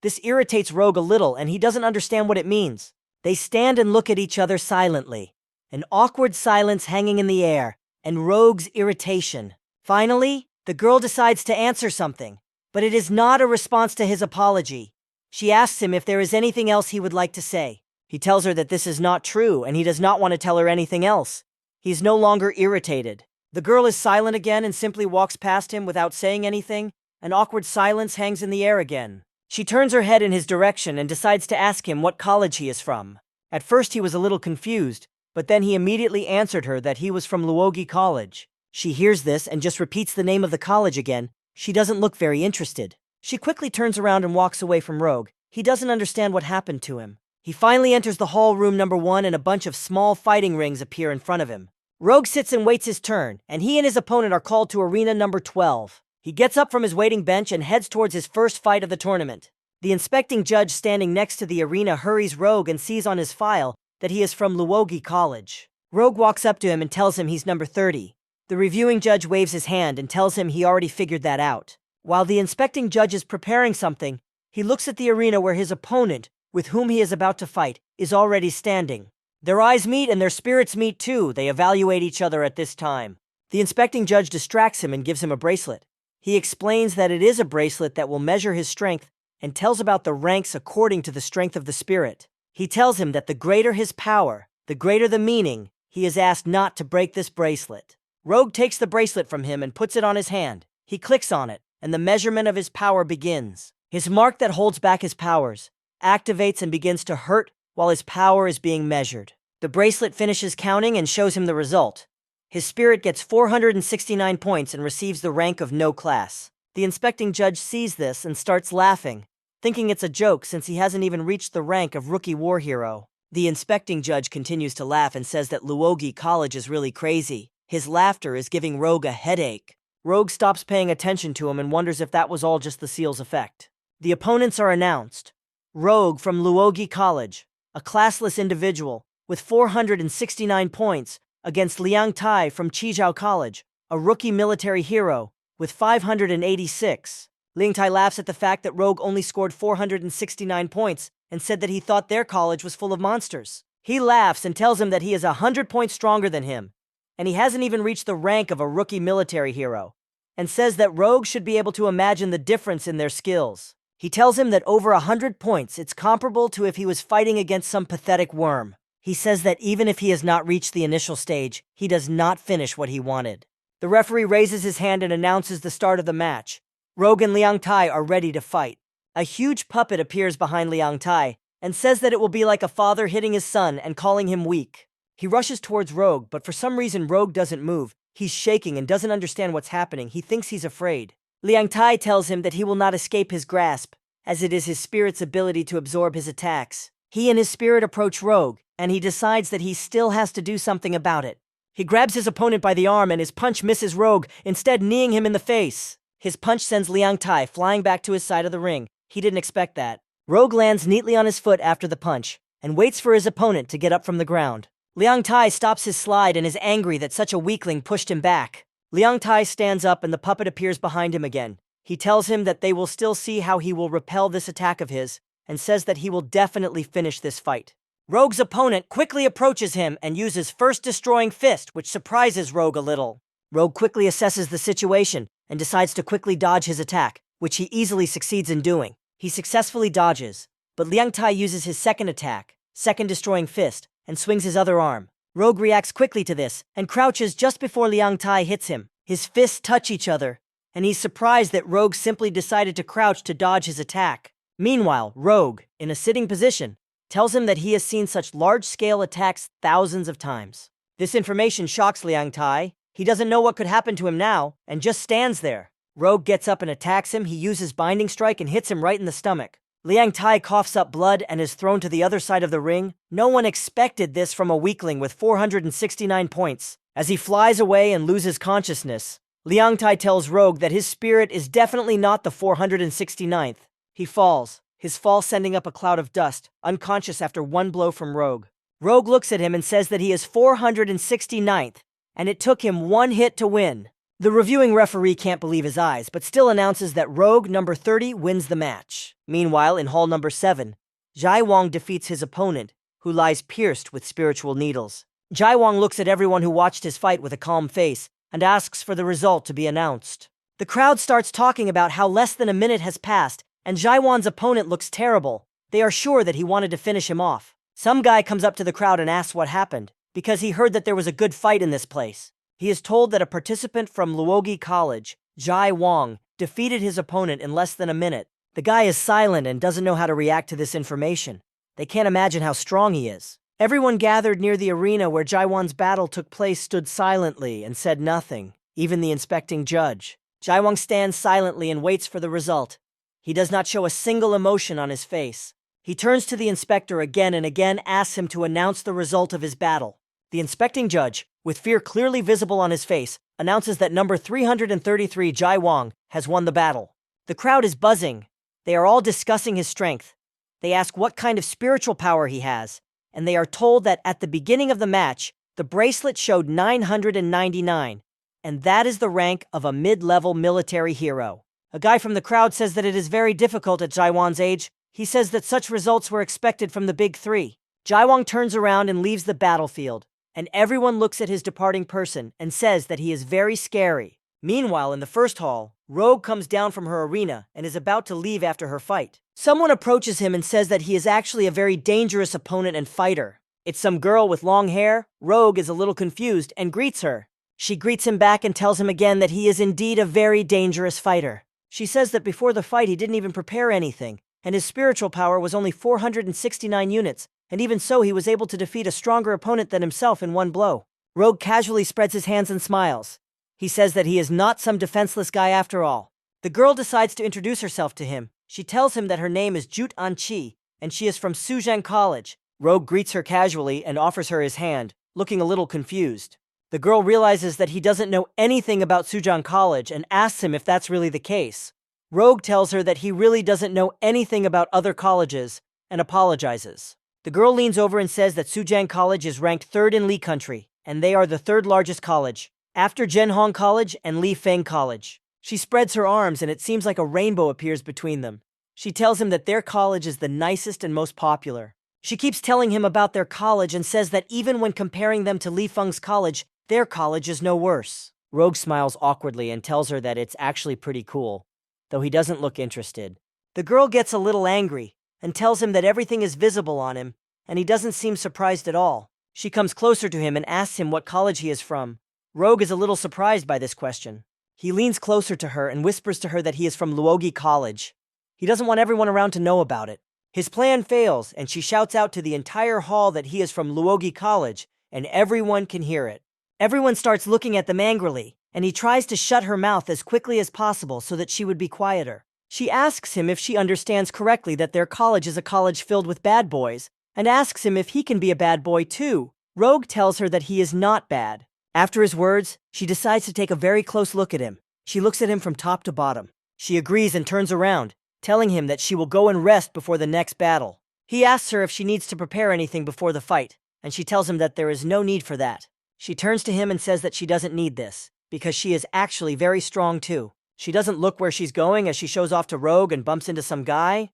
This irritates Rogue a little, and he doesn't understand what it means. They stand and look at each other silently. An awkward silence hanging in the air, and Rogue's irritation. Finally, the girl decides to answer something, but it is not a response to his apology. She asks him if there is anything else he would like to say. He tells her that this is not true, and he does not want to tell her anything else. He's no longer irritated. The girl is silent again and simply walks past him without saying anything. An awkward silence hangs in the air again. She turns her head in his direction and decides to ask him what college he is from. At first he was a little confused, but then he immediately answered her that he was from Luogi College. She hears this and just repeats the name of the college again. She doesn't look very interested. She quickly turns around and walks away from Rogue. He doesn't understand what happened to him. He finally enters the hall room number 1 and a bunch of small fighting rings appear in front of him. Rogue sits and waits his turn, and he and his opponent are called to arena number 12. He gets up from his waiting bench and heads towards his first fight of the tournament. The inspecting judge standing next to the arena hurries Rogue and sees on his file that he is from Luogi College. Rogue walks up to him and tells him he's number 30. The reviewing judge waves his hand and tells him he already figured that out. While the inspecting judge is preparing something, he looks at the arena where his opponent, with whom he is about to fight, is already standing. Their eyes meet and their spirits meet too. They evaluate each other at this time. The inspecting judge distracts him and gives him a bracelet. He explains that it is a bracelet that will measure his strength and tells about the ranks according to the strength of the spirit. He tells him that the greater his power, the greater the meaning. He is asked not to break this bracelet. Rogue takes the bracelet from him and puts it on his hand. He clicks on it, and the measurement of his power begins. His mark that holds back his powers activates and begins to hurt while his power is being measured. The bracelet finishes counting and shows him the result. His spirit gets 469 points and receives the rank of no class. The inspecting judge sees this and starts laughing, thinking it's a joke since he hasn't even reached the rank of rookie war hero. The inspecting judge continues to laugh and says that Luogi College is really crazy. His laughter is giving Rogue a headache. Rogue stops paying attention to him and wonders if that was all just the seal's effect. The opponents are announced. Rogue from Luogi College, a classless individual with 469 points, against Liang Tai from Chijiao College, a rookie military hero with 586. Liang Tai laughs at the fact that Rogue only scored 469 points and said that he thought their college was full of monsters. He laughs and tells him that he is 100 points stronger than him, and he hasn't even reached the rank of a rookie military hero, and says that Rogue should be able to imagine the difference in their skills. He tells him that over 100 points, it's comparable to if he was fighting against some pathetic worm. He says that even if he has not reached the initial stage, he does not finish what he wanted. The referee raises his hand and announces the start of the match. Rogue and Liang Tai are ready to fight. A huge puppet appears behind Liang Tai and says that it will be like a father hitting his son and calling him weak. He rushes towards Rogue, but for some reason Rogue doesn't move. He's shaking and doesn't understand what's happening. He thinks he's afraid. Liang Tai tells him that he will not escape his grasp, as it is his spirit's ability to absorb his attacks. He and his spirit approach Rogue, and he decides that he still has to do something about it. He grabs his opponent by the arm and his punch misses Rogue, instead kneeing him in the face. His punch sends Liang Tai flying back to his side of the ring. He didn't expect that. Rogue lands neatly on his foot after the punch, and waits for his opponent to get up from the ground. Liang Tai stops his slide and is angry that such a weakling pushed him back. Liang Tai stands up and the puppet appears behind him again. He tells him that they will still see how he will repel this attack of his, and says that he will definitely finish this fight. Rogue's opponent quickly approaches him and uses first destroying fist, which surprises Rogue a little. Rogue quickly assesses the situation and decides to quickly dodge his attack, which he easily succeeds in doing. He successfully dodges, but Liang Tai uses his second attack, second destroying fist, and swings his other arm. Rogue reacts quickly to this and crouches just before Liang Tai hits him. His fists touch each other, and he's surprised that Rogue simply decided to crouch to dodge his attack. Meanwhile, Rogue, in a sitting position, tells him that he has seen such large-scale attacks thousands of times. This information shocks Liang Tai. He doesn't know what could happen to him now, and just stands there. Rogue gets up and attacks him. He uses Binding Strike and hits him right in the stomach. Liang Tai coughs up blood and is thrown to the other side of the ring. No one expected this from a weakling with 469 points. As he flies away and loses consciousness, Liang Tai tells Rogue that his spirit is definitely not the 469th. He falls, his fall sending up a cloud of dust, unconscious after one blow from Rogue. Rogue looks at him and says that he is 469th, and it took him one hit to win. The reviewing referee can't believe his eyes, but still announces that Rogue number 30 wins the match. Meanwhile, in Hall number 7, Jai Wang defeats his opponent, who lies pierced with spiritual needles. Jai Wang looks at everyone who watched his fight with a calm face and asks for the result to be announced. The crowd starts talking about how less than a minute has passed, and Jai Wang's opponent looks terrible. They are sure that he wanted to finish him off. Some guy comes up to the crowd and asks what happened, because he heard that there was a good fight in this place. He is told that a participant from Luogi College, Jai Wang, defeated his opponent in less than a minute. The guy is silent and doesn't know how to react to this information. They can't imagine how strong he is. Everyone gathered near the arena where Jai Wang's battle took place stood silently and said nothing, even the inspecting judge. Jai Wang stands silently and waits for the result. He does not show a single emotion on his face. He turns to the inspector again and again, asks him to announce the result of his battle. The inspecting judge, with fear clearly visible on his face, announces that number 333 Jai Wang has won the battle. The crowd is buzzing. They are all discussing his strength. They ask what kind of spiritual power he has, and they are told that at the beginning of the match, the bracelet showed 999, and that is the rank of a mid-level military hero. A guy from the crowd says that it is very difficult at Jai Wang's age. He says that such results were expected from the big three. Jai Wang turns around and leaves the battlefield, and everyone looks at his departing person and says that he is very scary. Meanwhile, in the first hall, Rogue comes down from her arena and is about to leave after her fight. Someone approaches him and says that he is actually a very dangerous opponent and fighter. It's some girl with long hair. Rogue is a little confused and greets her. She greets him back and tells him again that he is indeed a very dangerous fighter. She says that before the fight he didn't even prepare anything, and his spiritual power was only 469 units, and even so he was able to defeat a stronger opponent than himself in one blow. Rogue casually spreads his hands and smiles. He says that he is not some defenseless guy after all. The girl decides to introduce herself to him. She tells him that her name is Jute An-chi, and she is from Suzhang College. Rogue greets her casually and offers her his hand, looking a little confused. The girl realizes that he doesn't know anything about Suzhang College and asks him if that's really the case. Rogue tells her that he really doesn't know anything about other colleges and apologizes. The girl leans over and says that Suzhang College is ranked 3rd in Li country, and they are the 3rd largest college, after Zhenhong College and Li Feng College. She spreads her arms and it seems like a rainbow appears between them. She tells him that their college is the nicest and most popular. She keeps telling him about their college and says that even when comparing them to Li Feng's college, their college is no worse. Rogue smiles awkwardly and tells her that it's actually pretty cool, though he doesn't look interested. The girl gets a little angry and tells him that everything is visible on him, and he doesn't seem surprised at all. She comes closer to him and asks him what college he is from. Rogue is a little surprised by this question. He leans closer to her and whispers to her that he is from Luogi College. He doesn't want everyone around to know about it. His plan fails, and she shouts out to the entire hall that he is from Luogi College, and everyone can hear it. Everyone starts looking at them angrily, and he tries to shut her mouth as quickly as possible so that she would be quieter. She asks him if she understands correctly that their college is a college filled with bad boys, and asks him if he can be a bad boy too. Rogue tells her that he is not bad. After his words, she decides to take a very close look at him. She looks at him from top to bottom. She agrees and turns around, telling him that she will go and rest before the next battle. He asks her if she needs to prepare anything before the fight, and she tells him that there is no need for that. She turns to him and says that she doesn't need this, because she is actually very strong too. She doesn't look where she's going as she shows off to Rogue and bumps into some guy.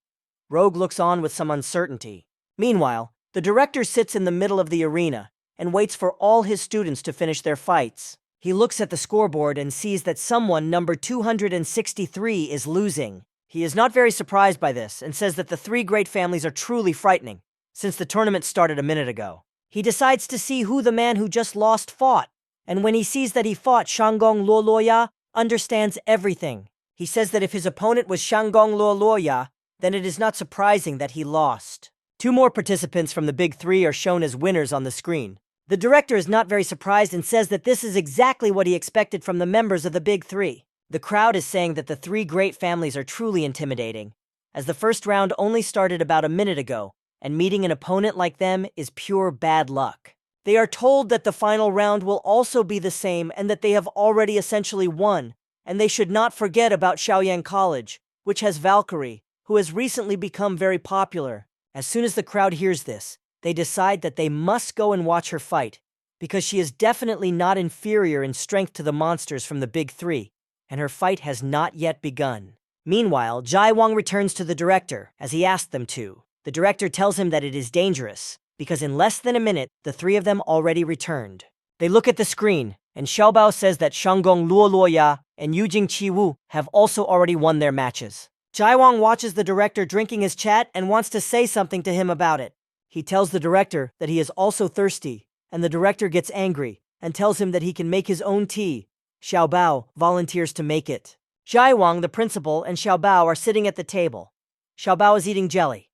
Rogue looks on with some uncertainty. Meanwhile, the director sits in the middle of the arena and waits for all his students to finish their fights. He looks at the scoreboard and sees that someone number 263 is losing. He is not very surprised by this and says that the three great families are truly frightening, since the tournament started a minute ago. He decides to see who the man who just lost fought, and when he sees that he fought Shanggong Luoluoya, understands everything. He says that if his opponent was Shanggong Luoluoya, then it is not surprising that he lost. Two more participants from the Big Three are shown as winners on the screen. The director is not very surprised and says that this is exactly what he expected from the members of the Big Three. The crowd is saying that the three great families are truly intimidating, as the first round only started about a minute ago, and meeting an opponent like them is pure bad luck. They are told that the final round will also be the same and that they have already essentially won, and they should not forget about Shaoyang College, which has Valkyrie, who has recently become very popular. As soon as the crowd hears this, they decide that they must go and watch her fight, because she is definitely not inferior in strength to the monsters from the Big Three, and her fight has not yet begun. Meanwhile, Jai Wang returns to the director, as he asked them to. The director tells him that it is dangerous, because in less than a minute, the three of them already returned. They look at the screen, and Xiaobao says that Shanggong Luoluoya and Yujing Qiwu have also already won their matches. Jai Wang watches the director drinking his chat and wants to say something to him about it. He tells the director that he is also thirsty, and the director gets angry and tells him that he can make his own tea. Xiaobao volunteers to make it. Jai Wang, the principal, and Xiaobao are sitting at the table. Xiaobao is eating jelly,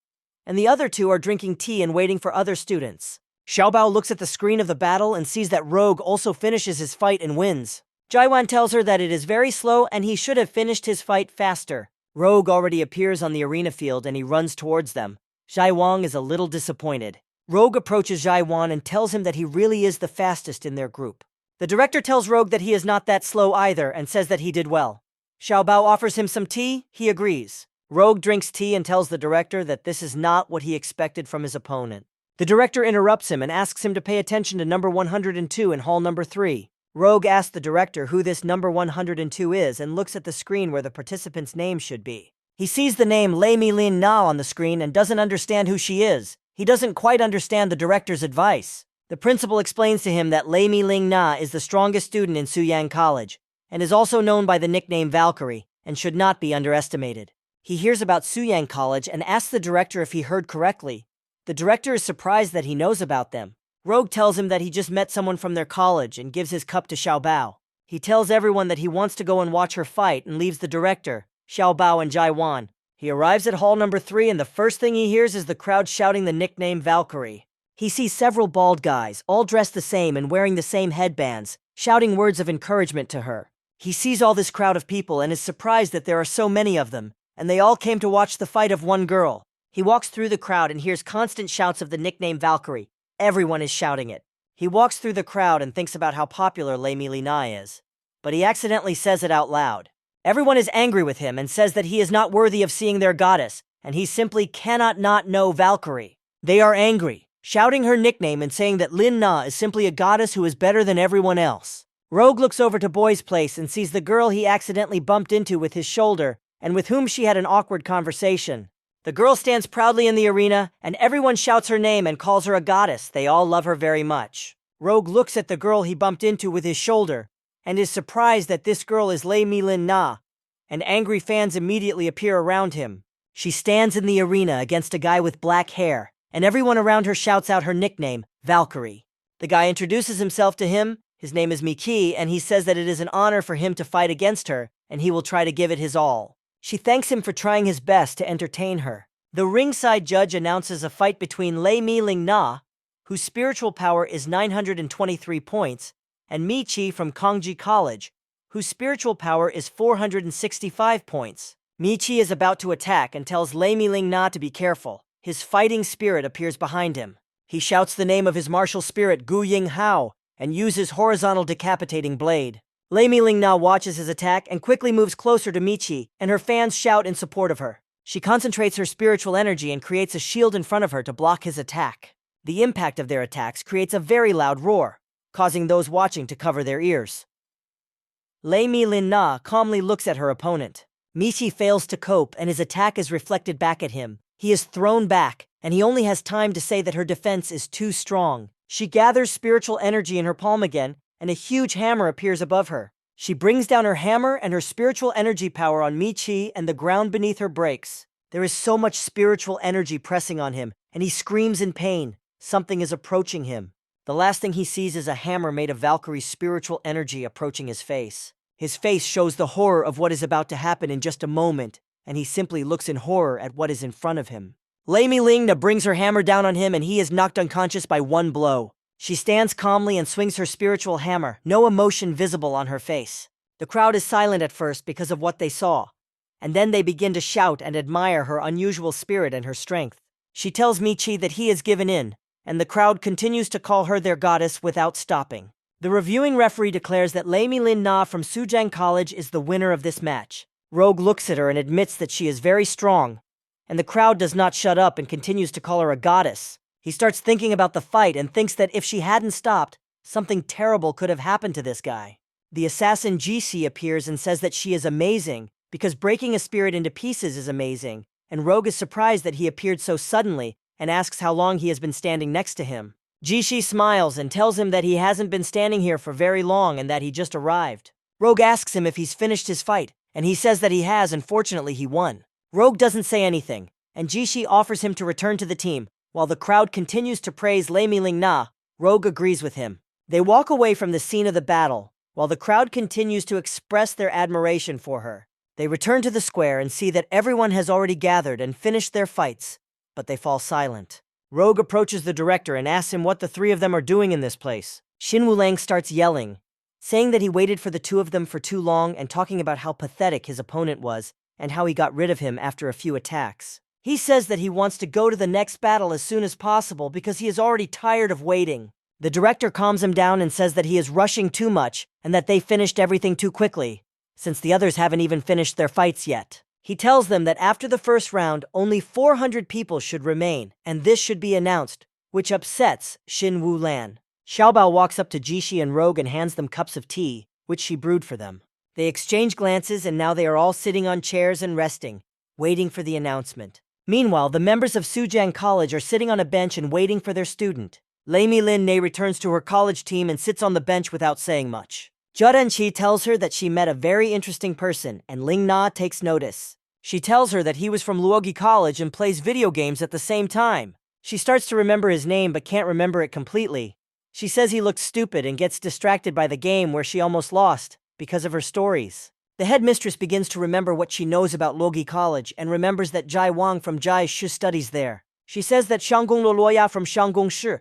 and the other two are drinking tea and waiting for other students. Xiaobao looks at the screen of the battle and sees that Rogue also finishes his fight and wins. Jaiwan tells her that it is very slow and he should have finished his fight faster. Rogue already appears on the arena field and he runs towards them. Jaiwang is a little disappointed. Rogue approaches Jaiwan and tells him that he really is the fastest in their group. The director tells Rogue that he is not that slow either and says that he did well. Xiaobao offers him some tea. He agrees. Rogue drinks tea and tells the director that this is not what he expected from his opponent. The director interrupts him and asks him to pay attention to number 102 in hall number 3. Rogue asks the director who this number 102 is and looks at the screen where the participant's name should be. He sees the name Lei Milin Na on the screen and doesn't understand who she is. He doesn't quite understand the director's advice. The principal explains to him that Lei Milin Na is the strongest student in Suyang College and is also known by the nickname Valkyrie and should not be underestimated. He hears about Suyang College and asks the director if he heard correctly. The director is surprised that he knows about them. Rogue tells him that he just met someone from their college and gives his cup to Xiaobao. He tells everyone that he wants to go and watch her fight and leaves the director, Xiaobao and Jaiwan. He arrives at hall number 3 and the first thing he hears is the crowd shouting the nickname Valkyrie. He sees several bald guys, all dressed the same and wearing the same headbands, shouting words of encouragement to her. He sees all this crowd of people and is surprised that there are so many of them, and they all came to watch the fight of one girl. He walks through the crowd and hears constant shouts of the nickname Valkyrie. Everyone is shouting it. He walks through the crowd and thinks about how popular Lei Milina is. But he accidentally says it out loud. Everyone is angry with him and says that he is not worthy of seeing their goddess, and he simply cannot not know Valkyrie. They are angry, shouting her nickname and saying that Lin Na is simply a goddess who is better than everyone else. Rogue looks over to Boy's place and sees the girl he accidentally bumped into with his shoulder, and with whom she had an awkward conversation. The girl stands proudly in the arena, and everyone shouts her name and calls her a goddess. They all love her very much. Rogue looks at the girl he bumped into with his shoulder, and is surprised that this girl is Lei Milin Na, and angry fans immediately appear around him. She stands in the arena against a guy with black hair, and everyone around her shouts out her nickname, Valkyrie. The guy introduces himself to him, His name is Miki, and he says that it is an honor for him to fight against her, and he will try to give it his all. She thanks him for trying his best to entertain her. The ringside judge announces a fight between Lei Mi Ling Na, whose spiritual power is 923 points, and Mi Chi from Kongji College, whose spiritual power is 465 points. Mi Chi is about to attack and tells Lei Mi Ling Na to be careful. His fighting spirit appears behind him. He shouts the name of his martial spirit Gu Ying Hao and uses horizontal decapitating blade. Lei Mi Ling Na watches his attack and quickly moves closer to Mi Chi, and her fans shout in support of her. She concentrates her spiritual energy and creates a shield in front of her to block his attack. The impact of their attacks creates a very loud roar, causing those watching to cover their ears. Lei Mi Ling Na calmly looks at her opponent. Mi Chi fails to cope and his attack is reflected back at him. He is thrown back, and he only has time to say that her defense is too strong. She gathers spiritual energy in her palm again, and a huge hammer appears above her. She brings down her hammer and her spiritual energy power on Mi Chi, and the ground beneath her breaks. There is so much spiritual energy pressing on him, and he screams in pain. Something is approaching him. The last thing he sees is a hammer made of Valkyrie's spiritual energy approaching his face. His face shows the horror of what is about to happen in just a moment, and he simply looks in horror at what is in front of him. Lei Mi Ling Na brings her hammer down on him and he is knocked unconscious by one blow. She stands calmly and swings her spiritual hammer, no emotion visible on her face. The crowd is silent at first because of what they saw, and then they begin to shout and admire her unusual spirit and her strength. She tells Mi Chi that he has given in, and the crowd continues to call her their goddess without stopping. The reviewing referee declares that Lei Mi Ling Na from Sujang College is the winner of this match. Rogue looks at her and admits that she is very strong, and the crowd does not shut up and continues to call her a goddess. He starts thinking about the fight and thinks that if she hadn't stopped, something terrible could have happened to this guy. The assassin GC appears and says that she is amazing, because breaking a spirit into pieces is amazing, and Rogue is surprised that he appeared so suddenly and asks how long he has been standing next to him. Jishi smiles and tells him that he hasn't been standing here for very long and that he just arrived. Rogue asks him if he's finished his fight, and he says that he has, and fortunately he won. Rogue doesn't say anything, and Jishi offers him to return to the team. While the crowd continues to praise Lei Mi Ling Na, Rogue agrees with him. They walk away from the scene of the battle, while the crowd continues to express their admiration for her. They return to the square and see that everyone has already gathered and finished their fights, but they fall silent. Rogue approaches the director and asks him what the three of them are doing in this place. Xin Wulang starts yelling, saying that he waited for the two of them for too long and talking about how pathetic his opponent was and how he got rid of him after a few attacks. He says that he wants to go to the next battle as soon as possible because he is already tired of waiting. The director calms him down and says that he is rushing too much and that they finished everything too quickly, since the others haven't even finished their fights yet. He tells them that after the first round, only 400 people should remain, and this should be announced, which upsets Xin Wulan. Xiaobao walks up to Jishi and Rogue and hands them cups of tea, which she brewed for them. They exchange glances and now they are all sitting on chairs and resting, waiting for the announcement. Meanwhile, the members of Sujang College are sitting on a bench and waiting for their student. Lei Mi Ling Na returns to her college team and sits on the bench without saying much. Jia Renqi tells her that she met a very interesting person, and Ling Na takes notice. She tells her that he was from Luogi College and plays video games at the same time. She starts to remember his name but can't remember it completely. She says he looked stupid and gets distracted by the game where she almost lost because of her stories. The headmistress begins to remember what she knows about Luogi College and remembers that Jai Wang from Jai Shi studies there. She says that Shanggong Luoya from Shanggong Shi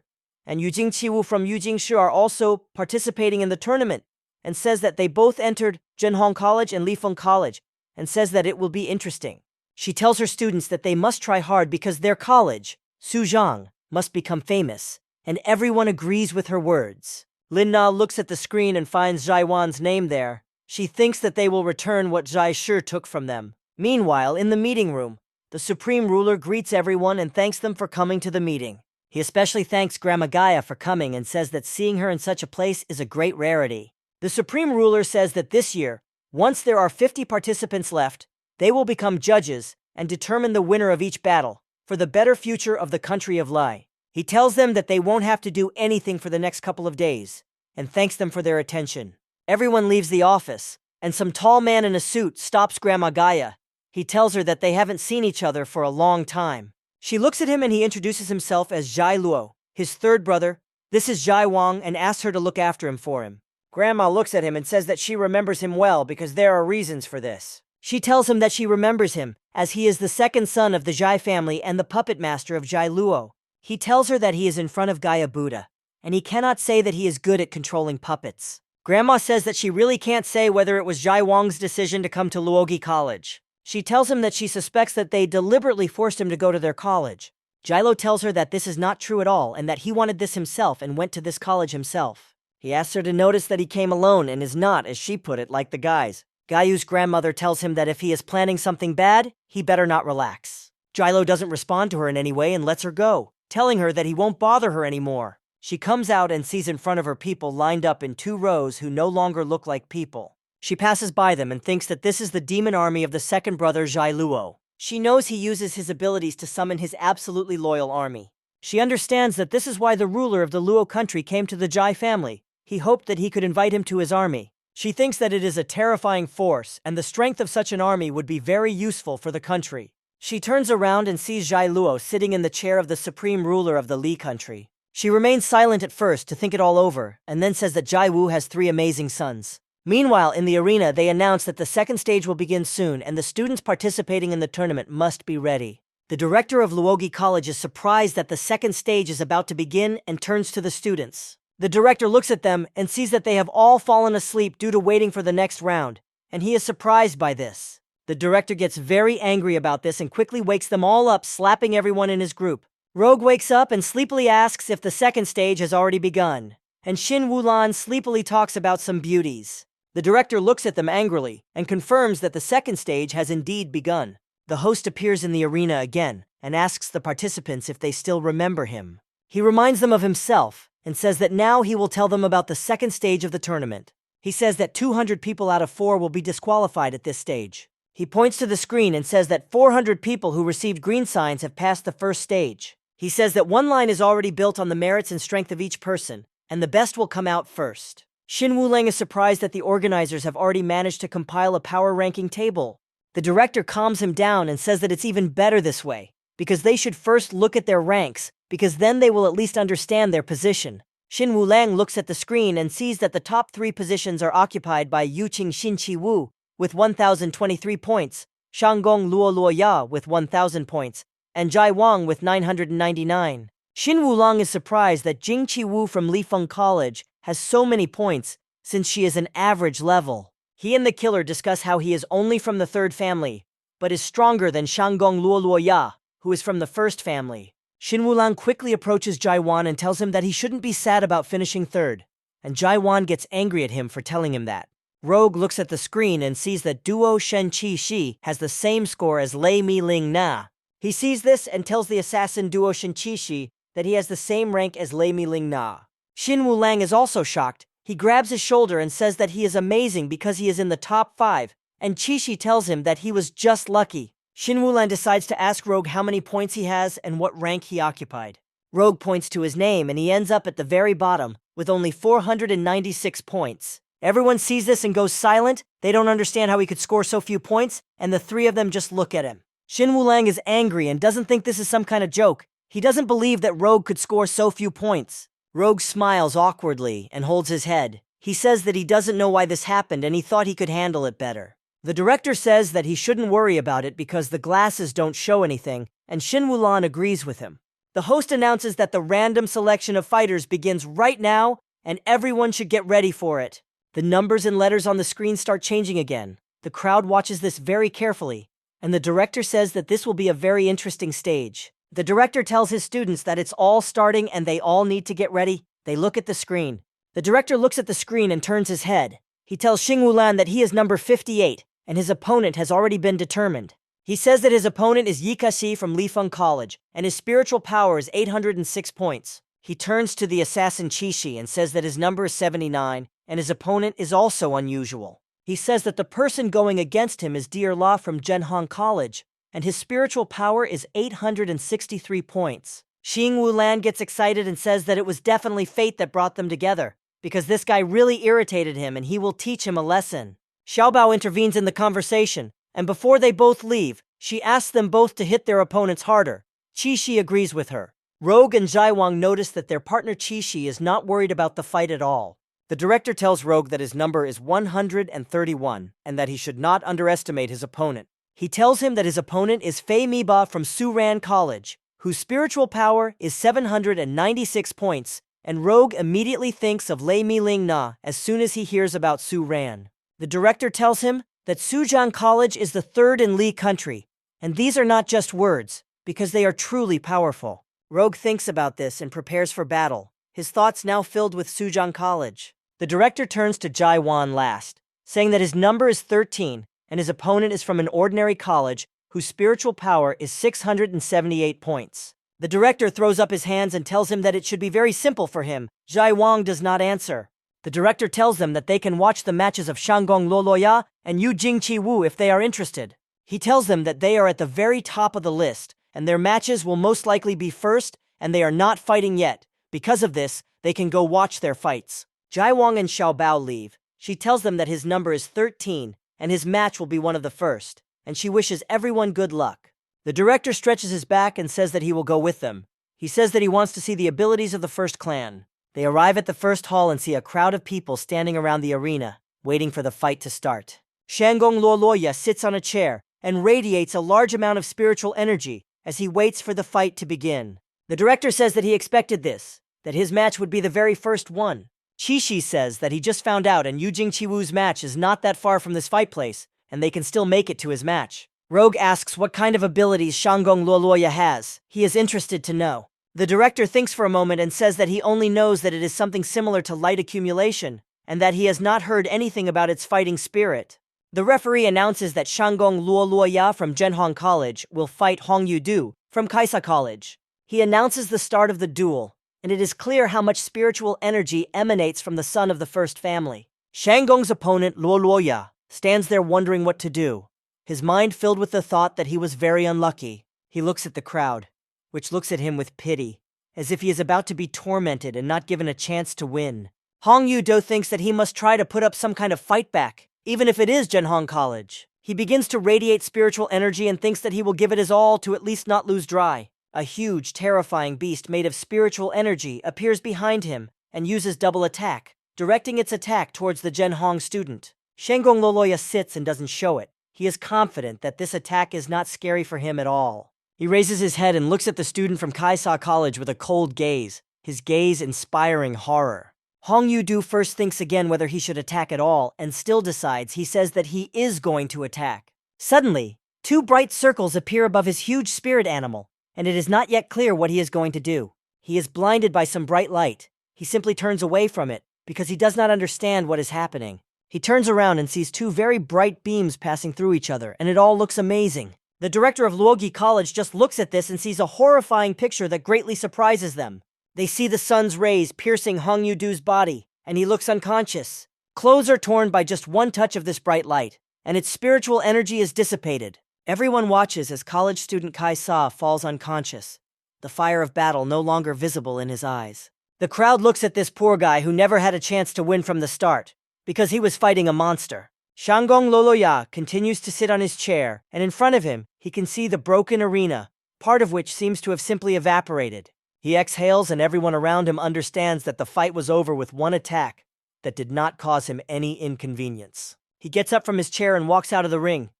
and Yujing Qiwu from Yujing Shi are also participating in the tournament, and says that they both entered Zhenhong College and Lifeng College, and says that it will be interesting. She tells her students that they must try hard because their college, Suzhang, must become famous, and everyone agrees with her words. Lin Na looks at the screen and finds Jai Wan's name there. She thinks that they will return what Jai Shi took from them. Meanwhile, in the meeting room, the Supreme Ruler greets everyone and thanks them for coming to the meeting. He especially thanks Grandma Gaia for coming and says that seeing her in such a place is a great rarity. The Supreme Ruler says that this year, once there are 50 participants left, they will become judges and determine the winner of each battle for the better future of the country of Lai. He tells them that they won't have to do anything for the next couple of days and thanks them for their attention. Everyone leaves the office, and some tall man in a suit stops Grandma Gaia. He tells her that they haven't seen each other for a long time. She looks at him and he introduces himself as Jai Luo, his third brother. This is Jai Wang, and asks her to look after him for him. Grandma looks at him and says that she remembers him well because there are reasons for this. She tells him that she remembers him, as he is the second son of the Jai family and the puppet master of Jai Luo. He tells her that he is in front of Gaia Buddha, and he cannot say that he is good at controlling puppets. Grandma says that she really can't say whether it was Jai Wang's decision to come to Luogi College. She tells him that she suspects that they deliberately forced him to go to their college. Jilo tells her that this is not true at all and that he wanted this himself and went to this college himself. He asks her to notice that he came alone and is not, as she put it, like the guys. Gayu's grandmother tells him that if he is planning something bad, he better not relax. Jilo doesn't respond to her in any way and lets her go, telling her that he won't bother her anymore. She comes out and sees in front of her people lined up in 2 rows who no longer look like people. She passes by them and thinks that this is the demon army of the second brother Jai Luo. She knows he uses his abilities to summon his absolutely loyal army. She understands that this is why the ruler of the Luo country came to the Jai family. He hoped that he could invite him to his army. She thinks that it is a terrifying force, and the strength of such an army would be very useful for the country. She turns around and sees Jai Luo sitting in the chair of the supreme ruler of the Li country. She remains silent at first to think it all over, and then says that Jai Wu has 3 amazing sons. Meanwhile, in the arena, they announce that the second stage will begin soon, and the students participating in the tournament must be ready. The director of Luogi College is surprised that the second stage is about to begin and turns to the students. The director looks at them and sees that they have all fallen asleep due to waiting for the next round, and he is surprised by this. The director gets very angry about this and quickly wakes them all up, slapping everyone in his group. Rogue wakes up and sleepily asks if the second stage has already begun, and Xin Wulan sleepily talks about some beauties. The director looks at them angrily and confirms that the second stage has indeed begun. The host appears in the arena again and asks the participants if they still remember him. He reminds them of himself and says that now he will tell them about the second stage of the tournament. He says that 200 people out of 4 will be disqualified at this stage. He points to the screen and says that 400 people who received green signs have passed the first stage. He says that one line is already built on the merits and strength of each person, and the best will come out first. Xin Wuleng is surprised that the organizers have already managed to compile a power ranking table. The director calms him down and says that it's even better this way, because they should first look at their ranks, because then they will at least understand their position. Xin Wuleng looks at the screen and sees that the top 3 positions are occupied by Yuqing Xinqi Wu with 1,023 points, Shanggong Luo Luo Ya with 1,000 points, and Jai Wang with 999. Xin Wulong is surprised that Jingqi Wu from Lifeng College has so many points, since she is an average level. He and the killer discuss how he is only from the 3rd family, but is stronger than Shanggong Luo Luo Ya, who is from the 1st family. Xin Wulong quickly approaches Jai Wan and tells him that he shouldn't be sad about finishing 3rd, and Jai Wan gets angry at him for telling him that. Rogue looks at the screen and sees that Duo Shen Qi Shi has the same score as Lei Mi Ling Na. He sees this and tells the assassin Duo Shen Qi Shi that he has the same rank as Lei Mi Ling Na. Xin Wulong is also shocked. He grabs his shoulder and says that he is amazing because he is in the top 5, and Qi Shi tells him that he was just lucky. Xin Wulong decides to ask Rogue how many points he has and what rank he occupied. Rogue points to his name and he ends up at the very bottom with only 496 points. Everyone sees this and goes silent. They don't understand how he could score so few points, and the 3 of them just look at him. Xin Wulong is angry and doesn't think this is some kind of joke. He doesn't believe that Rogue could score so few points. Rogue smiles awkwardly and holds his head. He says that he doesn't know why this happened and he thought he could handle it better. The director says that he shouldn't worry about it because the glasses don't show anything, and Xin Wulong agrees with him. The host announces that the random selection of fighters begins right now, and everyone should get ready for it. The numbers and letters on the screen start changing again. The crowd watches this very carefully, and the director says that this will be a very interesting stage. The director tells his students that it's all starting and they all need to get ready. They look at the screen. The director looks at the screen and turns his head. He tells Xing Wulan that he is number 58, and his opponent has already been determined. He says that his opponent is Yikashi from Lifeng College, and his spiritual power is 806 points. He turns to the assassin Qishi and says that his number is 79, and his opponent is also unusual. He says that the person going against him is Dear La from Zhenhong College, and his spiritual power is 863 points. Xing Wulan gets excited and says that it was definitely fate that brought them together, because this guy really irritated him and he will teach him a lesson. Xiaobao intervenes in the conversation, and before they both leave, she asks them both to hit their opponents harder. Qishi agrees with her. Rogue and Jaiwang notice that their partner Qishi is not worried about the fight at all. The director tells Rogue that his number is 131 and that he should not underestimate his opponent. He tells him that his opponent is Fei Miba from Suran College, whose spiritual power is 796 points, and Rogue immediately thinks of Lei Miling Na as soon as he hears about Suran. The director tells him that Sujian College is the third in Li country, and these are not just words, because they are truly powerful. Rogue thinks about this and prepares for battle, his thoughts now filled with Sujian College. The director turns to Jai Wan last, saying that his number is 13, and his opponent is from an ordinary college whose spiritual power is 678 points. The director throws up his hands and tells him that it should be very simple for him. Jai Wang does not answer. The director tells them that they can watch the matches of Shanggong Luoluoya and Yu Jingqi Wu if they are interested. He tells them that they are at the very top of the list, and their matches will most likely be first, and they are not fighting yet. Because of this, they can go watch their fights. Jai Wang and Xiao Bao leave. She tells them that his number is 13, and his match will be one of the first, and she wishes everyone good luck. The director stretches his back and says that he will go with them. He says that he wants to see the abilities of the first clan. They arrive at the first hall and see a crowd of people standing around the arena, waiting for the fight to start. Shanggong Luoluoya sits on a chair and radiates a large amount of spiritual energy as he waits for the fight to begin. The director says that he expected this, that his match would be the very first one. Qixi says that he just found out and Yu Jingqiwu's match is not that far from this fight place, and they can still make it to his match. Rogue asks what kind of abilities Shanggong Luoluoya has. He is interested to know. The director thinks for a moment and says that he only knows that it is something similar to light accumulation, and that he has not heard anything about its fighting spirit. The referee announces that Shanggong Luoluoya from Zhenhong College will fight Hong Yudu from Kaisa College. He announces the start of the duel, and it is clear how much spiritual energy emanates from the son of the first family. Shanggong's opponent, Luoluoya, stands there wondering what to do, his mind filled with the thought that he was very unlucky. He looks at the crowd, which looks at him with pity, as if he is about to be tormented and not given a chance to win. Hong Yudo thinks that he must try to put up some kind of fight back, even if it is Zhenhong College. He begins to radiate spiritual energy and thinks that he will give it his all to at least not lose dry. A huge, terrifying beast made of spiritual energy appears behind him and uses double attack, directing its attack towards the Zhenhong student. Shanggong Luoluoya sits and doesn't show it. He is confident that this attack is not scary for him at all. He raises his head and looks at the student from Kaisa College with a cold gaze, his gaze inspiring horror. Hong Yudu first thinks again whether he should attack at all and still decides. He says that he is going to attack. Suddenly, two bright circles appear above his huge spirit animal, and it is not yet clear what he is going to do. He is blinded by some bright light. He simply turns away from it because he does not understand what is happening. He turns around and sees two very bright beams passing through each other, and it all looks amazing. The director of Luogi College just looks at this and sees a horrifying picture that greatly surprises them. They see the sun's rays piercing Hong Yudu's body, and he looks unconscious. Clothes are torn by just one touch of this bright light, and its spiritual energy is dissipated. Everyone watches as college student Kai Sa falls unconscious, the fire of battle no longer visible in his eyes. The crowd looks at this poor guy who never had a chance to win from the start, because he was fighting a monster. Shanggong Luoluoya continues to sit on his chair, and in front of him, he can see the broken arena, part of which seems to have simply evaporated. He exhales and everyone around him understands that the fight was over with one attack that did not cause him any inconvenience. He gets up from his chair and walks out of the ring.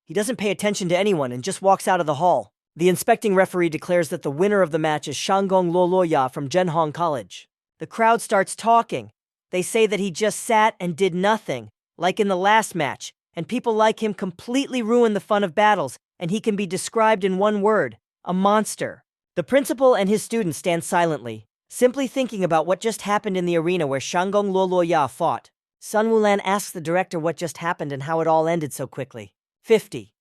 He doesn't pay attention to anyone and just walks out of the hall. The inspecting referee declares that the winner of the match is Shanggong Luoluoya from Zhenhong College. The crowd starts talking. They say that he just sat and did nothing, like in the last match, and people like him completely ruin the fun of battles, and he can be described in one word: a monster. The principal and his students stand silently, simply thinking about what just happened in the arena where Shanggong Luoluoya fought. Sun Wulan asks the director what just happened and how it all ended so quickly. 50.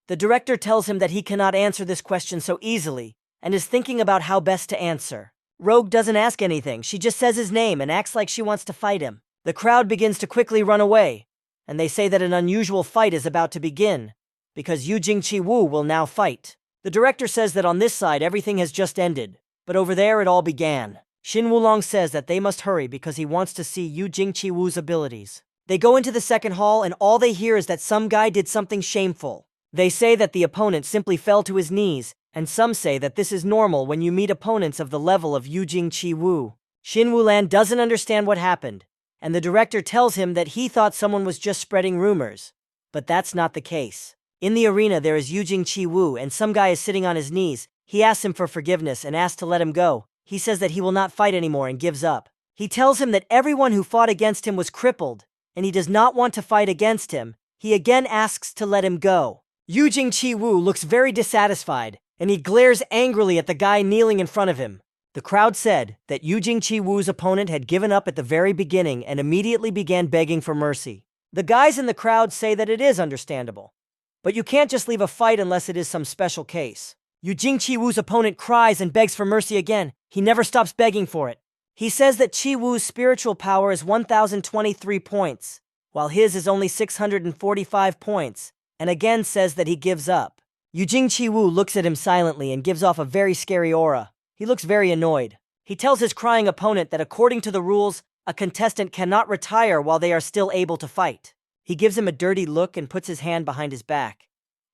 The director tells him that he cannot answer this question so easily, and is thinking about how best to answer. Rogue doesn't ask anything, she just says his name and acts like she wants to fight him. The crowd begins to quickly run away, and they say that an unusual fight is about to begin, because Yu Jingqi Wu will now fight. The director says that on this side everything has just ended, but over there it all began. Xin Wulong says that they must hurry because he wants to see Yu Jingqi Wu's abilities. They go into the second hall and all they hear is that some guy did something shameful. They say that the opponent simply fell to his knees, and some say that this is normal when you meet opponents of the level of Yu Jingqi Wu. Shin Wulan doesn't understand what happened, and the director tells him that he thought someone was just spreading rumors. But that's not the case. In the arena there is Yujing Chi-woo and some guy is sitting on his knees. He asks him for forgiveness and asks to let him go. He says that he will not fight anymore and gives up. He tells him that everyone who fought against him was crippled, and he does not want to fight against him. He again asks to let him go. Yujing Chi-woo looks very dissatisfied, and he glares angrily at the guy kneeling in front of him. The crowd said that Yujing Chi-woo's opponent had given up at the very beginning and immediately began begging for mercy. The guys in the crowd say that it is understandable. But you can't just leave a fight unless it is some special case. Yujing Chi-woo's opponent cries and begs for mercy again. He never stops begging for it. He says that Chi-woo's spiritual power is 1,023 points, while his is only 645 points, and again says that he gives up. Yujing Chi-woo looks at him silently and gives off a very scary aura. He looks very annoyed. He tells his crying opponent that according to the rules, a contestant cannot retire while they are still able to fight. He gives him a dirty look and puts his hand behind his back.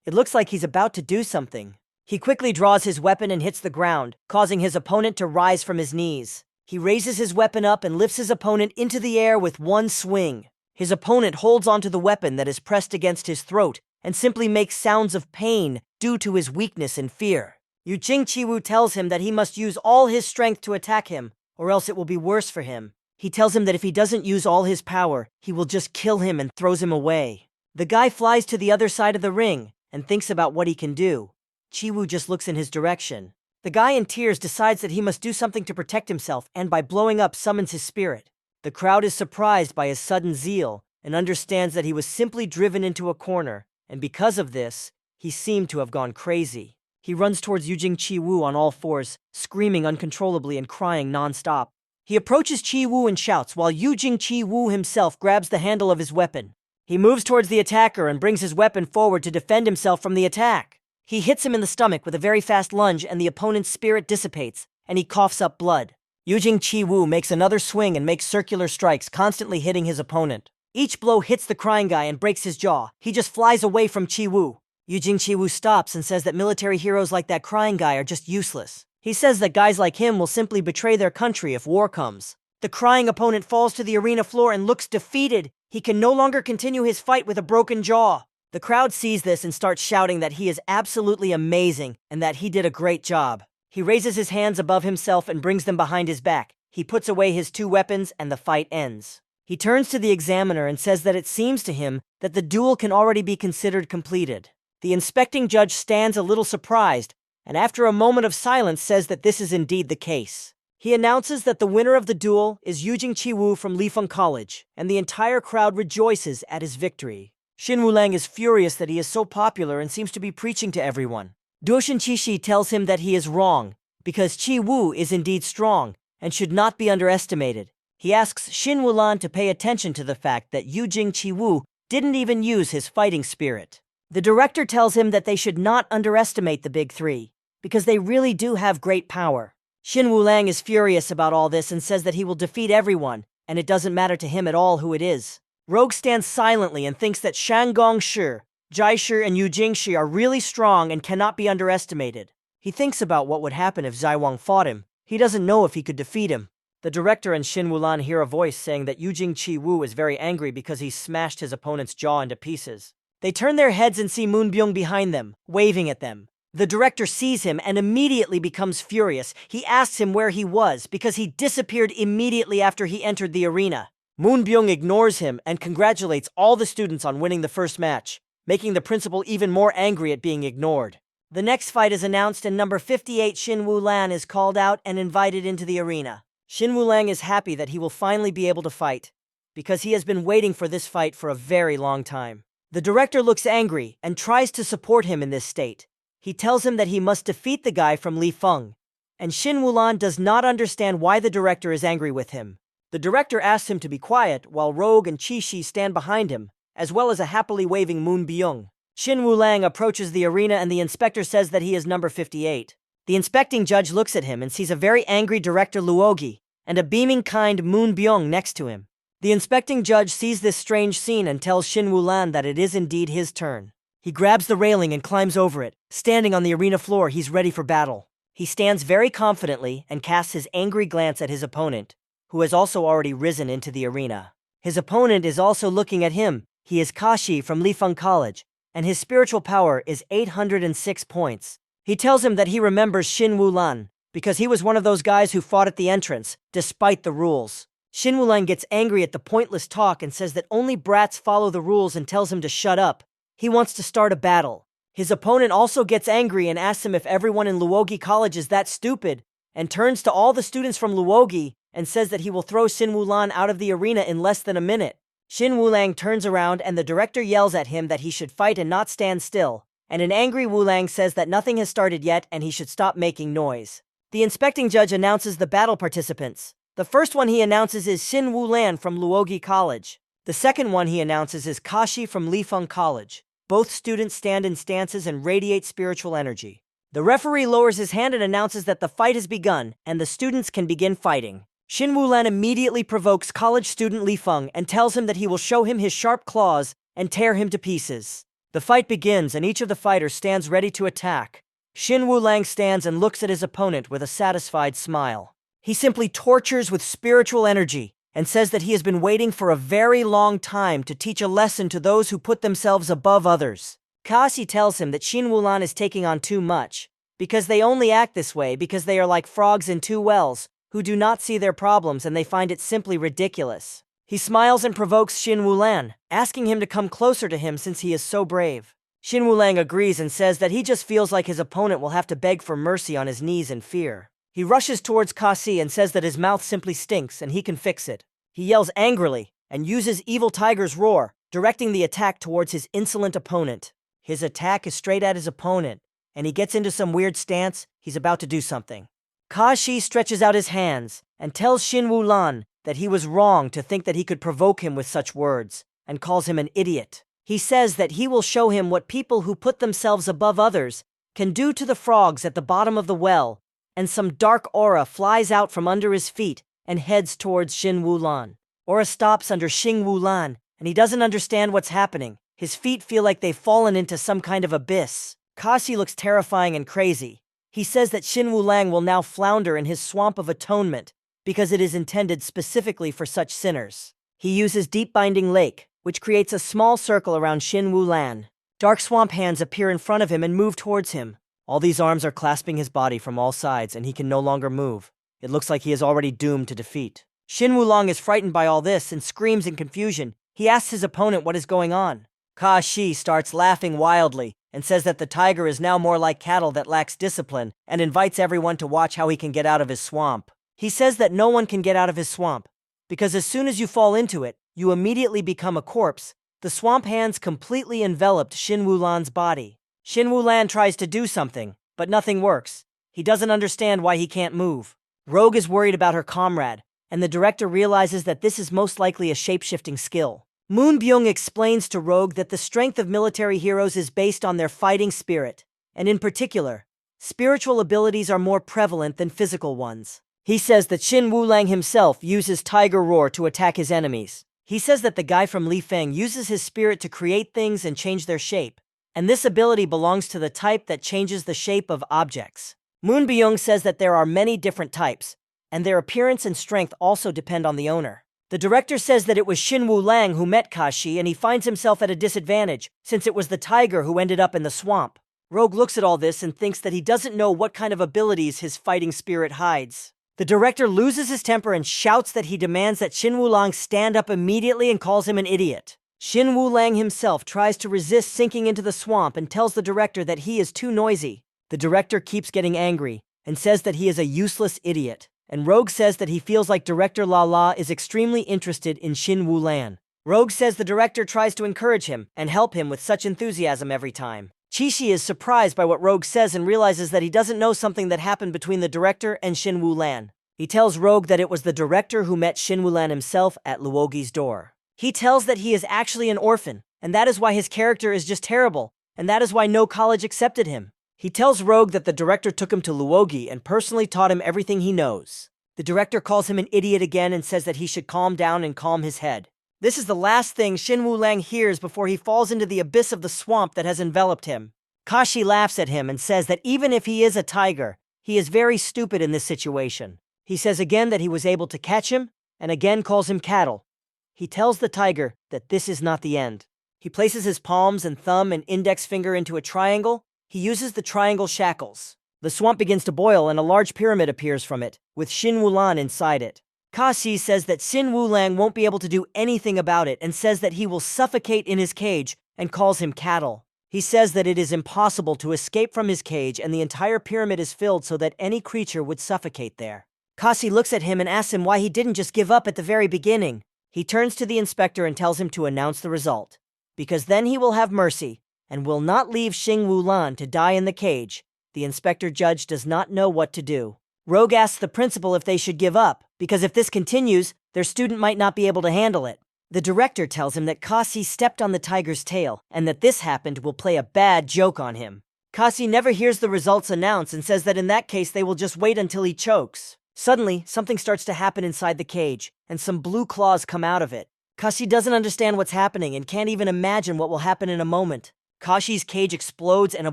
It looks like he's about to do something. He quickly draws his weapon and hits the ground, causing his opponent to rise from his knees. He raises his weapon up and lifts his opponent into the air with one swing. His opponent holds onto the weapon that is pressed against his throat and simply makes sounds of pain due to his weakness and fear. Yujing Chi-woo tells him that he must use all his strength to attack him, or else it will be worse for him. He tells him that if he doesn't use all his power, he will just kill him and throws him away. The guy flies to the other side of the ring and thinks about what he can do. Chi-woo just looks in his direction. The guy in tears decides that he must do something to protect himself and by blowing up summons his spirit. The crowd is surprised by his sudden zeal and understands that he was simply driven into a corner, and because of this, he seemed to have gone crazy. He runs towards Yujing Chi-woo on all fours, screaming uncontrollably and crying non-stop. He approaches Chi-woo and shouts while Yujing Chi-woo himself grabs the handle of his weapon. He moves towards the attacker and brings his weapon forward to defend himself from the attack. He hits him in the stomach with a very fast lunge and the opponent's spirit dissipates, and he coughs up blood. Yujing Chi-woo makes another swing and makes circular strikes, constantly hitting his opponent. Each blow hits the crying guy and breaks his jaw. He just flies away from Chi-woo. Yujing Chi-woo stops and says that military heroes like that crying guy are just useless. He says that guys like him will simply betray their country if war comes. The crying opponent falls to the arena floor and looks defeated. He can no longer continue his fight with a broken jaw. The crowd sees this and starts shouting that he is absolutely amazing and that he did a great job. He raises his hands above himself and brings them behind his back. He puts away his two weapons and the fight ends. He turns to the examiner and says that it seems to him that the duel can already be considered completed. The inspecting judge stands a little surprised, and after a moment of silence says that this is indeed the case. He announces that the winner of the duel is Yujing Chi-woo from Lifeng College, and the entire crowd rejoices at his victory. Shin Wulang is furious that he is so popular and seems to be preaching to everyone. Doshin Qishi tells him that he is wrong, because Chi-woo is indeed strong and should not be underestimated. He asks Shin Wulan to pay attention to the fact that Yujing Chi-woo didn't even use his fighting spirit. The director tells him that they should not underestimate the big three, because they really do have great power. Shin Wulang is furious about all this and says that he will defeat everyone, and it doesn't matter to him at all who it is. Rogue stands silently and thinks that Shangong Shi, Jai Shi, and Yujing Shi are really strong and cannot be underestimated. He thinks about what would happen if Zai Wang fought him. He doesn't know if he could defeat him. The director and Shin Wulan hear a voice saying that Yujing Chi-woo is very angry because he smashed his opponent's jaw into pieces. They turn their heads and see Moon Byung behind them, waving at them. The director sees him and immediately becomes furious. He asks him where he was because he disappeared immediately after he entered the arena. Moon Byung ignores him and congratulates all the students on winning the first match, making the principal even more angry at being ignored. The next fight is announced and number 58 Shin Wulan is called out and invited into the arena. Shin Wulang is happy that he will finally be able to fight, because he has been waiting for this fight for a very long time. The director looks angry and tries to support him in this state. He tells him that he must defeat the guy from Lifeng, and Shin Wulan does not understand why the director is angry with him. The director asks him to be quiet while Rogue and Qishi stand behind him, as well as a happily waving Moon Byung. Shin Wulang approaches the arena and the inspector says that he is number 58. The inspecting judge looks at him and sees a very angry director Luogi and a beaming kind Moon Byung next to him. The inspecting judge sees this strange scene and tells Shin Wulan that it is indeed his turn. He grabs the railing and climbs over it. Standing on the arena floor, he's ready for battle. He stands very confidently and casts his angry glance at his opponent, who has also already risen into the arena. His opponent is also looking at him. He is Kashi from Lifeng College, and his spiritual power is 806 points. He tells him that he remembers Xin Wulan, because he was one of those guys who fought at the entrance, despite the rules. Xin Wulan gets angry at the pointless talk and says that only brats follow the rules and tells him to shut up. He wants to start a battle. His opponent also gets angry and asks him if everyone in Luogi College is that stupid, and turns to all the students from Luogi and says that he will throw Xin Wulan out of the arena in less than a minute. Xin Wulang turns around and the director yells at him that he should fight and not stand still, and an angry Wulang says that nothing has started yet and he should stop making noise. The inspecting judge announces the battle participants. The first one he announces is Xin Wulan from Luogi College. The second one he announces is Kashi from Lifeng College. Both students stand in stances and radiate spiritual energy. The referee lowers his hand and announces that the fight has begun, and the students can begin fighting. Xin Wulan immediately provokes college student Li Feng and tells him that he will show him his sharp claws and tear him to pieces. The fight begins and each of the fighters stands ready to attack. Xin Wulang stands and looks at his opponent with a satisfied smile. He simply tortures with spiritual energy and says that he has been waiting for a very long time to teach a lesson to those who put themselves above others. Kasi tells him that Xin Wulan is taking on too much, because they only act this way because they are like frogs in two wells, who do not see their problems and they find it simply ridiculous. He smiles and provokes Xin Wulan, asking him to come closer to him since he is so brave. Xin Wulang agrees and says that he just feels like his opponent will have to beg for mercy on his knees in fear. He rushes towards Kasi and says that his mouth simply stinks and he can fix it. He yells angrily and uses Evil Tiger's roar, directing the attack towards his insolent opponent. His attack is straight at his opponent, and he gets into some weird stance. He's about to do something. Kashi stretches out his hands and tells Xin Wulan that he was wrong to think that he could provoke him with such words, and calls him an idiot. He says that he will show him what people who put themselves above others can do to the frogs at the bottom of the well, and some dark aura flies out from under his feet and heads towards Xin Wulan. Aura stops under Xin Wulan, and he doesn't understand what's happening. His feet feel like they've fallen into some kind of abyss. Kashi looks terrifying and crazy. He says that Xin Wulang will now flounder in his swamp of atonement, because it is intended specifically for such sinners. He uses Deep Binding Lake, which creates a small circle around Xin Wulan. Dark swamp hands appear in front of him and move towards him. All these arms are clasping his body from all sides, and he can no longer move. It looks like he is already doomed to defeat. Xin Wulang is frightened by all this and screams in confusion. He asks his opponent what is going on. Kashi starts laughing wildly and says that the tiger is now more like cattle that lacks discipline and invites everyone to watch how he can get out of his swamp. He says that no one can get out of his swamp, because as soon as you fall into it, you immediately become a corpse. The swamp hands completely enveloped Xin Wulan's body. Xin Wulan tries to do something, but nothing works. He doesn't understand why he can't move. Rogue is worried about her comrade, and the director realizes that this is most likely a shape-shifting skill. Moon Byung explains to Rogue that the strength of military heroes is based on their fighting spirit, and in particular, spiritual abilities are more prevalent than physical ones. He says that Xin Wulang himself uses Tiger Roar to attack his enemies. He says that the guy from Li Feng uses his spirit to create things and change their shape, and this ability belongs to the type that changes the shape of objects. Moon Byung says that there are many different types, and their appearance and strength also depend on the owner. The director says that it was Xin Wulang who met Kashi, and he finds himself at a disadvantage, since it was the tiger who ended up in the swamp. Rogue looks at all this and thinks that he doesn't know what kind of abilities his fighting spirit hides. The director loses his temper and shouts that he demands that Xin Wulang stand up immediately and calls him an idiot. Xin Wulang himself tries to resist sinking into the swamp and tells the director that he is too noisy. The director keeps getting angry and says that he is a useless idiot. And Rogue says that he feels like Director Lala is extremely interested in Xin Wulan. Rogue says the director tries to encourage him and help him with such enthusiasm every time. Chishi is surprised by what Rogue says and realizes that he doesn't know something that happened between the director and Xin Wulan. He tells Rogue that it was the director who met Xin Wulan himself at Luogi's door. He tells that he is actually an orphan, and that is why his character is just terrible, and that is why no college accepted him. He tells Rogue that the director took him to Luogi and personally taught him everything he knows. The director calls him an idiot again and says that he should calm down and calm his head. This is the last thing Xin Wulang hears before he falls into the abyss of the swamp that has enveloped him. Kashi laughs at him and says that even if he is a tiger, he is very stupid in this situation. He says again that he was able to catch him, and again calls him cattle. He tells the tiger that this is not the end. He places his palms and thumb and index finger into a triangle. He uses the triangle shackles. The swamp begins to boil and a large pyramid appears from it, with Shin Wulan inside it. Kashi says that Shin Wulang won't be able to do anything about it and says that he will suffocate in his cage and calls him cattle. He says that it is impossible to escape from his cage and the entire pyramid is filled so that any creature would suffocate there. Kashi looks at him and asks him why he didn't just give up at the very beginning. He turns to the inspector and tells him to announce the result, because then he will have mercy and will not leave Shin Wulan to die in the cage. The inspector judge does not know what to do. Rogue asks the principal if they should give up, because if this continues, their student might not be able to handle it. The director tells him that Kasi stepped on the tiger's tail, and that this happened will play a bad joke on him. Kasi never hears the results announced and says that in that case they will just wait until he chokes. Suddenly, something starts to happen inside the cage, and some blue claws come out of it. Kashi doesn't understand what's happening and can't even imagine what will happen in a moment. Kashi's cage explodes and a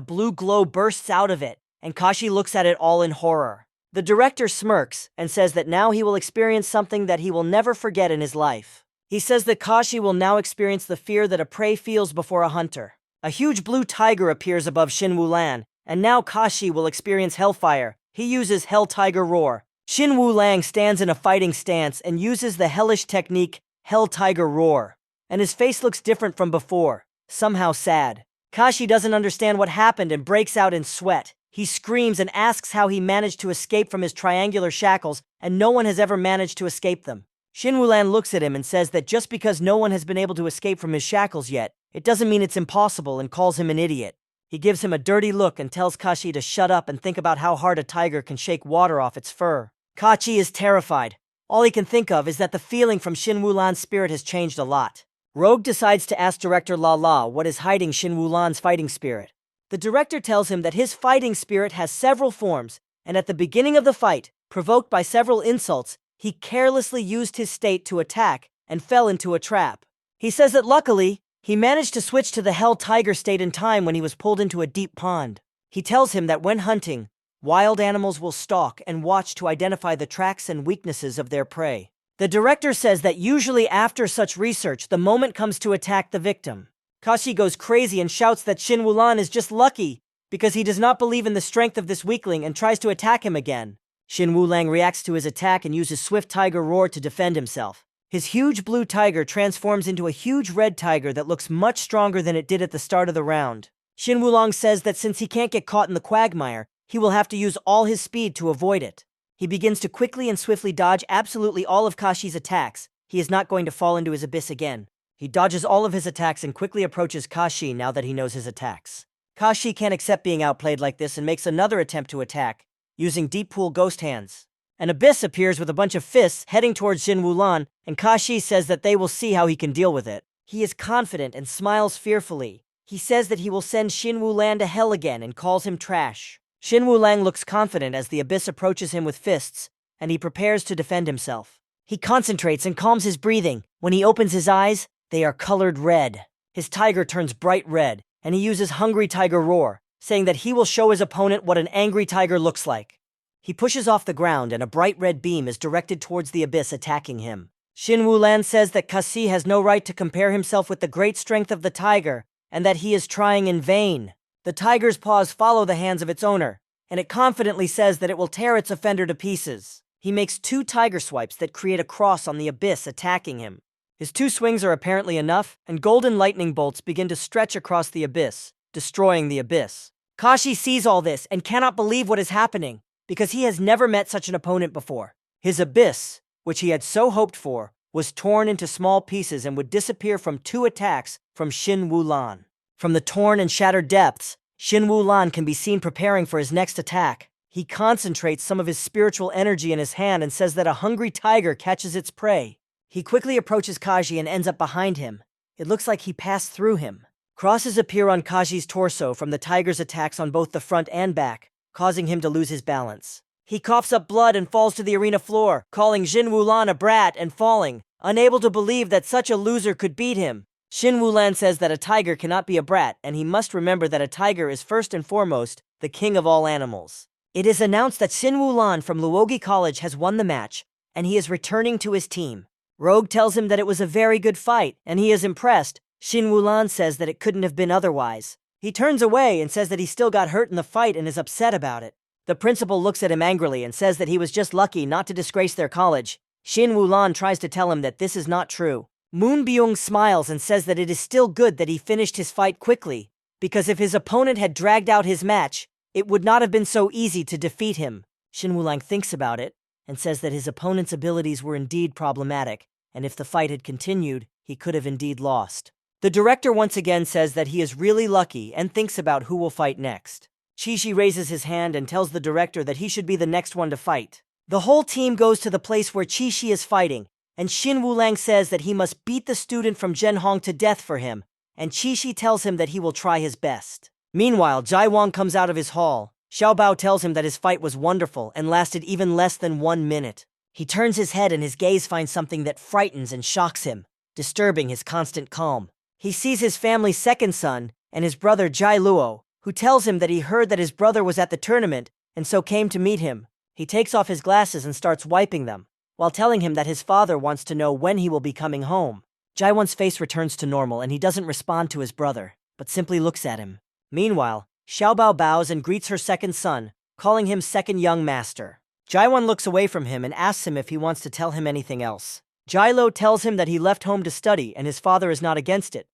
blue glow bursts out of it, and Kashi looks at it all in horror. The director smirks and says that now he will experience something that he will never forget in his life. He says that Kashi will now experience the fear that a prey feels before a hunter. A huge blue tiger appears above Shin Wulan, and now Kashi will experience hellfire. He uses Hell Tiger Roar. Shin Wulang stands in a fighting stance and uses the hellish technique Hell Tiger Roar, and his face looks different from before, somehow sad. Kashi doesn't understand what happened and breaks out in sweat. He screams and asks how he managed to escape from his triangular shackles, and no one has ever managed to escape them. Shin Wulan looks at him and says that just because no one has been able to escape from his shackles yet, it doesn't mean it's impossible, and calls him an idiot. He gives him a dirty look and tells Kashi to shut up and think about how hard a tiger can shake water off its fur. Kashi is terrified. All he can think of is that the feeling from Shin Wulan's spirit has changed a lot. Rogue decides to ask director La what is hiding Shin Wulan's fighting spirit. The director tells him that his fighting spirit has several forms, and at the beginning of the fight, provoked by several insults, he carelessly used his state to attack and fell into a trap. He says that luckily, he managed to switch to the Hell Tiger state in time when he was pulled into a deep pond. He tells him that when hunting, wild animals will stalk and watch to identify the tracks and weaknesses of their prey. The director says that usually after such research, the moment comes to attack the victim. Kashi goes crazy and shouts that Shin Wulan is just lucky because he does not believe in the strength of this weakling and tries to attack him again. Shin Wulang reacts to his attack and uses Swift Tiger Roar to defend himself. His huge blue tiger transforms into a huge red tiger that looks much stronger than it did at the start of the round. Shin Wulang says that since he can't get caught in the quagmire, he will have to use all his speed to avoid it. He begins to quickly and swiftly dodge absolutely all of Kashi's attacks. He is not going to fall into his abyss again. He dodges all of his attacks and quickly approaches Kashi now that he knows his attacks. Kashi can't accept being outplayed like this and makes another attempt to attack, using Deep Pool Ghost Hands. An abyss appears with a bunch of fists heading towards Shin Wulan, and Kashi says that they will see how he can deal with it. He is confident and smiles fearfully. He says that he will send Shin Wulan to hell again and calls him trash. Shin Wulang looks confident as the abyss approaches him with fists, and he prepares to defend himself. He concentrates and calms his breathing. When he opens his eyes, they are colored red. His tiger turns bright red, and he uses Hungry Tiger Roar, saying that he will show his opponent what an angry tiger looks like. He pushes off the ground and a bright red beam is directed towards the abyss attacking him. Shin Wulan says that Kasi has no right to compare himself with the great strength of the tiger, and that he is trying in vain. The tiger's paws follow the hands of its owner, and it confidently says that it will tear its offender to pieces. He makes 2 tiger swipes that create a cross on the abyss attacking him. His 2 swings are apparently enough, and golden lightning bolts begin to stretch across the abyss, destroying the abyss. Kashi sees all this and cannot believe what is happening, because he has never met such an opponent before. His abyss, which he had so hoped for, was torn into small pieces and would disappear from 2 attacks from Shin Wulan. From the torn and shattered depths, Shin Wulan can be seen preparing for his next attack. He concentrates some of his spiritual energy in his hand and says that a hungry tiger catches its prey. He quickly approaches Kaji and ends up behind him. It looks like he passed through him. Crosses appear on Kaji's torso from the tiger's attacks on both the front and back, causing him to lose his balance. He coughs up blood and falls to the arena floor, calling Shin Wulan a brat and falling, unable to believe that such a loser could beat him. Shin Wulan says that a tiger cannot be a brat, and he must remember that a tiger is first and foremost the king of all animals. It is announced that Shin Wulan from Luogi College has won the match, and he is returning to his team. Rogue tells him that it was a very good fight, and he is impressed. Shin Wulan says that it couldn't have been otherwise. He turns away and says that he still got hurt in the fight and is upset about it. The principal looks at him angrily and says that he was just lucky not to disgrace their college. Shin Wulan tries to tell him that this is not true. Moon Byung smiles and says that it is still good that he finished his fight quickly, because if his opponent had dragged out his match, it would not have been so easy to defeat him. Shin Wulang thinks about it and says that his opponent's abilities were indeed problematic, and if the fight had continued, he could have indeed lost. The director once again says that he is really lucky and thinks about who will fight next. Chi-Chi raises his hand and tells the director that he should be the next one to fight. The whole team goes to the place where Chi-Chi is fighting, and Shin Wulang says that he must beat the student from Zhenhong to death for him, and Chi-Chi tells him that he will try his best. Meanwhile, Jai Wang comes out of his hall. Xiao Bao tells him that his fight was wonderful and lasted even less than 1 minute. He turns his head and his gaze finds something that frightens and shocks him, disturbing his constant calm. He sees his family's second son and his brother Jai Luo, who tells him that he heard that his brother was at the tournament and so came to meet him. He takes off his glasses and starts wiping them, while telling him that his father wants to know when he will be coming home. Jai Wan's face returns to normal and he doesn't respond to his brother, but simply looks at him. Meanwhile, Xiao Bao bows and greets her second son, calling him second young master. Jai Wan looks away from him and asks him if he wants to tell him anything else. Jai Lo tells him that he left home to study and his father is not against it,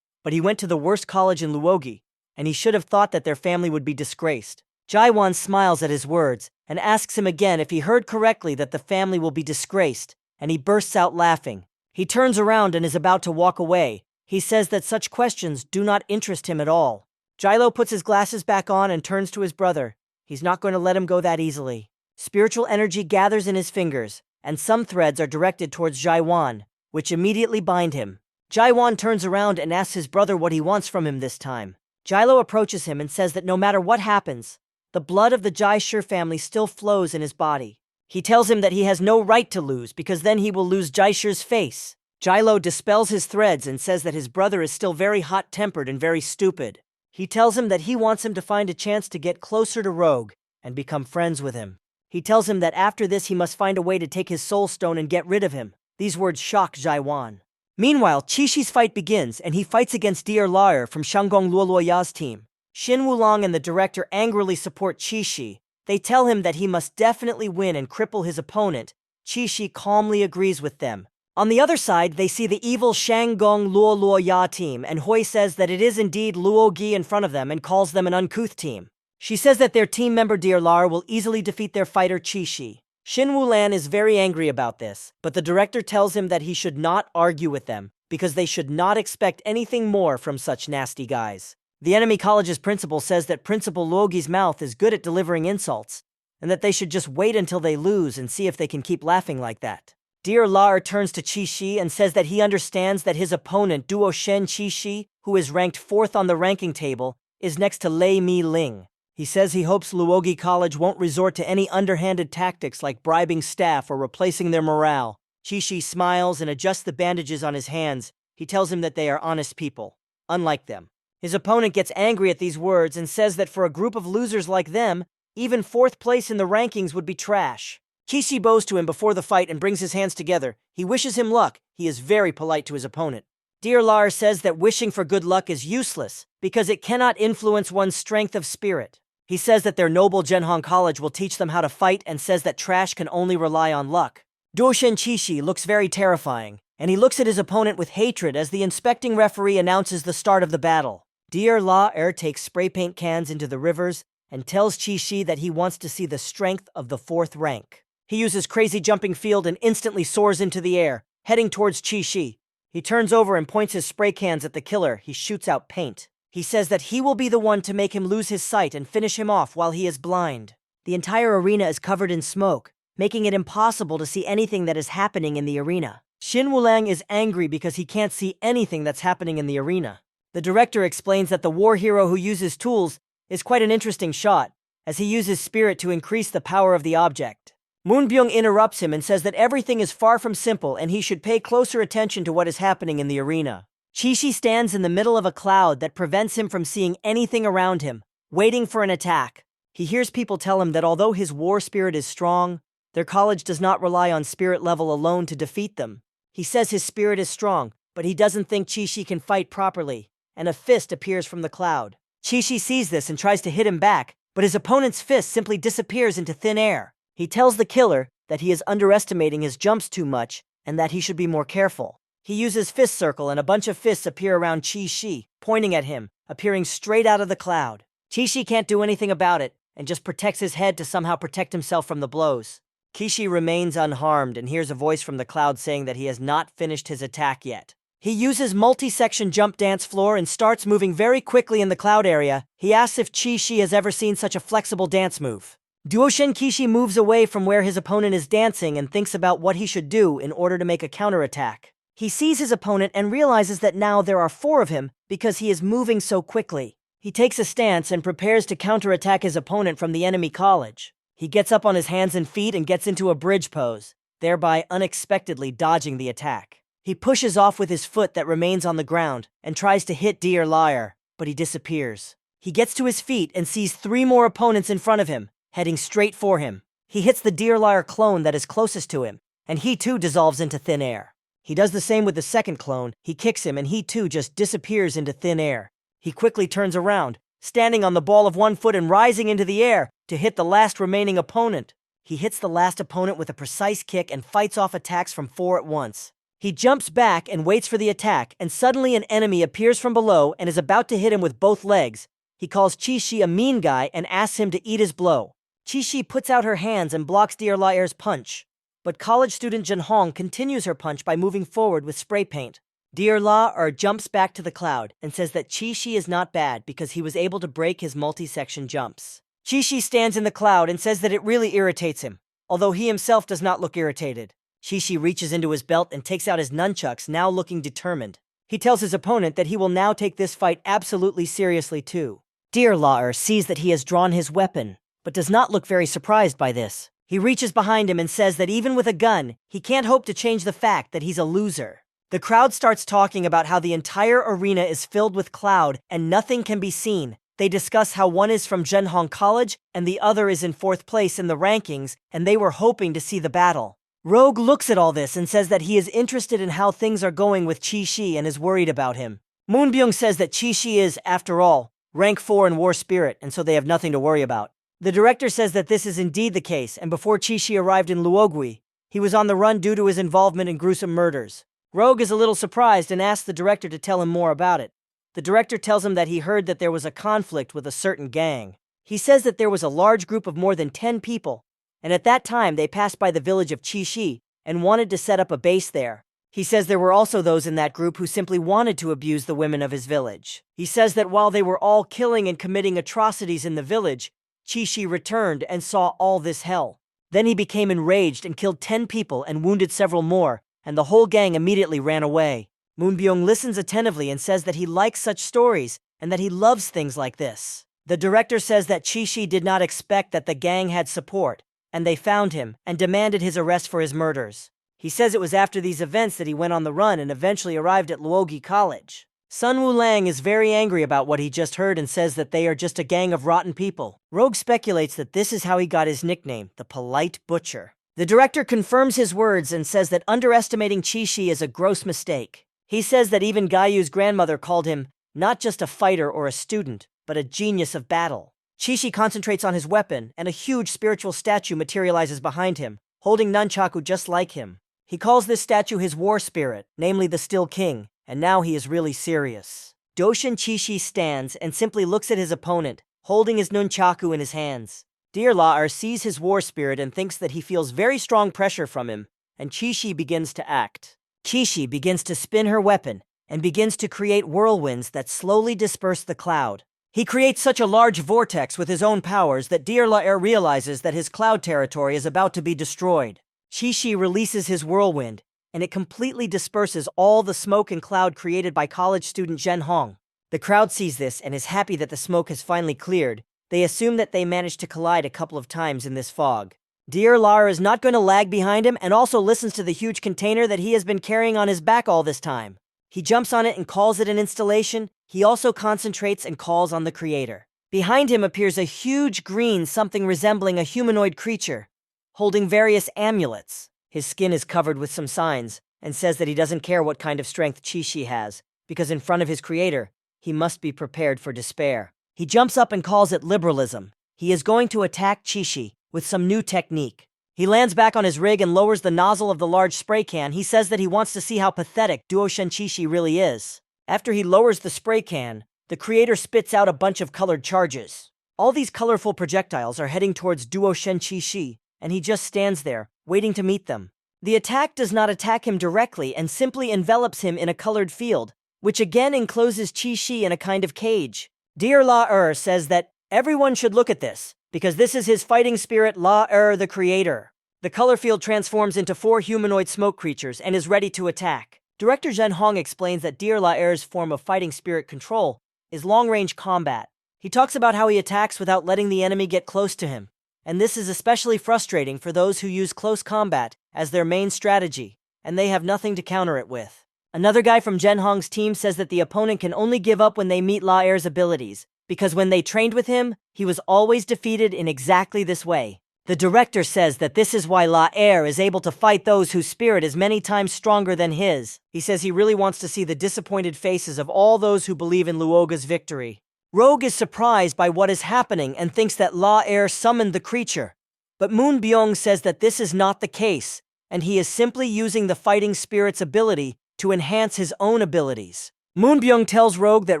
but he went to the worst college in Luogi, and he should have thought that their family would be disgraced. Jai Wan smiles at his words and asks him again if he heard correctly that the family will be disgraced, and he bursts out laughing. He turns around and is about to walk away. He says that such questions do not interest him at all. Jai Lo puts his glasses back on and turns to his brother. He's not going to let him go that easily. Spiritual energy gathers in his fingers, and some threads are directed towards Jai Wan, which immediately bind him. Jai Wan turns around and asks his brother what he wants from him this time. Jai Lo approaches him and says that no matter what happens, the blood of the Jai Shi family still flows in his body. He tells him that he has no right to lose because then he will lose Jai Shi's face. Jai Lo dispels his threads and says that his brother is still very hot-tempered and very stupid. He tells him that he wants him to find a chance to get closer to Rogue and become friends with him. He tells him that after this he must find a way to take his soul stone and get rid of him. These words shock Jai Wan. Meanwhile, Chi-Chi's fight begins and he fights against Dear Laer from Shanggong Luoluoya's team. Shin Wulong and the director angrily support Chi-Chi. They tell him that he must definitely win and cripple his opponent. Chi-Chi calmly agrees with them. On the other side, they see the evil Shanggong Luoluoya team, and Hui says that it is indeed Luo Gi in front of them and calls them an uncouth team. She says that their team member Dear Lar will easily defeat their fighter Chi-Chi. Shin Wulan is very angry about this, but the director tells him that he should not argue with them, because they should not expect anything more from such nasty guys. The enemy college's principal says that Principal Luogi's mouth is good at delivering insults, and that they should just wait until they lose and see if they can keep laughing like that. Dear Lar turns to Chi-Chi and says that he understands that his opponent Duo Shen Chi-Chi, who is ranked 4th on the ranking table, is next to Lei Mi Ling. He says he hopes Luogi College won't resort to any underhanded tactics like bribing staff or replacing their morale. Chi-Chi smiles and adjusts the bandages on his hands. He tells him that they are honest people, unlike them. His opponent gets angry at these words and says that for a group of losers like them, even 4th place in the rankings would be trash. Chi-Chi bows to him before the fight and brings his hands together. He wishes him luck. He is very polite to his opponent. Dear Lar says that wishing for good luck is useless because it cannot influence one's strength of spirit. He says that their noble Zhenhong College will teach them how to fight and says that trash can only rely on luck. Duoshen Chi-Chi looks very terrifying, and he looks at his opponent with hatred as the inspecting referee announces the start of the battle. Dear La Er takes spray paint cans into the rivers and tells Chi-Chi that he wants to see the strength of the 4th rank. He uses crazy jumping field and instantly soars into the air, heading towards Chi-Chi. He turns over and points his spray cans at the killer. He shoots out paint. He says that he will be the one to make him lose his sight and finish him off while he is blind. The entire arena is covered in smoke, making it impossible to see anything that is happening in the arena. Shin Wulang is angry because he can't see anything that's happening in the arena. The director explains that the war hero who uses tools is quite an interesting shot, as he uses spirit to increase the power of the object. Moon Byung interrupts him and says that everything is far from simple and he should pay closer attention to what is happening in the arena. Chi-Chi stands in the middle of a cloud that prevents him from seeing anything around him, waiting for an attack. He hears people tell him that although his war spirit is strong, Their college does not rely on spirit level alone to defeat them. He says his spirit is strong, but he doesn't think Chi-Shi can fight properly, and a fist appears from the cloud. Chi-Shi sees this and tries to hit him back, but his opponent's fist simply disappears into thin air. He tells the killer that he is underestimating his jumps too much and that he should be more careful. He uses fist circle and a bunch of fists appear around Chi-Shi, pointing at him, appearing straight out of the cloud. Chi-Shi can't do anything about it and just protects his head to somehow protect himself from the blows. Chi-Shi remains unharmed and hears a voice from the cloud saying that he has not finished his attack yet. He uses multi-section jump dance floor and starts moving very quickly in the cloud area. He asks if Chi-Shi has ever seen such a flexible dance move. Duoshin Kishi moves away from where his opponent is dancing and thinks about what he should do in order to make a counterattack. He sees his opponent and realizes that now there are 4 of him because he is moving so quickly. He takes a stance and prepares to counterattack his opponent from the enemy college. He gets up on his hands and feet and gets into a bridge pose, thereby unexpectedly dodging the attack. He pushes off with his foot that remains on the ground and tries to hit Dear Liar, but he disappears. He gets to his feet and sees 3 more opponents in front of him, heading straight for him. He hits the Dear Liar clone that is closest to him, and he too dissolves into thin air. He does the same with the second clone. He kicks him and he too just disappears into thin air. He quickly turns around, standing on the ball of 1 foot and rising into the air to hit the last remaining opponent. He hits the last opponent with a precise kick and fights off attacks from 4 at once. He jumps back and waits for the attack, and suddenly an enemy appears from below and is about to hit him with both legs. He calls Chi-Shi a mean guy and asks him to eat his blow. Chi-Shi puts out her hands and blocks Dear Liar's punch, but college student Jin Hong continues her punch by moving forward with spray paint. Dear Liar jumps back to the cloud and says that Chi-Shi is not bad because he was able to break his multi-section jumps. Chi-Shi stands in the cloud and says that it really irritates him, although he himself does not look irritated. Chi-Shi reaches into his belt and takes out his nunchucks, now looking determined. He tells his opponent that he will now take this fight absolutely seriously too. Dear Liar sees that he has drawn his weapon, but does not look very surprised by this. He reaches behind him and says that even with a gun, he can't hope to change the fact that he's a loser. The crowd starts talking about how the entire arena is filled with cloud and nothing can be seen. They discuss how one is from Zhenhong College and the other is in 4th place in the rankings, and they were hoping to see the battle. Rogue looks at all this and says that he is interested in how things are going with Chi-Shi and is worried about him. Moonbyung says that Chi-Shi is, after all, rank 4 in War Spirit, and so they have nothing to worry about. The director says that this is indeed the case, and before Chi-Shi arrived in Luogui, he was on the run due to his involvement in gruesome murders. Rogue is a little surprised and asks the director to tell him more about it. The director tells him that he heard that there was a conflict with a certain gang. He says that there was a large group of more than 10 people, and at that time they passed by the village of Chi-Shi and wanted to set up a base there. He says there were also those in that group who simply wanted to abuse the women of his village. He says that while they were all killing and committing atrocities in the village, Chi-Shi returned and saw all this hell. Then he became enraged and killed 10 people and wounded several more, and the whole gang immediately ran away. Moonbyung listens attentively and says that he likes such stories and that he loves things like this. The director says that Chi-Shi did not expect that the gang had support, and they found him and demanded his arrest for his murders. He says it was after these events that he went on the run and eventually arrived at Luogi College. Sun Wulang is very angry about what he just heard and says that they are just a gang of rotten people. Rogue speculates that this is how he got his nickname, the Polite Butcher. The director confirms his words and says that underestimating Chi-Shi is a gross mistake. He says that even Gaiyu's grandmother called him not just a fighter or a student, but a genius of battle. Chi-Shi concentrates on his weapon, and a huge spiritual statue materializes behind him, holding nunchaku just like him. He calls this statue his war spirit, namely the Still King, and now he is really serious. Doshin Chi-Shi stands and simply looks at his opponent, holding his nunchaku in his hands. Dear Liar sees his war spirit and thinks that he feels very strong pressure from him, and Chi-Shi begins to act. Chi-Shi begins to spin her weapon, and begins to create whirlwinds that slowly disperse the cloud. He creates such a large vortex with his own powers that Dear Liar realizes that his cloud territory is about to be destroyed. Chi-Shi releases his whirlwind, and it completely disperses all the smoke and cloud created by college student Zhen Hong. The crowd sees this and is happy that the smoke has finally cleared. They assume that they managed to collide a couple of times in this fog. Dear Liar is not going to lag behind him and also listens to the huge container that he has been carrying on his back all this time. He jumps on it and calls it an installation. He also concentrates and calls on the creator. Behind him appears a huge green something resembling a humanoid creature. holding various amulets. His skin is covered with some signs, and says that he doesn't care what kind of strength Chi-Shi has, because in front of his creator, he must be prepared for despair. He jumps up and calls it liberalism. He is going to attack Chi-Shi with some new technique. He lands back on his rig and lowers the nozzle of the large spray can. He says that he wants to see how pathetic Duoshen Chi-Shi really is. After he lowers the spray can, the creator spits out a bunch of colored charges. All these colorful projectiles are heading towards Duoshen Chi-Shi, and he just stands there, waiting to meet them. The attack does not attack him directly and simply envelops him in a colored field, which again encloses Chi-Shi in a kind of cage. Dear La says that everyone should look at this, because this is his fighting spirit La the creator. The color field transforms into 4 humanoid smoke creatures and is ready to attack. Director Zhen Hong explains that Dear La's form of fighting spirit control is long-range combat. He talks about how he attacks without letting the enemy get close to him, and this is especially frustrating for those who use close combat as their main strategy, and they have nothing to counter it with. Another guy from Zhen Hong's team says that the opponent can only give up when they meet La's abilities, because when they trained with him, he was always defeated in exactly this way. The director says that this is why La is able to fight those whose spirit is many times stronger than his. He says he really wants to see the disappointed faces of all those who believe in Luoga's victory. Rogue is surprised by what is happening and thinks that La summoned the creature. But Moon Byung says that this is not the case, and he is simply using the fighting spirit's ability to enhance his own abilities. Moon Byung tells Rogue that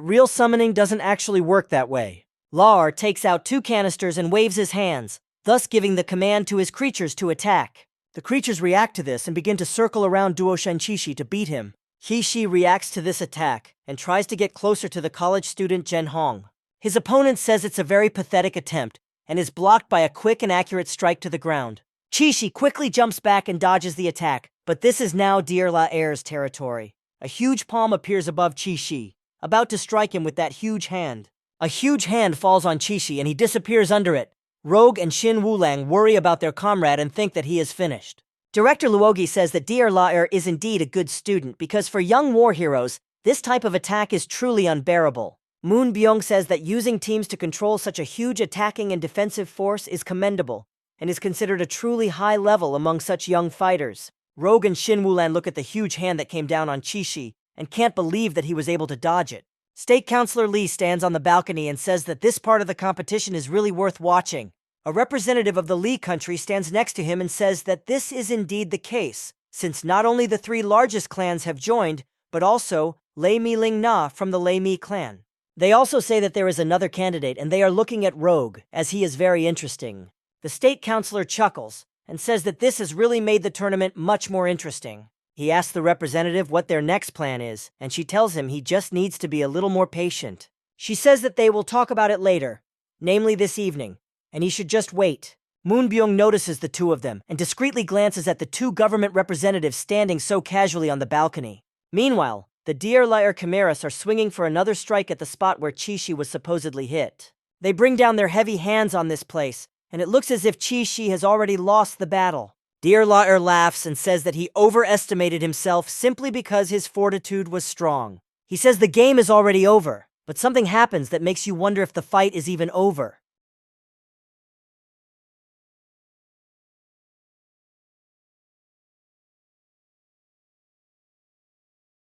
real summoning doesn't actually work that way. La takes out 2 canisters and waves his hands, thus giving the command to his creatures to attack. The creatures react to this and begin to circle around Duoshen Chi-Shi to beat him. Chi-Shi reacts to this attack and tries to get closer to the college student Zhen Hong. His opponent says it's a very pathetic attempt and is blocked by a quick and accurate strike to the ground. Chi-Shi quickly jumps back and dodges the attack, but this is now Dear La's territory. A huge palm appears above Chi-Shi, about to strike him with that huge hand. A huge hand falls on Chi-Shi and he disappears under it. Rogue and Shin Wulang worry about their comrade and think that he is finished. Director Luogi says that Dear La is indeed a good student because for young war heroes, this type of attack is truly unbearable. Moon Byung says that using teams to control such a huge attacking and defensive force is commendable and is considered a truly high level among such young fighters. Rogue and Shin Wulan look at the huge hand that came down on Chi-Shi and can't believe that he was able to dodge it. State Councilor Lee stands on the balcony and says that this part of the competition is really worth watching. A representative of the Lee country stands next to him and says that this is indeed the case, since not only the 3 largest clans have joined, but also Lei Mi Ling Na from the Lei Mi clan. They also say that there is another candidate and they are looking at Rogue, as he is very interesting. The state councilor chuckles and says that this has really made the tournament much more interesting. He asks the representative what their next plan is, and she tells him he just needs to be a little more patient. She says that they will talk about it later, namely this evening, and he should just wait. Moon Byung notices the 2 of them and discreetly glances at the 2 government representatives standing so casually on the balcony. Meanwhile, the Dear La Chimeras are swinging for another strike at the spot where Chi-Shi was supposedly hit. They bring down their heavy hands on this place, and it looks as if Chi-Shi has already lost the battle. Dear La laughs and says that he overestimated himself simply because his fortitude was strong. He says the game is already over, but something happens that makes you wonder if the fight is even over.